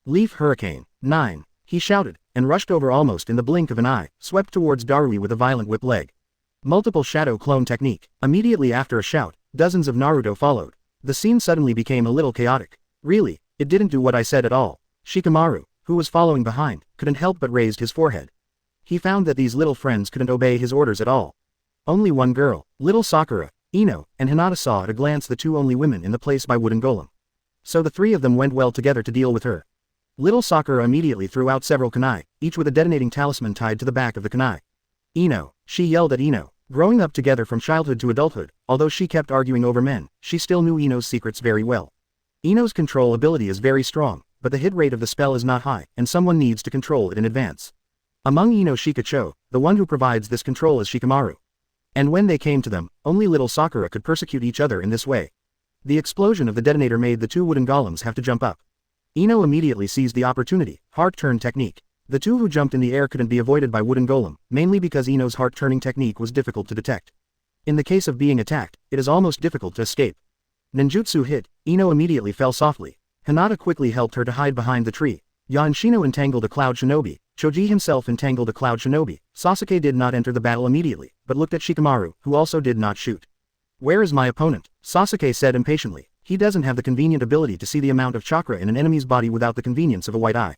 Leaf Hurricane. 9. He shouted, and rushed over almost in the blink of an eye, swept towards Darui with a violent whip leg. Multiple shadow clone technique. Immediately after a shout, dozens of Naruto followed. The scene suddenly became a little chaotic. Really, it didn't do what I said at all. Shikamaru, who was following behind, couldn't help but raised his forehead. He found that these little friends couldn't obey his orders at all. Only one girl, little Sakura, Ino, and Hinata saw at a glance the two only women in the place by Wooden Golem. So the three of them went well together to deal with her. Little Sakura immediately threw out several kunai, each with a detonating talisman tied to the back of the kunai. Ino, she yelled at Ino. Growing up together from childhood to adulthood, although she kept arguing over men, she still knew Ino's secrets very well. Ino's control ability is very strong, but the hit rate of the spell is not high, and someone needs to control it in advance. Among Ino's Shikacho, the one who provides this control is Shikamaru. And when they came to them, only little Sakura could persecute each other in this way. The explosion of the detonator made the two wooden golems have to jump up. Ino immediately seized the opportunity, heart turn technique. The two who jumped in the air couldn't be avoided by wooden golem, mainly because Ino's heart turning technique was difficult to detect. In the case of being attacked, it is almost difficult to escape. Ninjutsu hit, Ino immediately fell softly. Hinata quickly helped her to hide behind the tree. Yanshino entangled a cloud shinobi, Choji himself entangled a cloud shinobi. Sasuke did not enter the battle immediately, but looked at Shikamaru, who also did not shoot. "Where is my opponent?" Sasuke said impatiently. He doesn't have the convenient ability to see the amount of chakra in an enemy's body without the convenience of a white eye.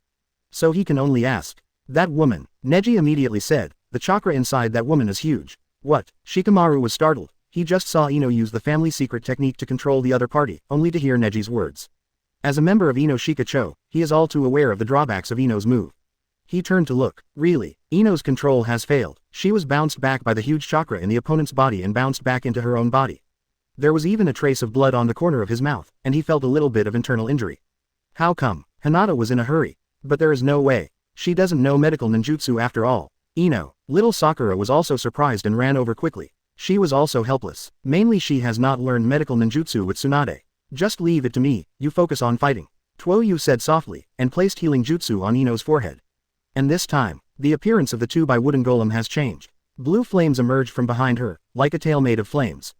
So he can only ask. "That woman," Neji immediately said. "The chakra inside that woman is huge." "What?" Shikamaru was startled. He just saw Ino use the family secret technique to control the other party, only to hear Neji's words. As a member of Ino Shikacho, he is all too aware of the drawbacks of Ino's move. He turned to look. Really, Ino's control has failed. She was bounced back by the huge chakra in the opponent's body and bounced back into her own body. There was even a trace of blood on the corner of his mouth, and he felt a little bit of internal injury. How come? Hinata was in a hurry. But there is no way. She doesn't know medical ninjutsu after all. Ino. Little Sakura was also surprised and ran over quickly. She was also helpless. Mainly she has not learned medical ninjutsu with Tsunade. "Just leave it to me, you focus on fighting," Tuo Yu said softly, and placed healing jutsu on Ino's forehead. And this time, the appearance of the two by wooden golem has changed. Blue flames emerged from behind her, like a tail made of flames.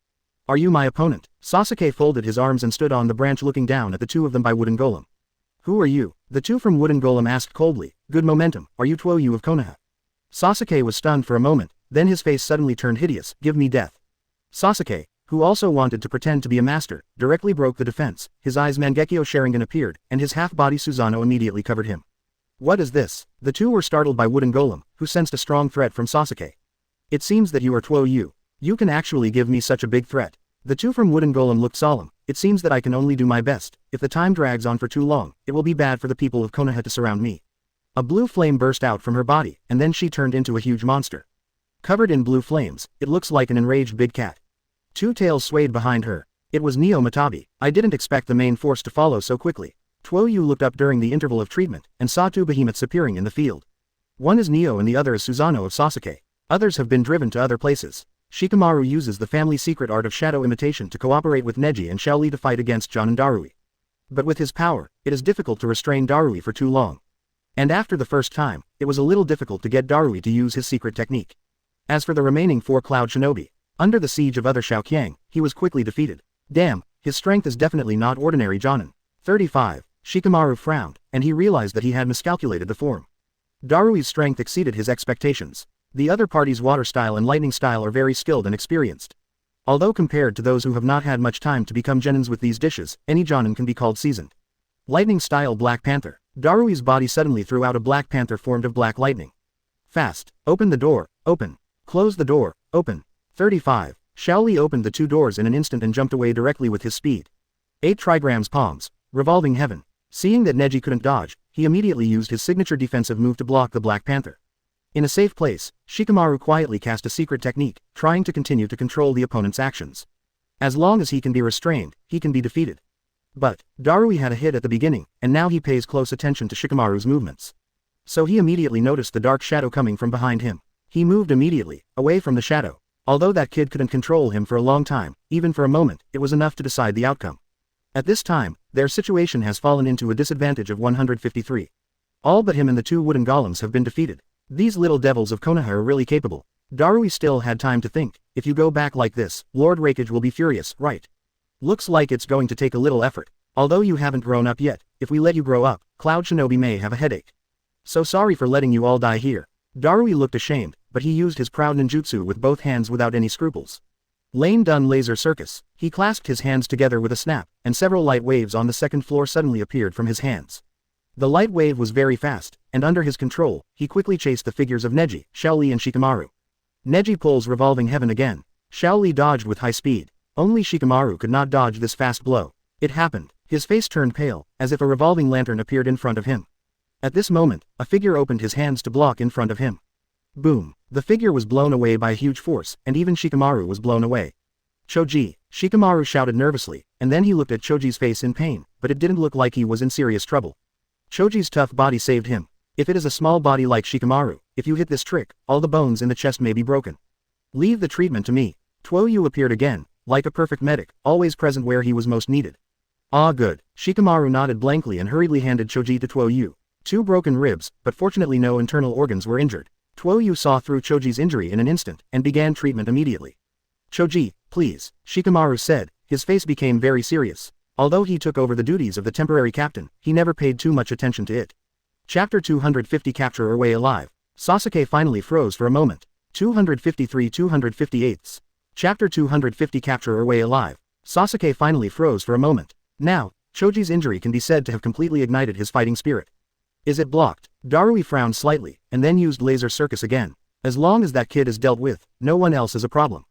"Are you my opponent?" Sasuke folded his arms and stood on the branch looking down at the two of them by wooden golem. "Who are you?" The two from wooden golem asked coldly. "Good momentum, are you Tuo Yu of Konoha?" Sasuke was stunned for a moment, then his face suddenly turned hideous. "Give me death." Sasuke, who also wanted to pretend to be a master, directly broke the defense. His eyes Mangekyo Sharingan appeared, and his half-body Susanoo immediately covered him. "What is this?" The two were startled by wooden golem, who sensed a strong threat from Sasuke. "It seems that you are Tuo Yu. You can actually give me such a big threat." The two from wooden golem looked solemn. "It seems that I can only do my best. If the time drags on for too long, it will be bad for the people of Konoha to surround me." A blue flame burst out from her body, and then she turned into a huge monster. Covered in blue flames, it looks like an enraged big cat. Two tails swayed behind her. It was Neo Matabi. "I didn't expect the main force to follow so quickly." Tuo Yu looked up during the interval of treatment, and saw two behemoths appearing in the field. One is Neo and the other is Susanoo of Sasuke. Others have been driven to other places. Shikamaru uses the family secret art of shadow imitation to cooperate with Neji and Shaoli to fight against Jon and Darui. But with his power, it is difficult to restrain Darui for too long. And after the first time, it was a little difficult to get Darui to use his secret technique. As for the remaining 4 Cloud Shinobi, under the siege of other Shaoqiang, he was quickly defeated. Damn, his strength is definitely not ordinary Jonin. 35. Shikamaru frowned, and he realized that he had miscalculated the form. Darui's strength exceeded his expectations. The other party's water style and lightning style are very skilled and experienced. Although compared to those who have not had much time to become genins with these dishes, any Jonin can be called seasoned. Lightning style Black Panther. Darui's body suddenly threw out a Black Panther formed of black lightning. Fast. Open the door. Open. Close the door. Open. 35. Shaoli opened the 2 doors in an instant and jumped away directly with his speed. 8 trigrams palms. Revolving heaven. Seeing that Neji couldn't dodge, he immediately used his signature defensive move to block the Black Panther. In a safe place, Shikamaru quietly cast a secret technique, trying to continue to control the opponent's actions. As long as he can be restrained, he can be defeated. But, Darui had a hit at the beginning, and now he pays close attention to Shikamaru's movements. So he immediately noticed the dark shadow coming from behind him. He moved immediately, away from the shadow. Although that kid couldn't control him for a long time, even for a moment, it was enough to decide the outcome. At this time, their situation has fallen into a disadvantage of 153. All but him and the 2 wooden golems have been defeated. These little devils of Konoha are really capable. Darui still had time to think. If you go back like this, Lord Raikage will be furious, right? Looks like it's going to take a little effort. Although you haven't grown up yet, if we let you grow up, Cloud Shinobi may have a headache. So sorry for letting you all die here. Darui looked ashamed, but he used his proud ninjutsu with both hands without any scruples. Lane Dun Laser Circus. He clasped his hands together with a snap, and several light waves on the second floor suddenly appeared from his hands. The light wave was very fast, and under his control, he quickly chased the figures of Neji, Shaoli and Shikamaru. Neji pulls revolving heaven again. Shaoli dodged with high speed. Only Shikamaru could not dodge this fast blow. It happened. His face turned pale, as if a revolving lantern appeared in front of him. At this moment, a figure opened his hands to block in front of him. Boom. The figure was blown away by a huge force, and even Shikamaru was blown away. Choji. Shikamaru shouted nervously, and then he looked at Choji's face in pain, but it didn't look like he was in serious trouble. Choji's tough body saved him. If it is a small body like Shikamaru, if you hit this trick, all the bones in the chest may be broken. Leave the treatment to me. Tuo Yu appeared again, like a perfect medic, always present where he was most needed. Ah good. Shikamaru nodded blankly and hurriedly handed Choji to Tuo Yu. 2 broken ribs, but fortunately no internal organs were injured. Tuo Yu saw through Choji's injury in an instant, and began treatment immediately. Choji, please, Shikamaru said, his face became very serious. Although he took over the duties of the temporary captain, he never paid too much attention to it. Chapter 250 Capture her way alive. Sasuke finally froze for a moment. 253-258. Chapter 250 Capture her way alive. Sasuke finally froze for a moment. Now, Choji's injury can be said to have completely ignited his fighting spirit. Is it blocked? Darui frowned slightly, and then used laser circus again. As long as that kid is dealt with, no one else is a problem.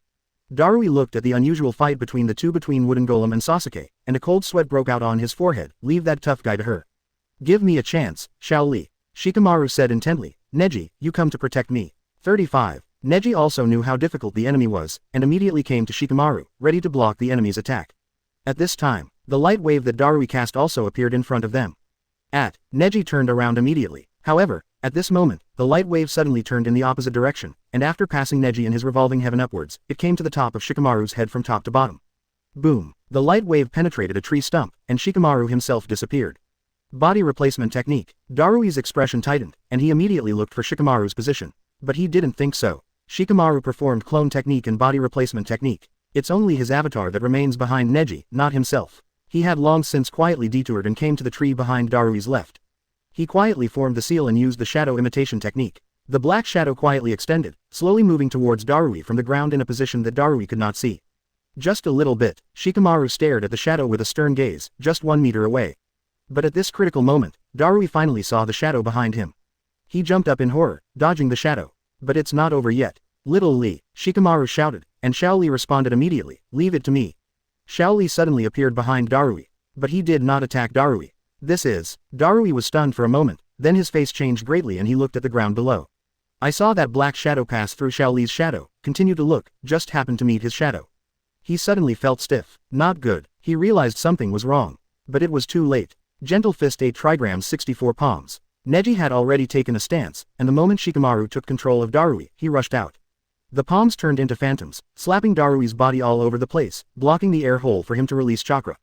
Darui looked at the unusual fight between the two between Wooden Golem and Sasuke, and a cold sweat broke out on his forehead. Leave that tough guy to her. Give me a chance, Shao Li. Shikamaru said intently. Neji, you come to protect me. 35. Neji also knew how difficult the enemy was, and immediately came to Shikamaru, ready to block the enemy's attack. At this time, the light wave that Darui cast also appeared in front of them. Neji turned around immediately. However, at this moment, the light wave suddenly turned in the opposite direction, and after passing Neji in his revolving heaven upwards, it came to the top of Shikamaru's head from top to bottom. Boom! The light wave penetrated a tree stump, and Shikamaru himself disappeared. Body replacement technique. Darui's expression tightened, and he immediately looked for Shikamaru's position. But he didn't think so. Shikamaru performed clone technique and body replacement technique. It's only his avatar that remains behind Neji, not himself. He had long since quietly detoured and came to the tree behind Darui's left. He quietly formed the seal and used the shadow imitation technique. The black shadow quietly extended, slowly moving towards Darui from the ground in a position that Darui could not see. Just a little bit. Shikamaru stared at the shadow with a stern gaze, just 1 meter away. But at this critical moment, Darui finally saw the shadow behind him. He jumped up in horror, dodging the shadow. But it's not over yet. Little Li, Shikamaru shouted, and Shao Li responded immediately, leave it to me. Shao Li suddenly appeared behind Darui. But he did not attack Darui. Darui was stunned for a moment, then his face changed greatly and he looked at the ground below. I saw that black shadow pass through Shao Li's shadow, continue to look, just happened to meet his shadow. He suddenly felt stiff. Not good. He realized something was wrong. But it was too late. Gentle fist 8 trigrams 64 palms. Neji had already taken a stance, and the moment Shikamaru took control of Darui, he rushed out. The palms turned into phantoms, slapping Darui's body all over the place, blocking the air hole for him to release chakra.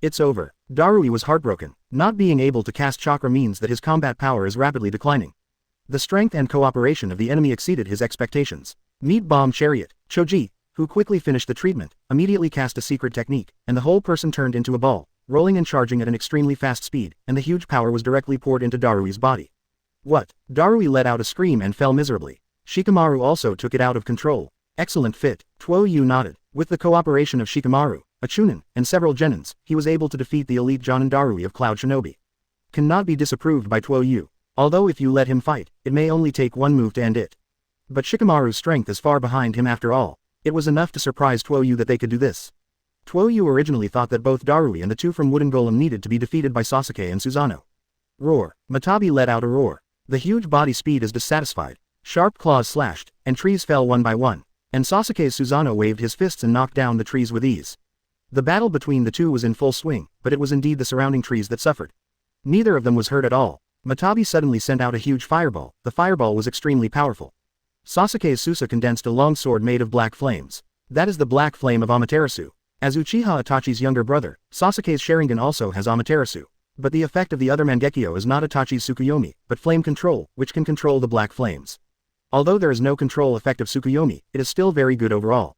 It's over. Darui was heartbroken. Not being able to cast chakra means that his combat power is rapidly declining. The strength and cooperation of the enemy exceeded his expectations. Meat Bomb Chariot. Choji, who quickly finished the treatment, immediately cast a secret technique, and the whole person turned into a ball, rolling and charging at an extremely fast speed, and the huge power was directly poured into Darui's body. What? Darui let out a scream and fell miserably. Shikamaru also took it out of control. Excellent fit. Tuo Yu nodded. With the cooperation of Shikamaru, a Chunin, and several Genins, he was able to defeat the elite Jonin Darui of Cloud Shinobi. Cannot be disapproved by Tuo Yu. Although if you let him fight, it may only take one move to end it. But Shikamaru's strength is far behind him after all. It was enough to surprise Tuo Yu that they could do this. Tuo Yu originally thought that both Darui and the two from Wooden Golem needed to be defeated by Sasuke and Susanoo. Roar. Matabi let out a roar. The huge body speed is dissatisfied. Sharp claws slashed, and trees fell one by one. And Sasuke's Susanoo waved his fists and knocked down the trees with ease. The battle between the two was in full swing, but it was indeed the surrounding trees that suffered. Neither of them was hurt at all. Matabi suddenly sent out a huge fireball. The fireball was extremely powerful. Sasuke's Susa condensed a long sword made of black flames. That is the black flame of Amaterasu. As Uchiha Itachi's younger brother, Sasuke's Sharingan also has Amaterasu. But the effect of the other Mangekyo is not Itachi's Tsukuyomi, but flame control, which can control the black flames. Although there is no control effect of Tsukuyomi, it is still very good overall.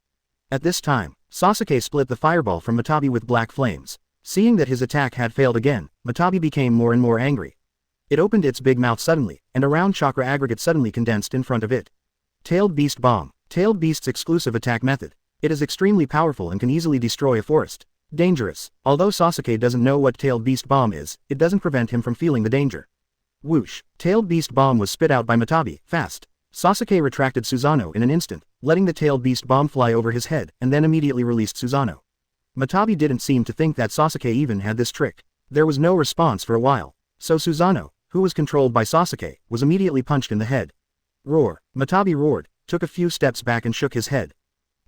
At this time, Sasuke split the fireball from Matabi with black flames. Seeing that his attack had failed again, Matabi became more and more angry. It opened its big mouth suddenly, and a round chakra aggregate suddenly condensed in front of it. Tailed Beast Bomb. Tailed Beast's exclusive attack method. It is extremely powerful and can easily destroy a forest. Dangerous. Although Sasuke doesn't know what Tailed Beast Bomb is, it doesn't prevent him from feeling the danger. Whoosh. Tailed Beast Bomb was spit out by Matabi, fast. Sasuke retracted Susanoo in an instant, letting the Tailed Beast Bomb fly over his head, and then immediately released Susanoo. Matabi didn't seem to think that Sasuke even had this trick. There was no response for a while. So Susanoo, who was controlled by Sasuke, was immediately punched in the head. Roar. Matabi roared, took a few steps back and shook his head.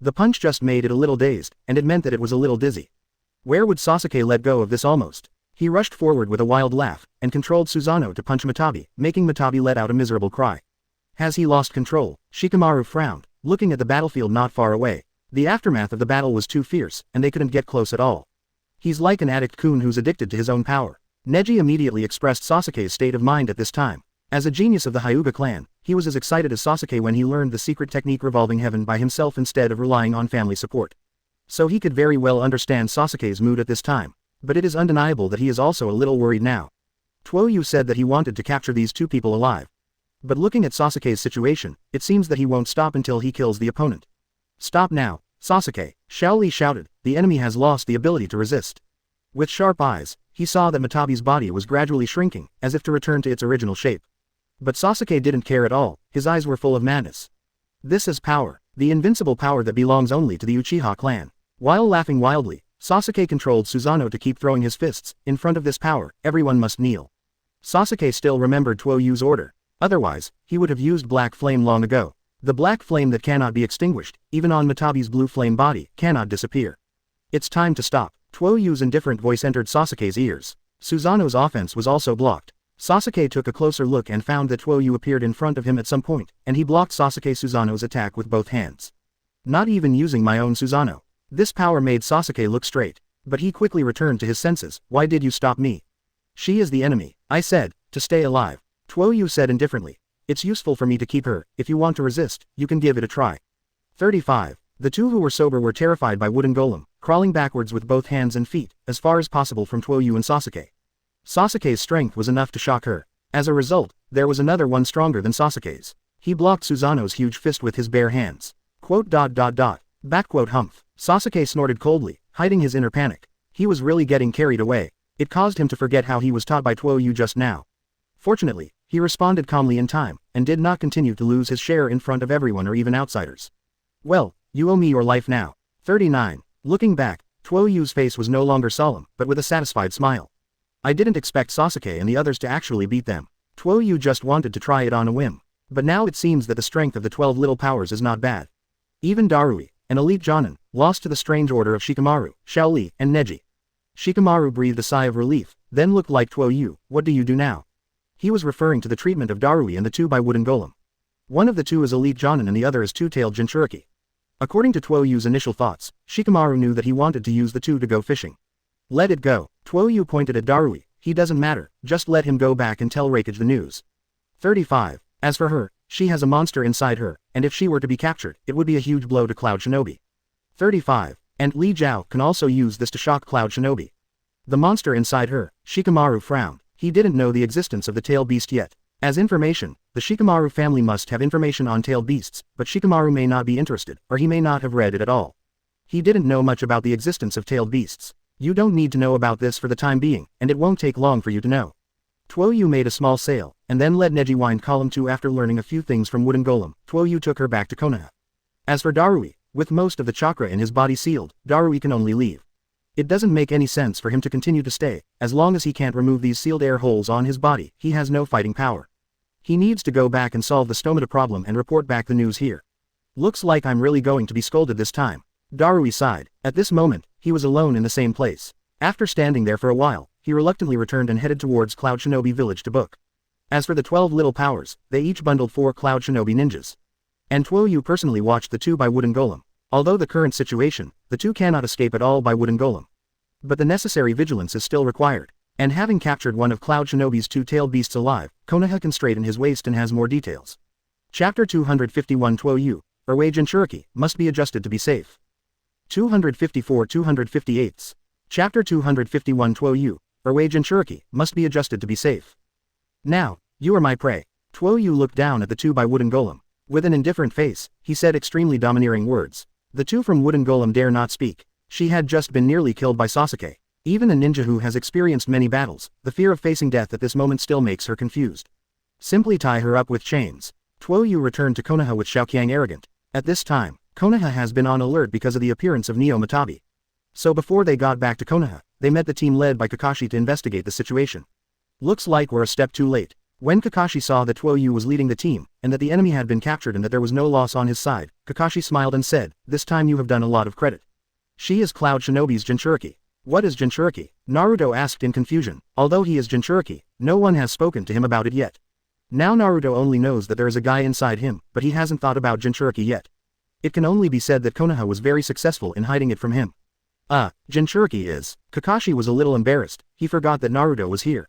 The punch just made it a little dazed, and it meant that it was a little dizzy. Where would Sasuke let go of this almost? He rushed forward with a wild laugh, and controlled Susanoo to punch Matabi, making Matabi let out a miserable cry. Has he lost control? Shikamaru frowned, looking at the battlefield not far away. The aftermath of the battle was too fierce, and they couldn't get close at all. He's like an addict-kun who's addicted to his own power. Neji immediately expressed Sasuke's state of mind at this time. As a genius of the Hyuga clan, he was as excited as Sasuke when he learned the secret technique revolving heaven by himself instead of relying on family support. So he could very well understand Sasuke's mood at this time. But it is undeniable that he is also a little worried now. Tuo Yu said that he wanted to capture these two people alive. But looking at Sasuke's situation, it seems that he won't stop until he kills the opponent. Stop now, Sasuke, Xiao Li shouted, the enemy has lost the ability to resist. With sharp eyes, he saw that Matabi's body was gradually shrinking, as if to return to its original shape. But Sasuke didn't care at all, his eyes were full of madness. This is power, the invincible power that belongs only to the Uchiha clan. While laughing wildly, Sasuke controlled Susanoo to keep throwing his fists. In front of this power, everyone must kneel. Sasuke still remembered Tuo Yu's order. Otherwise, he would have used black flame long ago. The black flame that cannot be extinguished, even on Matabi's blue flame body, cannot disappear. It's time to stop. Tuo Yu's indifferent voice entered Sasuke's ears. Susanoo's offense was also blocked. Sasuke took a closer look and found that Tuo Yu appeared in front of him at some point, and he blocked Sasuke Susanoo's attack with both hands. Not even using my own Susanoo. This power made Sasuke look straight. But he quickly returned to his senses. Why did you stop me? She is the enemy, I said, to stay alive. Tuo Yu said indifferently. It's useful for me to keep her. If you want to resist, you can give it a try. 35. The two who were sober were terrified by Wooden Golem, crawling backwards with both hands and feet, as far as possible from Tuo Yu and Sasuke. Sasuke's strength was enough to shock her. As a result, there was another one stronger than Sasuke's. He blocked Susanoo's huge fist with his bare hands. Humph. Sasuke snorted coldly, hiding his inner panic. He was really getting carried away. It caused him to forget how he was taught by Tuo Yu just now. Fortunately, he responded calmly in time, and did not continue to lose his share in front of everyone or even outsiders. Well, you owe me your life now. 39. Looking back, Tuo Yu's face was no longer solemn, but with a satisfied smile. I didn't expect Sasuke and the others to actually beat them. Tuo Yu just wanted to try it on a whim. But now it seems that the strength of the 12 little powers is not bad. Even Darui, an elite Jonin, lost to the strange order of Shikamaru, Xiao Li, and Neji. Shikamaru breathed a sigh of relief, then looked like Tuo Yu. What do you do now? He was referring to the treatment of Darui and the two by Wooden Golem. One of the two is elite Jonin and the other is two-tailed Jinchuriki. According to Tuo Yu's initial thoughts, Shikamaru knew that he wanted to use the two to go fishing. Let it go. Tuo Yu pointed at Darui. He doesn't matter, just let him go back and tell Raikage the news. 35. As for her, she has a monster inside her, and if she were to be captured, it would be a huge blow to Cloud Shinobi. 35. And Li Jiao can also use this to shock Cloud Shinobi. The monster inside her, Shikamaru frowned. He didn't know the existence of the tailed beast yet. As information, the Shikamaru family must have information on tailed beasts, but Shikamaru may not be interested, or he may not have read it at all. He didn't know much about the existence of tailed beasts. You don't need to know about this for the time being, and it won't take long for you to know. Tuo Yu made a small sail, and then let Neji wind column 2 after learning a few things from Wooden Golem. Tuo Yu took her back to Konoha. As for Darui, with most of the chakra in his body sealed, Darui can only leave. It doesn't make any sense for him to continue to stay. As long as he can't remove these sealed air holes on his body, he has no fighting power. He needs to go back and solve the stomata problem and report back the news here. Looks like I'm really going to be scolded this time. Darui sighed. At this moment, he was alone in the same place. After standing there for a while, he reluctantly returned and headed towards Cloud Shinobi village to book. As for the 12 little powers, they each bundled 4 Cloud Shinobi ninjas. And Tuo Yu personally watched the two by Wooden Golem. Although the current situation, the two cannot escape at all by Wooden Golem. But the necessary vigilance is still required. And having captured one of Cloud Shinobi's two-tailed beasts alive, Konoha can straighten his waist and has more details. Chapter 251 Tuo Yu, Erwei Jinchuriki, must be adjusted to be safe. 254-258. Chapter 251 Tuo Yu, Erwei Jinchuriki, must be adjusted to be safe. Now, you are my prey. Tuo Yu looked down at the two by Wooden Golem. With an indifferent face, he said extremely domineering words. The two from Wooden Golem dare not speak. She had just been nearly killed by Sasuke. Even a ninja who has experienced many battles, the fear of facing death at this moment still makes her confused. Simply tie her up with chains. Tuo Yu returned to Konoha with Xiaoqiang arrogant. At this time, Konoha has been on alert because of the appearance of Neo Matabi. So before they got back to Konoha, they met the team led by Kakashi to investigate the situation. Looks like we're a step too late. When Kakashi saw that Tuo Yu was leading the team, and that the enemy had been captured and that there was no loss on his side, Kakashi smiled and said, "This time you have done a lot of credit. She is Cloud Shinobi's Jinchuriki." What is Jinchuriki? Naruto asked in confusion. Although he is Jinchuriki, no one has spoken to him about it yet. Now Naruto only knows that there is a guy inside him, but he hasn't thought about Jinchuriki yet. It can only be said that Konoha was very successful in hiding it from him. Jinchuriki is. Kakashi was a little embarrassed, he forgot that Naruto was here.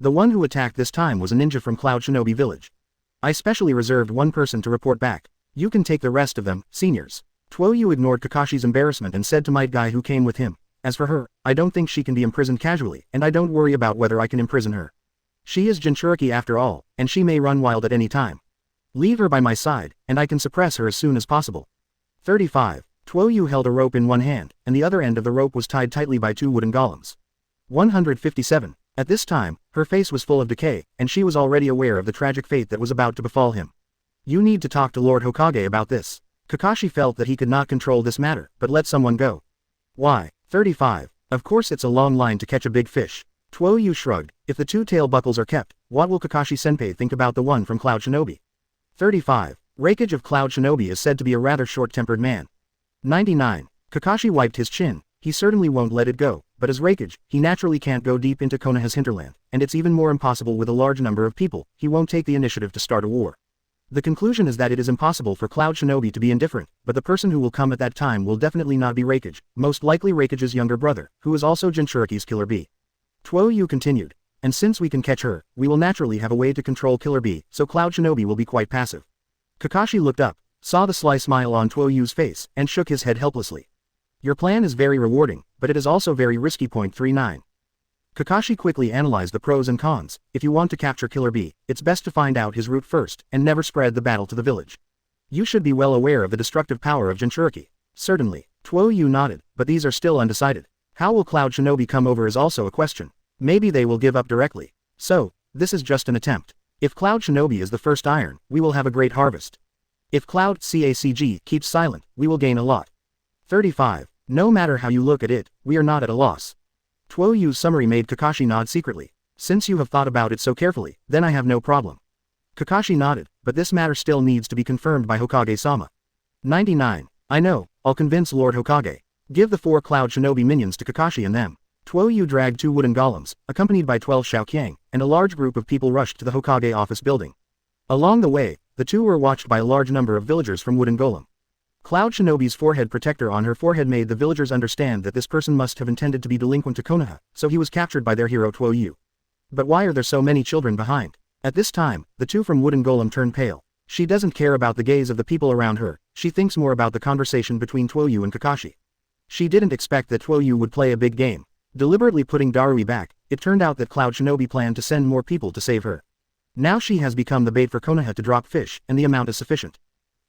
The one who attacked this time was a ninja from Cloud Shinobi Village. I specially reserved one person to report back. You can take the rest of them, seniors. Tuo Yu ignored Kakashi's embarrassment and said to Might Guy who came with him. As for her, I don't think she can be imprisoned casually, and I don't worry about whether I can imprison her. She is Jinchuriki after all, and she may run wild at any time. Leave her by my side, and I can suppress her as soon as possible. 35. Tuo Yu held a rope in one hand, and the other end of the rope was tied tightly by 2 wooden golems. 157. At this time, her face was full of decay, and she was already aware of the tragic fate that was about to befall him. You need to talk to Lord Hokage about this. Kakashi felt that he could not control this matter, but let someone go. Why? 35. Of course it's a long line to catch a big fish. Tuo Yu shrugged. If the 2 tail buckles are kept, what will Kakashi-senpai think about the one from Cloud Shinobi? 35. Raikage of Cloud Shinobi is said to be a rather short-tempered man. 99. Kakashi wiped his chin. He certainly won't let it go, but as Raikage, he naturally can't go deep into Konoha's hinterland, and it's even more impossible with a large number of people. He won't take the initiative to start a war. The conclusion is that it is impossible for Cloud Shinobi to be indifferent, but the person who will come at that time will definitely not be Raikage, most likely Raikage's younger brother, who is also Jinchuriki's Killer Bee. Tuo Yu continued. And since we can catch her, we will naturally have a way to control Killer Bee, so Cloud Shinobi will be quite passive. Kakashi looked up, saw the sly smile on Tuo Yu's face, and shook his head helplessly. Your plan is very rewarding, but it is also very risky. 39. Kakashi quickly analyzed the pros and cons. If you want to capture Killer Bee, it's best to find out his route first, and never spread the battle to the village. You should be well aware of the destructive power of Jinchuriki. Certainly. Tuo Yu nodded, but these are still undecided. How will Cloud Shinobi come over is also a question. Maybe they will give up directly. So, this is just an attempt. If Cloud Shinobi is the first iron, we will have a great harvest. If Cloud CACG keeps silent, we will gain a lot. 35. No matter how you look at it, we are not at a loss. Tuo Yu's summary made Kakashi nod secretly. Since you have thought about it so carefully, then I have no problem. Kakashi nodded, but this matter still needs to be confirmed by Hokage-sama. 99. I know, I'll convince Lord Hokage. Give the 4 Cloud Shinobi minions to Kakashi and them. Tuo Yu dragged 2 wooden golems, accompanied by 12 Xiaoqiang, and a large group of people rushed to the Hokage office building. Along the way, the 2 were watched by a large number of villagers from Wooden Golem. Cloud Shinobi's forehead protector on her forehead made the villagers understand that this person must have intended to be delinquent to Konoha, so he was captured by their hero Tuo Yu. But why are there so many children behind? At this time, the 2 from Wooden Golem turned pale. She doesn't care about the gaze of the people around her, she thinks more about the conversation between Tuo Yu and Kakashi. She didn't expect that Tuo Yu would play a big game. Deliberately putting Darui back, it turned out that Cloud Shinobi planned to send more people to save her. Now she has become the bait for Konoha to drop fish, and the amount is sufficient.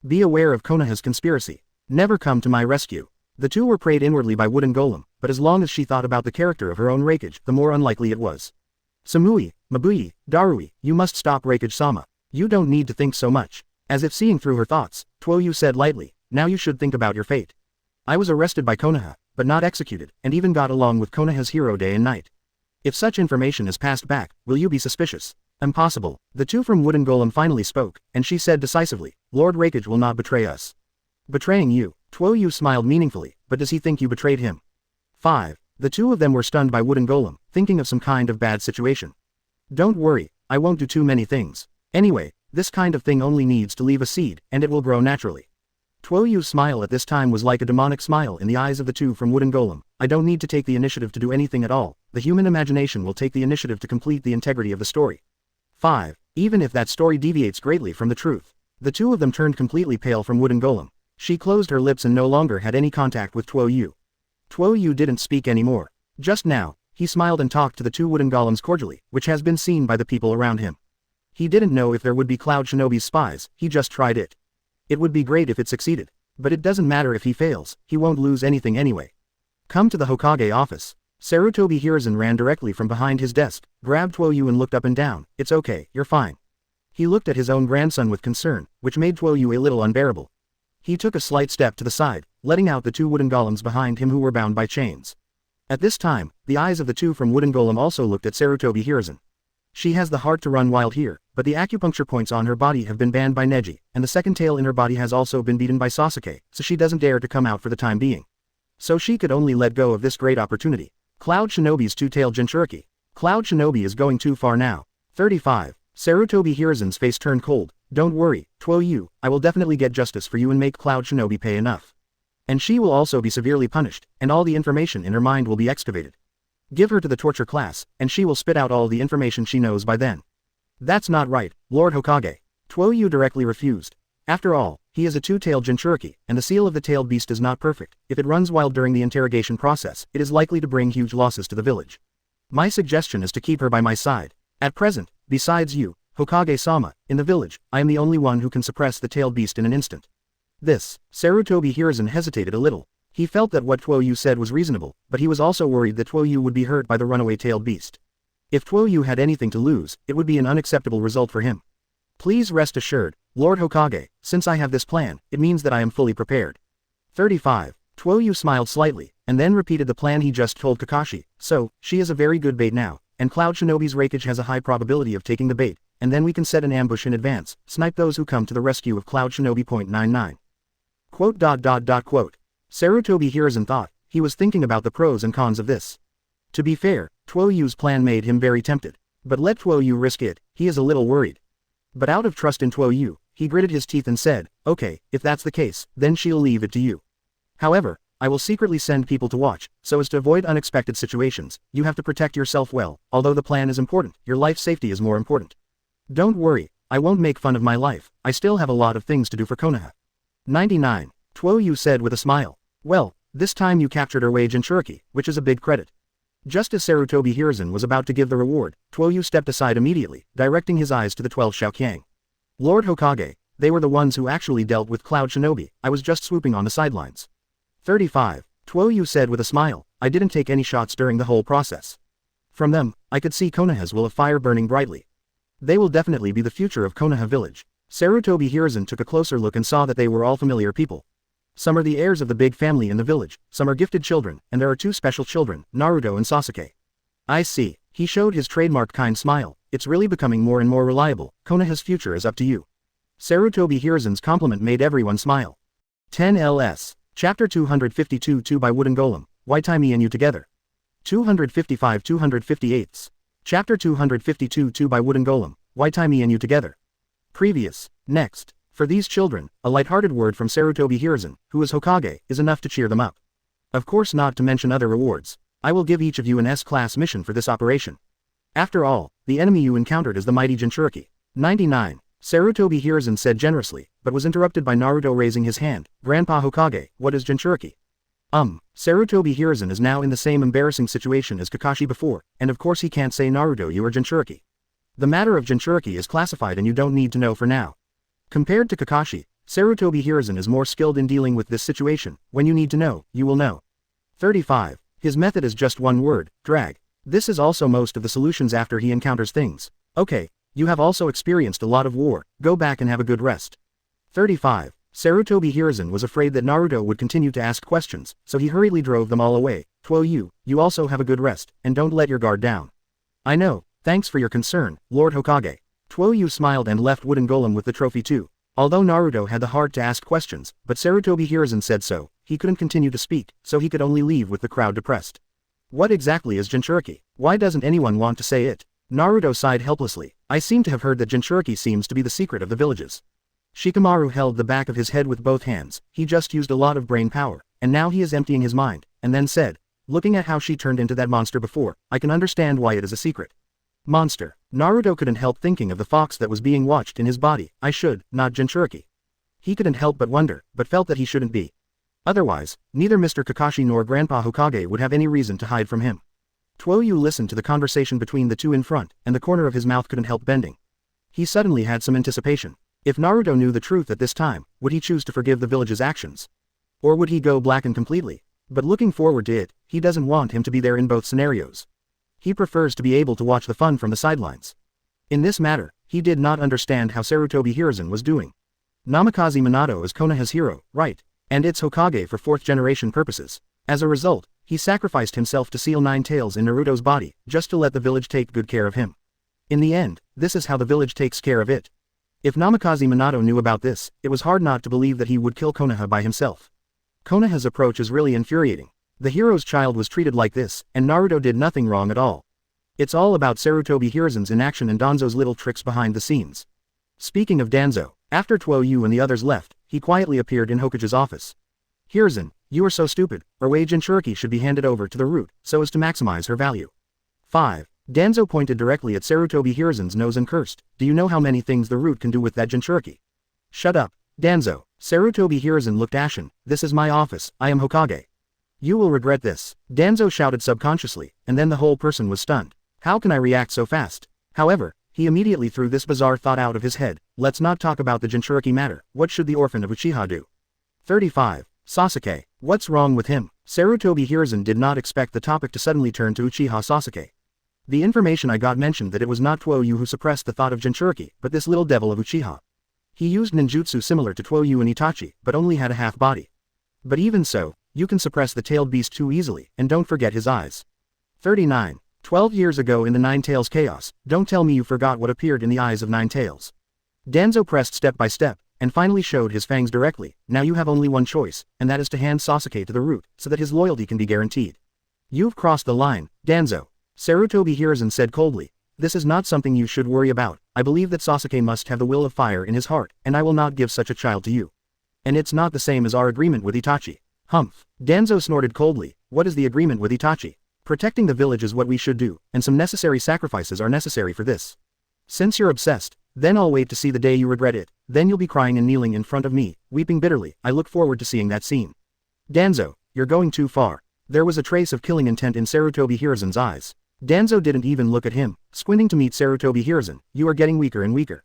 Be aware of Konoha's conspiracy. Never come to my rescue. The 2 were prayed inwardly by Wooden Golem, but as long as she thought about the character of her own Raikage, the more unlikely it was. Samui, Mabui, Darui, you must stop Raikage-sama. You don't need to think so much. As if seeing through her thoughts, Tuo Yu said lightly, now you should think about your fate. I was arrested by Konoha, but not executed, and even got along with Konoha's hero day and night. If such information is passed back, will you be suspicious? Impossible. The 2 from Wooden Golem finally spoke, and she said decisively, Lord Raikage will not betray us. Betraying you? Tuo Yu smiled meaningfully, but does he think you betrayed him? 5. The 2 of them were stunned by Wooden Golem, thinking of some kind of bad situation. Don't worry, I won't do too many things. Anyway, this kind of thing only needs to leave a seed, and it will grow naturally. Tuo Yu's smile at this time was like a demonic smile in the eyes of the 2 from Wooden Golem. I don't need to take the initiative to do anything at all, the human imagination will take the initiative to complete the integrity of the story. 5. Even if that story deviates greatly from the truth. The 2 of them turned completely pale from Wooden Golem. She closed her lips and no longer had any contact with Tuo Yu. Tuo Yu didn't speak anymore. Just now, he smiled and talked to the 2 Wooden Golems cordially, which has been seen by the people around him. He didn't know if there would be Cloud Shinobi's spies, he just tried it. It would be great if it succeeded. But it doesn't matter if he fails, he won't lose anything anyway. Come to the Hokage office. Sarutobi Hiruzen ran directly from behind his desk, grabbed Tuo Yu and looked up and down. It's okay, you're fine. He looked at his own grandson with concern, which made Tuo Yu a little unbearable. He took a slight step to the side, letting out the 2 Wooden Golems behind him who were bound by chains. At this time, the eyes of the 2 from Wooden Golem also looked at Sarutobi Hiruzen. She has the heart to run wild here, but the acupuncture points on her body have been banned by Neji, and the second tail in her body has also been beaten by Sasuke, so she doesn't dare to come out for the time being. So she could only let go of this great opportunity. Cloud Shinobi's 2-tailed Jinchuriki. Cloud Shinobi is going too far now. 35. Sarutobi Hiruzen's face turned cold, Don't worry, Tuo Yu, I will definitely get justice for you and make Cloud Shinobi pay enough. And she will also be severely punished, and all the information in her mind will be excavated. Give her to the torture class, and she will spit out all the information she knows by then. That's not right, Lord Hokage. Tuo Yu directly refused. After all, he is a two-tailed Jinchuriki, and the seal of the tailed beast is not perfect. If it runs wild during the interrogation process, it is likely to bring huge losses to the village. My suggestion is to keep her by my side. At present, besides you, Hokage-sama, in the village, I am the only one who can suppress the tailed beast in an instant. This, Sarutobi Hiruzen hesitated a little. He felt that what Tuo Yu said was reasonable, but he was also worried that Tuo Yu would be hurt by the runaway tailed beast. If Tuo Yu had anything to lose, it would be an unacceptable result for him. Please rest assured, Lord Hokage, since I have this plan, it means that I am fully prepared. 35. Tuo Yu smiled slightly, and then repeated the plan he just told Kakashi. So, she is a very good bait now, and Cloud Shinobi's Raikage has a high probability of taking the bait, and then we can set an ambush in advance, snipe those who come to the rescue of Cloud Shinobi. 99. Quote. Sarutobi Hiruzen thought. He was thinking about the pros and cons of this. To be fair, Tuo Yu's plan made him very tempted. But let Tuo Yu risk it, he is a little worried. But out of trust in Tuo Yu, he gritted his teeth and said, okay, if that's the case, then she'll leave it to you. However, I will secretly send people to watch, so as to avoid unexpected situations. You have to protect yourself well. Although the plan is important, your life safety is more important. Don't worry, I won't make fun of my life. I still have a lot of things to do for Konoha. 99. Tuo Yu said with a smile. Well, this time you captured her wage in Jinchuriki, which is a big credit. Just as Sarutobi Hiruzen was about to give the reward, Tuo Yu stepped aside immediately, directing his eyes to the 12 Xiaoqiang. Lord Hokage, they were the ones who actually dealt with Cloud Shinobi. I was just swooping on the sidelines. 35. Tuo Yu said with a smile. I didn't take any shots during the whole process. From them, I could see Konoha's will of fire burning brightly. They will definitely be the future of Konoha village. Sarutobi Hiruzen took a closer look and saw that they were all familiar people. Some are the heirs of the big family in the village, some are gifted children, and there are two special children, Naruto and Sasuke. I see. He showed his trademark kind smile. It's really becoming more and more reliable. Konoha's future is up to you. Sarutobi Hiruzen's compliment made everyone smile. 10 LS. Chapter 252 2 by Wooden Golem. Why tie me and you together? 255 258. Chapter 252 2 by Wooden Golem. Why tie me and you together? Previous. Next. For these children, a light-hearted word from Sarutobi Hiruzen, who is Hokage, is enough to cheer them up. Of course, not to mention other rewards. I will give each of you an S-class mission for this operation. After all, the enemy you encountered is the mighty Jinchuriki. 99. Sarutobi Hiruzen said generously, but was interrupted by Naruto raising his hand. Grandpa Hokage, what is Jinchuriki? Sarutobi Hiruzen is now in the same embarrassing situation as Kakashi before, and of course he can't say Naruto you are Jinchuriki. The matter of Jinchuriki is classified and you don't need to know for now. Compared to Kakashi, Sarutobi Hiruzen is more skilled in dealing with this situation. When you need to know, you will know. 35. His method is just one word, drag. This is also most of the solutions after he encounters things. Okay, you have also experienced a lot of war, go back and have a good rest. 35. Sarutobi Hiruzen was afraid that Naruto would continue to ask questions, so he hurriedly drove them all away. Tuo Yu, you also have a good rest, and don't let your guard down. I know, thanks for your concern, Lord Hokage. Tuo Yu smiled and left Wooden Golem with the trophy too. Although Naruto had the heart to ask questions, but Sarutobi Hiruzen said so, he couldn't continue to speak, so he could only leave with the crowd depressed. What exactly is Jinchuriki? Why doesn't anyone want to say it? Naruto sighed helplessly. I seem to have heard that Jinchuriki seems to be the secret of the villages. Shikamaru held the back of his head with both hands. He just used a lot of brain power, and now he is emptying his mind, and then said, looking at how she turned into that monster before, I can understand why it is a secret. Monster. Naruto couldn't help thinking of the fox that was being watched in his body. I should, not Jinchuriki. He couldn't help but wonder, but felt that he shouldn't be. Otherwise, neither Mr. Kakashi nor Grandpa Hokage would have any reason to hide from him. Tuo Yu listened to the conversation between the two in front, and the corner of his mouth couldn't help bending. He suddenly had some anticipation. If Naruto knew the truth at this time, would he choose to forgive the village's actions? Or would he go black and completely? But looking forward to it, he doesn't want him to be there in both scenarios. He prefers to be able to watch the fun from the sidelines. In this matter, he did not understand how Sarutobi Hiruzen was doing. Namikaze Minato is Konoha's hero, right? And it's Hokage for 4th generation purposes. As a result, he sacrificed himself to seal 9 tails in Naruto's body, just to let the village take good care of him. In the end, this is how the village takes care of it. If Namikaze Minato knew about this, it was hard not to believe that he would kill Konoha by himself. Konoha's approach is really infuriating. The hero's child was treated like this, and Naruto did nothing wrong at all. It's all about Sarutobi Hiruzen's inaction and Danzo's little tricks behind the scenes. Speaking of Danzo, after Tuo Yu and the others left, he quietly appeared in Hokage's office. Hiruzen, you are so stupid, Erwei Jinchuriki should be handed over to the root, so as to maximize her value. 5. Danzo pointed directly at Sarutobi Hiruzen's nose and cursed, do you know how many things the root can do with that Jinchuriki? Shut up, Danzo. Sarutobi Hiruzen looked ashen, this is my office, I am Hokage. You will regret this, Danzo shouted subconsciously, and then the whole person was stunned. How can I react so fast? However, he immediately threw this bizarre thought out of his head, let's not talk about the Jinchuriki matter, what should the orphan of Uchiha do? 35. Sasuke, what's wrong with him? Sarutobi Hiruzen did not expect the topic to suddenly turn to Uchiha Sasuke. The information I got mentioned that it was not Tuo Yu who suppressed the thought of Jinchuriki, but this little devil of Uchiha. He used ninjutsu similar to Tuo Yu and Itachi, but only had a half body. But even so, you can suppress the tailed beast too easily, and don't forget his eyes. 39. 12 years ago in the Nine Tails chaos, don't tell me you forgot what appeared in the eyes of Nine Tails. Danzo pressed step by step, and finally showed his fangs directly, now you have only one choice, and that is to hand Sasuke to the root, so that his loyalty can be guaranteed. You've crossed the line, Danzo. Sarutobi Hiruzen said coldly, this is not something you should worry about, I believe that Sasuke must have the will of fire in his heart, and I will not give such a child to you. And it's not the same as our agreement with Itachi. Humph. Danzo snorted coldly, what is the agreement with Itachi? Protecting the village is what we should do, and some necessary sacrifices are necessary for this. Since you're obsessed, then I'll wait to see the day you regret it, then you'll be crying and kneeling in front of me, weeping bitterly, I look forward to seeing that scene. Danzo, you're going too far. There was a trace of killing intent in Sarutobi Hiruzen's eyes. Danzo didn't even look at him, squinting to meet Sarutobi Hiruzen, you are getting weaker and weaker.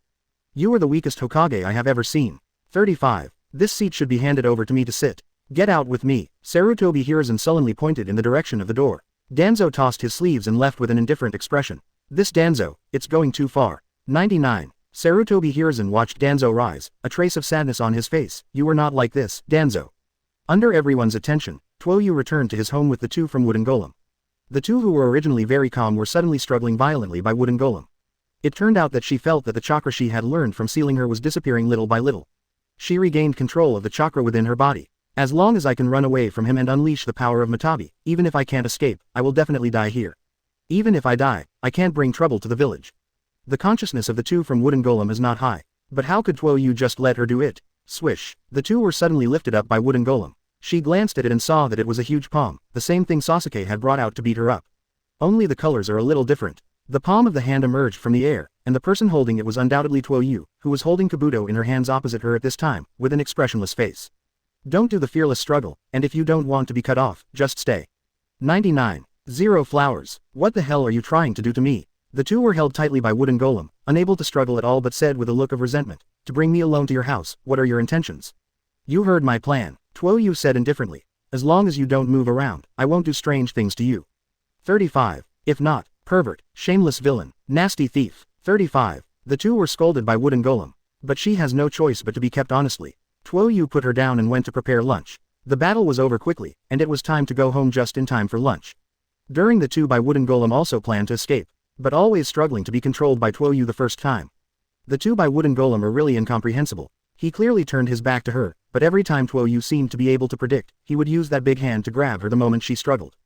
You are the weakest Hokage I have ever seen. 35. This seat should be handed over to me to sit. Get out with me, Sarutobi Hiruzen sullenly pointed in the direction of the door. Danzo tossed his sleeves and left with an indifferent expression. This Danzo, it's going too far. 99. Sarutobi Hiruzen watched Danzo rise, a trace of sadness on his face, you were not like this, Danzo. Under everyone's attention, Tuo Yu returned to his home with the two from Wooden Golem. The two who were originally very calm were suddenly struggling violently by Wooden Golem. It turned out that she felt that the chakra she had learned from sealing her was disappearing little by little. She regained control of the chakra within her body. As long as I can run away from him and unleash the power of Matabi, even if I can't escape, I will definitely die here. Even if I die, I can't bring trouble to the village. The consciousness of the two from Wooden Golem is not high. But how could Tuo Yu just let her do it? Swish. The two were suddenly lifted up by Wooden Golem. She glanced at it and saw that it was a huge palm, the same thing Sasuke had brought out to beat her up. Only the colors are a little different. The palm of the hand emerged from the air, and the person holding it was undoubtedly Tuo Yu, who was holding Kabuto in her hands opposite her at this time, with an expressionless face. Don't do the fearless struggle, and if you don't want to be cut off, just stay. 99. 0 flowers. What the hell are you trying to do to me? The two were held tightly by Wooden Golem, unable to struggle at all but said with a look of resentment, to bring me alone to your house, what are your intentions? You heard my plan, Tuo Yu said indifferently. As long as you don't move around, I won't do strange things to you. 35. If not, pervert, shameless villain, nasty thief. 35. The two were scolded by Wooden Golem. But she has no choice but to be kept honestly. Tuo Yu put her down and went to prepare lunch. The battle was over quickly, and it was time to go home just in time for lunch. During the two by Wooden Golem also planned to escape, but always struggling to be controlled by Tuo Yu the first time. The two by Wooden Golem are really incomprehensible. He clearly turned his back to her, but every time Tuo Yu seemed to be able to predict, he would use that big hand to grab her the moment she struggled.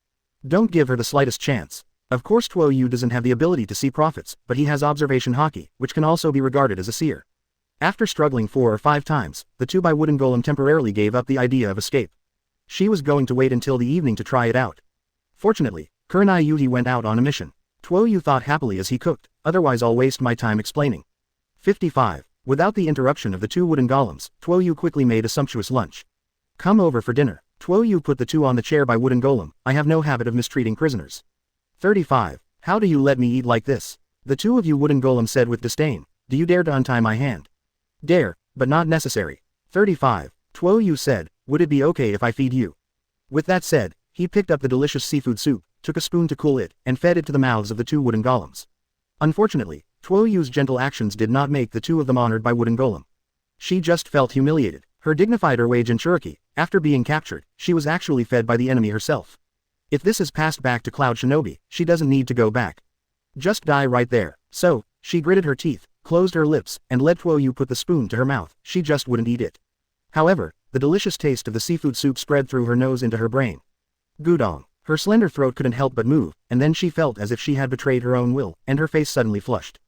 Don't give her the slightest chance. Of course Tuo Yu doesn't have the ability to see prophets, but he has observation haki, which can also be regarded as a seer. After struggling 4 or 5 times, the two by Wooden Golem temporarily gave up the idea of escape. She was going to wait until the evening to try it out. Fortunately, Kurenai Yuhi went out on a mission. Tuo Yu thought happily as he cooked, otherwise I'll waste my time explaining. 55. Without the interruption of the two wooden golems, Tuo Yu quickly made a sumptuous lunch. Come over for dinner. Tuo Yu put the two on the chair by Wooden Golem, I have no habit of mistreating prisoners. 35. How do you let me eat like this? The two of you Wooden Golem said with disdain, do you dare to untie my hand? Dare, but not necessary. 35. Tuo Yu said, would it be okay if I feed you? With that said, he picked up the delicious seafood soup, took a spoon to cool it, and fed it to the mouths of the two wooden golems. Unfortunately, Tuo Yu's gentle actions did not make the two of them honored by Wooden Golem. She just felt humiliated. Her dignified Erwei Jinchuriki, after being captured, she was actually fed by the enemy herself. If this is passed back to Cloud Shinobi, she doesn't need to go back. Just die right there. So, she gritted her teeth, closed her lips, and let Tuo Yu put the spoon to her mouth, she just wouldn't eat it. However, the delicious taste of the seafood soup spread through her nose into her brain. Gudong. Her slender throat couldn't help but move, and then she felt as if she had betrayed her own will, and her face suddenly flushed.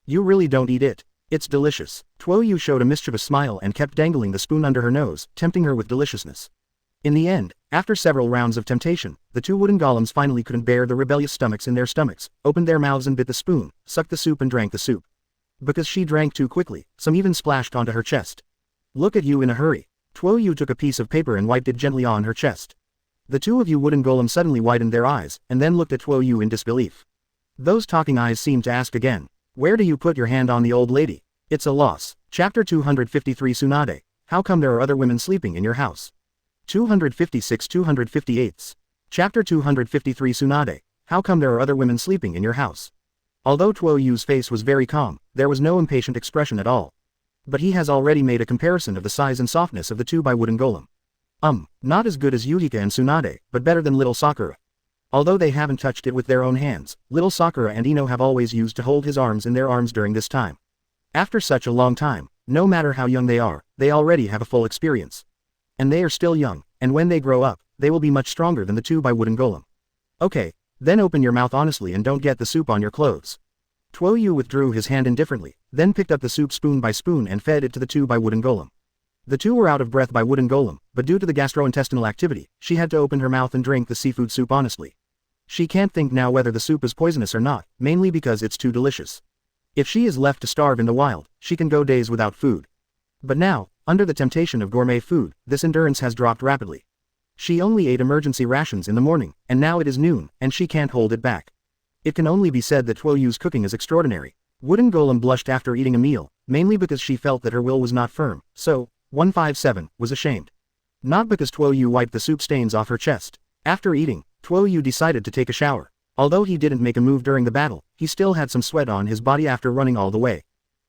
You really don't eat it. It's delicious. Tuo Yu showed a mischievous smile and kept dangling the spoon under her nose, tempting her with deliciousness. In the end, after several rounds of temptation, the two wooden golems finally couldn't bear the rebellious stomachs in their stomachs, opened their mouths and bit the spoon, sucked the soup and drank the soup. Because she drank too quickly, some even splashed onto her chest. Look at you in a hurry. Tuo Yu took a piece of paper and wiped it gently on her chest. The two of you wooden golems suddenly widened their eyes, and then looked at Tuo Yu in disbelief. Those talking eyes seemed to ask again. Where do you put your hand on the old lady? It's a loss. Chapter 253 Tsunade. How come there are other women sleeping in your house? 256-258. Chapter 253 Tsunade. How come there are other women sleeping in your house? Although Tuo Yu's face was very calm, there was no impatient expression at all. But he has already made a comparison of the size and softness of the two by wooden golem. Not as good as Yuhika and Tsunade, but better than little Sakura. Although they haven't touched it with their own hands, little Sakura and Ino have always used to hold his arms in their arms during this time. After such a long time, no matter how young they are, they already have a full experience. And they are still young, and when they grow up, they will be much stronger than the two by wooden golem. Okay, then open your mouth honestly and don't get the soup on your clothes. Tuo Yu withdrew his hand indifferently, then picked up the soup spoon by spoon and fed it to the two by wooden golem. The two were out of breath by wooden golem, but due to the gastrointestinal activity, she had to open her mouth and drink the seafood soup honestly. She can't think now whether the soup is poisonous or not, mainly because it's too delicious. If she is left to starve in the wild, she can go days without food. But now, under the temptation of gourmet food, this endurance has dropped rapidly. She only ate emergency rations in the morning, and now it is noon, and she can't hold it back. It can only be said that Tuo Yu's cooking is extraordinary. Wooden golem blushed after eating a meal, mainly because she felt that her will was not firm, so, 157, was ashamed. Not because Tuo Yu wiped the soup stains off her chest. After eating, Tuo Yu decided to take a shower. Although he didn't make a move during the battle, he still had some sweat on his body after running all the way.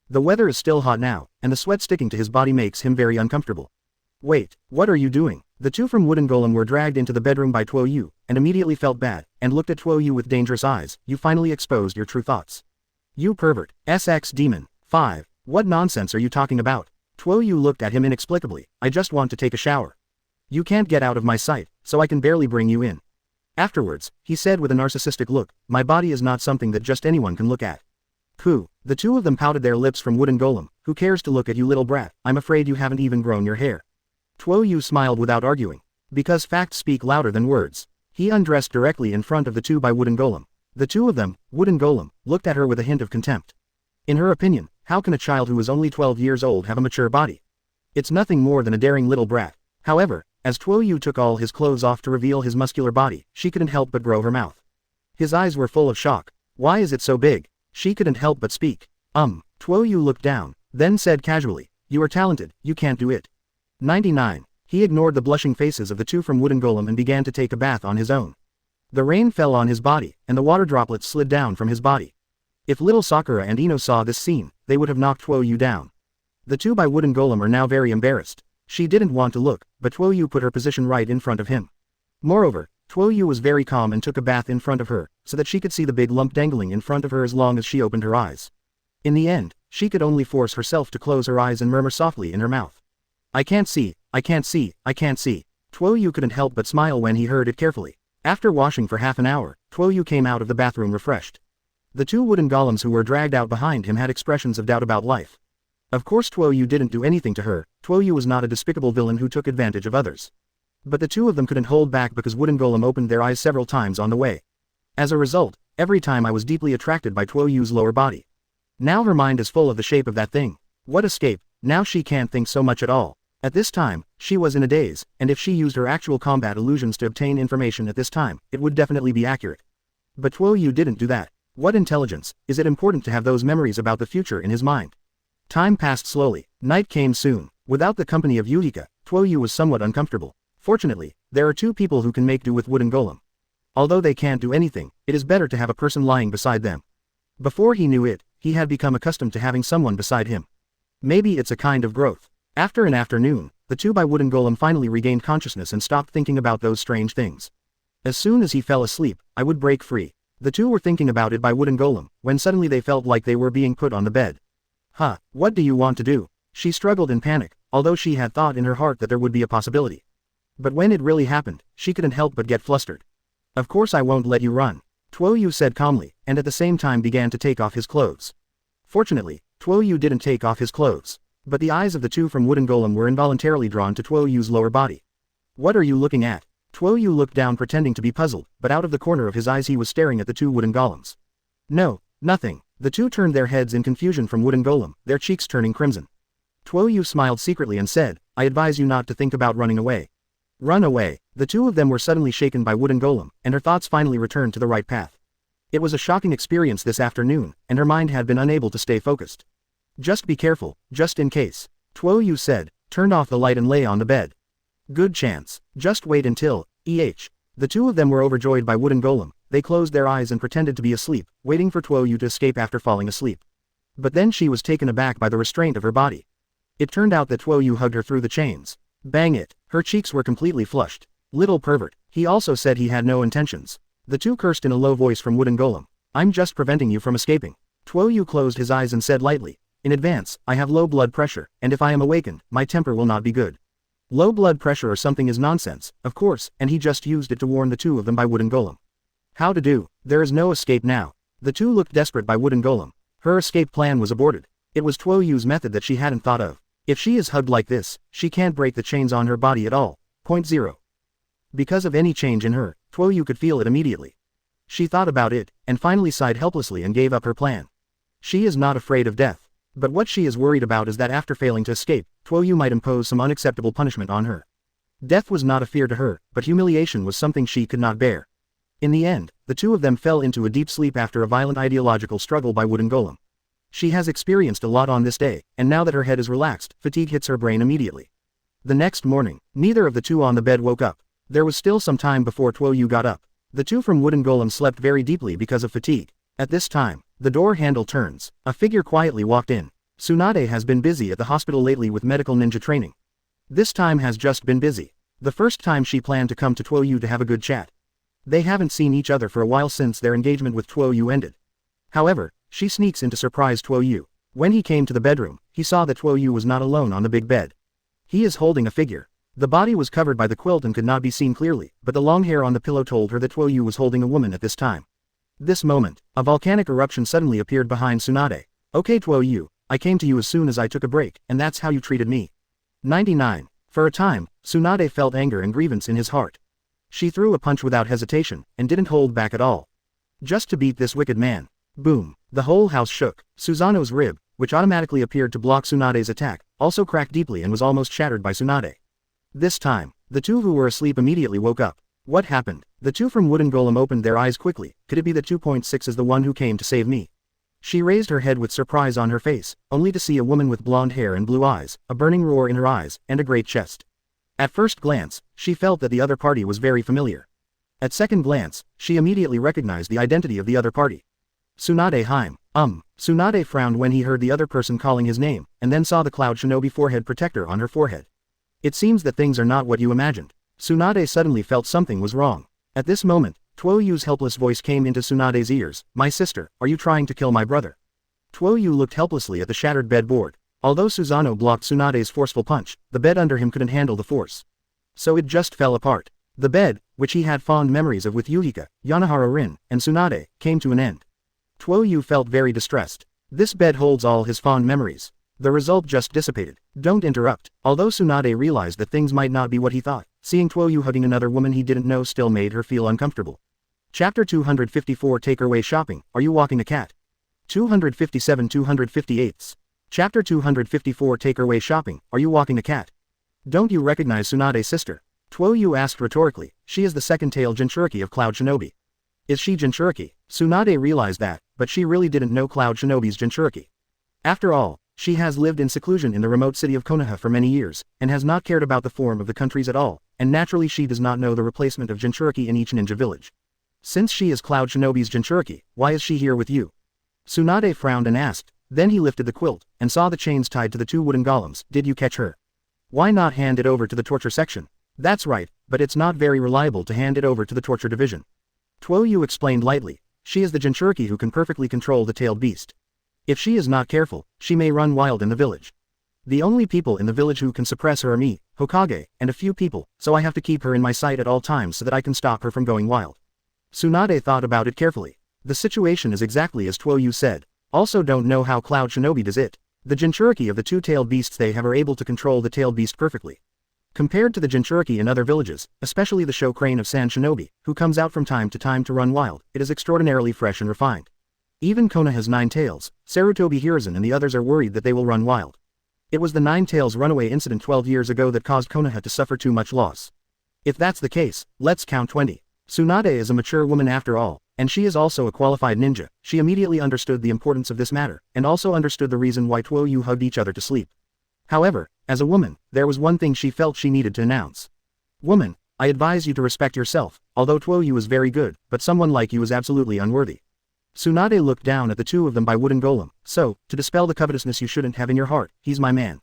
The weather is still hot now, and the sweat sticking to his body makes him very uncomfortable. Wait, what are you doing? The two from wooden golem were dragged into the bedroom by Tuo Yu, and immediately felt bad, and looked at Tuo Yu with dangerous eyes. You finally exposed your true thoughts. You pervert. SX demon. 5. What nonsense are you talking about? Tuo Yu looked at him inexplicably. I just want to take a shower. You can't get out of my sight, so I can barely bring you in. Afterwards, he said with a narcissistic look, my body is not something that just anyone can look at. Pooh. The two of them pouted their lips from wooden golem. Who cares to look at you little brat, I'm afraid you haven't even grown your hair. Tuo Yu smiled without arguing. Because facts speak louder than words. He undressed directly in front of the two by wooden golem. The two of them, wooden golem, looked at her with a hint of contempt. In her opinion, how can a child who is only 12 years old have a mature body? It's nothing more than a daring little brat. However, as Tuo Yu took all his clothes off to reveal his muscular body, she couldn't help but grow her mouth. His eyes were full of shock. Why is it so big? She couldn't help but speak. Tuo Yu looked down, then said casually, you are talented, you can't do it. 99. He ignored the blushing faces of the two from wooden golem and began to take a bath on his own. The rain fell on his body, and the water droplets slid down from his body. If little Sakura and Ino saw this scene, they would have knocked Tuo Yu down. The two by wooden golem are now very embarrassed. She didn't want to look, but Tuo Yu put her position right in front of him. Moreover, Tuo Yu was very calm and took a bath in front of her, so that she could see the big lump dangling in front of her as long as she opened her eyes. In the end, she could only force herself to close her eyes and murmur softly in her mouth. I can't see, I can't see, I can't see. Tuo Yu couldn't help but smile when he heard it carefully. After washing for half an hour, Tuo Yu came out of the bathroom refreshed. The two wooden golems who were dragged out behind him had expressions of doubt about life. Of course Tuo Yu didn't do anything to her. Tuo Yu was not a despicable villain who took advantage of others. But the two of them couldn't hold back because wooden golem opened their eyes several times on the way. As a result, every time I was deeply attracted by Tuo Yu's lower body. Now her mind is full of the shape of that thing. What escape, now she can't think so much at all. At this time, she was in a daze, and if she used her actual combat illusions to obtain information at this time, it would definitely be accurate. But Tuo Yu didn't do that. What intelligence, is it important to have those memories about the future in his mind? Time passed slowly. Night came soon. Without the company of Yuhika, Tuo Yu was somewhat uncomfortable. Fortunately, there are two people who can make do with wooden golem. Although they can't do anything, it is better to have a person lying beside them. Before he knew it, he had become accustomed to having someone beside him. Maybe it's a kind of growth. After an afternoon, the two by wooden golem finally regained consciousness and stopped thinking about those strange things. As soon as he fell asleep, I would break free. The two were thinking about it by wooden golem, when suddenly they felt like they were being put on the bed. What do you want to do? She struggled in panic, although she had thought in her heart that there would be a possibility. But when it really happened, she couldn't help but get flustered. Of course I won't let you run. Tuo Yu said calmly, and at the same time began to take off his clothes. Fortunately, Tuo Yu didn't take off his clothes. But the eyes of the two from Wooden Golem were involuntarily drawn to Tuo Yu's lower body. What are you looking at? Tuo Yu looked down pretending to be puzzled, but out of the corner of his eyes he was staring at the two wooden golems. No, nothing. The two turned their heads in confusion from Wooden Golem, their cheeks turning crimson. Tuo Yu smiled secretly and said, I advise you not to think about running away. Run away. The two of them were suddenly shaken by Wooden Golem, and her thoughts finally returned to the right path. It was a shocking experience this afternoon, and her mind had been unable to stay focused. Just be careful, just in case. Tuo Yu said, turned off the light and lay on the bed. Good chance. Just wait until, The two of them were overjoyed by Wooden Golem. They closed their eyes and pretended to be asleep, waiting for Tuo Yu to escape after falling asleep. But then she was taken aback by the restraint of her body. It turned out that Tuo Yu hugged her through the chains. Bang it. Her cheeks were completely flushed. Little pervert. He also said he had no intentions. The two cursed in a low voice from Wooden Golem. I'm just preventing you from escaping. Tuo Yu closed his eyes and said lightly, in advance, I have low blood pressure, and if I am awakened, my temper will not be good. Low blood pressure or something is nonsense, of course, and he just used it to warn the two of them by Wooden Golem. How to do? There is no escape now. The two looked desperate by Wooden Golem. Her escape plan was aborted. It was Tuo Yu's method that she hadn't thought of. If she is hugged like this, she can't break the chains on her body at all. Point 0. Because of any change in her, Tuo Yu could feel it immediately. She thought about it, and finally sighed helplessly and gave up her plan. She is not afraid of death. But what she is worried about is that after failing to escape, Tuo Yu might impose some unacceptable punishment on her. Death was not a fear to her, but humiliation was something she could not bear. In the end, the two of them fell into a deep sleep after a violent ideological struggle by Wooden Golem. She has experienced a lot on this day, and now that her head is relaxed, fatigue hits her brain immediately. The next morning, neither of the two on the bed woke up. There was still some time before Tuo Yu got up. The two from Wooden Golem slept very deeply because of fatigue. At this time, the door handle turns. A figure quietly walked in. Tsunade has been busy at the hospital lately with medical ninja training. This time has just been busy. The first time she planned to come to Tuo Yu to have a good chat. They haven't seen each other for a while since their engagement with Tuo Yu ended. However, she sneaks in to surprise Tuo Yu. When he came to the bedroom, he saw that Tuo Yu was not alone on the big bed. He is holding a figure. The body was covered by the quilt and could not be seen clearly, but the long hair on the pillow told her that Tuo Yu was holding a woman at this time. This moment, a volcanic eruption suddenly appeared behind Tsunade. Okay Tuo Yu, I came to you as soon as I took a break, and that's how you treated me. 99. For a time, Tsunade felt anger and grievance in his heart. She threw a punch without hesitation, and didn't hold back at all. Just to beat this wicked man. Boom. The whole house shook. Susanoo's rib, which automatically appeared to block Tsunade's attack, also cracked deeply and was almost shattered by Tsunade. This time, the two who were asleep immediately woke up. What happened? The two from Wooden Golem opened their eyes quickly. Could it be that 2.6 is the one who came to save me? She raised her head with surprise on her face, only to see a woman with blonde hair and blue eyes, a burning roar in her eyes, and a great chest. At first glance, she felt that the other party was very familiar. At second glance, she immediately recognized the identity of the other party. Tsunade Haim. Tsunade frowned when he heard the other person calling his name, and then saw the Cloud Shinobi forehead protector on her forehead. It seems that things are not what you imagined. Tsunade suddenly felt something was wrong. At this moment, Tuo Yu's helpless voice came into Tsunade's ears. My sister, are you trying to kill my brother? Tuo Yu looked helplessly at the shattered bedboard. Although Susanoo blocked Tsunade's forceful punch, the bed under him couldn't handle the force. So it just fell apart. The bed, which he had fond memories of with Yuhika, Yanahara Rin, and Tsunade, came to an end. Tuo Yu felt very distressed. This bed holds all his fond memories. The result just dissipated. Don't interrupt. Although Tsunade realized that things might not be what he thought, seeing Tuo Yu hugging another woman he didn't know still made her feel uncomfortable. Chapter 254 Take her way shopping. Are you walking a cat? 257-258. Chapter 254 Take her way shopping. Are you walking a cat? Don't you recognize Tsunade's sister? Tuo Yu asked rhetorically. She is the second-tailed Jinchuriki of Cloud Shinobi. Is she Jinchuriki? Tsunade realized that, but she really didn't know Cloud Shinobi's Jinchuriki. After all, she has lived in seclusion in the remote city of Konoha for many years, and has not cared about the form of the countries at all, and naturally she does not know the replacement of Jinchuriki in each ninja village. Since she is Cloud Shinobi's Jinchuriki, why is she here with you? Tsunade frowned and asked. Then he lifted the quilt, and saw the chains tied to the two wooden golems. Did you catch her? Why not hand it over to the torture section? That's right, but it's not very reliable to hand it over to the torture division. Tuo Yu explained lightly. She is the Jinchuriki who can perfectly control the tailed beast. If she is not careful, she may run wild in the village. The only people in the village who can suppress her are me, Hokage, and a few people, so I have to keep her in my sight at all times so that I can stop her from going wild. Tsunade thought about it carefully. The situation is exactly as Tuo Yu said. Also don't know how Cloud Shinobi does it. The Jinchuriki of the two-tailed beasts they have are able to control the tailed beast perfectly. Compared to the Jinchuriki in other villages, especially the show crane of Sand Shinobi, who comes out from time to time to run wild, it is extraordinarily fresh and refined. Even Konoha has 9 tails, Sarutobi Hiruzen and the others are worried that they will run wild. It was the 9 tails runaway incident 12 years ago that caused Konoha to suffer too much loss. If that's the case, let's count 20. Tsunade is a mature woman after all, and she is also a qualified ninja. She immediately understood the importance of this matter, and also understood the reason why Tuo Yu hugged each other to sleep. However, as a woman, there was one thing she felt she needed to announce. Woman, I advise you to respect yourself, although Tuo Yu is very good, but someone like you is absolutely unworthy. Tsunade looked down at the two of them by wooden golem, so, to dispel the covetousness you shouldn't have in your heart, he's my man.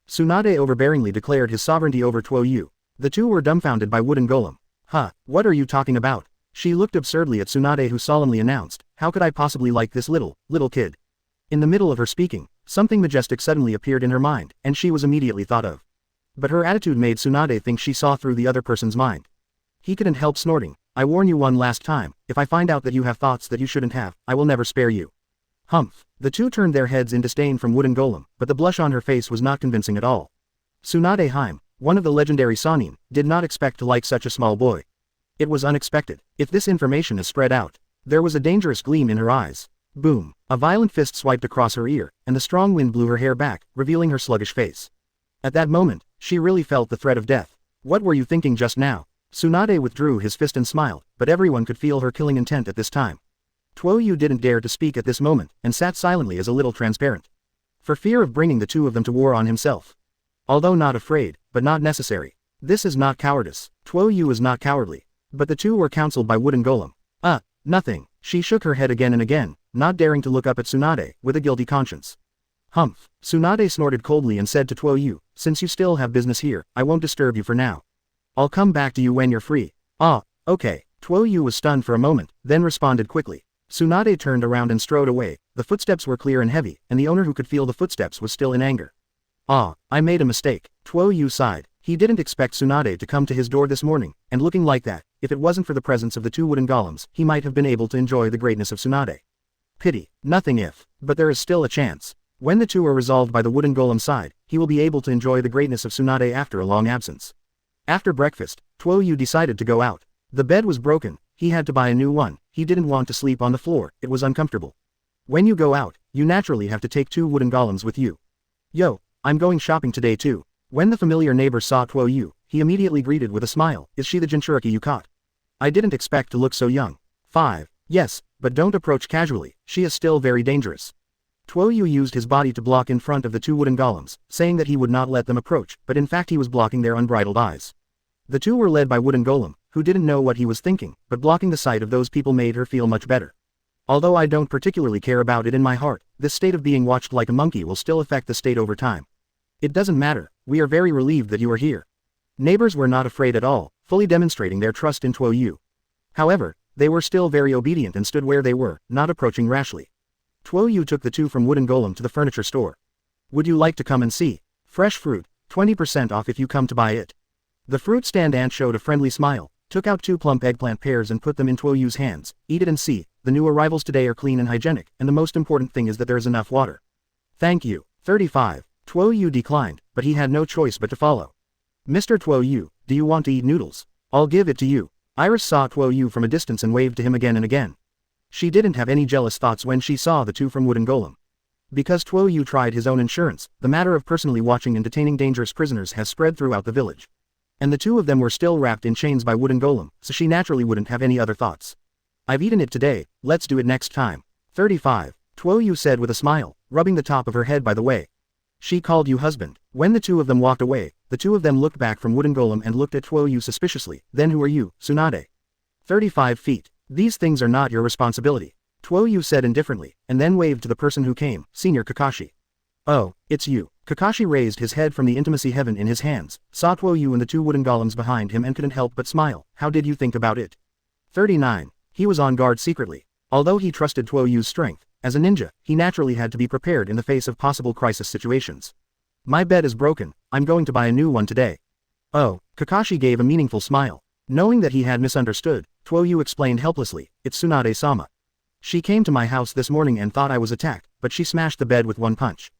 Tsunade overbearingly declared his sovereignty over Tuo Yu. The two were dumbfounded by wooden golem. Huh, what are you talking about? She looked absurdly at Tsunade who solemnly announced, how could I possibly like this little kid? In the middle of her speaking, something majestic suddenly appeared in her mind, and she was immediately thought of. But her attitude made Tsunade think she saw through the other person's mind. He couldn't help snorting, I warn you one last time, if I find out that you have thoughts that you shouldn't have, I will never spare you. Humph. The two turned their heads in disdain from wooden golem, but the blush on her face was not convincing at all. Tsunade Haim, one of the legendary Sannin, did not expect to like such a small boy. It was unexpected. If this information is spread out, there was a dangerous gleam in her eyes. Boom. A violent fist swiped across her ear, and the strong wind blew her hair back, revealing her sluggish face. At that moment, she really felt the threat of death. What were you thinking just now? Tsunade withdrew his fist and smiled, but everyone could feel her killing intent at this time. Tuo Yu didn't dare to speak at this moment, and sat silently as a little transparent. For fear of bringing the two of them to war on himself. Although not afraid, but not necessary. This is not cowardice. Tuo Yu is not cowardly. But the two were counseled by wooden golem. Nothing. She shook her head again and again, not daring to look up at Tsunade, with a guilty conscience. Humph. Tsunade snorted coldly and said to Tuo Yu, since you still have business here, I won't disturb you for now. I'll come back to you when you're free. Okay. Tuo Yu was stunned for a moment, then responded quickly. Tsunade turned around and strode away. The footsteps were clear and heavy, and the owner who could feel the footsteps was still in anger. I made a mistake. Tuo Yu sighed. He didn't expect Tsunade to come to his door this morning, and looking like that, if it wasn't for the presence of the two wooden golems, he might have been able to enjoy the greatness of Tsunade. Pity. Nothing if. But there is still a chance. When the two are resolved by the wooden golem side, he will be able to enjoy the greatness of Tsunade after a long absence. After breakfast, Tuo Yu decided to go out. The bed was broken, he had to buy a new one. He didn't want to sleep on the floor, it was uncomfortable. When you go out, you naturally have to take 2 wooden golems with you. Yo, I'm going shopping today too. When the familiar neighbor saw Tuo Yu, he immediately greeted with a smile, is she the Jinchuriki you caught? I didn't expect to look so young. 5. Yes, but don't approach casually, she is still very dangerous. Tuo Yu used his body to block in front of the 2 wooden golems, saying that he would not let them approach, but in fact he was blocking their unbridled eyes. The 2 were led by wooden golem, who didn't know what he was thinking, but blocking the sight of those people made her feel much better. Although I don't particularly care about it in my heart, this state of being watched like a monkey will still affect the state over time. It doesn't matter, we are very relieved that you are here. Neighbors were not afraid at all, fully demonstrating their trust in Tuo Yu. However, they were still very obedient and stood where they were, not approaching rashly. Tuo Yu took the 2 from wooden golem to the furniture store. Would you like to come and see? Fresh fruit, 20% off if you come to buy it. The fruit stand aunt showed a friendly smile, took out 2 plump eggplant pears and put them in Tuo Yu's hands. Eat it and see, the new arrivals today are clean and hygienic, and the most important thing is that there is enough water. Thank you. 35. Tuo Yu declined, but he had no choice but to follow. Mr. Tuo Yu, do you want to eat noodles? I'll give it to you. Iris saw Tuo Yu from a distance and waved to him again and again. She didn't have any jealous thoughts when she saw the 2 from wooden golem. Because Tuo Yu tried his own insurance, the matter of personally watching and detaining dangerous prisoners has spread throughout the village. And the 2 of them were still wrapped in chains by wooden golem, so she naturally wouldn't have any other thoughts. I've eaten it today, let's do it next time. 35. Tuo Yu said with a smile, rubbing the top of her head by the way. She called you husband. When the 2 of them walked away, the 2 of them looked back from wooden golem and looked at Tuo Yu suspiciously. Then who are you, Tsunade? 35 feet. These things are not your responsibility. Tuo Yu said indifferently, and then waved to the person who came, Senior Kakashi. Oh, it's you. Kakashi raised his head from the intimacy heaven in his hands, saw Tuo Yu and the 2 wooden golems behind him and couldn't help but smile. How did you think about it? 39. He was on guard secretly. Although he trusted Tuo Yu's strength, as a ninja, he naturally had to be prepared in the face of possible crisis situations. My bed is broken, I'm going to buy a new one today. Oh, Kakashi gave a meaningful smile. Knowing that he had misunderstood, Tuo Yu explained helplessly, it's Tsunade-sama. She came to my house this morning and thought I was attacked, but but she smashed the bed with one punch.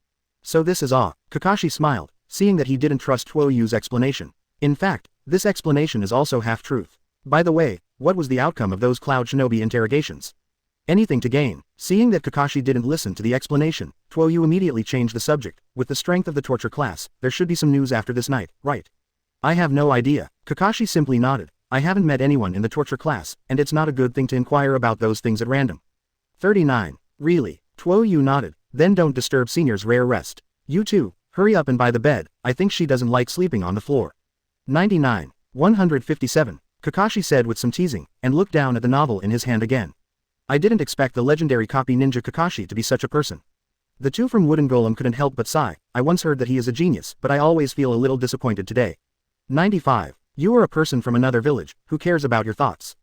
So this is all. Kakashi smiled, seeing that he didn't trust Tuo Yu's explanation. In fact, this explanation is also half-truth. By the way, what was the outcome of those Cloud Shinobi interrogations? Anything to gain. Seeing that Kakashi didn't listen to the explanation, Tuo Yu immediately changed the subject. With the strength of the torture class, there should be some news after this night, right? I have no idea. Kakashi simply nodded. I haven't met anyone in the torture class, and it's not a good thing to inquire about those things at random. 39. Really? Tuo Yu nodded. Then don't disturb Senior's rare rest. You too, hurry up and buy the bed. I think she doesn't like sleeping on the floor. 99. 157. Kakashi said with some teasing, and looked down at the novel in his hand again. I didn't expect the legendary copy ninja Kakashi to be such a person. The two from Wooden Golem couldn't help but sigh. I once heard that he is a genius, but I always feel a little disappointed today. 95. You are a person from another village, who cares about your thoughts?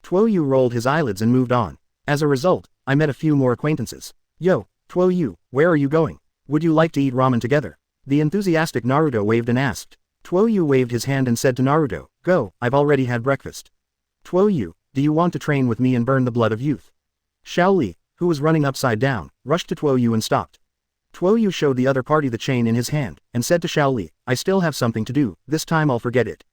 Tuo Yu rolled his eyelids and moved on. As a result, I met a few more acquaintances. Yo, Tuo Yu, where are you going? Would you like to eat ramen together? The enthusiastic Naruto waved and asked. Tuo Yu waved his hand and said to Naruto, Go, I've already had breakfast. Tuo Yu, do you want to train with me and burn the blood of youth? Xiao Li, who was running upside down, rushed to Tuo Yu and stopped. Tuo Yu showed the other party the chain in his hand, and said to Xiao Li, I still have something to do, this time I'll forget it.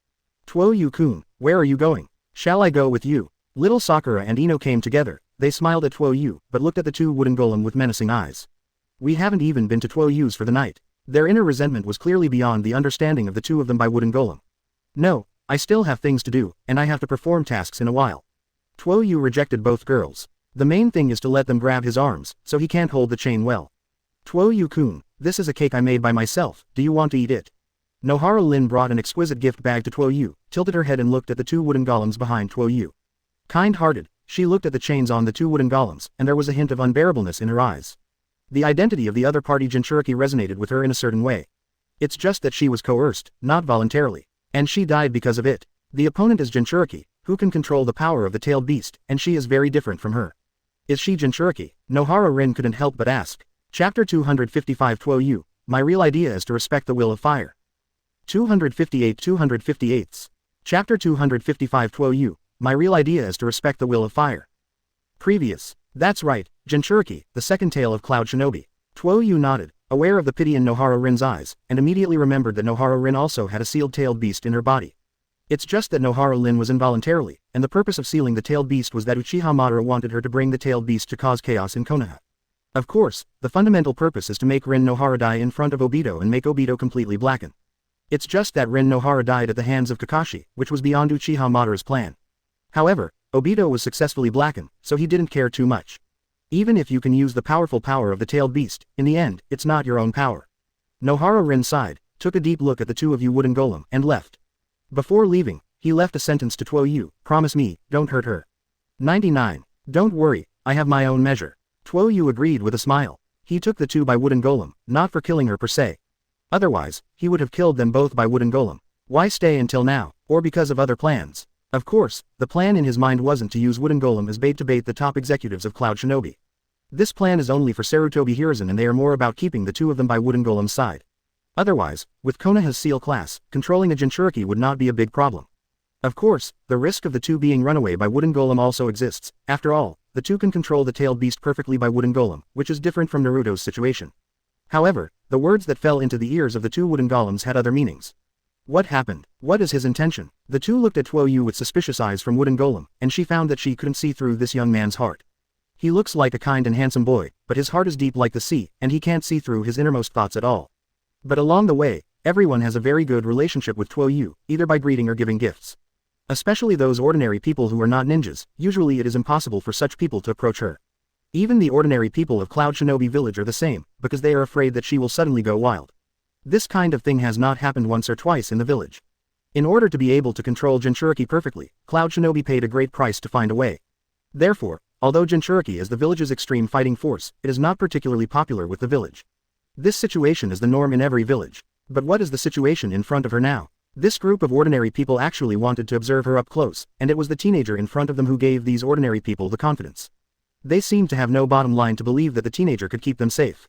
Tuo Yu-kun, where are you going? Shall I go with you? Little Sakura and Ino came together. They smiled at Tuo Yu, but looked at the two Wooden Golem with menacing eyes. We haven't even been to Tuo Yu's for the night. Their inner resentment was clearly beyond the understanding of the two of them by Wooden Golem. No, I still have things to do, and I have to perform tasks in a while. Tuo Yu rejected both girls. The main thing is to let them grab his arms, so he can't hold the chain well. Tuo Yu-kun, this is a cake I made by myself, do you want to eat it? Nohara Lin brought an exquisite gift bag to Tuo Yu, tilted her head and looked at the two wooden golems behind Tuo Yu. Kind-hearted, she looked at the chains on the two wooden golems, and there was a hint of unbearableness in her eyes. The identity of the other party Jinchuriki resonated with her in a certain way. It's just that she was coerced, not voluntarily. And she died because of it. The opponent is Jinchuriki, who can control the power of the tailed beast, and she is very different from her. Is she Jinchuriki? Nohara Rin couldn't help but ask. Chapter 255 Tuo Yu, my real idea is to respect the will of fire. 258 Chapter 255 Tuo Yu, my real idea is to respect the will of fire. Previous. That's right, Jinchuriki, the second tail of Cloud Shinobi. Tuo Yu nodded, aware of the pity in Nohara Rin's eyes, and immediately remembered that Nohara Rin also had a sealed-tailed beast in her body. It's just that Nohara Rin was involuntarily, and the purpose of sealing the tailed beast was that Uchiha Madara wanted her to bring the tailed beast to cause chaos in Konoha. Of course, the fundamental purpose is to make Rin Nohara die in front of Obito and make Obito completely blacken. It's just that Rin Nohara died at the hands of Kakashi, which was beyond Uchiha Madara's plan. However, Obito was successfully blackened, so he didn't care too much. Even if you can use the powerful power of the tailed beast, in the end, it's not your own power. Nohara Rin sighed, took a deep look at the two of you wooden golem, and left. Before leaving, he left a sentence to Tuo Yu, promise me, don't hurt her. 99. Don't worry, I have my own measure. Tuo Yu agreed with a smile. He took the two by wooden golem, not for killing her per se. Otherwise, he would have killed them both by wooden golem. Why stay until now, or because of other plans? Of course, the plan in his mind wasn't to use wooden golem as bait to bait the top executives of Cloud Shinobi. This plan is only for Sarutobi Hiruzen, and they are more about keeping the two of them by wooden golem's side. Otherwise, with Konoha's seal class, controlling a Jinchuriki would not be a big problem. Of course, the risk of the two being run away by wooden golem also exists. After all, the two can control the tailed beast perfectly by wooden golem, which is different from Naruto's situation. However, the words that fell into the ears of the two wooden golems had other meanings. What happened? What is his intention? The two looked at Tuo Yu with suspicious eyes from wooden golem, and she found that she couldn't see through this young man's heart. He looks like a kind and handsome boy, but his heart is deep like the sea, and he can't see through his innermost thoughts at all. But along the way, everyone has a very good relationship with Tuo Yu, either by greeting or giving gifts. Especially those ordinary people who are not ninjas, usually it is impossible for such people to approach her. Even the ordinary people of Cloud Shinobi Village are the same, because they are afraid that she will suddenly go wild. This kind of thing has not happened once or twice in the village. In order to be able to control Jinchuriki perfectly, Cloud Shinobi paid a great price to find a way. Therefore, although Jinchuriki is the village's extreme fighting force, it is not particularly popular with the village. This situation is the norm in every village. But what is the situation in front of her now? This group of ordinary people actually wanted to observe her up close, and it was the teenager in front of them who gave these ordinary people the confidence. They seemed to have no bottom line to believe that the teenager could keep them safe.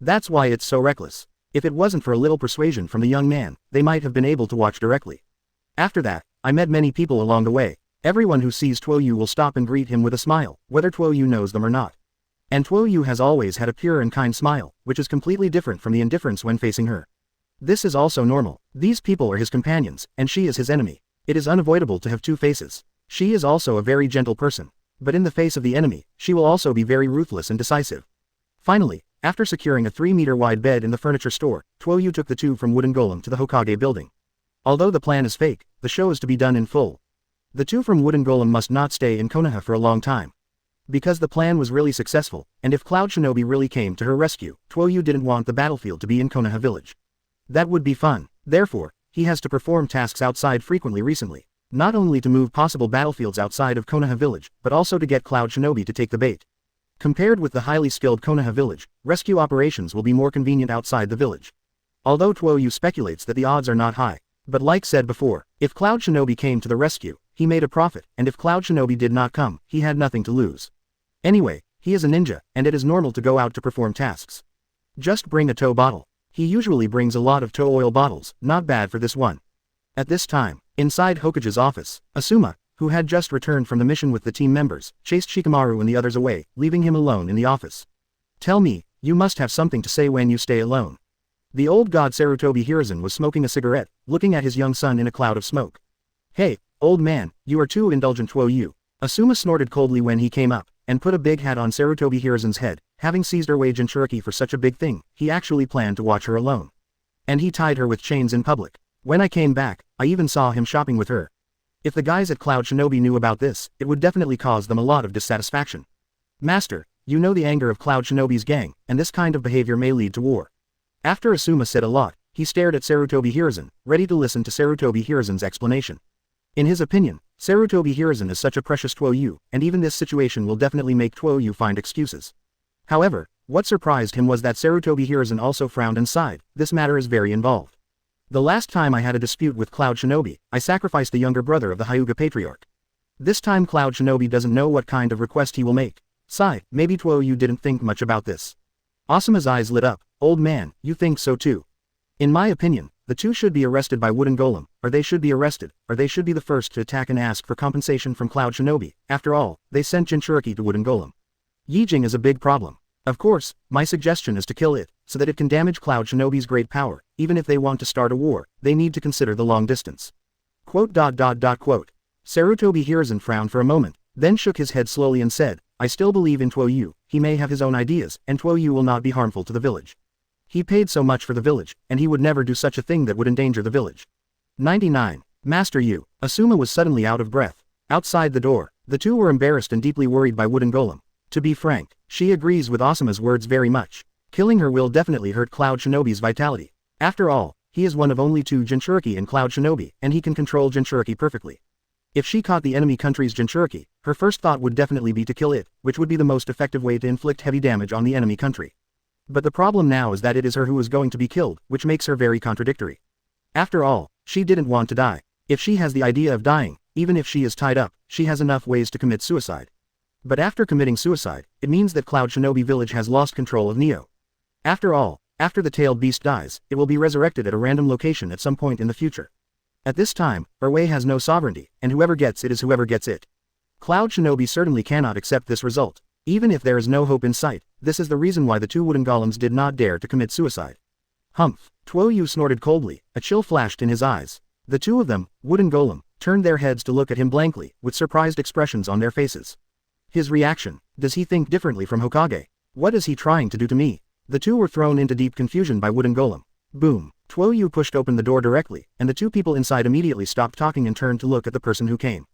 That's why it's so reckless. If it wasn't for a little persuasion from the young man, they might have been able to watch directly. After that, I met many people along the way. Everyone who sees Tuo Yu will stop and greet him with a smile, whether Tuo Yu knows them or not. And Tuo Yu has always had a pure and kind smile, which is completely different from the indifference when facing her. This is also normal. These people are his companions, and she is his enemy. It is unavoidable to have two faces. She is also a very gentle person. But in the face of the enemy, she will also be very ruthless and decisive. Finally, after securing a 3-meter wide bed in the furniture store, Tuo Yu took the two from Wooden Golem to the Hokage building. Although the plan is fake, the show is to be done in full. The two from Wooden Golem must not stay in Konoha for a long time. Because the plan was really successful, and if Cloud Shinobi really came to her rescue, Tuo Yu didn't want the battlefield to be in Konoha village. That would be fun. Therefore, he has to perform tasks outside frequently recently. Not only to move possible battlefields outside of Konoha village, but also to get Cloud Shinobi to take the bait. Compared with the highly skilled Konoha village, rescue operations will be more convenient outside the village. Although Tuo Yu speculates that the odds are not high. But like said before, if Cloud Shinobi came to the rescue, he made a profit, and if Cloud Shinobi did not come, he had nothing to lose. Anyway, he is a ninja, and it is normal to go out to perform tasks. Just bring a tow bottle. He usually brings a lot of tow oil bottles, not bad for this one. At this time, inside Hokage's office, Asuma, who had just returned from the mission with the team members, chased Shikamaru and the others away, leaving him alone in the office. Tell me, you must have something to say when you stay alone. The old god Sarutobi Hiruzen was smoking a cigarette, looking at his young son in a cloud of smoke. Hey, old man, you are too indulgent, Tuo Yu. Asuma snorted coldly when he came up, and put a big hat on Sarutobi Hiruzen's head. Having seized her wage in Jinchuriki for such a big thing, he actually planned to watch her alone. And he tied her with chains in public. When I came back, I even saw him shopping with her. If the guys at Cloud Shinobi knew about this, it would definitely cause them a lot of dissatisfaction. Master, you know the anger of Cloud Shinobi's gang, and this kind of behavior may lead to war. After Asuma said a lot, he stared at Sarutobi Hiruzen, ready to listen to Sarutobi Hiruzen's explanation. In his opinion, Sarutobi Hiruzen is such a precious Tuo Yu, and even this situation will definitely make Tuo Yu find excuses. However, what surprised him was that Sarutobi Hiruzen also frowned and sighed. This matter is very involved. The last time I had a dispute with Cloud Shinobi, I sacrificed the younger brother of the Hyuga Patriarch. This time Cloud Shinobi doesn't know what kind of request he will make. Sigh, maybe Tuo Yu didn't think much about this. Asuma's eyes lit up. Old man, you think so too? In my opinion, the two should be arrested by Wooden Golem, or they should be arrested, or they should be the first to attack and ask for compensation from Cloud Shinobi. After all, they sent Jinchuriki to Wooden Golem. Yijing is a big problem. Of course, my suggestion is to kill it, so that it can damage Cloud Shinobi's great power. Even if they want to start a war, they need to consider the long distance. Sarutobi Hiruzen frowned for a moment, then shook his head slowly and said, I still believe in Tuo Yu. He may have his own ideas, and Tuo Yu will not be harmful to the village. He paid so much for the village, and he would never do such a thing that would endanger the village. 99. Master Yu. Asuma was suddenly out of breath. Outside the door, the two were embarrassed and deeply worried by Wooden Golem. To be frank, she agrees with Asuma's words very much. Killing her will definitely hurt Cloud Shinobi's vitality. After all, he is one of only 2 Jinchuriki in Cloud Shinobi, and he can control Jinchuriki perfectly. If she caught the enemy country's Jinchuriki, her first thought would definitely be to kill it, which would be the most effective way to inflict heavy damage on the enemy country. But the problem now is that it is her who is going to be killed, which makes her very contradictory. After all, she didn't want to die. If she has the idea of dying, even if she is tied up, she has enough ways to commit suicide. But after committing suicide, it means that Cloud Shinobi village has lost control of Neo. After all, after the tailed beast dies, it will be resurrected at a random location at some point in the future. At this time, Erwei has no sovereignty, and whoever gets it is whoever gets it. Cloud Shinobi certainly cannot accept this result. Even if there is no hope in sight, this is the reason why the 2 wooden golems did not dare to commit suicide. Humph! Tuo Yu snorted coldly, a chill flashed in his eyes. The 2 of them, Wooden Golem, turned their heads to look at him blankly, with surprised expressions on their faces. His reaction: does he think differently from Hokage? What is he trying to do to me? The 2 were thrown into deep confusion by Wooden Golem. Boom! Tuo Yu pushed open the door directly, and the 2 people inside immediately stopped talking and turned to look at the person who came.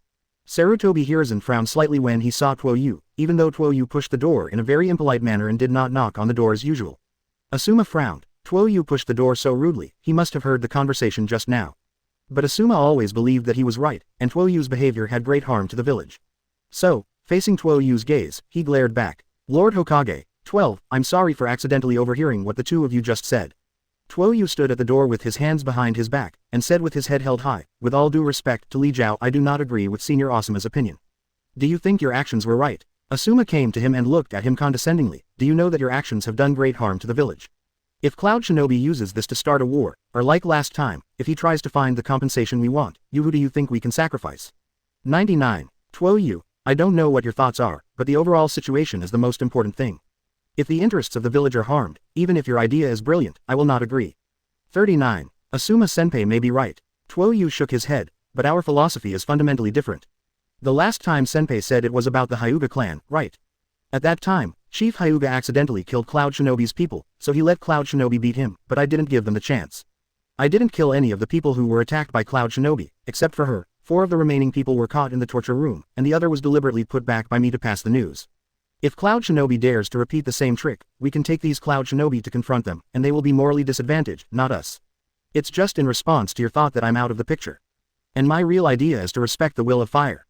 Sarutobi Hiruzen frowned slightly when he saw Tuo Yu, even though Tuo Yu pushed the door in a very impolite manner and did not knock on the door as usual. Asuma frowned. Tuo Yu pushed the door so rudely, he must have heard the conversation just now. But Asuma always believed that he was right, and Tuo Yu's behavior had great harm to the village. So, facing Tuo Yu's gaze, he glared back. Lord Hokage, 12, I'm sorry for accidentally overhearing what the 2 of you just said. Tuo Yu stood at the door with his hands behind his back, and said with his head held high, with all due respect to Li Jiao, I do not agree with Senior Asuma's opinion. Do you think your actions were right? Asuma came to him and looked at him condescendingly. Do you know that your actions have done great harm to the village? If Cloud Shinobi uses this to start a war, or like last time, if he tries to find the compensation we want, who do you think we can sacrifice? 99. Tuo Yu, I don't know what your thoughts are, but the overall situation is the most important thing. If the interests of the village are harmed, even if your idea is brilliant, I will not agree. 39. Asuma Senpai may be right. Tuo Yu shook his head, but our philosophy is fundamentally different. The last time Senpai said it was about the Hyuga clan, right? At that time, Chief Hyuga accidentally killed Cloud Shinobi's people, so he let Cloud Shinobi beat him, but I didn't give them the chance. I didn't kill any of the people who were attacked by Cloud Shinobi, except for her. 4 of the remaining people were caught in the torture room, and the other was deliberately put back by me to pass the news. If Cloud Shinobi dares to repeat the same trick, we can take these Cloud Shinobi to confront them, and they will be morally disadvantaged, not us. It's just in response to your thought that I'm out of the picture. And my real idea is to respect the will of fire.